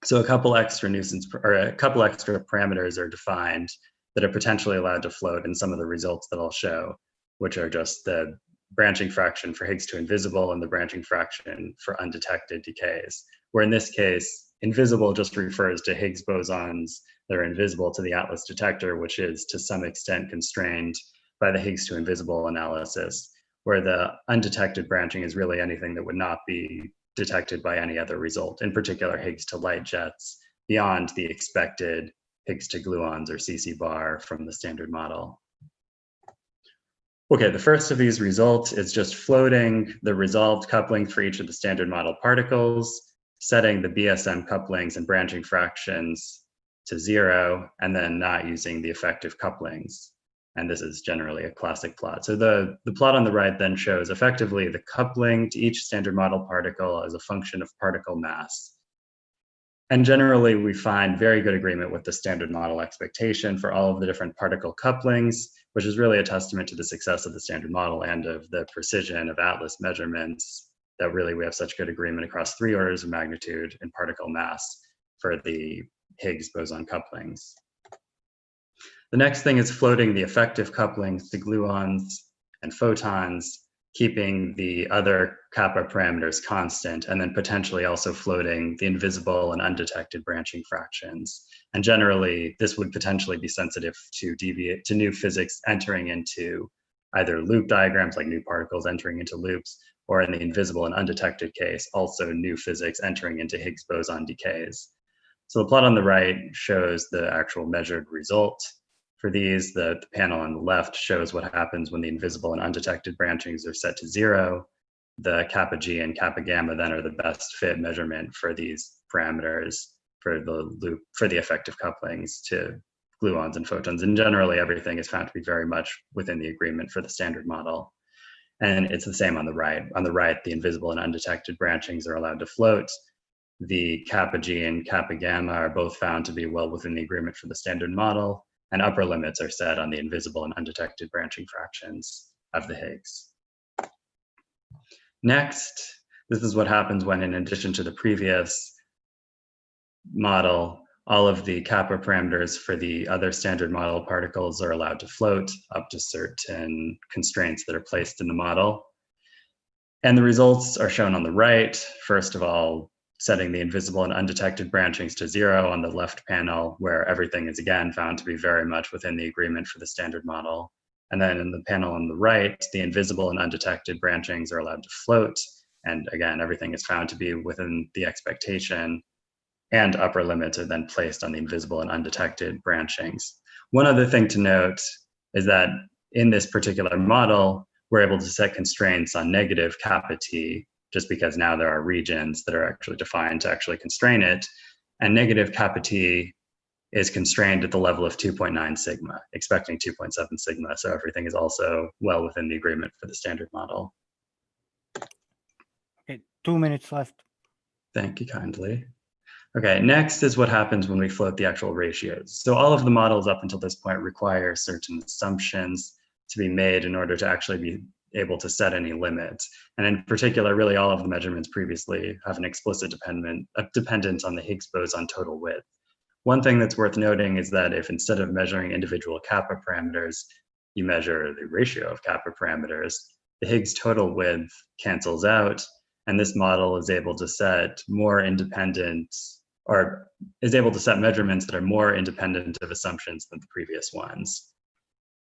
So a couple extra parameters are defined that are potentially allowed to float in some of the results that I'll show, which are just the branching fraction for Higgs to invisible and the branching fraction for undetected decays, where in this case, invisible just refers to Higgs bosons that are invisible to the Atlas detector, which is to some extent constrained by the Higgs to invisible analysis, where the undetected branching is really anything that would not be detected by any other result, in particular Higgs to light jets, beyond the expected Higgs to gluons or CC bar from the standard model. Okay, the first of these results is just floating the resolved coupling for each of the standard model particles, setting the BSM couplings and branching fractions to 0, and then not using the effective couplings. And this is generally a classic plot. So the plot on the right then shows effectively the coupling to each standard model particle as a function of particle mass. And generally, we find very good agreement with the standard model expectation for all of the different particle couplings, which is really a testament to the success of the standard model and of the precision of Atlas measurements, that really we have such good agreement across 3 orders of magnitude in particle mass for the Higgs boson couplings. The next thing is floating the effective couplings to gluons and photons, keeping the other kappa parameters constant, and then potentially also floating the invisible and undetected branching fractions. And generally, this would potentially be sensitive to new physics entering into either loop diagrams, like new particles entering into loops, or in the invisible and undetected case, also new physics entering into Higgs boson decays. So the plot on the right shows the actual measured result. For these, the panel on the left shows what happens when the invisible and undetected branchings are set to 0. The kappa G and kappa gamma then are the best fit measurement for these parameters for the effective couplings to gluons and photons. And generally, everything is found to be very much within the agreement for the standard model. And it's the same on the right. On the right, the invisible and undetected branchings are allowed to float. The kappa G and kappa gamma are both found to be well within the agreement for the standard model, and upper limits are set on the invisible and undetected branching fractions of the Higgs. Next, This is what happens when, in addition to the previous model, all of the kappa parameters for the other standard model particles are allowed to float up to certain constraints that are placed in the model. And the results are shown on the right. First of all, setting the invisible and undetected branchings to 0 on the left panel, where everything is again found to be very much within the agreement for the standard model. And then in the panel on the right, the invisible and undetected branchings are allowed to float. And again, everything is found to be within the expectation, and upper limits are then placed on the invisible and undetected branchings. One other thing to note is that in this particular model, we're able to set constraints on negative kappa t, just because now there are regions that are actually defined to actually constrain it. And negative kappa t is constrained at the level of 2.9 sigma, expecting 2.7 sigma. So everything is also well within the agreement for the standard model. Okay, 2 minutes left. Thank you kindly. Okay, next is what happens when we float the actual ratios. So all of the models up until this point require certain assumptions to be made in order to actually be able to set any limits. And in particular, really all of the measurements previously have an explicit dependence on the Higgs boson total width. One thing that's worth noting is that if instead of measuring individual kappa parameters, you measure the ratio of kappa parameters, the Higgs total width cancels out, and this model is able to set more independent, or is able to set measurements that are more independent of assumptions than the previous ones.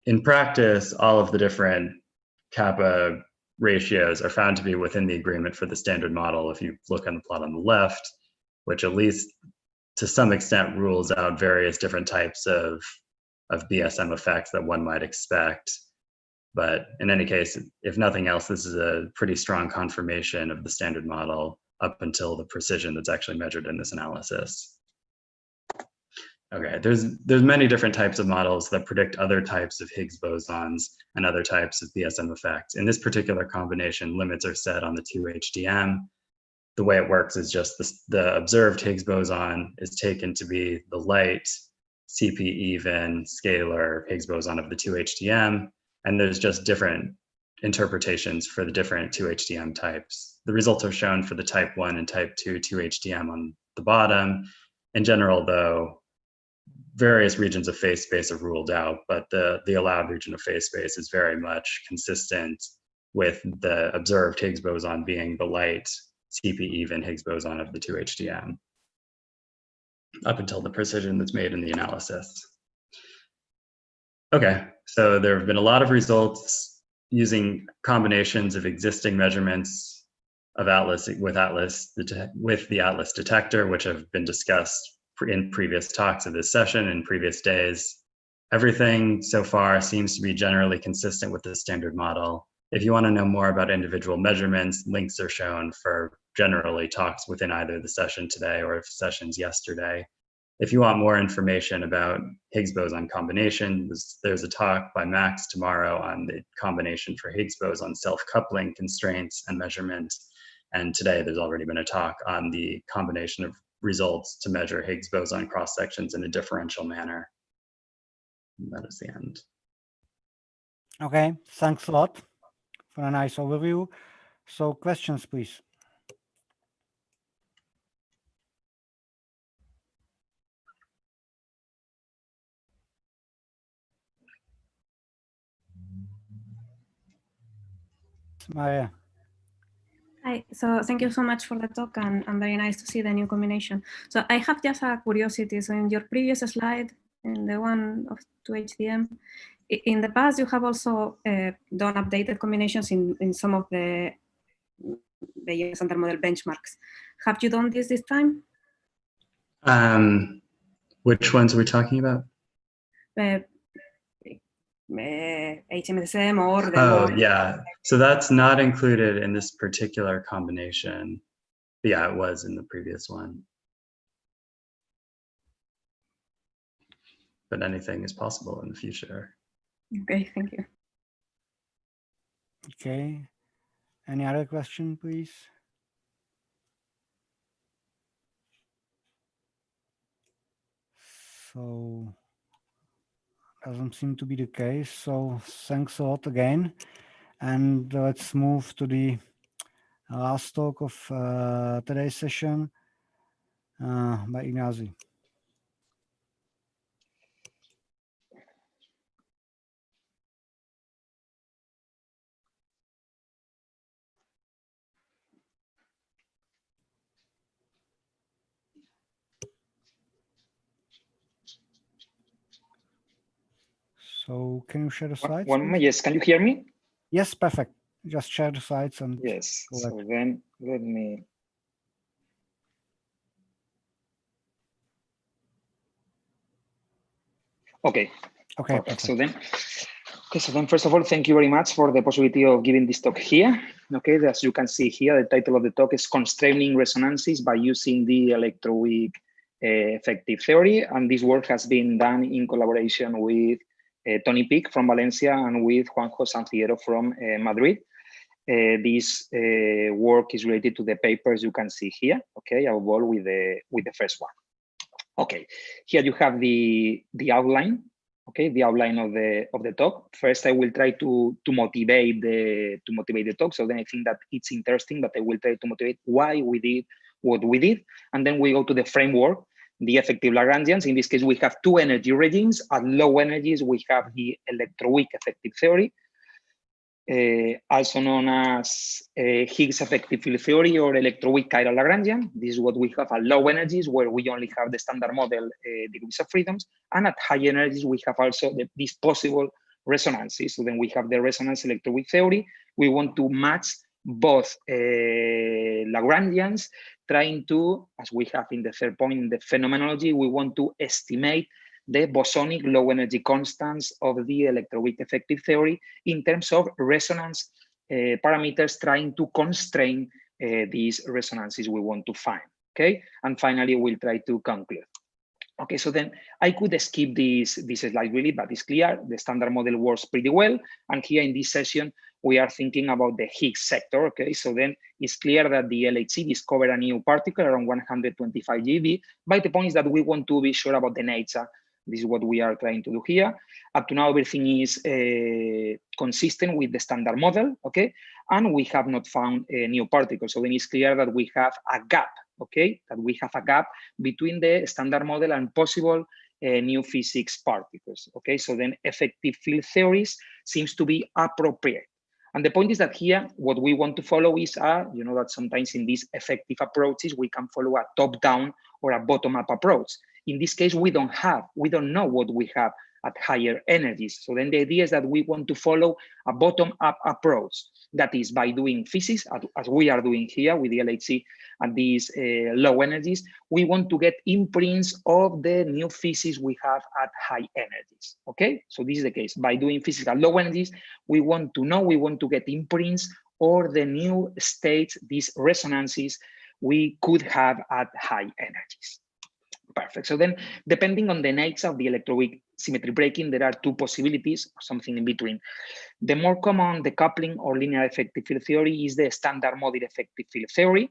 In practice, all of the different kappa ratios are found to be within the agreement for the standard model if you look on the plot on the left, which at least to some extent rules out various different types of BSM effects that one might expect. But in any case, if nothing else, this is a pretty strong confirmation of the standard model up until the precision that's actually measured in this analysis. Okay, there's many different types of models that predict other types of Higgs bosons and other types of BSM effects. In this particular combination, limits are set on the 2HDM. The way it works is just the observed Higgs boson is taken to be the light CP even scalar Higgs boson of the 2HDM, and there's just different interpretations for the different 2HDM types. The results are shown for the type 1 and type 2 2HDM on the bottom. In general, though, various regions of phase space are ruled out, but the allowed region of phase space is very much consistent with the observed Higgs boson being the light CP even Higgs boson of the 2HDM, up until the precision that's made in the analysis. Okay, so there have been a lot of results using combinations of existing measurements of Atlas with the Atlas detector, which have been discussed in previous talks of this session in previous days. Everything so far seems to be generally consistent with the standard model. If you want to know more about individual measurements, links are shown for generally talks within either the session today or sessions yesterday. If you want more information about Higgs boson combination, there's a talk by Max tomorrow on the combination for Higgs boson self-coupling constraints and measurements. And today there's already been a talk on the combination of results to measure Higgs boson cross-sections in a differential manner. And that is the end. Okay, thanks a lot for a nice overview. So questions, please. Maria. Hi, so thank you so much for the talk, and very nice to see the new combination. So I have just a curiosity. So in your previous slide, in the one of 2HDM, in the past you have also done updated combinations in some of the standard model benchmarks. Have you done this time? Which ones are we talking about? HMSM or the Oh, yeah. So that's not included in this particular combination. But yeah, it was in the previous one. But anything is possible in the future. Okay, thank you. Okay. Any other question, please? So doesn't seem to be the case. So thanks a lot again. And let's move to the last talk of today's session by Ignasi. So can you share the slides? One moment, yes, can you hear me? Yes, perfect. Just share the slides and yes. So then let me. Okay. Okay. Perfect. So then, first of all, thank you very much for the possibility of giving this talk here. Okay, as you can see here, the title of the talk is Constraining Resonances by Using the Electroweak Effective Theory, and this work has been done in collaboration with Tony Pic from Valencia and with Juanjo Sanchez from Madrid. This work is related to the papers you can see here. Okay, I will go with the first one. Okay, here you have the outline. Okay, the outline of the talk. First, I will try to motivate the talk. So then I think that it's interesting, but I will try to motivate why we did what we did, and then we go to the framework, the effective Lagrangians. In this case, we have two energy regimes. At low energies, we have the electroweak effective theory, also known as Higgs effective field theory or electroweak chiral Lagrangian. This is what we have at low energies, where we only have the standard model degrees of freedoms, and at high energies we have also these possible resonances. So then we have the resonance electroweak theory. We want to match both Lagrangians, trying to, as we have in the third point in the phenomenology, we want to estimate the bosonic low energy constants of the electroweak effective theory in terms of resonance parameters, trying to constrain these resonances we want to find. Okay, and finally we'll try to conclude. Okay, so then I could skip this slide really, but it's clear the standard model works pretty well. And here in this session, we are thinking about the Higgs sector. Okay, so then it's clear that the LHC discovered a new particle around 125 GeV. But the point is that we want to be sure about the nature. This is what we are trying to do here. Up to now, everything is consistent with the standard model, okay? And we have not found a new particle. So then it's clear that we have a gap, okay? That we have a gap between the standard model and possible new physics particles, okay? So then effective field theories seems to be appropriate. And the point is that here, what we want to follow is, you know that sometimes in these effective approaches, we can follow a top-down or a bottom-up approach. In this case, we don't know what we have at higher energies. So then the idea is that we want to follow a bottom-up approach. That is by doing physics, as we are doing here with the LHC at these low energies, we want to get imprints of the new physics we have at high energies, okay? So this is the case. By doing physics at low energies, we want to get imprints or the new states, these resonances we could have at high energies. Perfect. So then, depending on the nature of the electroweak symmetry breaking, there are two possibilities, or something in between. The more common decoupling or linear effective field theory is the standard model effective field theory,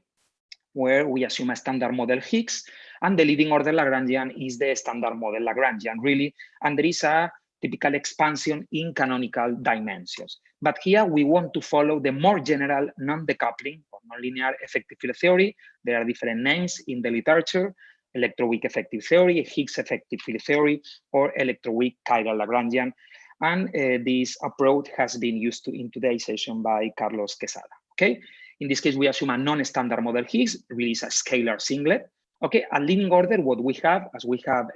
where we assume a standard model Higgs, and the leading order Lagrangian is the standard model Lagrangian, really, and there is a typical expansion in canonical dimensions. But here we want to follow the more general non-decoupling or nonlinear effective field theory. There are different names in the literature: electroweak effective theory, Higgs effective field theory, or electroweak chiral Lagrangian. And this approach has been used in today's session by Carlos Quezada, okay? In this case, we assume a non-standard model Higgs, really is a scalar singlet. Okay, at leading order, what we have, as we have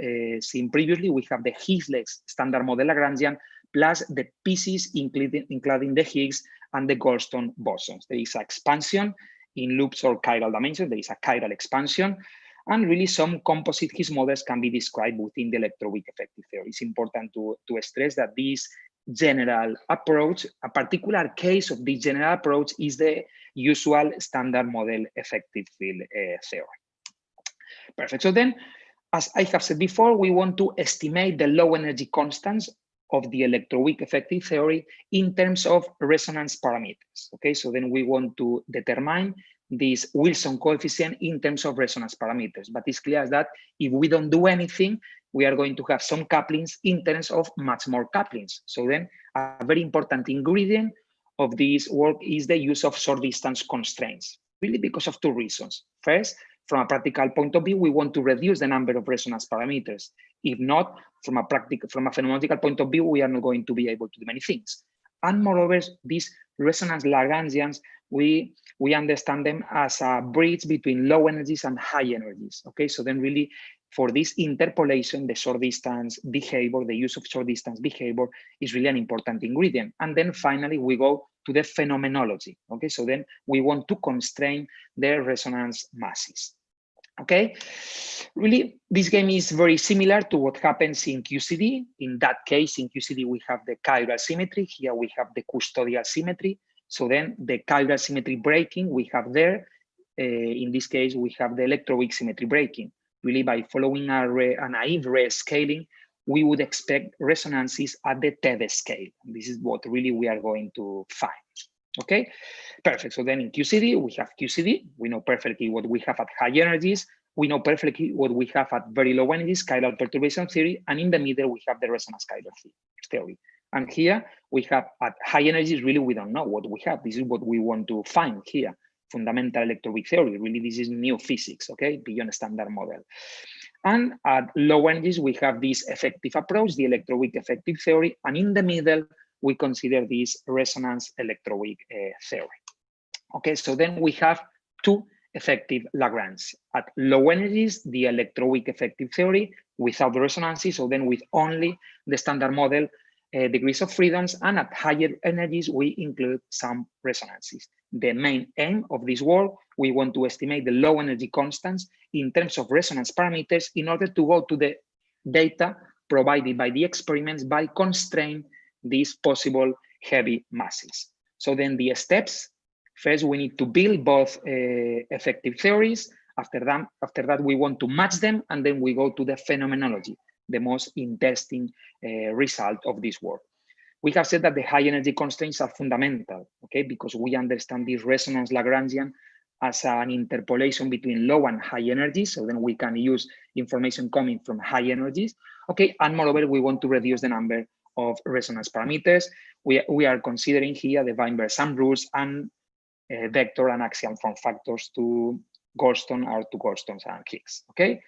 seen previously, we have the Higgs-less standard model Lagrangian plus the pieces including the Higgs and the Goldstone bosons. There is an expansion in loops or chiral dimensions. There is a chiral expansion. And really some composite Higgs models can be described within the electroweak effective theory. It's important to stress that this general approach, a particular case of this general approach is the usual standard model effective field theory. Perfect. So then, as I have said before, we want to estimate the low energy constants of the electroweak effective theory in terms of resonance parameters. Okay, so then we want to determine this Wilson coefficient in terms of resonance parameters. But it's clear that if we don't do anything, we are going to have some couplings in terms of much more couplings. So then a very important ingredient of this work is the use of short distance constraints, really because of two reasons. First, from a practical point of view, we want to reduce the number of resonance parameters. If not, from a phenomenological point of view, we are not going to be able to do many things. And moreover, these resonance Lagrangians, we understand them as a bridge between low energies and high energies. Okay, so then really for this interpolation, the short distance behavior, the use of short distance behavior is really an important ingredient. And then finally, we go to the phenomenology. Okay, so then we want to constrain the resonance masses. Okay, really, this game is very similar to what happens in QCD. In that case, in QCD, we have the chiral symmetry. Here we have the custodial symmetry. So then the chiral symmetry breaking we have there. In this case, we have the electroweak symmetry breaking. Really, by following a naive ray scaling, we would expect resonances at the TED scale. This is what really we are going to find. Okay, perfect. So then in QCD, we have QCD. We know perfectly what we have at high energies. We know perfectly what we have at very low energies, chiral perturbation theory. And in the middle, we have the resonance chiral theory. And here we have at high energies, really, we don't know what we have. This is what we want to find here. Fundamental electroweak theory. Really, this is new physics, okay, beyond standard model. And at low energies, we have this effective approach, the electroweak effective theory. And in the middle, we consider this resonance electroweak theory. Okay, so then we have two effective Lagrange. At low energies, the electroweak effective theory without the resonances, so then with only the standard model degrees of freedoms, and at higher energies, we include some resonances. The main aim of this work, we want to estimate the low energy constants in terms of resonance parameters in order to go to the data provided by the experiments by constraining these possible heavy masses. So then the steps, first we need to build both effective theories. After that, we want to match them, and then we go to the phenomenology, the most interesting result of this work. We have said that the high energy constraints are fundamental, okay, because we understand this resonance Lagrangian as an interpolation between low and high energies. So then we can use information coming from high energies, okay, and moreover, we want to reduce the number of resonance parameters. We are considering here the Weinberg-Sum rules and vector and axial form factors to Goldstone are to Goldstones and Higgs, okay?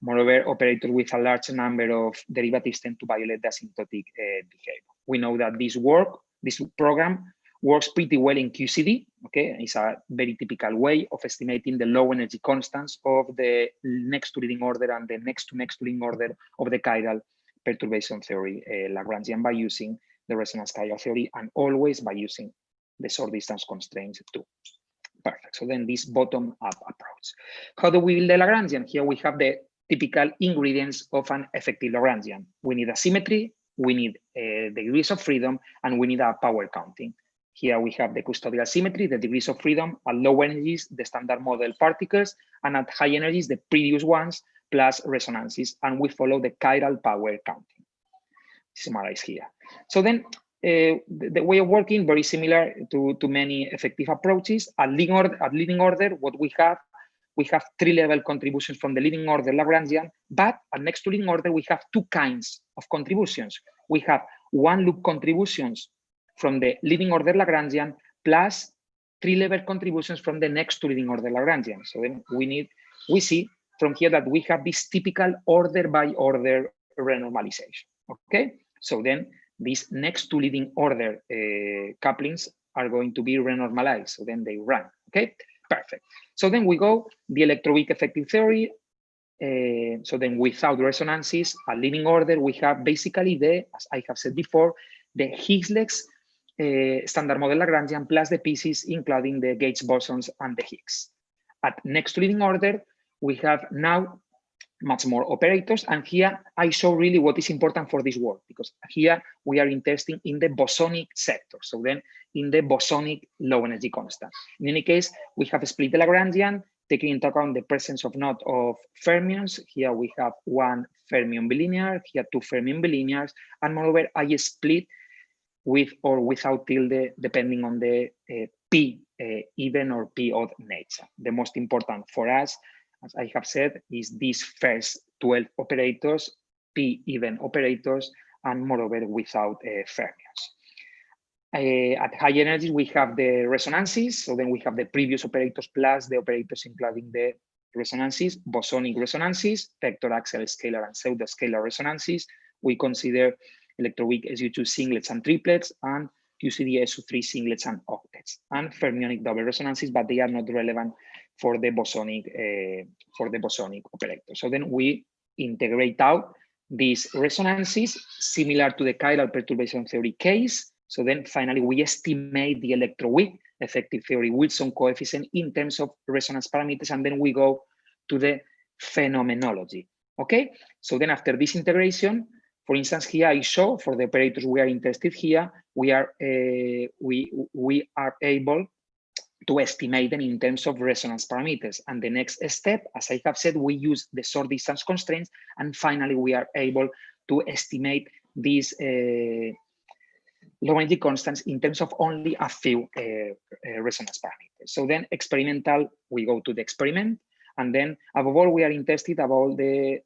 Moreover, operators with a large number of derivatives tend to violate the asymptotic behavior. We know that this program works pretty well in QCD, okay? It's a very typical way of estimating the low energy constants of the next to leading order and the next to leading order of the chiral perturbation theory Lagrangian by using the resonance chiral theory and always by using the short distance constraints too. Perfect. So then this bottom-up approach. How do we build the Lagrangian? Here we have the typical ingredients of an effective Lagrangian. We need a symmetry, we need degrees of freedom, and we need a power counting. Here we have the custodial symmetry, the degrees of freedom, at low energies, the standard model particles, and at high energies, the previous ones, plus resonances, and we follow the chiral power counting. Summarized here. So then the way of working very similar to many effective approaches. At leading order, what we have 3-level contributions from the leading order Lagrangian, but at next to leading order, we have two kinds of contributions. We have one loop contributions from the leading order Lagrangian plus 3-level contributions from the next to leading order Lagrangian. So then we see from here that we have this typical order by order renormalization. Okay, so then these next to leading order couplings are going to be renormalized. So then they run. Okay, perfect. So then we go the electroweak effective theory. So then without resonances, at leading order, we have basically as I have said before, the Higgs-less standard model Lagrangian plus the pieces including the gauge bosons and the Higgs. At next to leading order, we have now much more operators. And here I show really what is important for this work, because here we are interested in the bosonic sector. So then in the bosonic low energy constant. In any case, we have split the Lagrangian, taking into account the presence of not of fermions. Here we have one fermion bilinear, here two fermion bilinears, and moreover, I split with or without tilde, depending on the P even or P odd nature. The most important for us, as I have said, is these first 12 operators, P even operators, and moreover without fermions. At high energies, we have the resonances. So then we have the previous operators plus the operators including the resonances, bosonic resonances, vector axial scalar and pseudo-scalar resonances. We consider electroweak SU2 singlets and triplets, and QCD SU3 singlets and octets, and fermionic double resonances, but they are not relevant for the bosonic operator. So then we integrate out these resonances similar to the chiral perturbation theory case. So then finally we estimate the electroweak effective theory Wilson coefficient in terms of resonance parameters, and then we go to the phenomenology. Okay, so then after this integration, for instance, here I show for the operators we are interested here, we are able to estimate them in terms of resonance parameters. And the next step, as I have said, we use the short distance constraints, and finally we are able to estimate these low energy constants in terms of only a few resonance parameters. So then experimental, we go to the experiment, and then above all, we are interested about the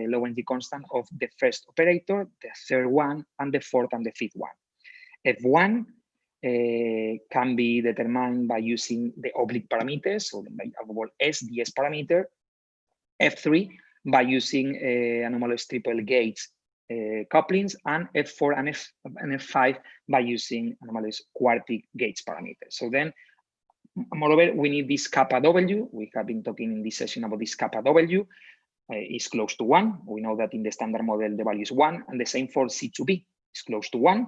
low energy constant of the first operator, the third one, and the fourth and the fifth one. F1 can be determined by using the oblique parameters, so above all S, the S parameter. F3 by using anomalous triple gates couplings, and F4 and F5 by using anomalous quartic gates parameters. So then, moreover, we need this kappa W. We have been talking in this session about this kappa W is close to 1. We know that in the standard model, the value is 1, and the same for C2B is close to 1.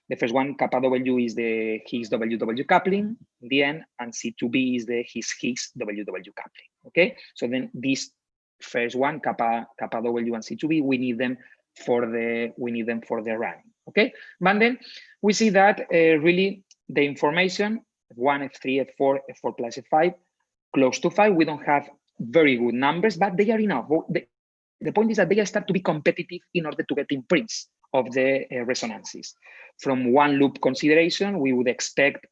The first one, kappa W, is the Higgs WW coupling in the end, and C2B is the Higgs WW coupling. Okay, so then this first one, kappa W and C2B, we need them for the running. Okay, but then we see that really the information F1, F3, F4, F4 plus F5, close to 5. We don't have very good numbers, but they are enough. The point is that they start to be competitive in order to get imprints of the resonances. From one loop consideration, we would expect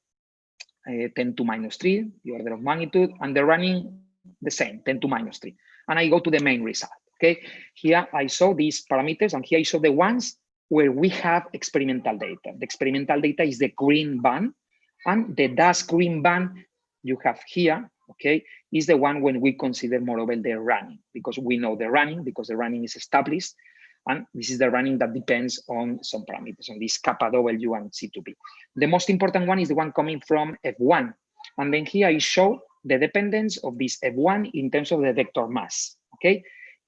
10 to minus 3, the order of magnitude, and the running the same, 10 to minus 3. And I go to the main result. Okay, here I saw these parameters, and here I saw the ones where we have experimental data. The experimental data is the green band, and the dashed green band you have here, okay, is the one when we consider moreover the running, because we know the running, because the running is established, and this is the running that depends on some parameters, on this kappa W and C2B. The most important one is the one coming from F1, and then here I show the dependence of this F1 in terms of the vector mass, okay?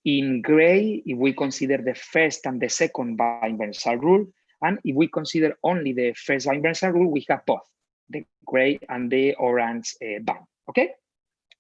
In gray, if we consider the first and the second bi-inversal rule, and if we consider only the first bi-inversal rule, we have both the gray and the orange band, okay?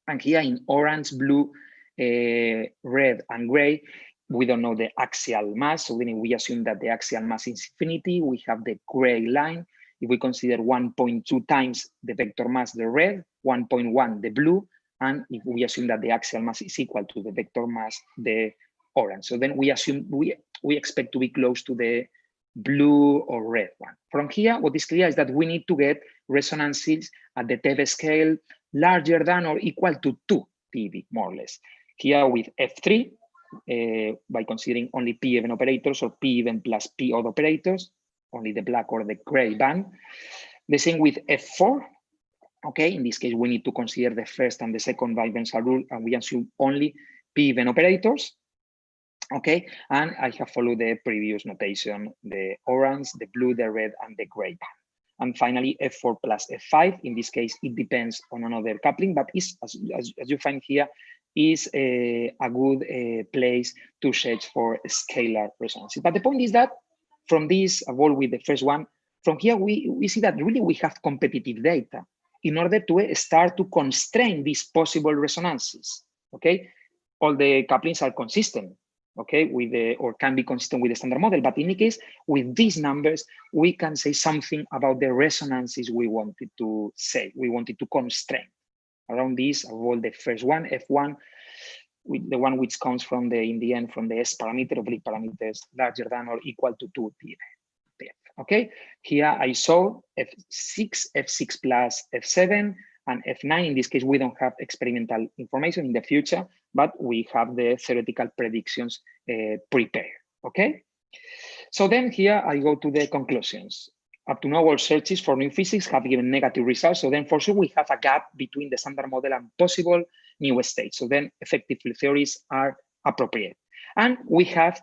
And here in orange, blue, red, and gray, we don't know the axial mass, so then we assume that the axial mass is infinity. We have the gray line. If we consider 1.2 times the vector mass, the red, 1.1 the blue, and if we assume that the axial mass is equal to the vector mass, the orange. So then we assume we expect to be close to the blue or red one. From here, what is clear is that we need to get resonances at the TeV scale larger than or equal to 2 TeV, more or less. Here with F3, by considering only P even operators or P even plus P odd operators, only the black or the gray band. The same with F4. Okay, in this case, we need to consider the first and the second bi-inversal rule, and we assume only P even operators. Okay, and I have followed the previous notation, the orange, the blue, the red, and the gray band. And finally, F4 plus F5. In this case, it depends on another coupling, but is, as you find here, is a good place to search for scalar resonances. But the point is that from this, avoid with the first one, from here, we see that really we have competitive data in order to start to constrain these possible resonances, okay? All the couplings are consistent, okay, with the, or can be consistent with the standard model, but in any case, with these numbers, we can say something about the resonances we wanted to say, we wanted to constrain. Around this, all the first one, F1, with the one which comes from the, in the end, from the S parameter, oblique parameters larger than or equal to 2 TeV. Okay, here I saw F6, F6 plus F7, and F9. In this case, we don't have experimental information in the future, but we have the theoretical predictions prepared, okay? So then here I go to the conclusions. up to now, our searches for new physics have given negative results. So then for sure, we have a gap between the standard model and possible new states. So then effective field theories are appropriate. And we have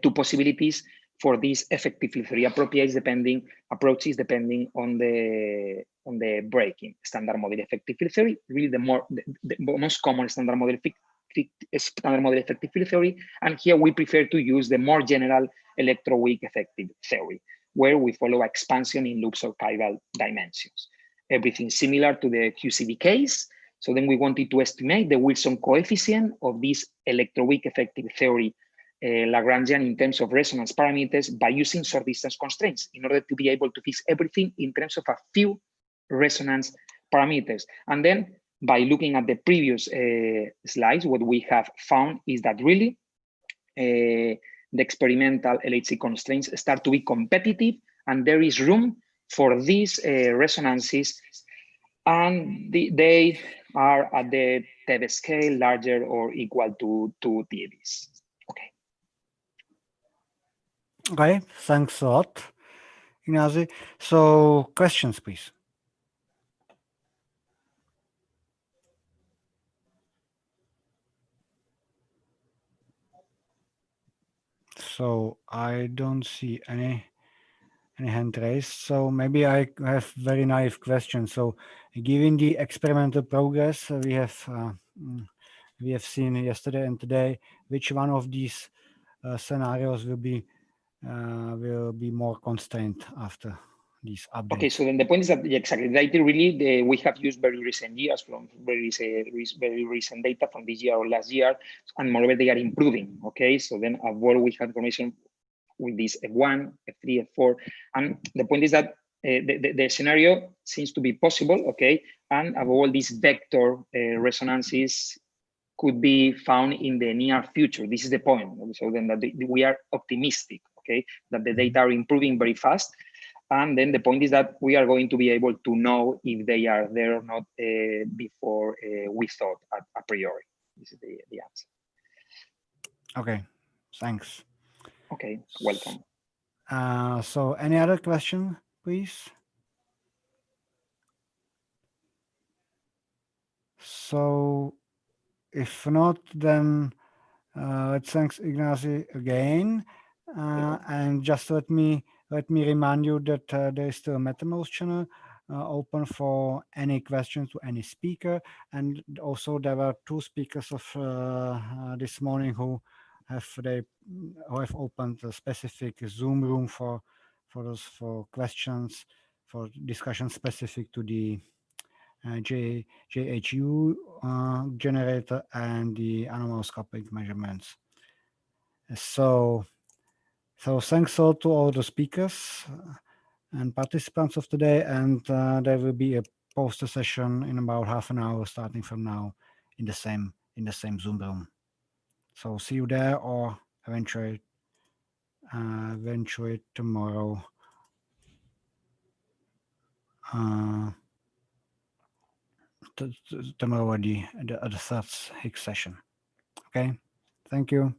two possibilities for these effective field theory approaches depending on the breaking standard model effective field theory. Really, the most common standard model effective field theory, and here we prefer to use the more general electroweak effective theory, where we follow expansion in loops or chiral dimensions. Everything similar to the QCD case. So then we wanted to estimate the Wilson coefficient of this electroweak effective theory Lagrangian in terms of resonance parameters by using short distance constraints in order to be able to fix everything in terms of a few resonance parameters. And then by looking at the previous slides, what we have found is that really the experimental LHC constraints start to be competitive, and there is room for these resonances, and they are at the TeV scale larger or equal to 2 TeVs. Okay, thanks a lot, Ignasi. So questions, please. So I don't see any hand raised. So maybe I have very naive question. So given the experimental progress we have seen yesterday and today, which one of these scenarios will be more constrained after these updates? Okay, so then the point is that exactly, data really we have used very recent years from very recent data from this year or last year, and moreover they are improving. Okay, so then avoid we have information with this F1, F3, F4, and the point is that the scenario seems to be possible. Okay, and above all, these vector resonances could be found in the near future. This is the point. So then that we are optimistic. Okay, that the data are improving very fast. And then the point is that we are going to be able to know if they are there or not before we thought a priori. This is the answer. Okay, thanks. Okay, welcome. So any other question, please? So if not, then let's thanks Ignasi again. And just let me remind you that there is still a MetaMouse channel open for any questions to any speaker, and also there were two speakers of this morning who have opened a specific Zoom room for questions, for discussion specific to the JHU generator and the anomalous coupling measurements. So thanks all to all the speakers and participants of today, and there will be a poster session in about half an hour starting from now in the same Zoom room. So see you there, or eventually tomorrow. Tomorrow at the third Higgs session. Okay, thank you.